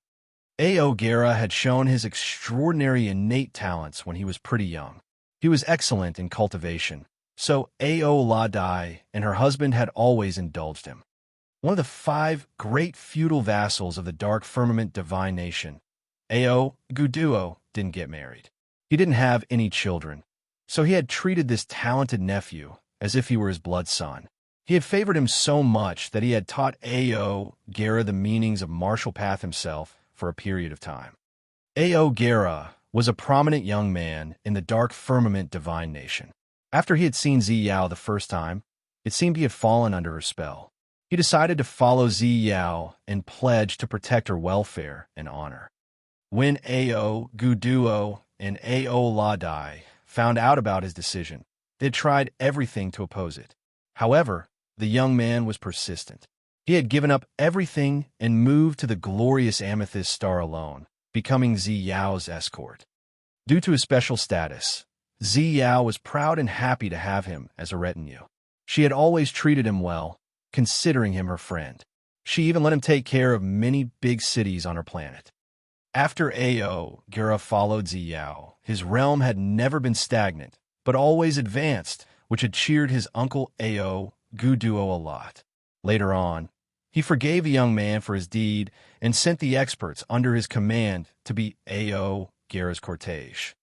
Ao Gera had shown his extraordinary innate talents when he was pretty young. He was excellent in cultivation, so Ao La Dai and her husband had always indulged him. One of the 5 great feudal vassals of the Dark Firmament Divine Nation, Ao Gu Duo, didn't get married. He didn't have any children, so he had treated this talented nephew as if he were his blood son. He had favored him so much that he had taught Ao Gera the meanings of martial path himself for a period of time. Ao Gera was a prominent young man in the Dark Firmament Divine Nation. After he had seen Zi Yao the first time, it seemed he had fallen under her spell. He decided to follow Zi Yao and pledge to protect her welfare and honor. When Ao Gu Duo and Ao La Dai found out about his decision, they had tried everything to oppose it. However, the young man was persistent. He had given up everything and moved to the glorious amethyst star alone, becoming Zi Yao's escort. Due to his special status, Zi Yao was proud and happy to have him as a retinue. She had always treated him well, considering him her friend. She even let him take care of many big cities on her planet. After Ao Gera followed Zi Yao, his realm had never been stagnant, but always advanced, which had cheered his uncle Ao Gu Duo a lot. Later on, he forgave the young man for his deed and sent the experts under his command to be Ao Gera's cortege.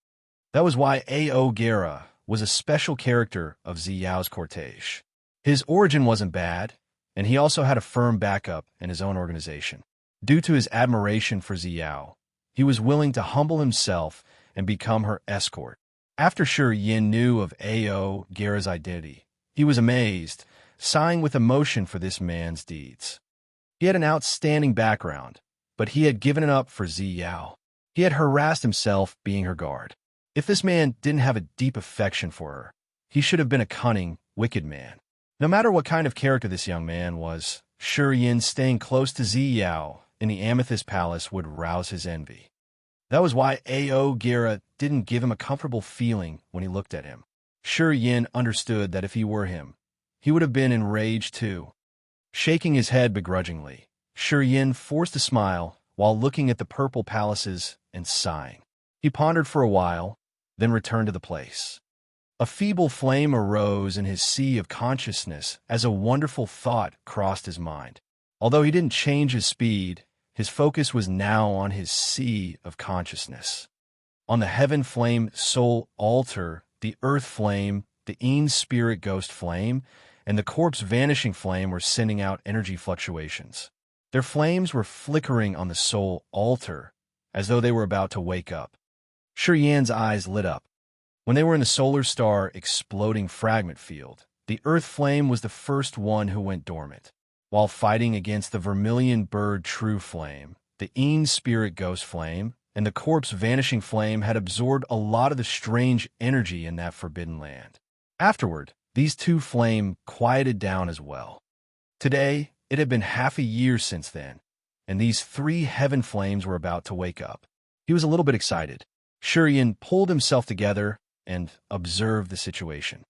That was why Ao Gera was a special character of Zi Yao's cortege. His origin wasn't bad, and he also had a firm backup in his own organization. Due to his admiration for Zi Yao, he was willing to humble himself and become her escort. After Shi Yin knew of Ao Gera's identity, he was amazed sighing with emotion for this man's deeds. He had an outstanding background, but he had given it up for Ziyao. He had harassed himself being her guard. If this man didn't have a deep affection for her, he should have been a cunning, wicked man. No matter what kind of character this young man was, Yin staying close to Ziyao in the Amethyst Palace would rouse his envy. That was why Ao Gira didn't give him a comfortable feeling when he looked at him. Yin understood that if he were him, he would have been enraged too. Shaking his head begrudgingly, Yin forced a smile while looking at the purple palaces and sighing. He pondered for a while, then returned to the place. A feeble flame arose in his sea of consciousness as a wonderful thought crossed his mind. Although he didn't change his speed, his focus was now on his sea of consciousness. On the heaven flame soul altar, the earth flame, the Een spirit ghost flame, and the corpse vanishing flame were sending out energy fluctuations. Their flames were flickering on the soul altar, as though they were about to wake up. Yan's eyes lit up. When they were in the solar star exploding fragment field, the earth flame was the first one who went dormant. While fighting against the vermilion bird true flame, the Een spirit ghost flame, and the corpse vanishing flame had absorbed a lot of the strange energy in that forbidden land. Afterward, these two flame quieted down as well. Today, it had been half a year since then, and these three heaven flames were about to wake up. He was a little bit excited. Yin pulled himself together and observed the situation.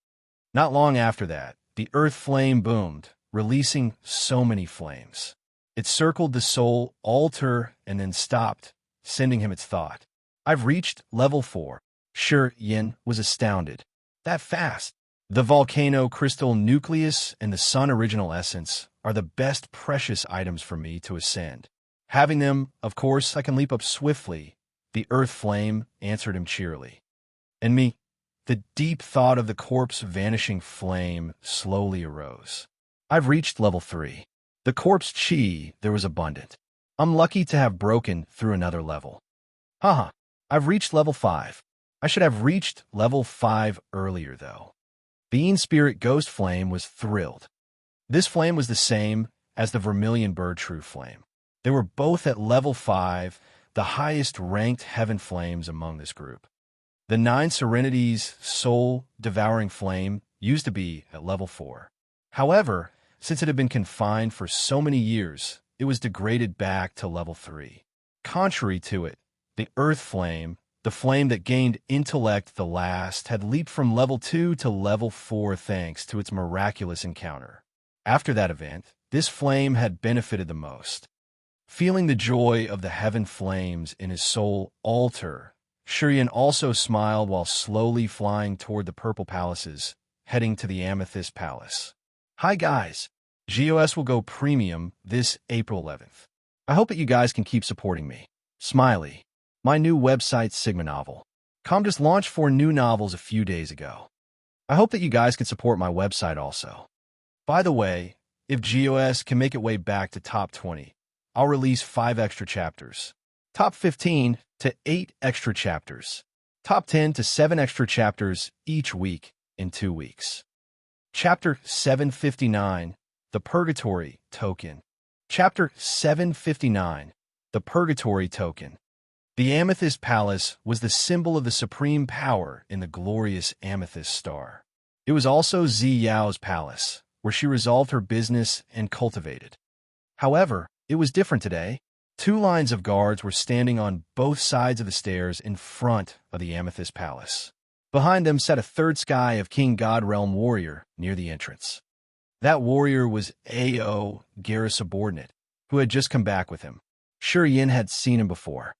Not long after that, the earth flame boomed, releasing so many flames. It circled the soul altar and then stopped, sending him its thought. I've reached level 4. Yin was astounded. That fast? The volcano crystal nucleus and the sun original essence are the best precious items for me to ascend. Having them, of course, I can leap up swiftly, the earth flame answered him cheerily. And me? The deep thought of the corpse vanishing flame slowly arose. I've reached level 3. The corpse chi there was abundant. I'm lucky to have broken through another level. Haha, I've reached level 5. I should have reached level 5 earlier, though. The Een spirit ghost flame was thrilled. This flame was the same as the vermilion bird true flame. They were both at level 5, the highest ranked heaven flames among this group. The 9 Serenity's soul-devouring flame used to be at level 4. However, since it had been confined for so many years, it was degraded back to level 3. Contrary to it, the earth flame, the flame that gained intellect the last, had leaped from level 2 to level 4 thanks to its miraculous encounter. After that event, this flame had benefited the most. Feeling the joy of the heaven flames in his soul altar, Yin also smiled while slowly flying toward the purple palaces, heading to the Amethyst Palace. Hi guys! GOS will go premium this April 11th. I hope that you guys can keep supporting me. Smiley. My new website Sigma Novel. Com just launched 4 new novels a few days ago. I hope that you guys can support my website also. By the way, if GOS can make it way back to top 20, I'll release 5 extra chapters. Top 15 to 8 extra chapters. Top 10 to 7 extra chapters each week in 2 weeks. Chapter 759, The Purgatory Token. Chapter 759, The Purgatory Token. The Amethyst Palace was the symbol of the supreme power in the glorious amethyst star. It was also Ziyao's palace, where she resolved her business and cultivated. However, it was different today. 2 lines of guards were standing on both sides of the stairs in front of the Amethyst Palace. Behind them sat a third sky of King God Realm warrior near the entrance. That warrior was Ao Gira's subordinate, who had just come back with him. Yin had seen him before.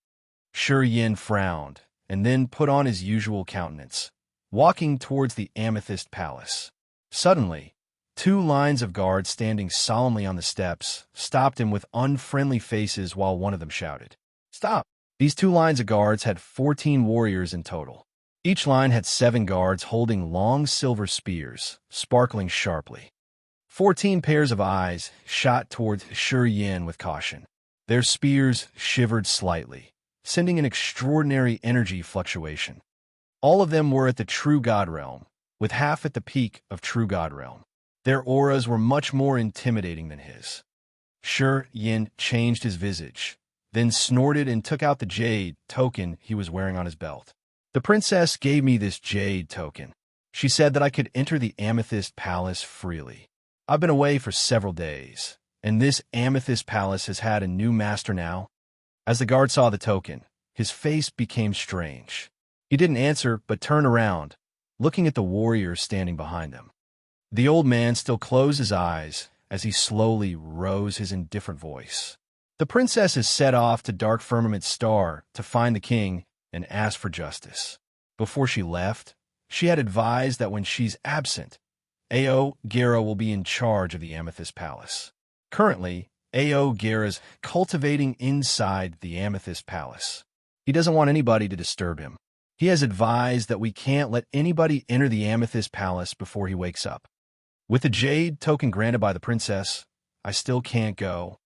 Yin frowned, and then put on his usual countenance, walking towards the Amethyst Palace. Suddenly, 2 lines of guards standing solemnly on the steps stopped him with unfriendly faces while one of them shouted, "Stop!" These 2 lines of guards had 14 warriors in total. Each line had 7 guards holding long silver spears, sparkling sharply. 14 pairs of eyes shot towards Yin with caution. Their spears shivered slightly, sending an extraordinary energy fluctuation. All of them were at the True God Realm, with half at the peak of True God Realm. Their auras were much more intimidating than his. Shi Yin changed his visage, then snorted and took out the jade token he was wearing on his belt. The princess gave me this jade token. She said that I could enter the Amethyst Palace freely. I've been away for several days, and this Amethyst Palace has had a new master now. As the guard saw the token, his face became strange. He didn't answer, but turned around, looking at the warriors standing behind them. The old man still closed his eyes as he slowly rose his indifferent voice. The princess has set off to Dark Firmament Star to find the king and ask for justice. Before she left, she had advised that when she's absent, Ao Gera will be in charge of the Amethyst Palace. Currently, Ao Gera's cultivating inside the Amethyst Palace. He doesn't want anybody to disturb him. He has advised that we can't let anybody enter the Amethyst Palace before he wakes up. With the jade token granted by the princess, I still can't go.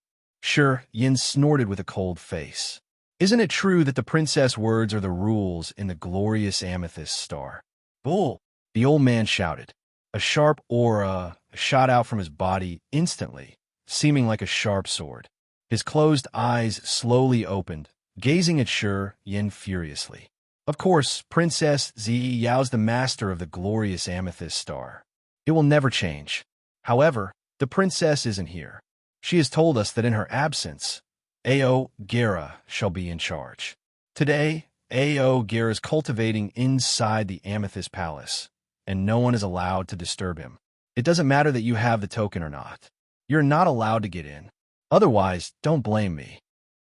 Shi Yin snorted with a cold face. Isn't it true that the princess' words are the rules in the glorious Amethyst Star? Bull! The old man shouted. A sharp aura shot out from his body instantly, seeming like a sharp sword. His closed eyes slowly opened, gazing at Shi Yin furiously. Of course, Princess Zi Yao's the master of the glorious Amethyst Star. It will never change. However, the princess isn't here. She has told us that in her absence, Ao Gera shall be in charge. Today, Ao Gera is cultivating inside the Amethyst Palace, and no one is allowed to disturb him. It doesn't matter that you have the token or not. You're not allowed to get in. Otherwise, don't blame me.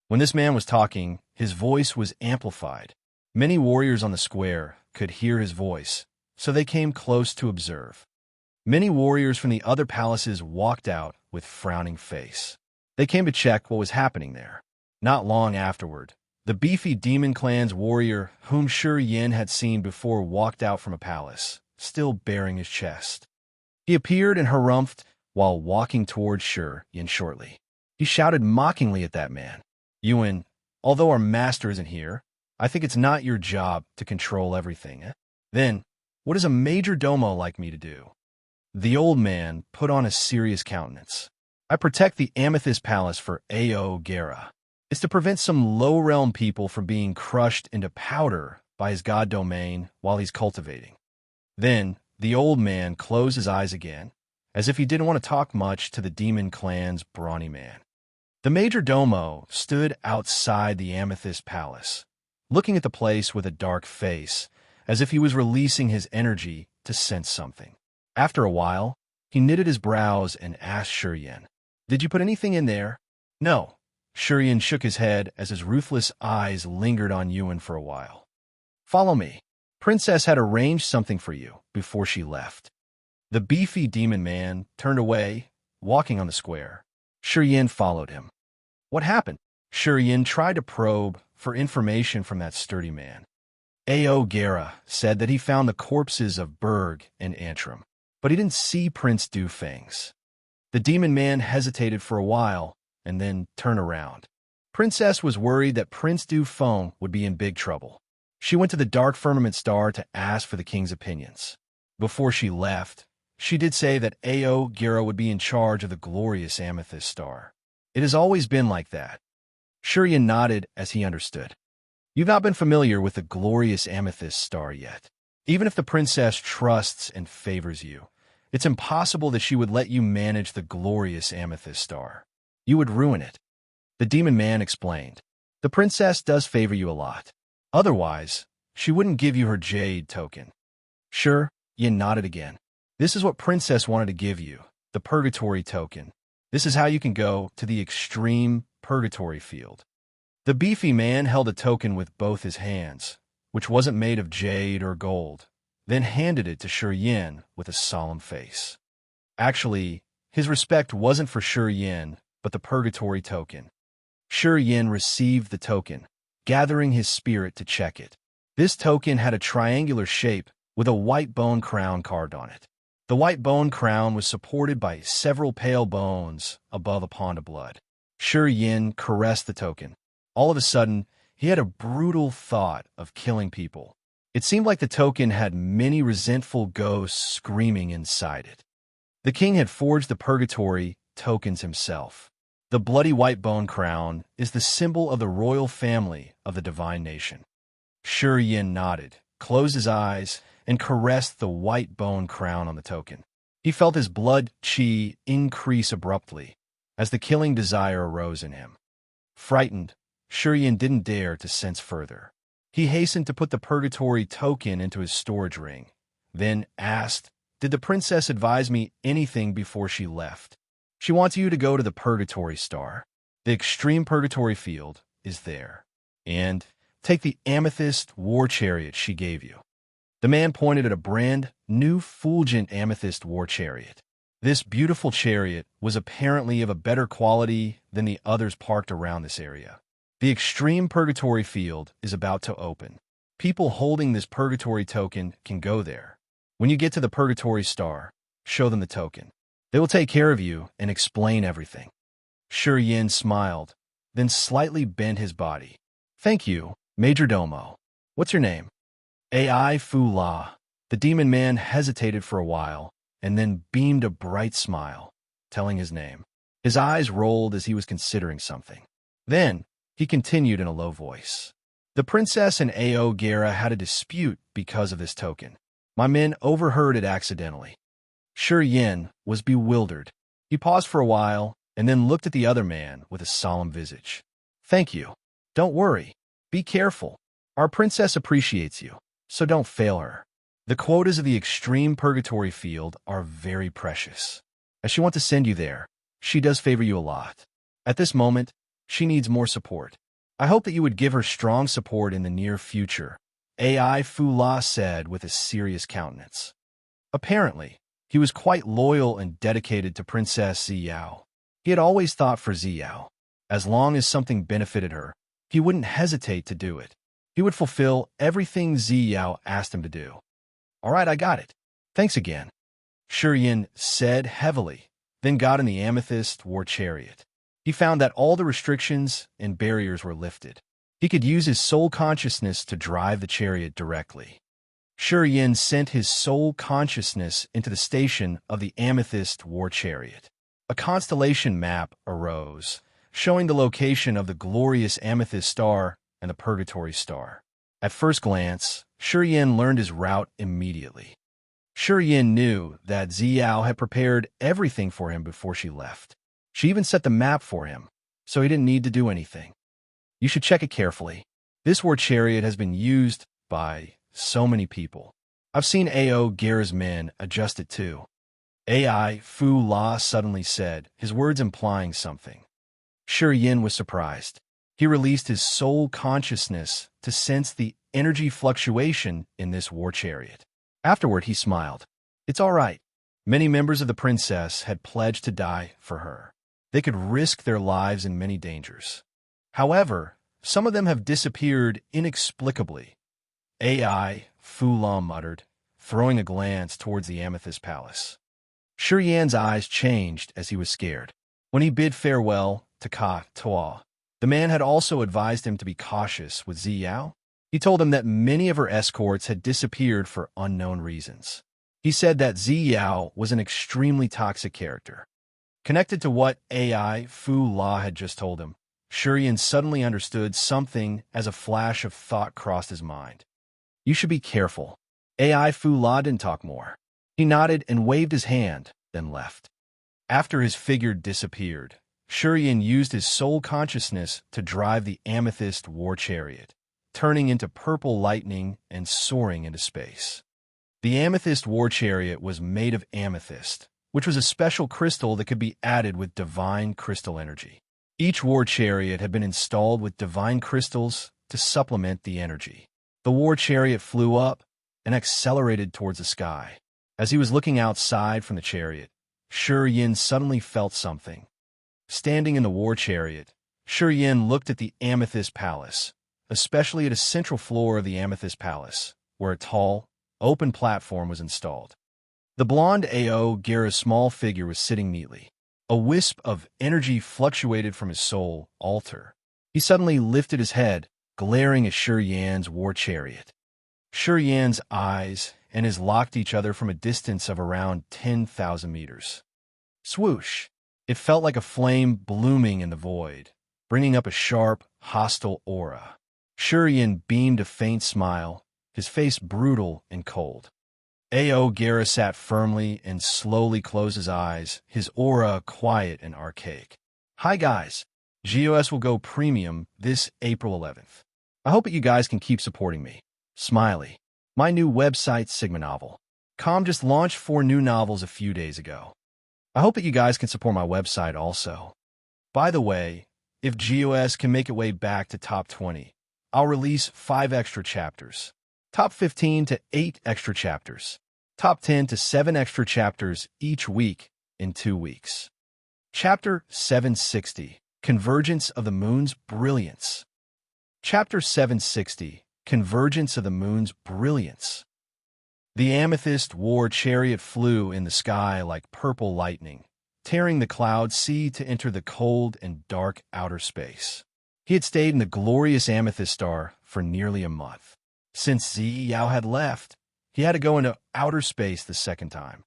When this man was talking, his voice was amplified. Many warriors on the square could hear his voice, so they came close to observe. Many warriors from the other palaces walked out with frowning face. They came to check what was happening there. Not long afterward, the beefy Demon Clan's warrior whom Shi Yin had seen before walked out from a palace, still bearing his chest. He appeared and harumphed while walking towards Shi Yin shortly. He shouted mockingly at that man. Yuan, although our master isn't here, I think it's not your job to control everything. Then, what is a major domo like me to do? The old man put on a serious countenance. I protect the Amethyst Palace for Ao Gera. It's to prevent some low-realm people from being crushed into powder by his god domain while he's cultivating. Then, the old man closed his eyes again, as if he didn't want to talk much to the Demon Clan's brawny man. The major domo stood outside the Amethyst Palace, looking at the place with a dark face, as if he was releasing his energy to sense something. After a while, he knitted his brows and asked Shi Yin, "Did you put anything in there?" "No." Shi Yin shook his head as his ruthless eyes lingered on Yuan for a while. "Follow me. Princess had arranged something for you before she left." The beefy demon man turned away, walking on the square. Shi Yin followed him. What happened? Shi Yin tried to probe for information from that sturdy man. Ao Gera said that he found the corpses of Berg and Antrim, but he didn't see Prince Dufang's. The demon man hesitated for a while and then turned around. Princess was worried that Prince Dufang would be in big trouble. She went to the Dark Firmament Star to ask for the king's opinions. Before she left, she did say that Ao Gera would be in charge of the glorious Amethyst Star. It has always been like that. Shi Yin nodded as he understood. You've not been familiar with the glorious Amethyst Star yet. Even if the princess trusts and favors you, it's impossible that she would let you manage the glorious Amethyst Star. You would ruin it. The demon man explained. The princess does favor you a lot. Otherwise, she wouldn't give you her jade token. Shi Yin nodded again. This is what princess wanted to give you, the purgatory token. This is how you can go to the extreme purgatory field. The beefy man held a token with both his hands, which wasn't made of jade or gold, then handed it to Shi Yin with a solemn face. Actually, his respect wasn't for Shi Yin, but the purgatory token. Shi Yin received the token, gathering his spirit to check it. This token had a triangular shape with a white bone crown carved on it. The white bone crown was supported by several pale bones above a pond of blood. Shi Yin caressed the token. All of a sudden, he had a brutal thought of killing people. It seemed like the token had many resentful ghosts screaming inside it. The king had forged the purgatory tokens himself. The bloody white bone crown is the symbol of the royal family of the divine nation. Shi Yin nodded, closed his eyes, and caressed the white bone crown on the token. He felt his blood qi increase abruptly as the killing desire arose in him. Frightened, Shi Yin didn't dare to sense further. He hastened to put the purgatory token into his storage ring, then asked, "Did the princess advise me anything before she left?" "She wants you to go to the purgatory star. The extreme purgatory field is there. And take the amethyst war chariot she gave you." The man pointed at a brand new fulgent amethyst war chariot. This beautiful chariot was apparently of a better quality than the others parked around this area. The extreme purgatory field is about to open. People holding this purgatory token can go there. When you get to the purgatory star, show them the token. They will take care of you and explain everything. Shi Yin smiled, then slightly bent his body. "Thank you, Major Domo. What's your name?" "Ai Fu La." The demon man hesitated for a while and then beamed a bright smile, telling his name. His eyes rolled as he was considering something. Then, he continued in a low voice. "The princess and Ao Gera had a dispute because of this token. My men overheard it accidentally." Shi Yin was bewildered. He paused for a while and then looked at the other man with a solemn visage. "Thank you. Don't worry. Be careful. Our princess appreciates you, so don't fail her. The quotas of the extreme purgatory field are very precious. As she wants to send you there, she does favor you a lot. At this moment, she needs more support. I hope that you would give her strong support in the near future," Ai Fu La said with a serious countenance. Apparently, he was quite loyal and dedicated to Princess Ziyao. He had always thought for Ziyao, as long as something benefited her, he wouldn't hesitate to do it. He would fulfill everything Ziyao asked him to do. "All right, I got it. Thanks again," Shi Yin said heavily, then got in the amethyst war chariot. He found that all the restrictions and barriers were lifted. He could use his soul consciousness to drive the chariot directly. Shi Yin sent his soul consciousness into the station of the amethyst war chariot. A constellation map arose, showing the location of the glorious amethyst star and the purgatory star. At first glance, Shi Yin learned his route immediately. Shi Yin knew that Ziyao had prepared everything for him before she left. She even set the map for him, so he didn't need to do anything. You should check it carefully. This war chariot has been used by so many people. I've seen Ao Gera's men adjust it too, Ai Fu La suddenly said, his words implying something. Shi Yin was surprised. He released his soul consciousness to sense the energy fluctuation in this war chariot. Afterward, he smiled. It's all right. Many members of the princess had pledged to die for her. They could risk their lives in many dangers. However, some of them have disappeared inexplicably. Ai Fu La muttered, throwing a glance towards the Amethyst Palace. Shi Yan's eyes changed as he was scared. When he bid farewell to Ka Toa, the man had also advised him to be cautious with Ziyao. He told him that many of her escorts had disappeared for unknown reasons. He said that Ziyao was an extremely toxic character. Connected to what Ai Fu La had just told him, Shi Yan suddenly understood something as a flash of thought crossed his mind. You should be careful. Ai Fu La didn't talk more. He nodded and waved his hand, then left. After his figure disappeared, Shi Yan used his soul consciousness to drive the Amethyst war chariot, turning into purple lightning and soaring into space. The Amethyst war chariot was made of amethyst, which was a special crystal that could be added with divine crystal energy. Each war chariot had been installed with divine crystals to supplement the energy. The war chariot flew up and accelerated towards the sky. As he was looking outside from the chariot, Shi Yan suddenly felt something. Standing in the war chariot, Shi Yan looked at the Amethyst Palace, especially at a central floor of the Amethyst Palace, where a tall, open platform was installed. The blonde Ao Gera's small figure was sitting neatly. A wisp of energy fluctuated from his soul altar. He suddenly lifted his head, glaring at Shi Yan's war chariot. Shi Yan's eyes and his locked each other from a distance of around 10,000 meters. Swoosh! It felt like a flame blooming in the void, bringing up a sharp, hostile aura. Shurian beamed a faint smile, his face brutal and cold. A.O. Guerra sat firmly and slowly closed his eyes, his aura quiet and archaic. Hi guys! GOS will go premium this April 11th. I hope that you guys can keep supporting me. Smiley. My new website, Sigma Novel. Com just launched 4 new novels a few days ago. I hope that you guys can support my website also. By the way, if GOS can make its way back to top 20, I'll release 5 extra chapters. Top 15 to 8 extra chapters. Top 10 to 7 extra chapters each week in 2 weeks. Chapter 760, Convergence of the Moon's Brilliance. Chapter 760, Convergence of the Moon's Brilliance. The amethyst war chariot flew in the sky like purple lightning, tearing the cloud sea to enter the cold and dark outer space. He had stayed in the glorious amethyst star for nearly a month. Since Zi Yao had left, he had to go into outer space the second time.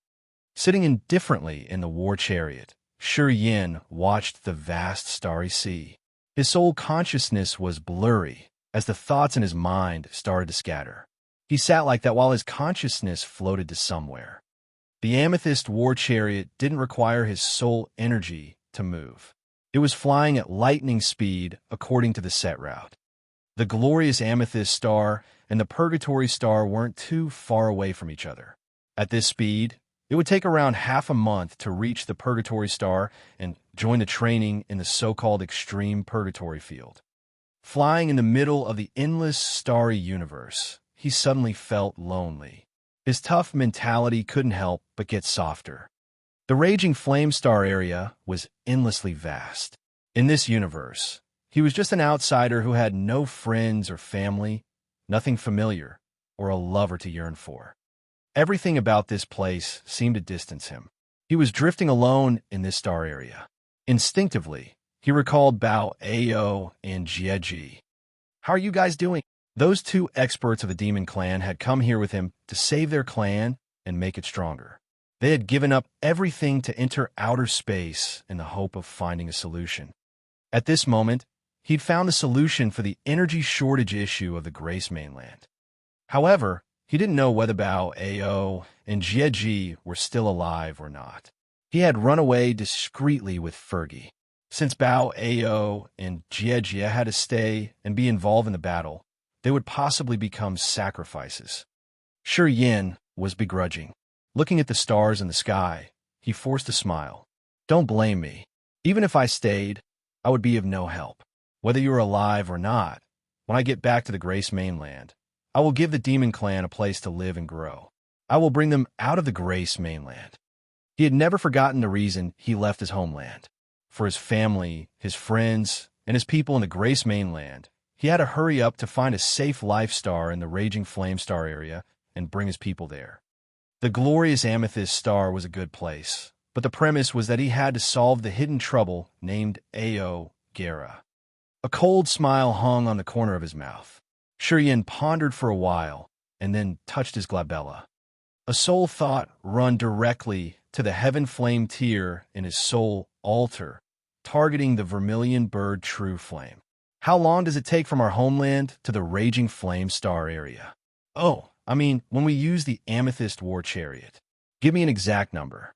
Sitting indifferently in the war chariot, Shi Yin watched the vast starry sea. His soul consciousness was blurry as the thoughts in his mind started to scatter. He sat like that while his consciousness floated to somewhere. The amethyst war chariot didn't require his soul energy to move. It was flying at lightning speed according to the set route. The glorious amethyst star and the purgatory star weren't too far away from each other. At this speed, it would take around half a month to reach the purgatory star and join the training in the so-called extreme purgatory field. Flying in the middle of the endless starry universe, he suddenly felt lonely. His tough mentality couldn't help but get softer. The raging flame star area was endlessly vast. In this universe, he was just an outsider who had no friends or family, nothing familiar, or a lover to yearn for. Everything about this place seemed to distance him. He was drifting alone in this star area. Instinctively, he recalled Bao Ao and Jieji. How are you guys doing? Those 2 experts of the demon clan had come here with him to save their clan and make it stronger. They had given up everything to enter outer space in the hope of finding a solution. At this moment, he'd found the solution for the energy shortage issue of the Grace mainland. However, he didn't know whether Bao Ao and Jieji were still alive or not. He had run away discreetly with Fergie. Since Bao Ao and Jieji had to stay and be involved in the battle, they would possibly become sacrifices. Shi Yin was begrudging. Looking at the stars in the sky, he forced a smile. Don't blame me. Even if I stayed, I would be of no help. Whether you are alive or not, when I get back to the Grace mainland, I will give the demon clan a place to live and grow. I will bring them out of the Grace mainland. He had never forgotten the reason he left his homeland. For his family, his friends, and his people in the Grace mainland, he had to hurry up to find a safe life star in the raging flame star area and bring his people there. The glorious amethyst star was a good place, but the premise was that he had to solve the hidden trouble named A.O. Guerra. A cold smile hung on the corner of his mouth. Shurian pondered for a while and then touched his glabella. A soul thought run directly to the heaven flame tier in his soul altar, targeting the vermilion bird true flame. How long does it take from our homeland to the raging flame star area? Oh, I mean, when we use the amethyst war chariot. Give me an exact number.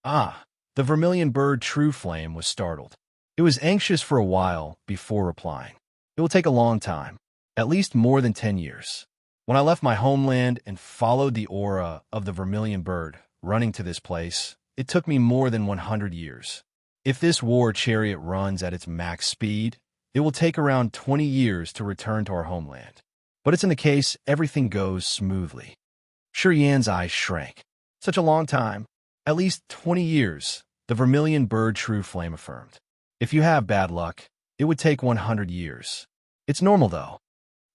Ah, the vermilion bird true flame was startled. It was anxious for a while before replying. It will take a long time, at least more than 10 years. When I left my homeland and followed the aura of the vermilion bird running to this place, it took me more than 100 years. If this war chariot runs at its max speed, it will take around 20 years to return to our homeland. But it's in the case everything goes smoothly. Shi Yan's eyes shrank. Such a long time. At least 20 years, the vermilion bird true flame affirmed. If you have bad luck, it would take 100 years. It's normal, though.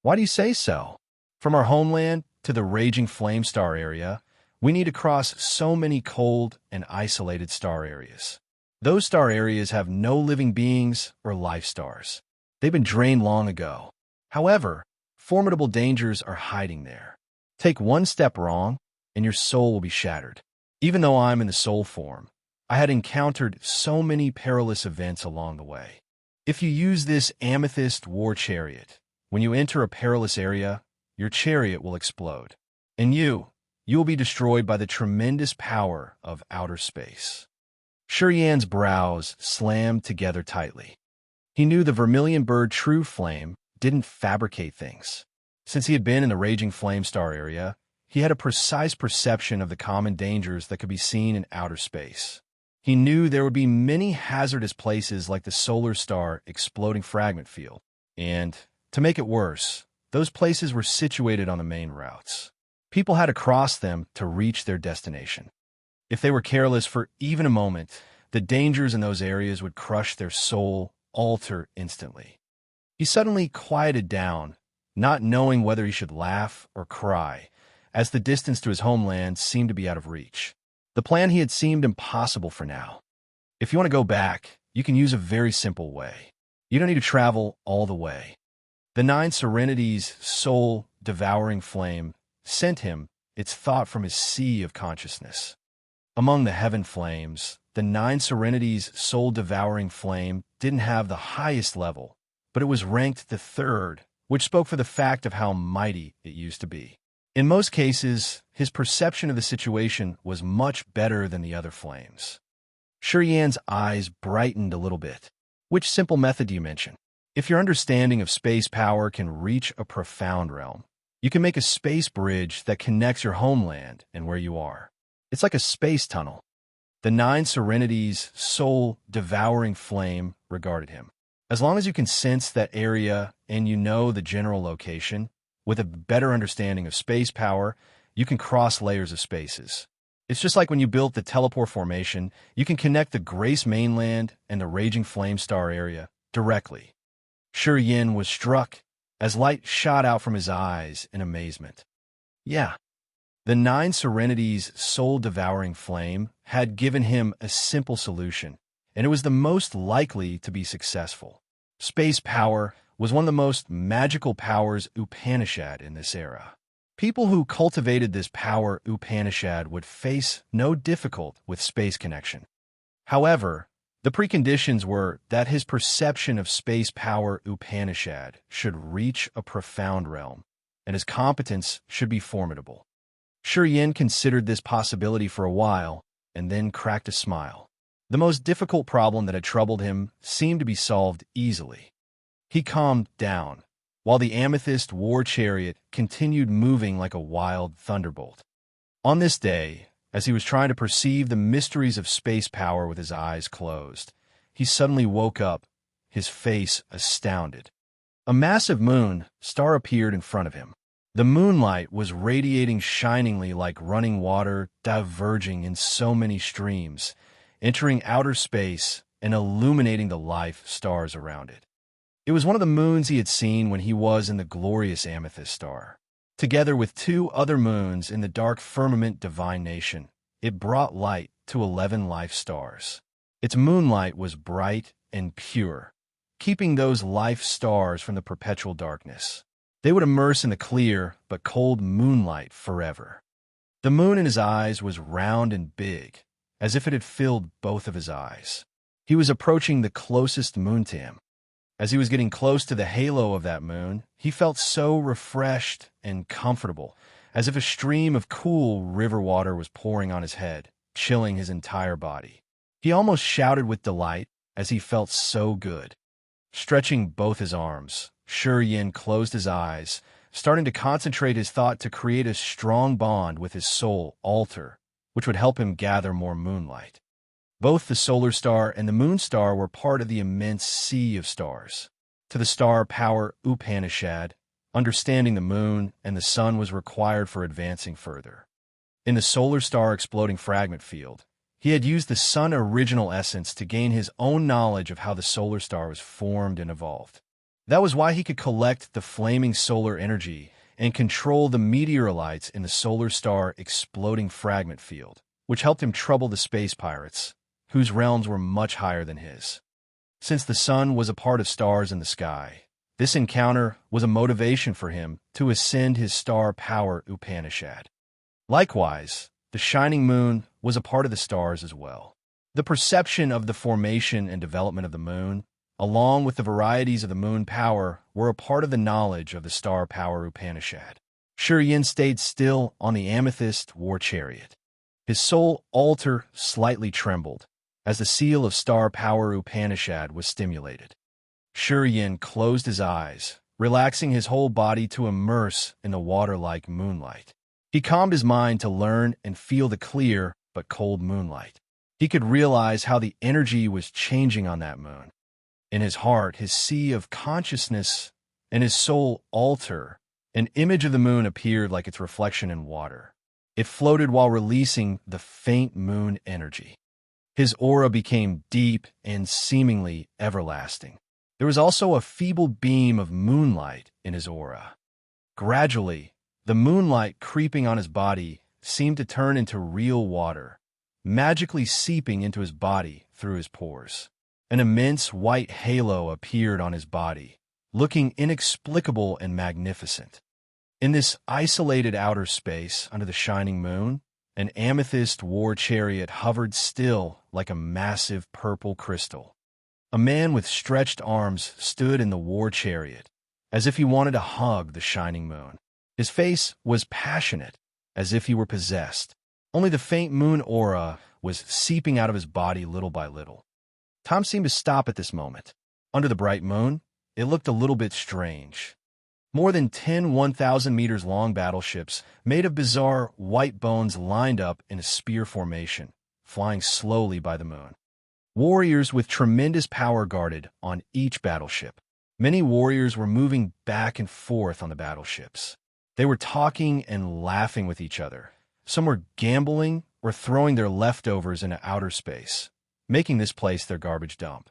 Why do you say so? From our homeland to the raging flame star area, we need to cross so many cold and isolated star areas. Those star areas have no living beings or life stars. They've been drained long ago. However, formidable dangers are hiding there. Take one step wrong, and your soul will be shattered. Even though I'm in the soul form, I had encountered so many perilous events along the way. If you use this amethyst war chariot, when you enter a perilous area, your chariot will explode, and you will be destroyed by the tremendous power of outer space. Shuriyan's brows slammed together tightly. He knew the vermilion bird True Flame didn't fabricate things. Since he had been in the raging flame star area, he had a precise perception of the common dangers that could be seen in outer space. He knew there would be many hazardous places like the solar star exploding fragment field, and, to make it worse, those places were situated on the main routes. People had to cross them to reach their destination. If they were careless for even a moment, the dangers in those areas would crush their soul alter instantly. He suddenly quieted down, not knowing whether he should laugh or cry, as the distance to his homeland seemed to be out of reach. The plan he had seemed impossible for now. If you want to go back, you can use a very simple way. You don't need to travel all the way. The Nine Serenity's soul-devouring flame sent him its thought from his sea of consciousness. Among the heaven flames, the Nine Serenity's soul-devouring flame didn't have the highest level, but it was ranked the third, which spoke for the fact of how mighty it used to be. In most cases, his perception of the situation was much better than the other flames. Shuriyan's eyes brightened a little bit. Which simple method do you mention? If your understanding of space power can reach a profound realm, you can make a space bridge that connects your homeland and where you are. It's like a space tunnel. The Nine Serenity's soul-devouring flame regarded him. As long as you can sense that area and you know the general location, with a better understanding of space power, you can cross layers of spaces. It's just like when you built the teleport formation, you can connect the Grace mainland and the raging flame star area directly. Shuriyan was struck as light shot out from his eyes in amazement. Yeah, the Nine Serenity's soul-devouring flame had given him a simple solution, and it was the most likely to be successful. Space power was one of the most magical powers Upanishad in this era. People who cultivated this power Upanishad would face no difficulty with space connection. However, the preconditions were that his perception of space power Upanishad should reach a profound realm, and his competence should be formidable. Shuriyan considered this possibility for a while, and then cracked a smile. The most difficult problem that had troubled him seemed to be solved easily. He calmed down, while the amethyst war chariot continued moving like a wild thunderbolt. On this day, as he was trying to perceive the mysteries of space power with his eyes closed, he suddenly woke up, his face astounded. A massive moon star appeared in front of him. The moonlight was radiating shiningly like running water, diverging in so many streams, entering outer space and illuminating the life stars around it. It was one of the moons he had seen when he was in the glorious amethyst star. Together with two other moons in the dark firmament divine nation, it brought light to 11 life stars. Its moonlight was bright and pure, keeping those life stars from the perpetual darkness. They would immerse in the clear but cold moonlight forever. The moon in his eyes was round and big, as if it had filled both of his eyes. He was approaching the closest moon to him. As he was getting close to the halo of that moon, he felt so refreshed and comfortable, as if a stream of cool river water was pouring on his head, chilling his entire body. He almost shouted with delight as he felt so good. Stretching both his arms, Shuriyan closed his eyes, starting to concentrate his thought to create a strong bond with his soul altar, which would help him gather more moonlight. Both the solar star and the moon star were part of the immense sea of stars. To the star power Upanishad, understanding the moon and the sun was required for advancing further. In the solar star exploding fragment field, he had used the sun original essence to gain his own knowledge of how the solar star was formed and evolved. That was why he could collect the flaming solar energy and control the meteorites in the solar star exploding fragment field, which helped him trouble the space pirates, whose realms were much higher than his. Since the sun was a part of stars in the sky, this encounter was a motivation for him to ascend his star power Upanishad. Likewise, the shining moon was a part of the stars as well. The perception of the formation and development of the moon, along with the varieties of the moon power, were a part of the knowledge of the star power Upanishad. Shuryen stayed still on the amethyst war chariot. His soul altar slightly trembled as the seal of star power Upanishad was stimulated. Shuryen closed his eyes, relaxing his whole body to immerse in the water-like moonlight. He calmed his mind to learn and feel the clear but cold moonlight. He could realize how the energy was changing on that moon. In his heart, his sea of consciousness, and his soul altar, an image of the moon appeared like its reflection in water. It floated while releasing the faint moon energy. His aura became deep and seemingly everlasting. There was also a feeble beam of moonlight in his aura. Gradually, the moonlight creeping on his body seemed to turn into real water, magically seeping into his body through his pores. An immense white halo appeared on his body, looking inexplicable and magnificent. In this isolated outer space under the shining moon, an amethyst war chariot hovered still like a massive purple crystal. A man with stretched arms stood in the war chariot, as if he wanted to hug the shining moon. His face was passionate, as if he were possessed. Only the faint moon aura was seeping out of his body little by little. Time seemed to stop at this moment. Under the bright moon, it looked a little bit strange. More than 10 1,000-meters-long battleships made of bizarre white bones lined up in a spear formation, flying slowly by the moon. Warriors with tremendous power guarded on each battleship. Many warriors were moving back and forth on the battleships. They were talking and laughing with each other. Some were gambling or throwing their leftovers into outer space, making this place their garbage dump.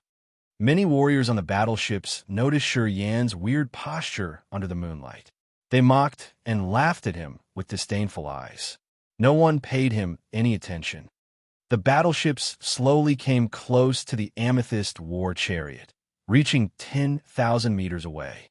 Many warriors on the battleships noticed Shuryen's weird posture under the moonlight. They mocked and laughed at him with disdainful eyes. No one paid him any attention. The battleships slowly came close to the amethyst war chariot, reaching 10,000 meters away.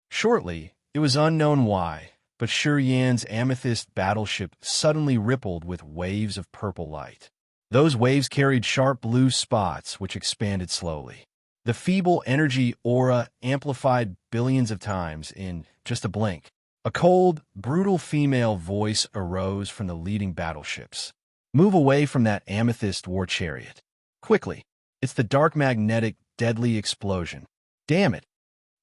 Shortly, it was unknown why, but Shuryen's amethyst battleship suddenly rippled with waves of purple light. Those waves carried sharp blue spots which expanded slowly. The feeble energy aura amplified billions of times in just a blink. A cold, brutal female voice arose from the leading battleships. "Move away from that amethyst war chariot. Quickly. It's the dark magnetic, deadly explosion. Damn it."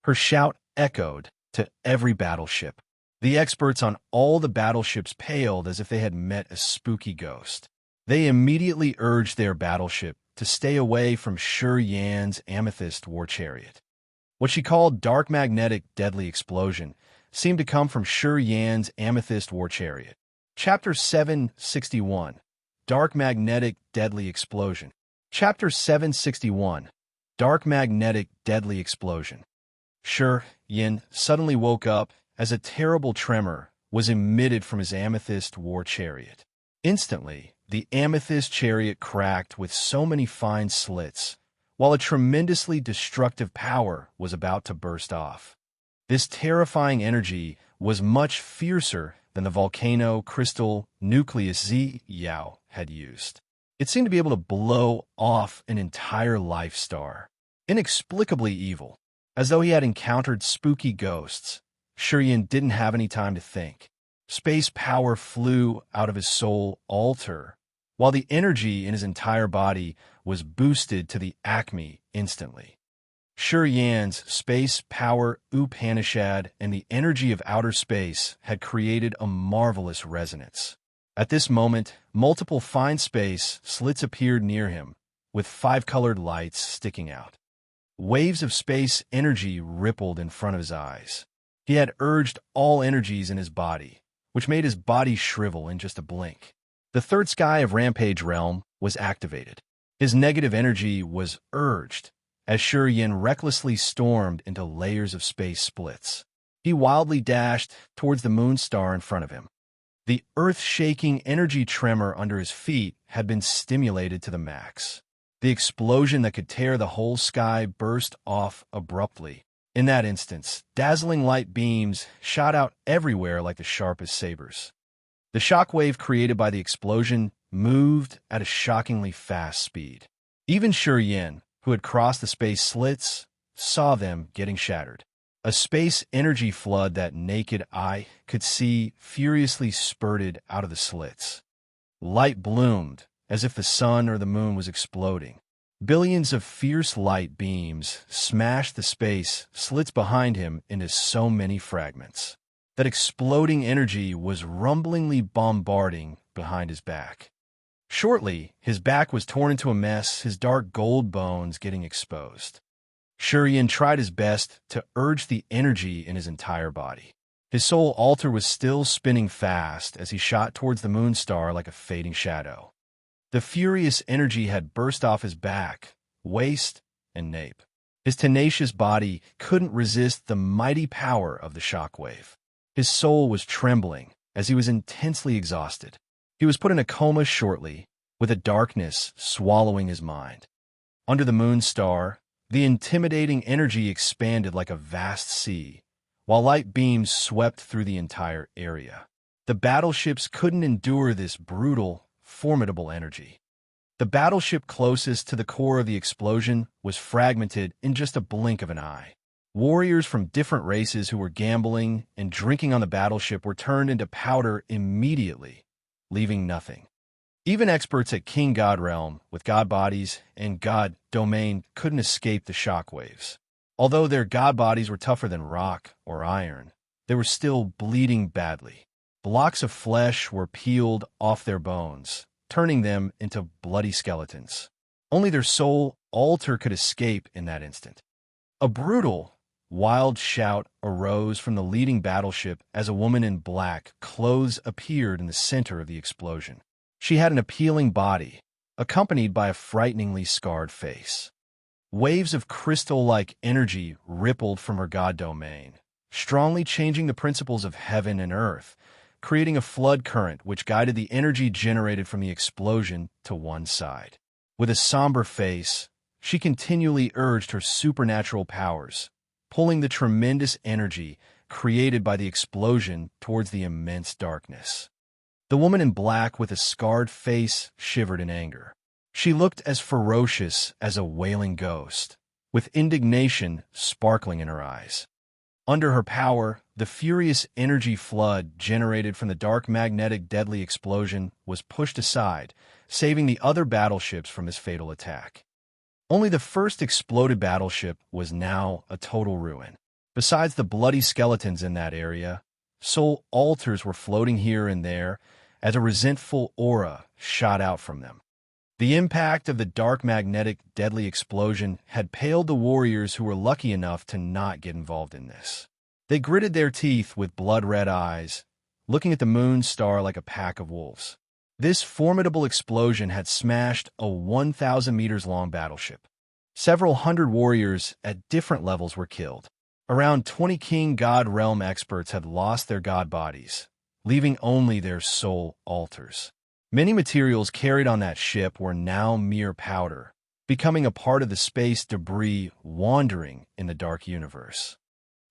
Her shout echoed to every battleship. The experts on all the battleships paled as if they had met a spooky ghost. They immediately urged their battleship to stay away from Shuryen's amethyst war chariot. What she called dark magnetic deadly explosion seemed to come from Shuryen's amethyst war chariot. Chapter 761, Dark Magnetic Deadly Explosion. Chapter 761, Dark Magnetic Deadly Explosion. Shuryen suddenly woke up as a terrible tremor was emitted from his amethyst war chariot. Instantly, the amethyst chariot cracked with so many fine slits, while a tremendously destructive power was about to burst off. This terrifying energy was much fiercer than the volcano crystal nucleus Ziyao had used. It seemed to be able to blow off an entire life star. Inexplicably evil, as though he had encountered spooky ghosts, Shuryen didn't have any time to think. Space power flew out of his soul altar, while the energy in his entire body was boosted to the acme instantly. Shuryen's space power Upanishad and the energy of outer space had created a marvelous resonance. At this moment, multiple fine space slits appeared near him, with 5-colored lights sticking out. Waves of space energy rippled in front of his eyes. He had urged all energies in his body, which made his body shrivel in just a blink. The third sky of Rampage Realm was activated. His negative energy was urged, as Shuryen recklessly stormed into layers of space splits. He wildly dashed towards the moon star in front of him. The earth-shaking energy tremor under his feet had been stimulated to the max. The explosion that could tear the whole sky burst off abruptly. In that instance, dazzling light beams shot out everywhere like the sharpest sabers. The shockwave created by the explosion moved at a shockingly fast speed. Even Yin, who had crossed the space slits, saw them getting shattered. A space energy flood that naked eye could see furiously spurted out of the slits. Light bloomed, as if the sun or the moon was exploding. Billions of fierce light beams smashed the space slits behind him into so many fragments. That exploding energy was rumblingly bombarding behind his back. Shortly, his back was torn into a mess, his dark gold bones getting exposed. Yin tried his best to urge the energy in his entire body. His soul altar was still spinning fast as he shot towards the moon star like a fading shadow. The furious energy had burst off his back, waist, and nape. His tenacious body couldn't resist the mighty power of the shockwave. His soul was trembling as he was intensely exhausted. He was put in a coma shortly, with a darkness swallowing his mind. Under the moon star, the intimidating energy expanded like a vast sea, while light beams swept through the entire area. The battleships couldn't endure this brutal, formidable energy. The battleship closest to the core of the explosion was fragmented in just a blink of an eye. Warriors from different races who were gambling and drinking on the battleship were turned into powder immediately, leaving nothing. Even experts at King God Realm, with god bodies and god domain, couldn't escape the shockwaves. Although their god bodies were tougher than rock or iron, they were still bleeding badly. Blocks of flesh were peeled off their bones, turning them into bloody skeletons. Only their soul altar could escape in that instant. A brutal, wild shout arose from the leading battleship as a woman in black clothes appeared in the center of the explosion. She had an appealing body, accompanied by a frighteningly scarred face. Waves of crystal-like energy rippled from her god domain, strongly changing the principles of heaven and earth, creating a flood current which guided the energy generated from the explosion to one side. With a somber face, she continually urged her supernatural powers, pulling the tremendous energy created by the explosion towards the immense darkness. The woman in black with a scarred face shivered in anger. She looked as ferocious as a wailing ghost, with indignation sparkling in her eyes. Under her power, the furious energy flood generated from the dark magnetic deadly explosion was pushed aside, saving the other battleships from this fatal attack. Only the first exploded battleship was now a total ruin. Besides the bloody skeletons in that area, soul altars were floating here and there as a resentful aura shot out from them. The impact of the dark magnetic deadly explosion had paled the warriors who were lucky enough to not get involved in this. They gritted their teeth with blood-red eyes, looking at the moon star like a pack of wolves. This formidable explosion had smashed a 1,000 meters long battleship. Several hundred warriors at different levels were killed. Around 20 King God Realm experts had lost their god bodies, leaving only their soul altars. Many materials carried on that ship were now mere powder, becoming a part of the space debris wandering in the dark universe.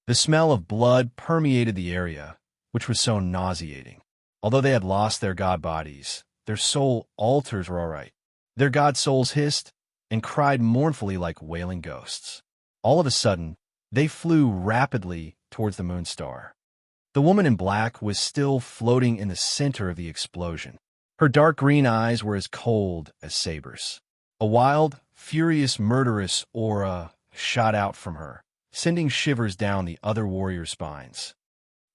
The smell of blood permeated the area, which was so nauseating. Although they had lost their god bodies, their soul altars were all right. Their god souls hissed and cried mournfully like wailing ghosts. All of a sudden, they flew rapidly towards the moon star. The woman in black was still floating in the center of the explosion. Her dark green eyes were as cold as sabers. A wild, furious, murderous aura shot out from her, sending shivers down the other warriors' spines.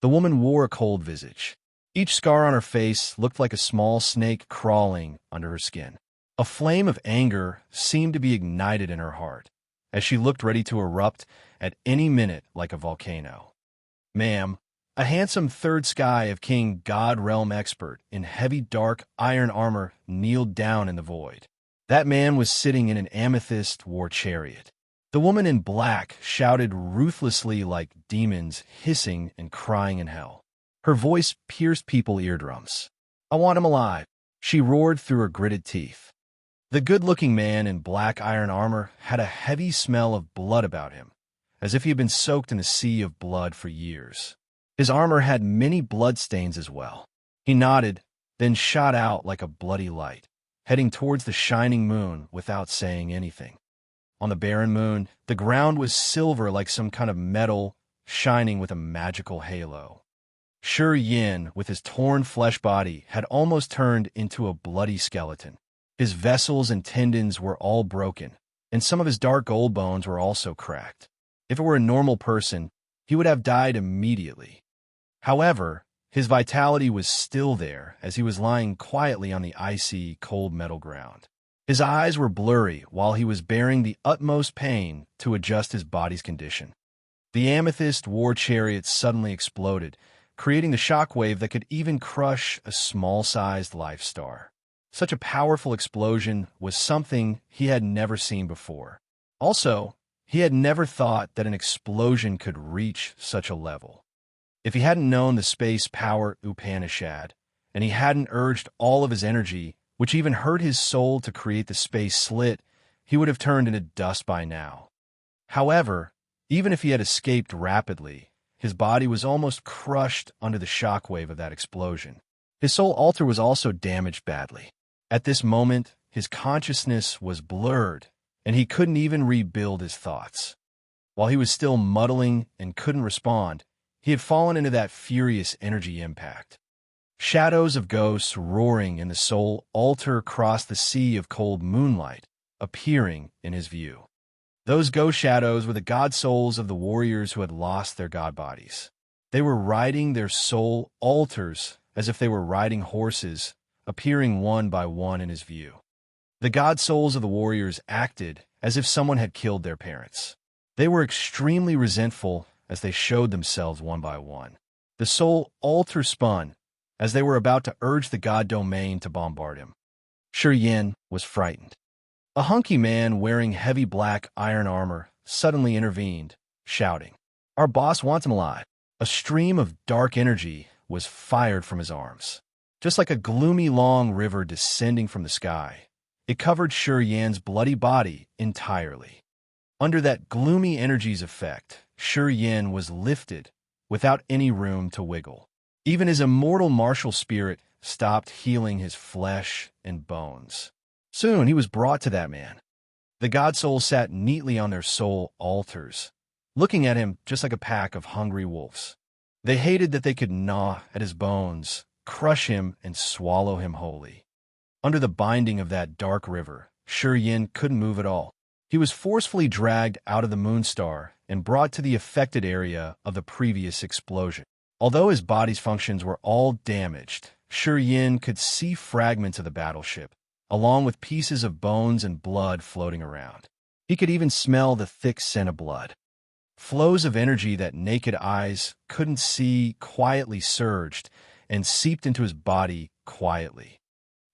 The woman wore a cold visage. Each scar on her face looked like a small snake crawling under her skin. A flame of anger seemed to be ignited in her heart, as she looked ready to erupt at any minute like a volcano. "Ma'am," a handsome third sky of King God Realm expert in heavy dark iron armor kneeled down in the void. That man was sitting in an amethyst war chariot. The woman in black shouted ruthlessly like demons hissing and crying in hell. Her voice pierced people's eardrums. "I want him alive," she roared through her gritted teeth. The good-looking man in black iron armor had a heavy smell of blood about him, as if he had been soaked in a sea of blood for years. His armor had many bloodstains as well. He nodded, then shot out like a bloody light, heading towards the shining moon without saying anything. On the barren moon, the ground was silver like some kind of metal, shining with a magical halo. Shi Yin, with his torn flesh body, had almost turned into a bloody skeleton. His vessels and tendons were all broken, and some of his dark gold bones were also cracked. If it were a normal person, he would have died immediately. However, his vitality was still there as he was lying quietly on the icy, cold metal ground. His eyes were blurry while he was bearing the utmost pain to adjust his body's condition. The amethyst war chariot suddenly exploded, creating the shockwave that could even crush a small-sized life star. Such a powerful explosion was something he had never seen before. Also, he had never thought that an explosion could reach such a level. If he hadn't known the space power Upanishad, and he hadn't urged all of his energy, which even hurt his soul to create the space slit, he would have turned into dust by now. However, even if he had escaped rapidly, his body was almost crushed under the shockwave of that explosion. His soul altar was also damaged badly. At this moment, his consciousness was blurred, and he couldn't even rebuild his thoughts. While he was still muddling and couldn't respond, he had fallen into that furious energy impact. Shadows of ghosts roaring in the soul altar crossed the sea of cold moonlight, appearing in his view. Those ghost shadows were the god souls of the warriors who had lost their god bodies. They were riding their soul altars as if they were riding horses, appearing one by one in his view. The god souls of the warriors acted as if someone had killed their parents. They were extremely resentful as they showed themselves one by one. The soul altar spun as they were about to urge the god domain to bombard him. Shi Yin was frightened. A hunky man wearing heavy black iron armor suddenly intervened, shouting, "Our boss wants him alive." A stream of dark energy was fired from his arms. Just like a gloomy long river descending from the sky, it covered Shi Yin's bloody body entirely. Under that gloomy energy's effect, Shi Yin was lifted without any room to wiggle. Even his immortal martial spirit stopped healing his flesh and bones. Soon he was brought to that man. The god souls sat neatly on their soul altars, looking at him just like a pack of hungry wolves. They hated that they could gnaw at his bones, crush him, and swallow him wholly. Under the binding of that dark river, Shi Yin couldn't move at all. He was forcefully dragged out of the moonstar and brought to the affected area of the previous explosion. Although his body's functions were all damaged, Shi Yin could see fragments of the battleship, along with pieces of bones and blood floating around. He could even smell the thick scent of blood. Flows of energy that naked eyes couldn't see quietly surged and seeped into his body quietly.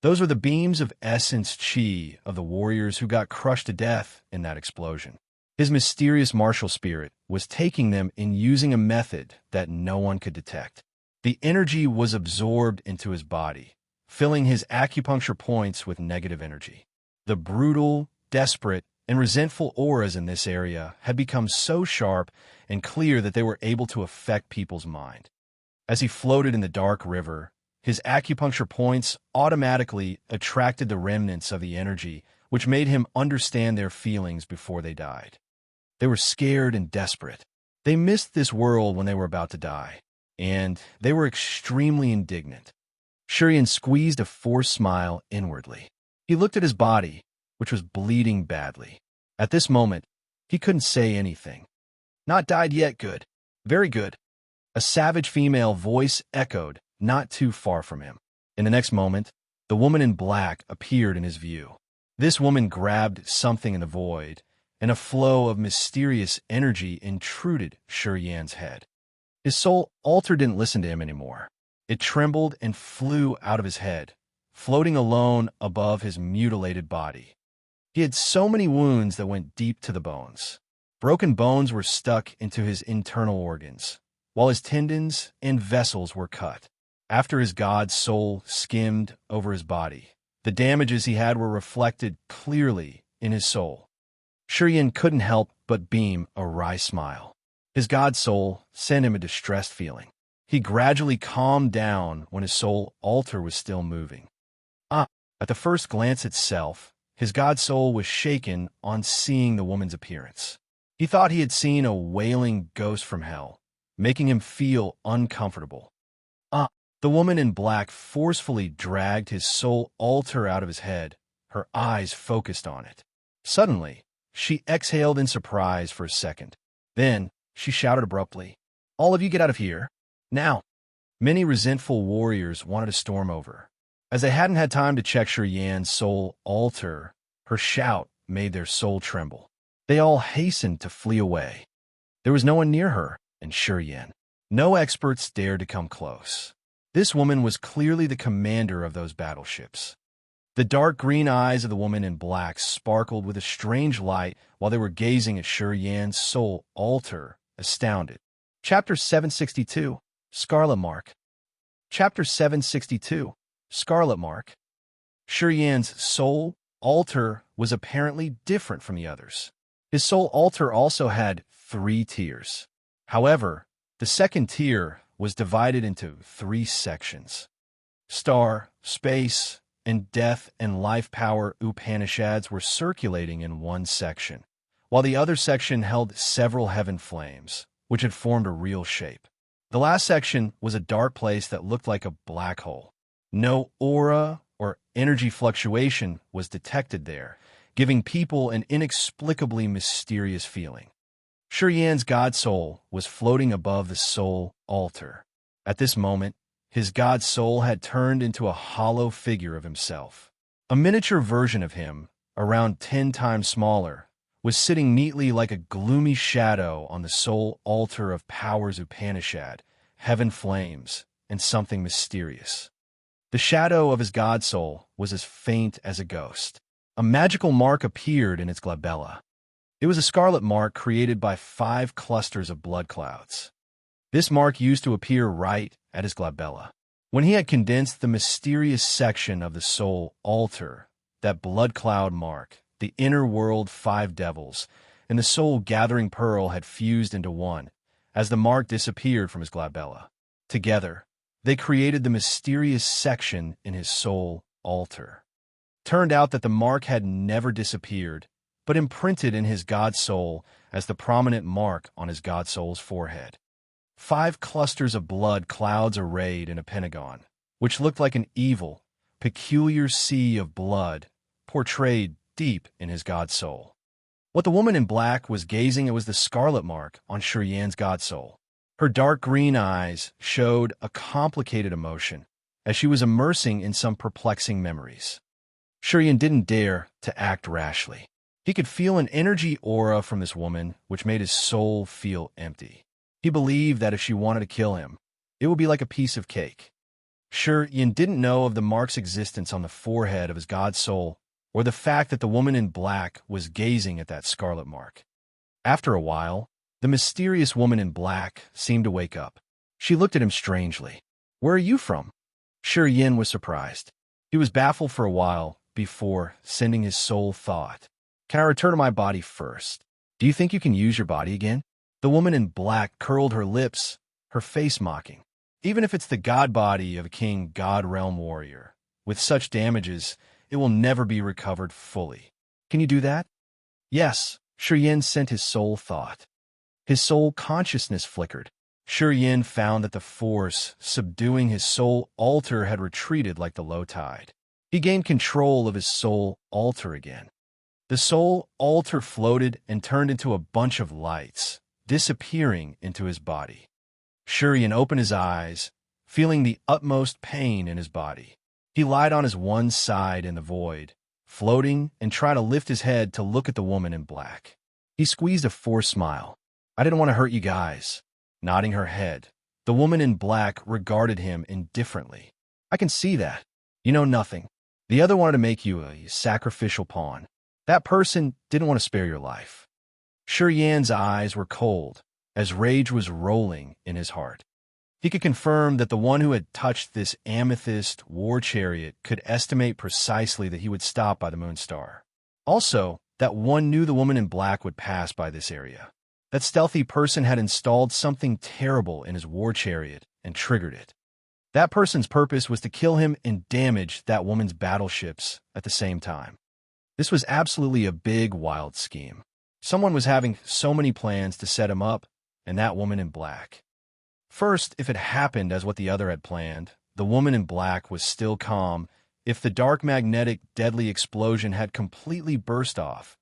Those were the beams of essence chi of the warriors who got crushed to death in that explosion. His mysterious martial spirit was taking them and using a method that no one could detect. The energy was absorbed into his body, filling his acupuncture points with negative energy. The brutal, desperate, and resentful auras in this area had become so sharp and clear that they were able to affect people's mind. As he floated in the dark river, his acupuncture points automatically attracted the remnants of the energy, which made him understand their feelings before they died. They were scared and desperate. They missed this world when they were about to die, and they were extremely indignant. Shi Yin squeezed a forced smile inwardly. He looked at his body, which was bleeding badly. At this moment, he couldn't say anything. "Not died yet, good. Very good." A savage female voice echoed not too far from him. In the next moment, the woman in black appeared in his view. This woman grabbed something in the void, and a flow of mysterious energy intruded Shi Yin's head. His soul altar didn't listen to him anymore. It trembled and flew out of his head, floating alone above his mutilated body. He had so many wounds that went deep to the bones. Broken bones were stuck into his internal organs, while his tendons and vessels were cut. After his god soul skimmed over his body, the damages he had were reflected clearly in his soul. Shi Yin couldn't help but beam a wry smile. His god soul sent him a distressed feeling. He gradually calmed down when his soul altar was still moving. At the first glance itself, his god soul was shaken on seeing the woman's appearance. He thought he had seen a wailing ghost from hell, making him feel uncomfortable. The woman in black forcefully dragged his soul altar out of his head, her eyes focused on it. Suddenly, she exhaled in surprise for a second. Then, she shouted abruptly, "All of you get out of here, now!" Many resentful warriors wanted to storm over. As they hadn't had time to check Yan's soul altar, her shout made their soul tremble. They all hastened to flee away. There was no one near her and Yan. No experts dared to come close. This woman was clearly the commander of those battleships. The dark green eyes of the woman in black sparkled with a strange light while they were gazing at Yan's soul altar, astounded. Chapter 762, Scarlet Mark. Chapter 762, Scarlet Mark. Yan's soul altar was apparently different from the others. His soul altar also had 3 tiers. However, the second tier was divided into 3 sections. Star, space, and death and life power Upanishads were circulating in one section, while the other section held several heaven flames, which had formed a real shape. The last section was a dark place that looked like a black hole. No aura or energy fluctuation was detected there, giving people an inexplicably mysterious feeling. Yan's god soul was floating above the soul altar. At this moment, his god soul had turned into a hollow figure of himself. A miniature version of him, around 10 times smaller, was sitting neatly like a gloomy shadow on the soul altar of Powers Upanishad, heaven flames, and something mysterious. The shadow of his god soul was as faint as a ghost. A magical mark appeared in its glabella. It was a scarlet mark created by 5 clusters of blood clouds. This mark used to appear right at his glabella. When he had condensed the mysterious section of the soul altar, that blood cloud mark, the inner world 5 devils, and the soul gathering pearl had fused into one, as the mark disappeared from his glabella. Together, they created the mysterious section in his soul altar. Turned out that the mark had never disappeared, but imprinted in his god soul as the prominent mark on his god soul's forehead. 5 clusters of blood clouds arrayed in a pentagon, which looked like an evil, peculiar sea of blood portrayed deep in his god soul. What the woman in black was gazing at was the scarlet mark on Yan's god soul. Her dark green eyes showed a complicated emotion as she was immersing in some perplexing memories. Yan didn't dare to act rashly. He could feel an energy aura from this woman which made his soul feel empty. He believed that if she wanted to kill him, it would be like a piece of cake. Yan didn't know of the mark's existence on the forehead of his god soul or the fact that the woman in black was gazing at that scarlet mark. After a while, the mysterious woman in black seemed to wake up. She looked at him strangely. "Where are you from?" Yan was surprised. He was baffled for a while before sending his soul thought, "Can I return to my body first? Do you think you can use your body again?" The woman in black curled her lips, her face mocking. "Even if it's the god body of a king god realm warrior, with such damages, it will never be recovered fully. Can you do that?" "Yes," Yan sent his soul thought. His soul consciousness flickered. Yan found that the force subduing his soul altar had retreated like the low tide. He gained control of his soul altar again. The soul altar floated and turned into a bunch of lights, disappearing into his body. Yan opened his eyes, feeling the utmost pain in his body. He lied on his one side in the void, floating and tried to lift his head to look at the woman in black. He squeezed a forced smile. "I didn't want to hurt you guys." Nodding her head, the woman in black regarded him indifferently. "I can see that. You know nothing. The other wanted to make you a sacrificial pawn. That person didn't want to spare your life." Yan's eyes were cold, as rage was rolling in his heart. He could confirm that the one who had touched this amethyst war chariot could estimate precisely that he would stop by the moon star. Also, that one knew the woman in black would pass by this area. That stealthy person had installed something terrible in his war chariot and triggered it. That person's purpose was to kill him and damage that woman's battleships at the same time. This was absolutely a big, wild scheme. Someone was having so many plans to set him up, and that woman in black. First, if it happened as what the other had planned, the woman in black was still calm. If the dark magnetic deadly explosion had completely burst off,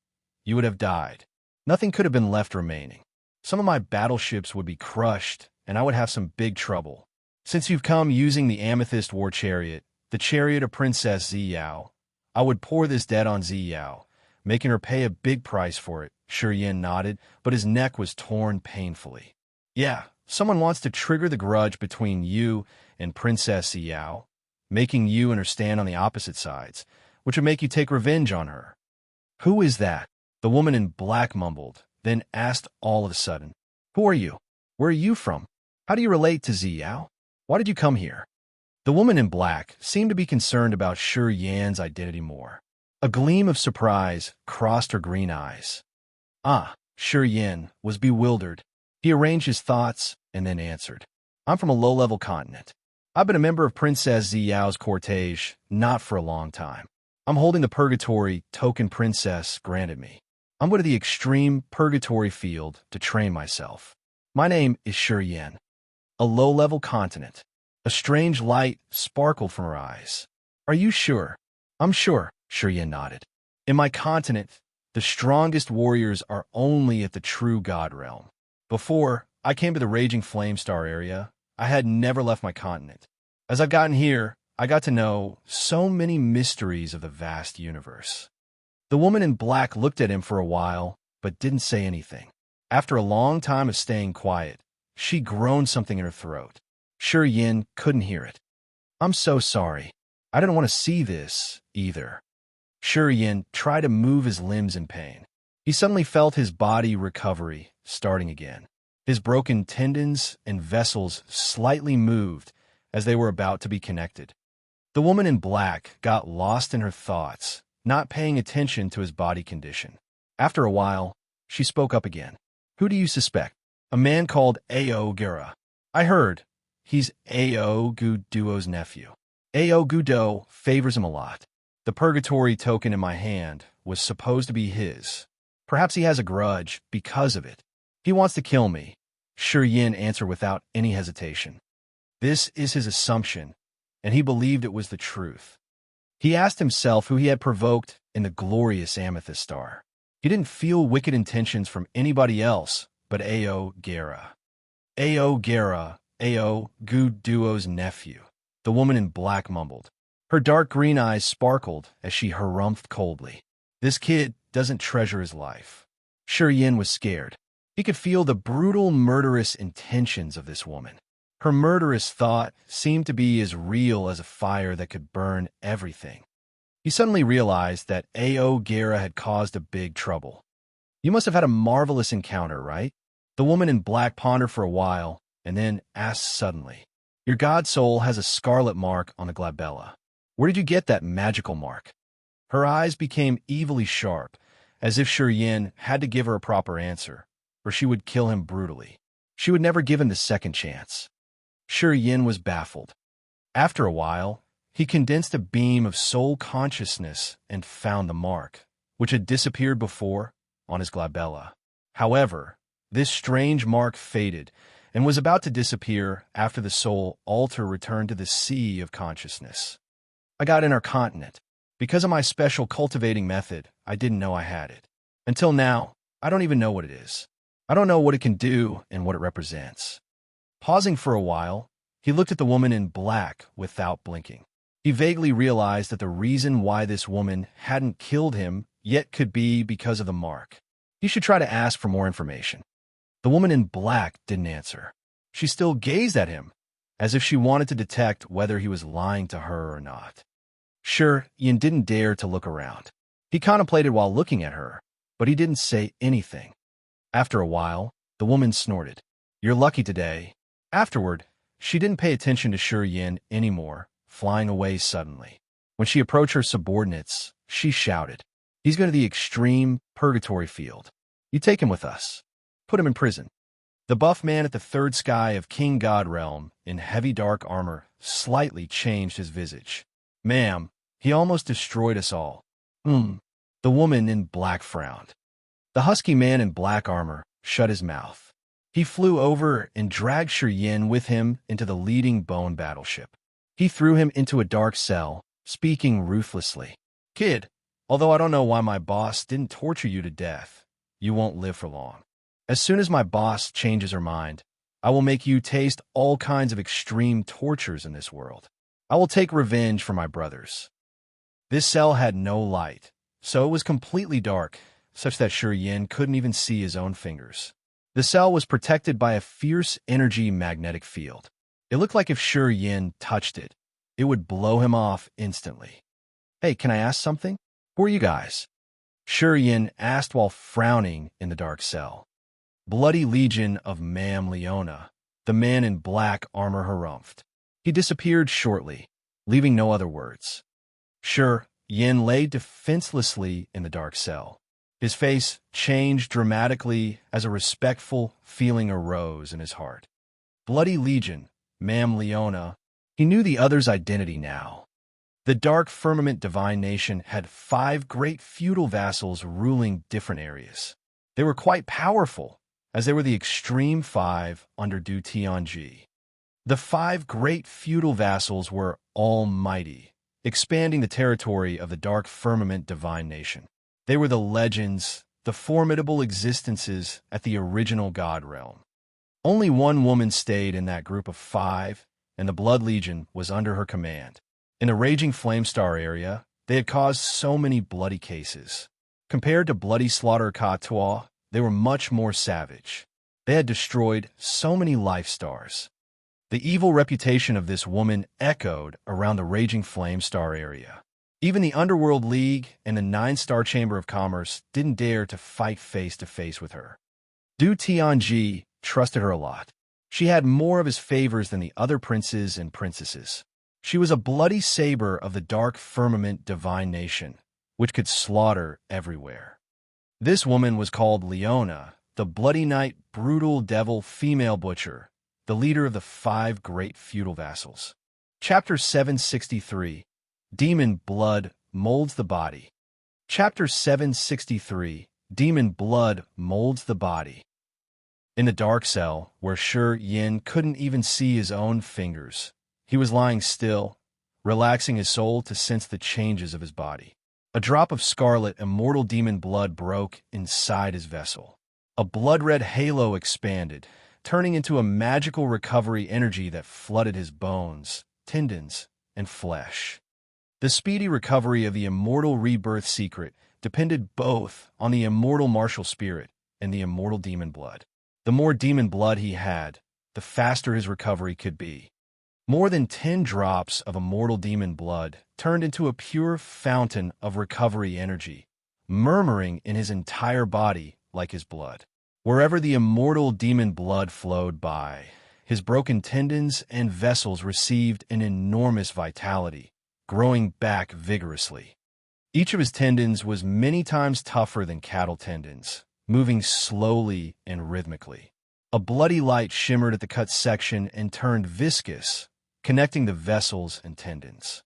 you would have died. Nothing could have been left remaining. Some of my battleships would be crushed, and I would have some big trouble. Since you've come using the Amethyst War Chariot, the chariot of Princess Ziyao, I would pour this debt on Ziyao, making her pay a big price for it. Shi Yin nodded, but his neck was torn painfully. Yeah, someone wants to trigger the grudge between you and Princess Ziyao, making you and her stand on the opposite sides, which would make you take revenge on her. Who is that? The woman in black mumbled, then asked all of a sudden. Who are you? Where are you from? How do you relate to Ziyao? Why did you come here? The woman in black seemed to be concerned about Shi Yan's identity more. A gleam of surprise crossed her green eyes. Shi Yan was bewildered. He arranged his thoughts and then answered. I'm from a low-level continent. I've been a member of Princess Ziyao's cortege not for a long time. I'm holding the purgatory token princess granted me. I'm going to the extreme purgatory field to train myself. My name is Shi Yan. A low-level continent. A strange light sparkled from her eyes. Are you sure? I'm sure, Shi Yan nodded. In my continent, the strongest warriors are only at the true god realm. Before I came to the Raging Flame Star area, I had never left my continent. As I've gotten here, I got to know so many mysteries of the vast universe. The woman in black looked at him for a while, but didn't say anything. After a long time of staying quiet, she groaned something in her throat. Shi Yin couldn't hear it. I'm so sorry. I didn't want to see this, either. Shi Yin tried to move his limbs in pain. He suddenly felt his body recovery starting again. His broken tendons and vessels slightly moved as they were about to be connected. The woman in black got lost in her thoughts, not paying attention to his body condition. After a while, she spoke up again. Who do you suspect? A man called Ao Gura. I heard. He's Ao Guduo's nephew. Ao Gudo favors him a lot. The purgatory token in my hand was supposed to be his. Perhaps he has a grudge because of it. He wants to kill me. Shi Yin answered without any hesitation. This is his assumption, and he believed it was the truth. He asked himself who he had provoked in the glorious Amethyst Star. He didn't feel wicked intentions from anybody else but Ao Gura. Ao Gura, Ao Guduo's nephew. The woman in black mumbled. Her dark green eyes sparkled as she harumphed coldly. This kid doesn't treasure his life. Shi Yin was scared. He could feel the brutal, murderous intentions of this woman. Her murderous thought seemed to be as real as a fire that could burn everything. He suddenly realized that Ao Gura had caused a big trouble. You must have had a marvelous encounter, right? The woman in black pondered for a while and then asked suddenly. Your god soul has a scarlet mark on the glabella. Where did you get that magical mark? Her eyes became evilly sharp, as if Shi Yin had to give her a proper answer, or she would kill him brutally. She would never give him the second chance. Shi Yin was baffled. After a while, he condensed a beam of soul consciousness and found the mark, which had disappeared before, on his glabella. However, this strange mark faded and was about to disappear after the soul altar returned to the sea of consciousness. I got intercontinent. Because of my special cultivating method, I didn't know I had it. Until now, I don't even know what it is. I don't know what it can do and what it represents. Pausing for a while, he looked at the woman in black without blinking. He vaguely realized that the reason why this woman hadn't killed him yet could be because of the mark. He should try to ask for more information. The woman in black didn't answer. She still gazed at him, as if she wanted to detect whether he was lying to her or not. Sure, Yin didn't dare to look around. He contemplated while looking at her, but he didn't say anything. After a while, the woman snorted. You're lucky today. Afterward, she didn't pay attention to Shi Yin anymore, flying away suddenly. When she approached her subordinates, she shouted, He's going to the extreme purgatory field. You take him with us. Put him in prison. The buff man at the third sky of King God realm, in heavy dark armor, slightly changed his visage. Ma'am, he almost destroyed us all. The woman in black frowned. The husky man in black armor shut his mouth. He flew over and dragged Shi Yin with him into the leading bone battleship. He threw him into a dark cell, speaking ruthlessly. Kid, although I don't know why my boss didn't torture you to death, you won't live for long. As soon as my boss changes her mind, I will make you taste all kinds of extreme tortures in this world. I will take revenge for my brothers. This cell had no light, so it was completely dark, such that Shi Yin couldn't even see his own fingers. The cell was protected by a fierce energy magnetic field. It looked like if Shi Yin touched it, it would blow him off instantly. Hey, can I ask something? Who are you guys? Shi Yin asked while frowning in the dark cell. Bloody Legion of Ma'am Leona, the man in black armor harumphed. He disappeared shortly, leaving no other words. Shi Yin lay defenselessly in the dark cell. His face changed dramatically as a respectful feeling arose in his heart. Bloody Legion, Ma'am Leona. He knew the other's identity now. The dark firmament divine nation had 5 great feudal vassals ruling different areas. They were quite powerful, as they were the extreme 5 under Du Tianji. The 5 great feudal vassals were almighty, expanding the territory of the dark firmament divine nation. They were the legends, the formidable existences at the original God realm. Only one woman stayed in that group of 5, and the Blood Legion was under her command. In the raging Flamestar area, they had caused so many bloody cases. Compared to Bloody Slaughter Katoa, they were much more savage. They had destroyed so many life stars. The evil reputation of this woman echoed around the raging Flamestar area. Even the Underworld League and the 9-Star Chamber of Commerce didn't dare to fight face-to-face with her. Du Tianji trusted her a lot. She had more of his favors than the other princes and princesses. She was a bloody saber of the dark firmament divine nation, which could slaughter everywhere. This woman was called Leona, the bloody knight, brutal devil, female butcher, the leader of the 5 great feudal vassals. Chapter 763, Demon Blood Molds the Body. Chapter 763, Demon Blood Molds the Body. In the dark cell, where Shi Yin couldn't even see his own fingers, he was lying still, relaxing his soul to sense the changes of his body. A drop of scarlet, immortal demon blood broke inside his vessel. A blood-red halo expanded, turning into a magical recovery energy that flooded his bones, tendons, and flesh. The speedy recovery of the immortal rebirth secret depended both on the immortal martial spirit and the immortal demon blood. The more demon blood he had, the faster his recovery could be. More than 10 drops of immortal demon blood turned into a pure fountain of recovery energy, murmuring in his entire body like his blood. Wherever the immortal demon blood flowed by, his broken tendons and vessels received an enormous vitality, growing back vigorously. Each of his tendons was many times tougher than cattle tendons, moving slowly and rhythmically. A bloody light shimmered at the cut section and turned viscous, connecting the vessels and tendons.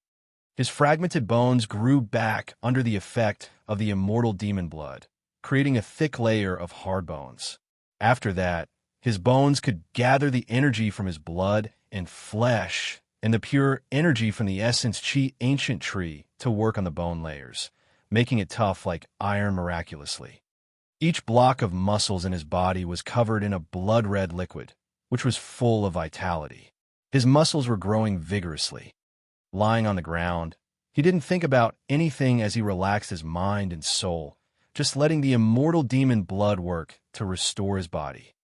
His fragmented bones grew back under the effect of the immortal demon blood, creating a thick layer of hard bones. After that, his bones could gather the energy from his blood and flesh and the pure energy from the essence chi ancient tree to work on the bone layers, making it tough like iron miraculously. Each block of muscles in his body was covered in a blood-red liquid, which was full of vitality. His muscles were growing vigorously. Lying on the ground, he didn't think about anything as he relaxed his mind and soul, just letting the immortal demon blood work to restore his body.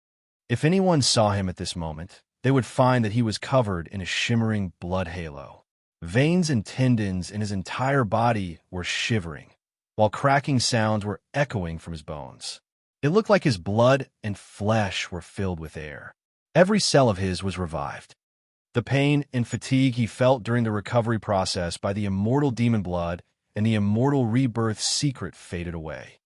If anyone saw him at this moment, they would find that he was covered in a shimmering blood halo. Veins and tendons in his entire body were shivering, while cracking sounds were echoing from his bones. It looked like his blood and flesh were filled with air. Every cell of his was revived. The pain and fatigue he felt during the recovery process by the immortal demon blood and the immortal rebirth secret faded away.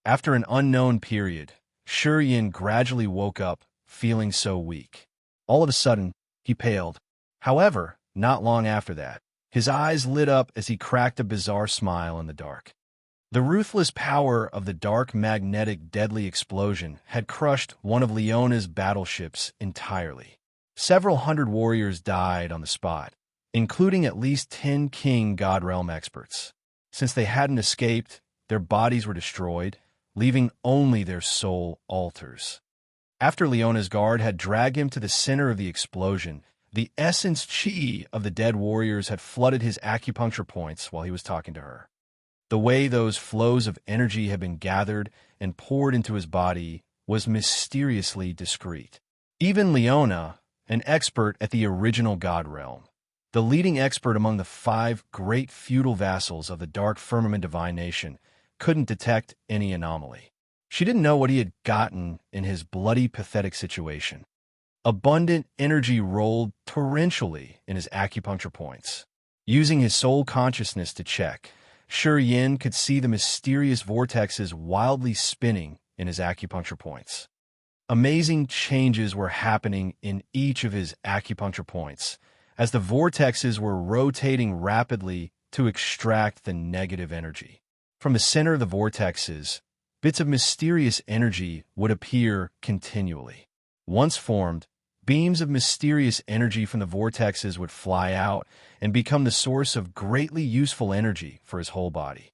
After an unknown period, Shi Yin gradually woke up feeling so weak. All of a sudden, he paled. However, not long after that, his eyes lit up as he cracked a bizarre smile in the dark. The ruthless power of the dark magnetic deadly explosion had crushed one of Leona's battleships entirely. Several hundred warriors died on the spot, including at least 10 King God Realm experts. Since they hadn't escaped, their bodies were destroyed, leaving only their soul altars. After Leona's guard had dragged him to the center of the explosion, the essence chi of the dead warriors had flooded his acupuncture points while he was talking to her. The way those flows of energy had been gathered and poured into his body was mysteriously discreet. Even Leona, an expert at the original God Realm, the leading expert among the 5 great feudal vassals of the Dark Firmament Divine Nation, couldn't detect any anomaly. She didn't know what he had gotten in his bloody, pathetic situation. Abundant energy rolled torrentially in his acupuncture points. Using his soul consciousness to check, Yin could see the mysterious vortexes wildly spinning in his acupuncture points. Amazing changes were happening in each of his acupuncture points, as the vortexes were rotating rapidly to extract the negative energy. From the center of the vortexes, bits of mysterious energy would appear continually. Once formed, beams of mysterious energy from the vortexes would fly out and become the source of greatly useful energy for his whole body.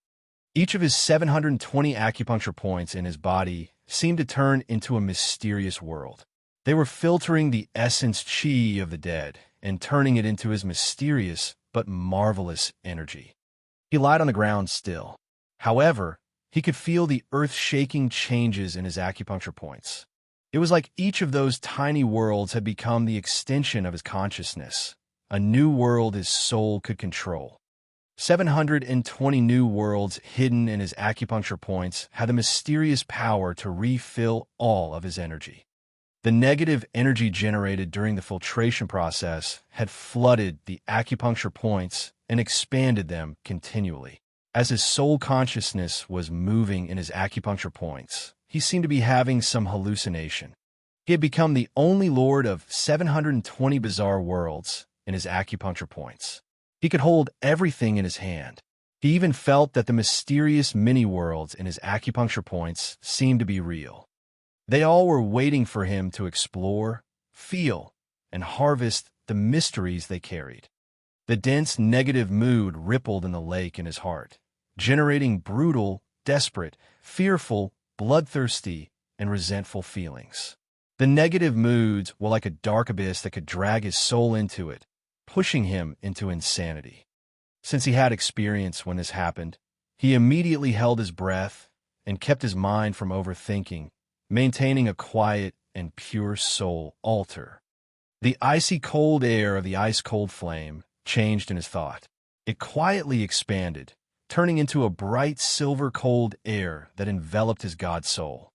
Each of his 720 acupuncture points in his body seemed to turn into a mysterious world. They were filtering the essence chi of the dead and turning it into his mysterious but marvelous energy. He lied on the ground still. However, he could feel the earth-shaking changes in his acupuncture points. It was like each of those tiny worlds had become the extension of his consciousness, a new world his soul could control. 720 new worlds hidden in his acupuncture points had the mysterious power to refill all of his energy. The negative energy generated during the filtration process had flooded the acupuncture points and expanded them continually. As his soul consciousness was moving in his acupuncture points, he seemed to be having some hallucination. He had become the only lord of 720 bizarre worlds in his acupuncture points. He could hold everything in his hand. He even felt that the mysterious mini-worlds in his acupuncture points seemed to be real. They all were waiting for him to explore, feel, and harvest the mysteries they carried. The dense negative mood rippled in the lake in his heart, generating brutal, desperate, fearful, bloodthirsty, and resentful feelings. The negative moods were like a dark abyss that could drag his soul into it, pushing him into insanity. Since he had experience when this happened, he immediately held his breath and kept his mind from overthinking, maintaining a quiet and pure soul altar. The icy cold air of the ice-cold flame changed in his thought. It quietly expanded, turning into a bright silver cold air that enveloped his god soul.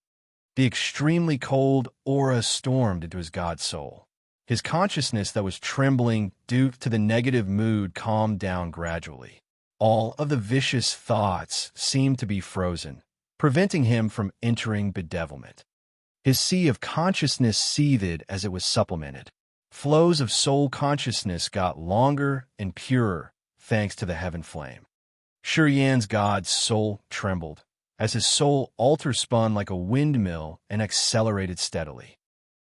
The extremely cold aura stormed into his god soul. His consciousness that was trembling due to the negative mood calmed down gradually. All of the vicious thoughts seemed to be frozen, preventing him from entering bedevilment. His sea of consciousness seethed as it was supplemented. Flows of soul consciousness got longer and purer thanks to the heaven flame. Yan's god's soul trembled as his soul altar spun like a windmill and accelerated steadily.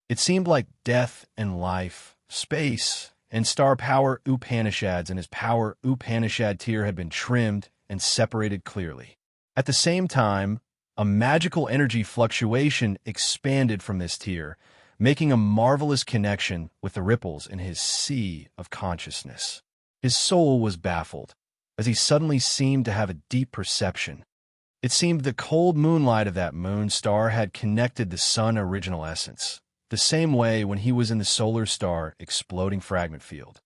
It seemed like death and life, space, and star power Upanishads and his power Upanishad tier had been trimmed and separated clearly. At the same time, a magical energy fluctuation expanded from this tier, making a marvelous connection with the ripples in his sea of consciousness. His soul was baffled, as he suddenly seemed to have a deep perception. It seemed the cold moonlight of that moon star had connected the sun original essence, the same way when he was in the solar star exploding fragment field.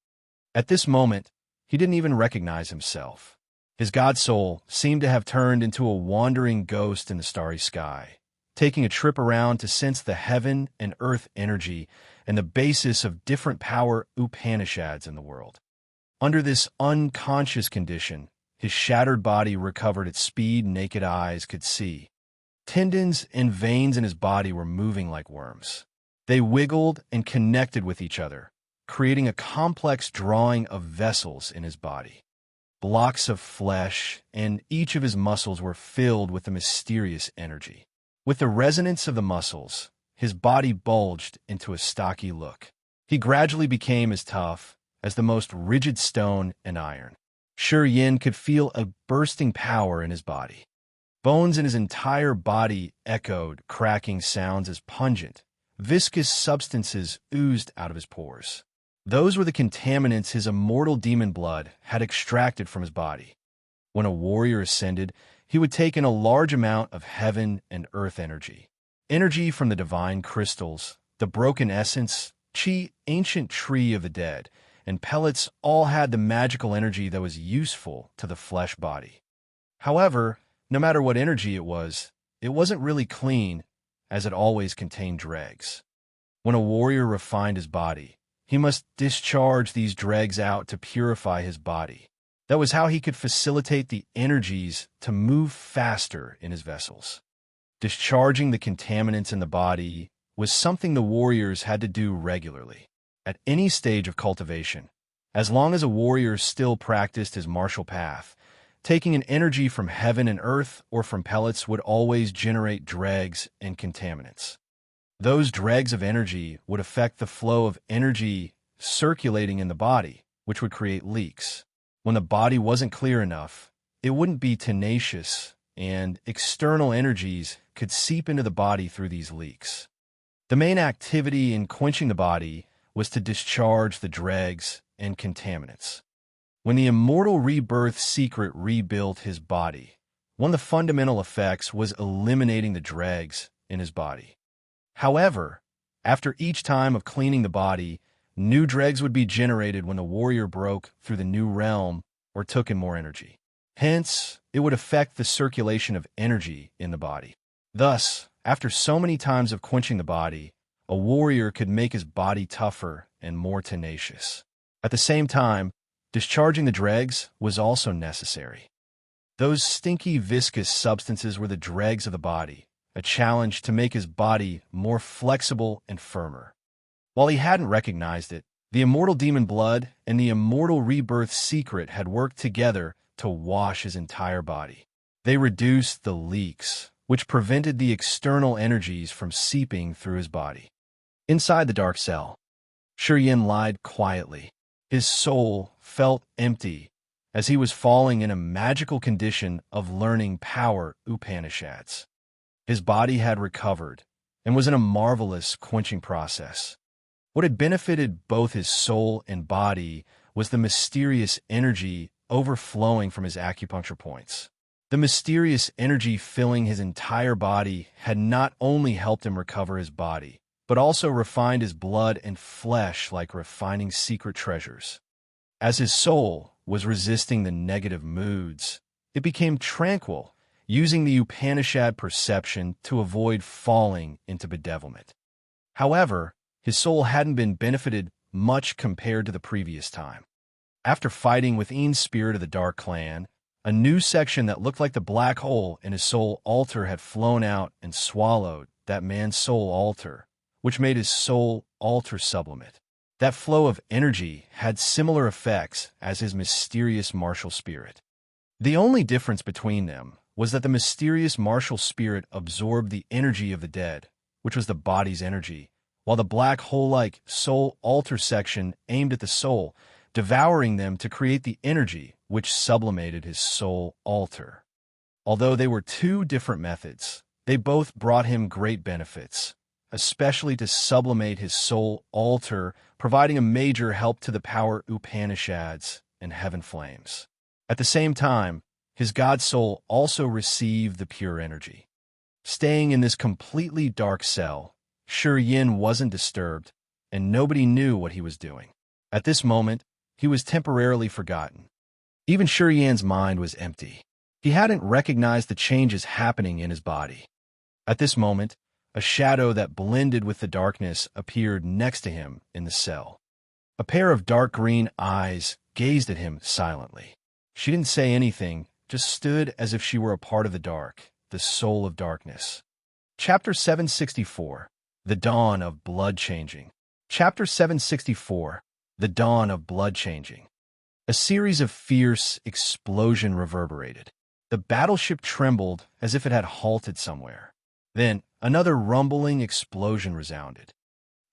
At this moment, he didn't even recognize himself. His god soul seemed to have turned into a wandering ghost in the starry sky, taking a trip around to sense the heaven and earth energy and the basis of different power Upanishads in the world. Under this unconscious condition, his shattered body recovered its speed naked eyes could see. Tendons and veins in his body were moving like worms. They wiggled and connected with each other, creating a complex drawing of vessels in his body. Blocks of flesh, and each of his muscles were filled with a mysterious energy. With the resonance of the muscles, his body bulged into a stocky look. He gradually became as tough as the most rigid stone and iron. Yin could feel a bursting power in his body. Bones in his entire body echoed cracking sounds as pungent, viscous substances oozed out of his pores. Those were the contaminants his immortal demon blood had extracted from his body. When a warrior ascended, he would take in a large amount of heaven and earth energy. Energy from the divine crystals, the broken essence, chi, ancient tree of the dead, and pellets all had the magical energy that was useful to the flesh body. However, no matter what energy it wasn't really clean, as it always contained dregs. When a warrior refined his body, he must discharge these dregs out to purify his body. That was how he could facilitate the energies to move faster in his vessels. Discharging the contaminants in the body was something the warriors had to do regularly. At any stage of cultivation, as long as a warrior still practiced his martial path, taking an energy from heaven and earth or from pellets would always generate dregs and contaminants. Those dregs of energy would affect the flow of energy circulating in the body, which would create leaks. When the body wasn't clear enough, it wouldn't be tenacious, and external energies could seep into the body through these leaks. The main activity in quenching the body was to discharge the dregs and contaminants. When the immortal rebirth secret rebuilt his body, one of the fundamental effects was eliminating the dregs in his body. However, after each time of cleaning the body, new dregs would be generated when the warrior broke through the new realm or took in more energy. Hence, it would affect the circulation of energy in the body. Thus, after so many times of quenching the body, a warrior could make his body tougher and more tenacious. At the same time, discharging the dregs was also necessary. Those stinky, viscous substances were the dregs of the body, a challenge to make his body more flexible and firmer. While he hadn't recognized it, the immortal demon blood and the immortal rebirth secret had worked together to wash his entire body. They reduced the leaks, which prevented the external energies from seeping through his body. Inside the dark cell, Yin lied quietly. His soul felt empty as he was falling in a magical condition of learning power Upanishads. His body had recovered and was in a marvelous quenching process. What had benefited both his soul and body was the mysterious energy overflowing from his acupuncture points. The mysterious energy filling his entire body had not only helped him recover his body, but also refined his blood and flesh like refining secret treasures. As his soul was resisting the negative moods, it became tranquil, using the Upanishad perception to avoid falling into bedevilment. However, his soul hadn't been benefited much compared to the previous time. After fighting with Ian's spirit of the Dark Clan, a new section that looked like the black hole in his soul altar had flown out and swallowed that man's soul altar, which made his soul altar sublimate. That flow of energy had similar effects as his mysterious martial spirit. The only difference between them was that the mysterious martial spirit absorbed the energy of the dead, which was the body's energy, while the black hole-like soul altar section aimed at the soul, devouring them to create the energy which sublimated his soul altar. Although they were two different methods, they both brought him great benefits, especially to sublimate his soul altar, providing a major help to the power Upanishads and heaven flames. At the same time, his god soul also received the pure energy. Staying in this completely dark cell, Yin wasn't disturbed, and nobody knew what he was doing. At this moment, he was temporarily forgotten. Even Yin's mind was empty. He hadn't recognized the changes happening in his body. At this moment, a shadow that blended with the darkness appeared next to him in the cell. A pair of dark green eyes gazed at him silently. She didn't say anything, just stood as if she were a part of the dark, the soul of darkness. Chapter 764. The Dawn of Blood Changing. Chapter 764. The Dawn of Blood Changing. A series of fierce explosions reverberated. The battleship trembled as if it had halted somewhere. Then another rumbling explosion resounded.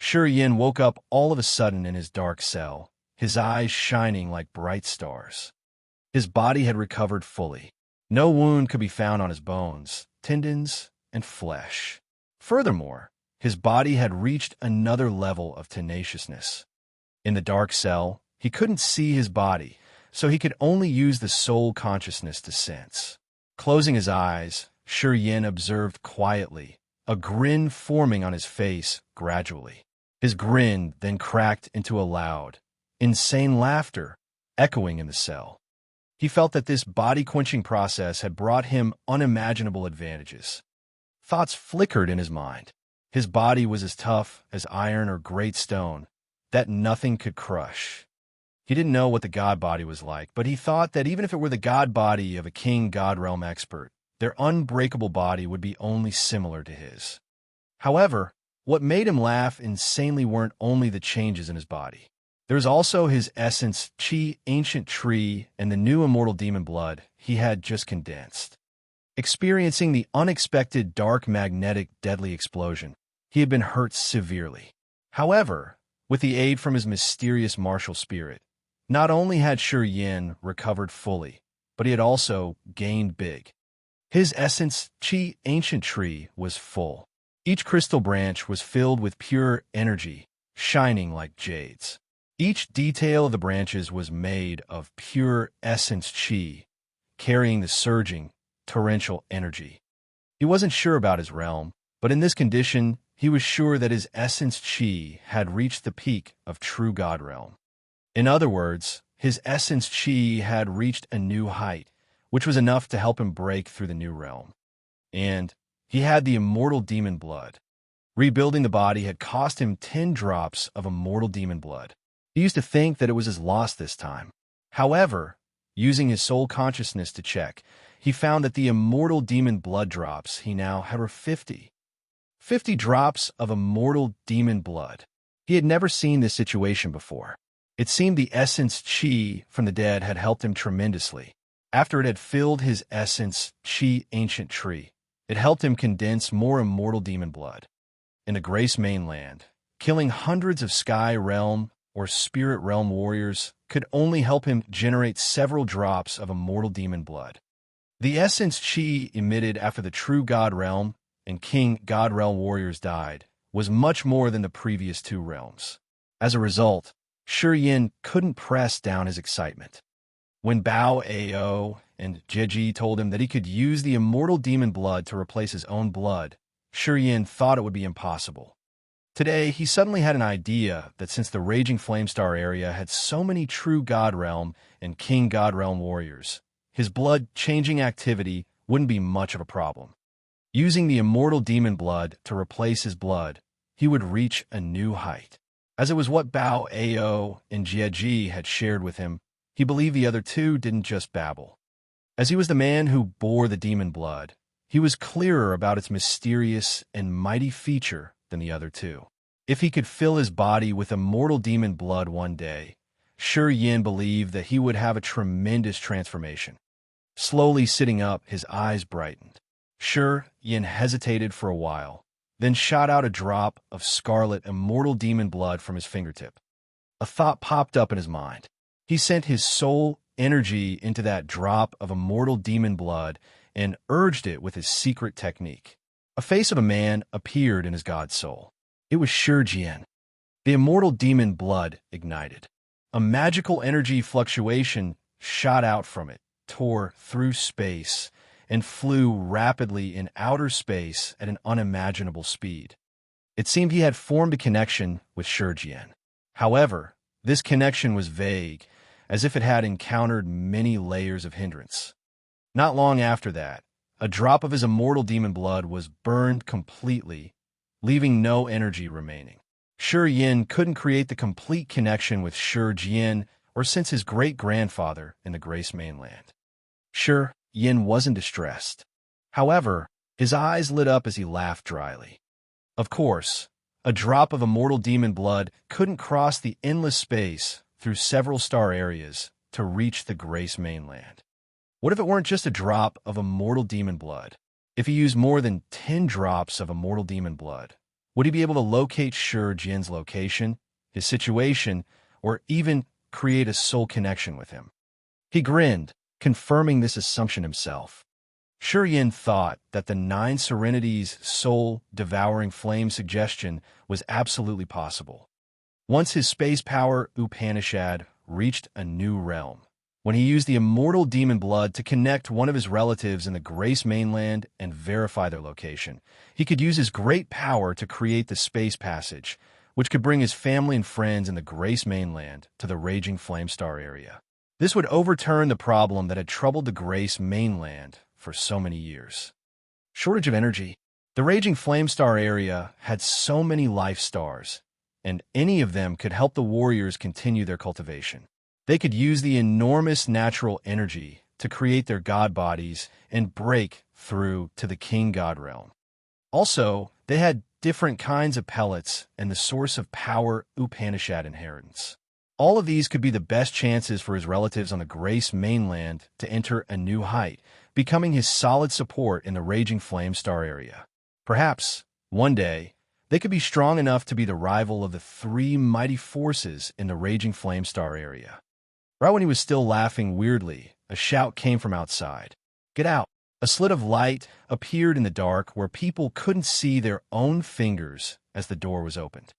Shi Yin woke up all of a sudden in his dark cell, his eyes shining like bright stars. His body had recovered fully. No wound could be found on his bones, tendons, and flesh. Furthermore, his body had reached another level of tenaciousness. In the dark cell, he couldn't see his body, so he could only use the soul consciousness to sense. Closing his eyes, Shi Yin observed quietly, a grin forming on his face gradually. His grin then cracked into a loud, insane laughter, echoing in the cell. He felt that this body-quenching process had brought him unimaginable advantages. Thoughts flickered in his mind. His body was as tough as iron or great stone, that nothing could crush. He didn't know what the god body was like, but he thought that even if it were the god body of a king god realm expert, their unbreakable body would be only similar to his. However, what made him laugh insanely weren't only the changes in his body. There was also his essence, chi, ancient tree, and the new immortal demon blood he had just condensed. Experiencing the unexpected dark magnetic deadly explosion, he had been hurt severely. However, with the aid from his mysterious martial spirit, not only had Shi Yin recovered fully, but he had also gained big. His essence, chi, ancient tree, was full. Each crystal branch was filled with pure energy, shining like jades. Each detail of the branches was made of pure essence chi, carrying the surging, torrential energy. He wasn't sure about his realm, but in this condition, he was sure that his essence chi had reached the peak of true God realm. In other words, his essence chi had reached a new height, which was enough to help him break through the new realm. And he had the immortal demon blood. Rebuilding the body had cost him 10 drops of immortal demon blood. He used to think that it was his loss this time. However, using his soul consciousness to check, he found that the immortal demon blood drops he now had were 50. 50 drops of immortal demon blood. He had never seen this situation before. It seemed the essence chi from the dead had helped him tremendously. After it had filled his essence chi ancient tree, it helped him condense more immortal demon blood. In the Grace mainland, killing hundreds of sky realm or spirit realm warriors could only help him generate several drops of immortal demon blood. The essence chi emitted after the true God realm and king God realm warriors died was much more than the previous 2 realms. As a result, Shi Yin couldn't press down his excitement. When Bao Ao and Jieji told him that he could use the immortal demon blood to replace his own blood, Shi Yin thought it would be impossible. Today, he suddenly had an idea that since the Raging Flamestar area had so many true God realm and king God realm warriors, his blood-changing activity wouldn't be much of a problem. Using the immortal demon blood to replace his blood, he would reach a new height. As it was what Bao Ao and Jieji had shared with him, he believed the other 2 didn't just babble. As he was the man who bore the demon blood, he was clearer about its mysterious and mighty feature than the other 2. If he could fill his body with immortal demon blood one day, Shi Yin believed that he would have a tremendous transformation. Slowly sitting up, his eyes brightened. Shi Yin hesitated for a while, then shot out a drop of scarlet immortal demon blood from his fingertip. A thought popped up in his mind. He sent his soul energy into that drop of immortal demon blood and urged it with his secret technique. A face of a man appeared in his god soul. It was Shi Yin. The immortal demon blood ignited. A magical energy fluctuation shot out from it, tore through space, and flew rapidly in outer space at an unimaginable speed. It seemed he had formed a connection with Shi Yin. However, this connection was vague, as if it had encountered many layers of hindrance. Not long after that, a drop of his immortal demon blood was burned completely, leaving no energy remaining. Shi Yin couldn't create the complete connection with Shi Yin or since his great-grandfather in the Grace mainland. Shi Yin wasn't distressed. However, his eyes lit up as he laughed dryly. Of course, A drop of immortal demon blood couldn't cross the endless space through several star areas to reach the Grace mainland. What if it weren't just a drop of immortal demon blood? If he used more than 10 drops of immortal demon blood, would he be able to locate Shi Jin's location, his situation, or even create a soul connection with him? He grinned, confirming this assumption himself. Shi Jin thought that the 9 Serenity's soul-devouring flame suggestion was absolutely possible. Once his space power Upanishad reached a new realm, when he used the immortal demon blood to connect one of his relatives in the Grace mainland and verify their location, he could use his great power to create the space passage, which could bring his family and friends in the Grace mainland to the raging flame star area. This would overturn the problem that had troubled the Grace mainland for so many years. Shortage of energy. The raging flame star area had so many life stars, and any of them could help the warriors continue their cultivation. They could use the enormous natural energy to create their god bodies and break through to the king god realm. Also, they had different kinds of pellets and the source of power Upanishad inheritance. All of these could be the best chances for his relatives on the Grace mainland to enter a new height, becoming his solid support in the raging flame star area. Perhaps, one day, they could be strong enough to be the rival of the 3 mighty forces in the raging flame star area. Right when he was still laughing weirdly, a shout came from outside. "Get out!" A slit of light appeared in the dark where people couldn't see their own fingers as the door was opened.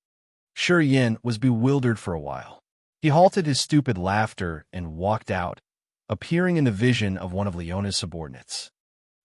Shi Jin was bewildered for a while. He halted his stupid laughter and walked out, appearing in the vision of one of Leona's subordinates.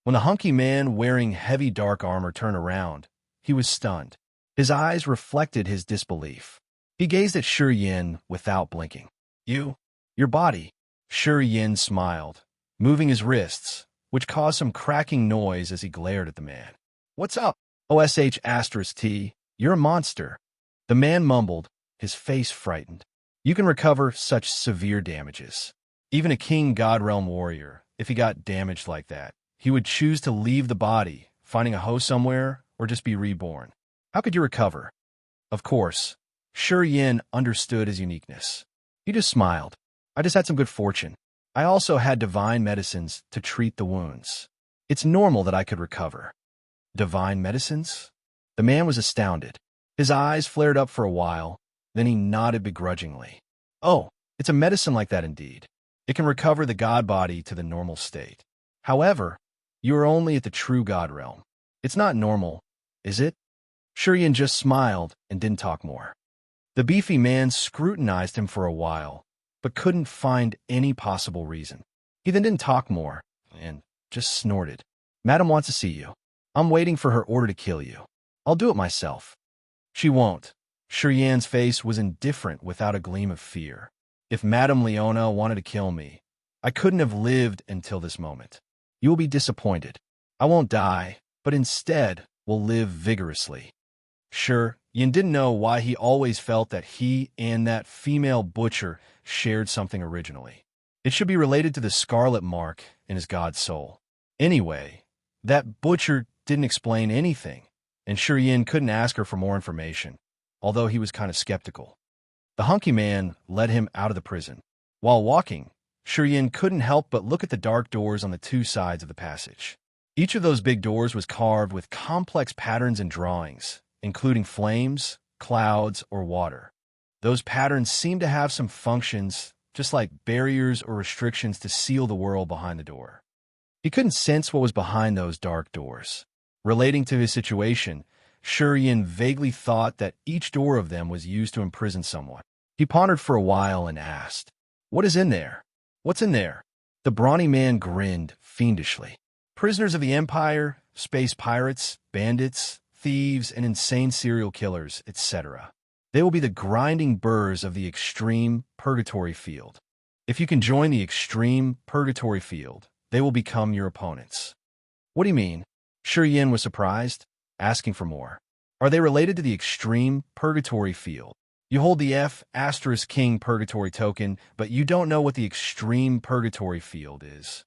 When the hunky man wearing heavy dark armor turned around, he was stunned. His eyes reflected his disbelief. He gazed at Shi Jin without blinking. Your body." Shi Jin smiled, moving his wrists, which caused some cracking noise as he glared at the man. "What's up? OSH*T, you're a monster." The man mumbled, his face frightened. "You can recover such severe damages. Even a king god realm warrior, if he got damaged like that, he would choose to leave the body, finding a host somewhere, or just be reborn. How could you recover?" Of course, Shi Jin understood his uniqueness. He just smiled. "I just had some good fortune. I also had divine medicines to treat the wounds. It's normal that I could recover." "Divine medicines?" The man was astounded. His eyes flared up for a while, then he nodded begrudgingly. "Oh, it's a medicine like that indeed. It can recover the god body to the normal state. However, you are only at the true god realm. It's not normal, is it?" Shi Jin just smiled and didn't talk more. The beefy man scrutinized him for a while, but couldn't find any possible reason. He then didn't talk more and just snorted. "Madam wants to see you. I'm waiting for her order to kill you. I'll do it myself." "She won't." Shi Jin's face was indifferent without a gleam of fear. "If Madam Leona wanted to kill me, I couldn't have lived until this moment. You will be disappointed. I won't die, but instead will live vigorously." Shi Jin didn't know why he always felt that he and that female butcher shared something originally. It should be related to the scarlet mark in his god soul. Anyway, that butcher didn't explain anything, and Shi Jin couldn't ask her for more information, although he was kind of skeptical. The hunky man led him out of the prison. While walking, Shi Jin couldn't help but look at the dark doors on the 2 sides of the passage. Each of those big doors was carved with complex patterns and drawings, including flames, clouds, or water. Those patterns seemed to have some functions, just like barriers or restrictions to seal the world behind the door. He couldn't sense what was behind those dark doors. Relating to his situation, Shi Jin vaguely thought that each door of them was used to imprison someone. He pondered for a while and asked, "What is in there? What's in there?" The brawny man grinned fiendishly. "Prisoners of the Empire, space pirates, bandits, thieves, and insane serial killers, etc. They will be the grinding burrs of the extreme purgatory field. If you can join the extreme purgatory field, they will become your opponents." "What do you mean?" Shi Jin was surprised, asking for more. "Are they related to the extreme purgatory field? You hold the F*King purgatory token, but you don't know what the extreme purgatory field is."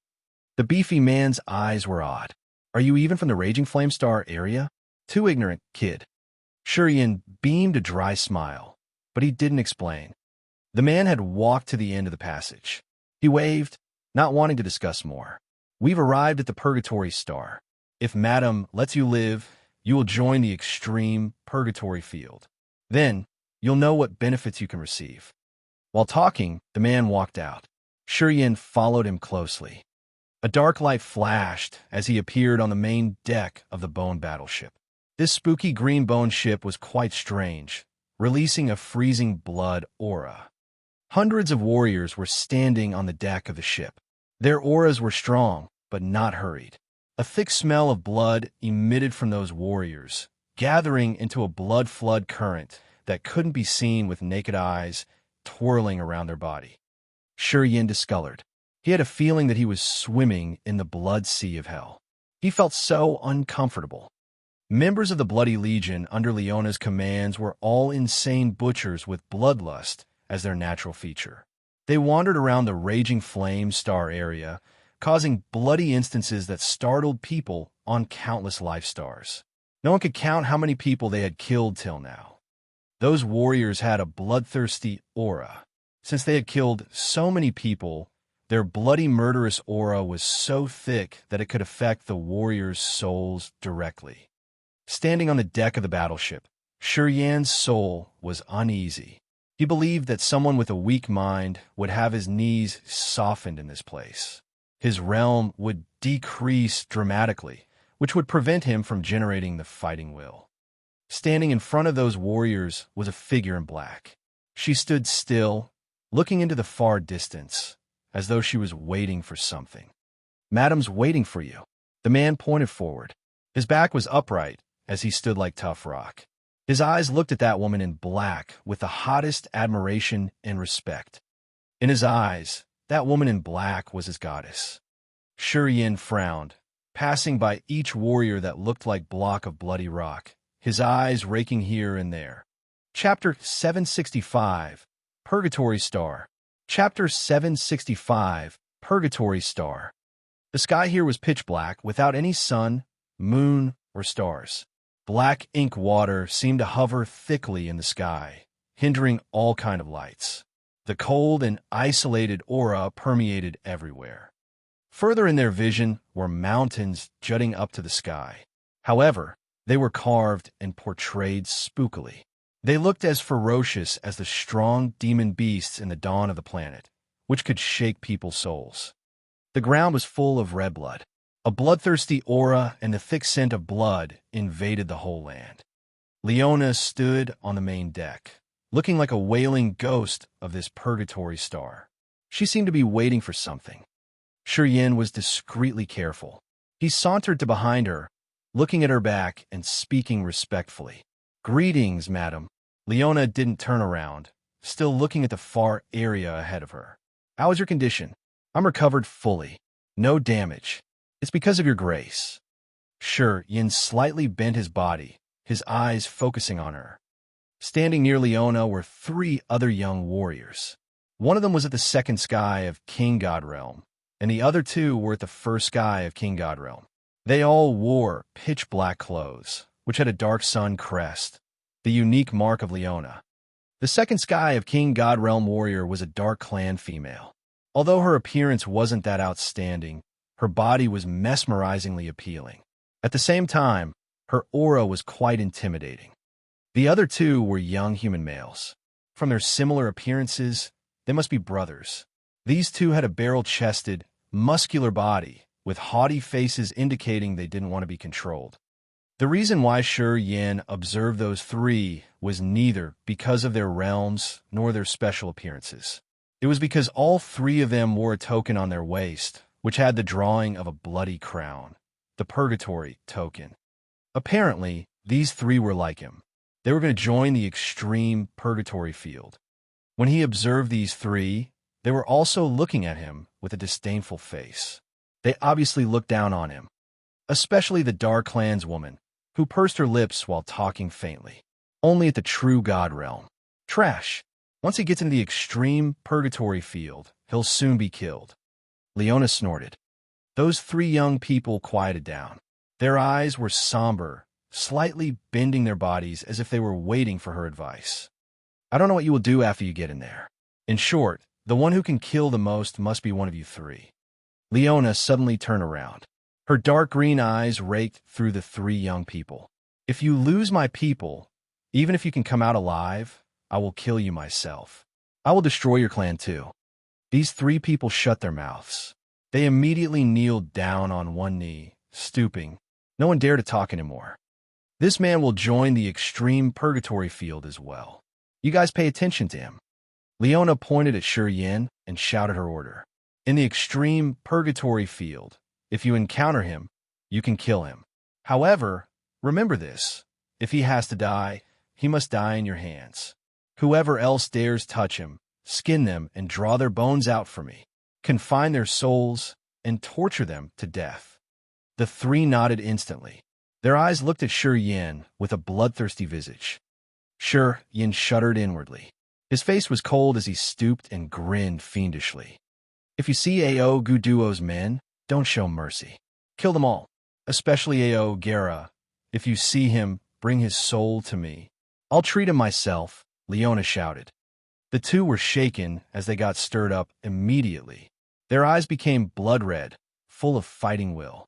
The beefy man's eyes were odd. "Are you even from the Raging Flame Star area?" "Too ignorant, kid." Shurian beamed a dry smile, but he didn't explain. The man had walked to the end of the passage. He waved, not wanting to discuss more. We've arrived at the Purgatory Star. If Madam lets you live, you will join the extreme Purgatory field. Then, you'll know what benefits you can receive. While talking, the man walked out. Shurian followed him closely. A dark light flashed as he appeared on the main deck of the bone battleship. This spooky green bone ship was quite strange, releasing a freezing blood aura. Hundreds of warriors were standing on the deck of the ship. Their auras were strong, but not hurried. A thick smell of blood emitted from those warriors, gathering into a blood flood current that couldn't be seen with naked eyes, twirling around their body. Shurian discolored. He had a feeling that he was swimming in the blood sea of hell. He felt so uncomfortable. Members of the Bloody Legion under Leona's commands were all insane butchers with bloodlust as their natural feature. They wandered around the raging flame star area, causing bloody instances that startled people on countless life stars. No one could count how many people they had killed till now. Those warriors had a bloodthirsty aura. Since they had killed so many people, their bloody murderous aura was so thick that it could affect the warriors' souls directly. Standing on the deck of the battleship, Shurian's soul was uneasy. He believed that someone with a weak mind would have his knees softened in this place. His realm would decrease dramatically, which would prevent him from generating the fighting will. Standing in front of those warriors was a figure in black. She stood still, looking into the far distance, as though she was waiting for something. "Madam's waiting for you." The man pointed forward. His back was upright as he stood like tough rock. His eyes looked at that woman in black with the hottest admiration and respect. In his eyes, that woman in black was his goddess. Shurian frowned, passing by each warrior that looked like block of bloody rock, his eyes raking here and there. Chapter 765, Purgatory Star. Chapter 765, Purgatory Star. The sky here was pitch black, without any sun, moon, or stars. Black ink water seemed to hover thickly in the sky, hindering all kind of lights. The cold and isolated aura permeated everywhere. Further in their vision were mountains jutting up to the sky. However, they were carved and portrayed spookily. They looked as ferocious as the strong demon beasts in the dawn of the planet, which could shake people's souls. The ground was full of red blood. A bloodthirsty aura and the thick scent of blood invaded the whole land. Leona stood on the main deck, looking like a wailing ghost of this purgatory star. She seemed to be waiting for something. Shurian was discreetly careful. He sauntered to behind her, looking at her back and speaking respectfully. "Greetings, madam." Leona didn't turn around, still looking at the far area ahead of her. "How is your condition?" "I'm recovered fully. No damage. It's because of your grace." Shurian slightly bent his body, his eyes focusing on her. Standing near Leona were 3 other young warriors. One of them was at the second sky of King God Realm, and the other 2 were at the first sky of King God Realm. They all wore pitch-black clothes, which had a dark sun crest, the unique mark of Leona. The second sky of King God Realm warrior was a dark clan female. Although her appearance wasn't that outstanding, her body was mesmerizingly appealing. At the same time, her aura was quite intimidating. The other 2 were young human males. From their similar appearances, they must be brothers. These 2 had a barrel-chested, muscular body, with haughty faces indicating they didn't want to be controlled. The reason why Shurian observed those 3 was neither because of their realms nor their special appearances. It was because all 3 of them wore a token on their waist, which had the drawing of a bloody crown, the Purgatory token. Apparently, these 3 were like him. They were going to join the extreme Purgatory field. When he observed these 3, they were also looking at him with a disdainful face. They obviously looked down on him, especially the Dark clanswoman, who pursed her lips while talking faintly. Only at the true God realm. Trash. Once he gets into the extreme Purgatory field, he'll soon be killed. Leona snorted. Those 3 young people quieted down. Their eyes were somber slightly bending their bodies as if they were waiting for her advice. I don't know what you will do after you get in there. In short, the one who can kill the most must be one of you three. Leona suddenly turned around. Her dark green eyes raked through the three young people. If you lose my people, even if you can come out alive, I will kill you myself. I will destroy your clan too. These three people shut their mouths. They immediately kneeled down on one knee, stooping. No one dared to talk anymore. This man will join the extreme purgatory field as well. You guys pay attention to him. Leona pointed at Shi Yin and shouted her order. In the extreme purgatory field, if you encounter him, you can kill him. However, remember this. If he has to die, he must die in your hands. Whoever else dares touch him, skin them and draw their bones out for me, confine their souls, and torture them to death. The three nodded instantly. Their eyes looked at Shi Yin with a bloodthirsty visage. Shi Yin shuddered inwardly. His face was cold as he stooped and grinned fiendishly. If you see Ao Guduo's men, don't show mercy. Kill them all, especially Ao Gera. If you see him, bring his soul to me. I'll treat him myself, Leona shouted. The two were shaken as they got stirred up immediately. Their eyes became blood-red, full of fighting will.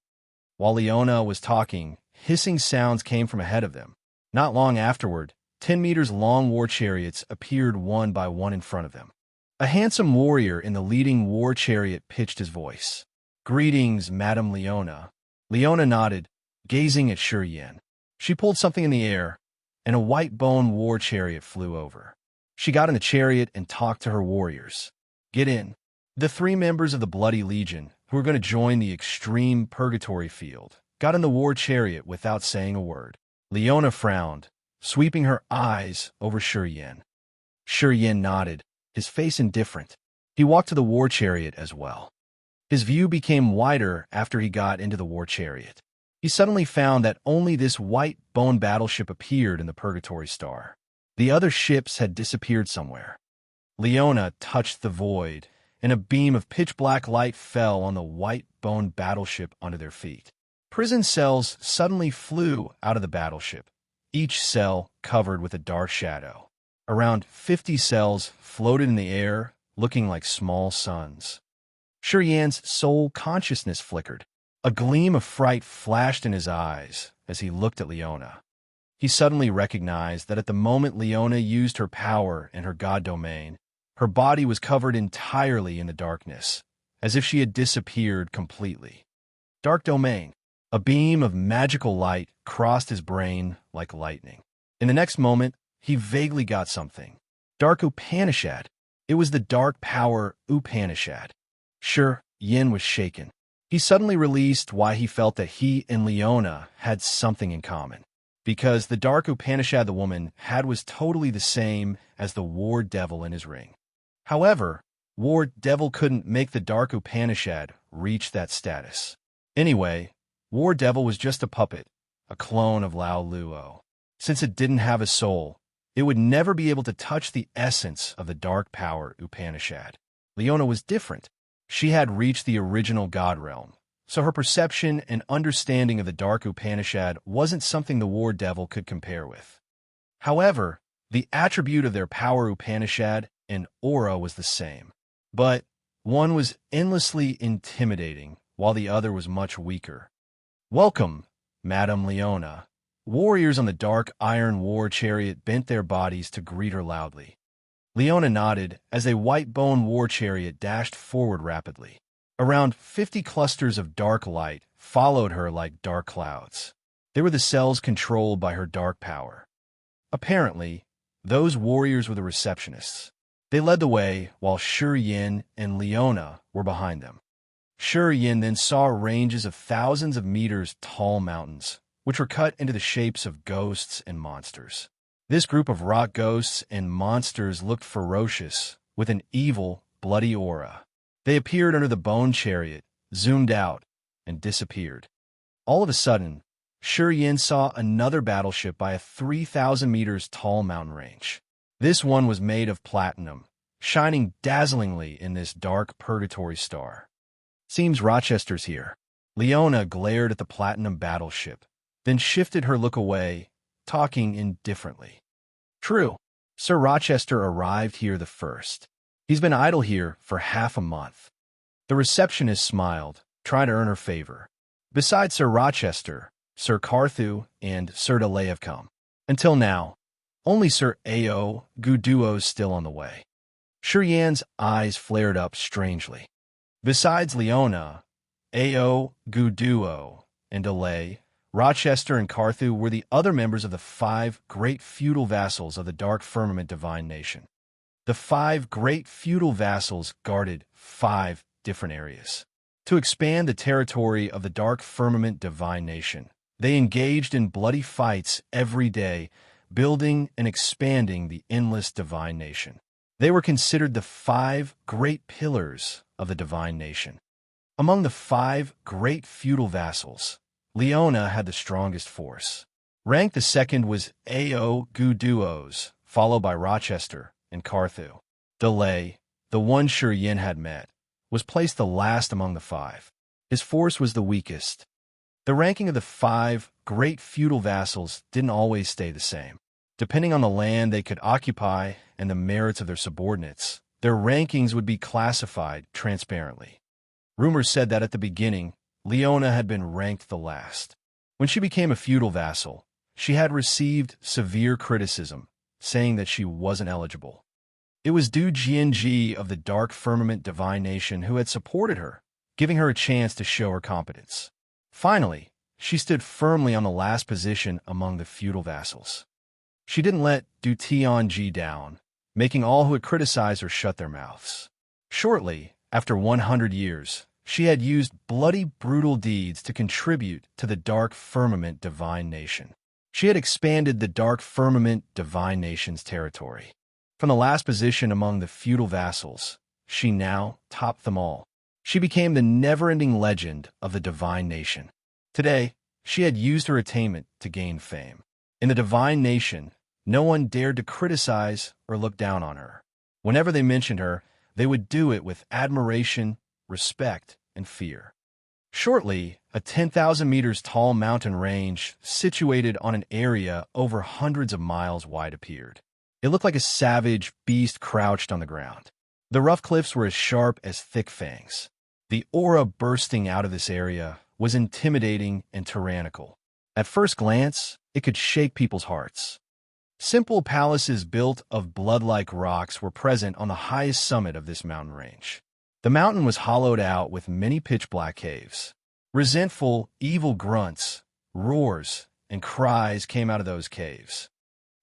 While Leona was talking, hissing sounds came from ahead of them. Not long afterward, 10 meters long war chariots appeared one by one in front of them. A handsome warrior in the leading war chariot pitched his voice. Greetings, Madame Leona. Leona nodded, gazing at Shi Yin. She pulled something in the air, and a white bone war chariot flew over. She got in the chariot and talked to her warriors. Get in. The three members of the Bloody Legion, who were going to join the extreme purgatory field, got in the war chariot without saying a word. Leona frowned, sweeping her eyes over Shi Yin. Shi Yin nodded, his face indifferent. He walked to the war chariot as well. His view became wider after he got into the war chariot. He suddenly found that only this white bone battleship appeared in the Purgatory Star. The other ships had disappeared somewhere. Leona touched the void, and a beam of pitch-black light fell on the white bone battleship under their feet. Prison cells suddenly flew out of the battleship, each cell covered with a dark shadow. Around 50 cells floated in the air, looking like small suns. Shi Yin's soul consciousness flickered. A gleam of fright flashed in his eyes as he looked at Leona. He suddenly recognized that at the moment Leona used her power in her god domain, her body was covered entirely in the darkness, as if she had disappeared completely. Dark domain. A beam of magical light crossed his brain like lightning. In the next moment, he vaguely got something. Dark Upanishad. It was the dark power Upanishad. Shi Yin was shaken. He suddenly released why he felt that he and Leona had something in common. Because the dark Upanishad the woman had was totally the same as the war devil in his ring. However, war devil couldn't make the dark Upanishad reach that status. Anyway, war devil was just a puppet, a clone of Lao Luo. Since it didn't have a soul, it would never be able to touch the essence of the dark power Upanishad. Leona was different. She had reached the original God realm, so her perception and understanding of the dark Upanishad wasn't something the war devil could compare with. However, the attribute of their power Upanishad and aura was the same, but one was endlessly intimidating, while the other was much weaker. Welcome, Madame Leona. Warriors on the dark iron war chariot bent their bodies to greet her loudly. Leona nodded as a white bone war chariot dashed forward rapidly. Around 50 clusters of dark light followed her like dark clouds. They were the cells controlled by her dark power. Apparently, those warriors were the receptionists. They led the way while Shi Yin and Leona were behind them. Shi Yin then saw ranges of thousands of meters tall mountains, which were cut into the shapes of ghosts and monsters. This group of rock ghosts and monsters looked ferocious, with an evil, bloody aura. They appeared under the bone chariot, zoomed out, and disappeared. All of a sudden, Shi Yin saw another battleship by a 3,000 meters tall mountain range. This one was made of platinum, shining dazzlingly in this dark purgatory star. Seems Rochester's here. Leona glared at the platinum battleship, then shifted her look away, talking indifferently. True. Sir Rochester arrived here the first. He's been idle here for half a month. The receptionist smiled, trying to earn her favor. Besides Sir Rochester, Sir Carthew and Sir Delay have come. Until now, only Sir A.O. Guduo's still on the way. Sir Yan's eyes flared up strangely. Besides Leona, A.O. Guduo, and Delay, Rochester and Carthew were the other members of the 5 great feudal vassals of the Dark Firmament Divine Nation. The 5 great feudal vassals guarded 5 different areas. To expand the territory of the Dark Firmament Divine Nation, they engaged in bloody fights every day, building and expanding the endless Divine Nation. They were considered the 5 great pillars of the Divine Nation. Among the 5 great feudal vassals, Leona had the strongest force. Rank the second was A.O. Guduo's, followed by Rochester and Carthew. Delay, the one Sir Yin had met, was placed the last among the 5. His force was the weakest. The ranking of the 5 great feudal vassals didn't always stay the same. Depending on the land they could occupy and the merits of their subordinates, their rankings would be classified transparently. Rumors said that at the beginning, Leona had been ranked the last. When she became a feudal vassal, she had received severe criticism, saying that she wasn't eligible. It was Du Jianji of the Dark Firmament Divine Nation who had supported her, giving her a chance to show her competence. Finally, she stood firmly on the last position among the feudal vassals. She didn't let Du Tianji down, making all who had criticized her shut their mouths. Shortly, after 100 years, she had used bloody, brutal deeds to contribute to the Dark Firmament Divine Nation. She had expanded the Dark Firmament Divine Nation's territory. From the last position among the feudal vassals, she now topped them all. She became the never-ending legend of the Divine Nation. Today, she had used her attainment to gain fame. In the Divine Nation, no one dared to criticize or look down on her. Whenever they mentioned her, they would do it with admiration, respect, and fear. Shortly, a 10,000 meters tall mountain range situated on an area over hundreds of miles wide appeared. It looked like a savage beast crouched on the ground. The rough cliffs were as sharp as thick fangs. The aura bursting out of this area was intimidating and tyrannical. At first glance, it could shake people's hearts. Simple palaces built of blood-like rocks were present on the highest summit of this mountain range. The mountain was hollowed out with many pitch-black caves. Resentful, evil grunts, roars, and cries came out of those caves.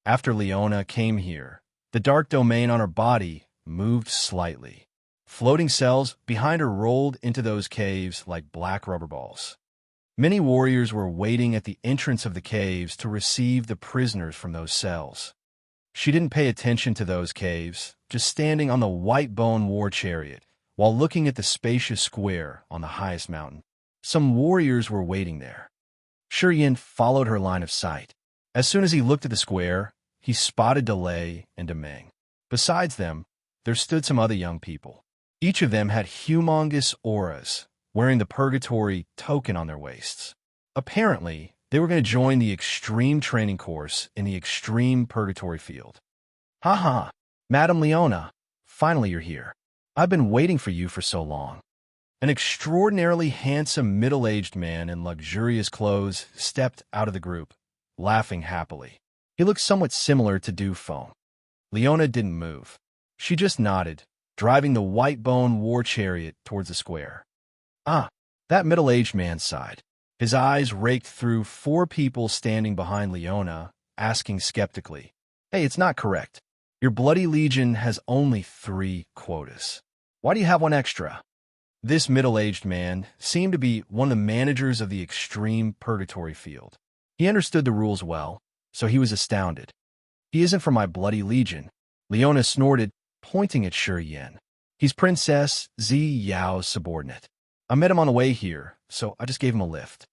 After Leona came here, the dark domain on her body moved slightly. Floating cells behind her rolled into those caves like black rubber balls. Many warriors were waiting at the entrance of the caves to receive the prisoners from those cells. She didn't pay attention to those caves, just standing on the white bone war chariot while looking at the spacious square on the highest mountain. Some warriors were waiting there. Sir Yin followed her line of sight. As soon as he looked at the square, he spotted Delay and Demeng. Besides them, there stood some other young people. Each of them had humongous auras, wearing the purgatory token on their waists. Apparently, they were going to join the extreme training course in the extreme purgatory field. Ha, Madame Leona, finally you're here. I've been waiting for you for so long. An extraordinarily handsome middle-aged man in luxurious clothes stepped out of the group, laughing happily. He looked somewhat similar to Du Feng. Leona didn't move. She just nodded, driving the white bone war chariot towards the square. That middle-aged man sighed. His eyes raked through 4 people standing behind Leona, asking skeptically, "Hey, it's not correct. Your bloody legion has only 3 quotas. Why do you have 1 extra?" This middle-aged man seemed to be one of the managers of the extreme purgatory field. He understood the rules well, so he was astounded. "He isn't from my bloody legion," Leona snorted, pointing at Sir Yin. "He's Princess Zi Yao's subordinate. I met him on the way here, so I just gave him a lift."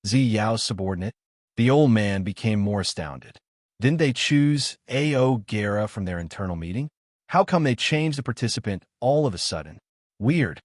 Zi Yao's subordinate? The old man became more astounded. Didn't they choose A.O. Guerra from their internal meeting? How come they changed the participant all of a sudden? Weird.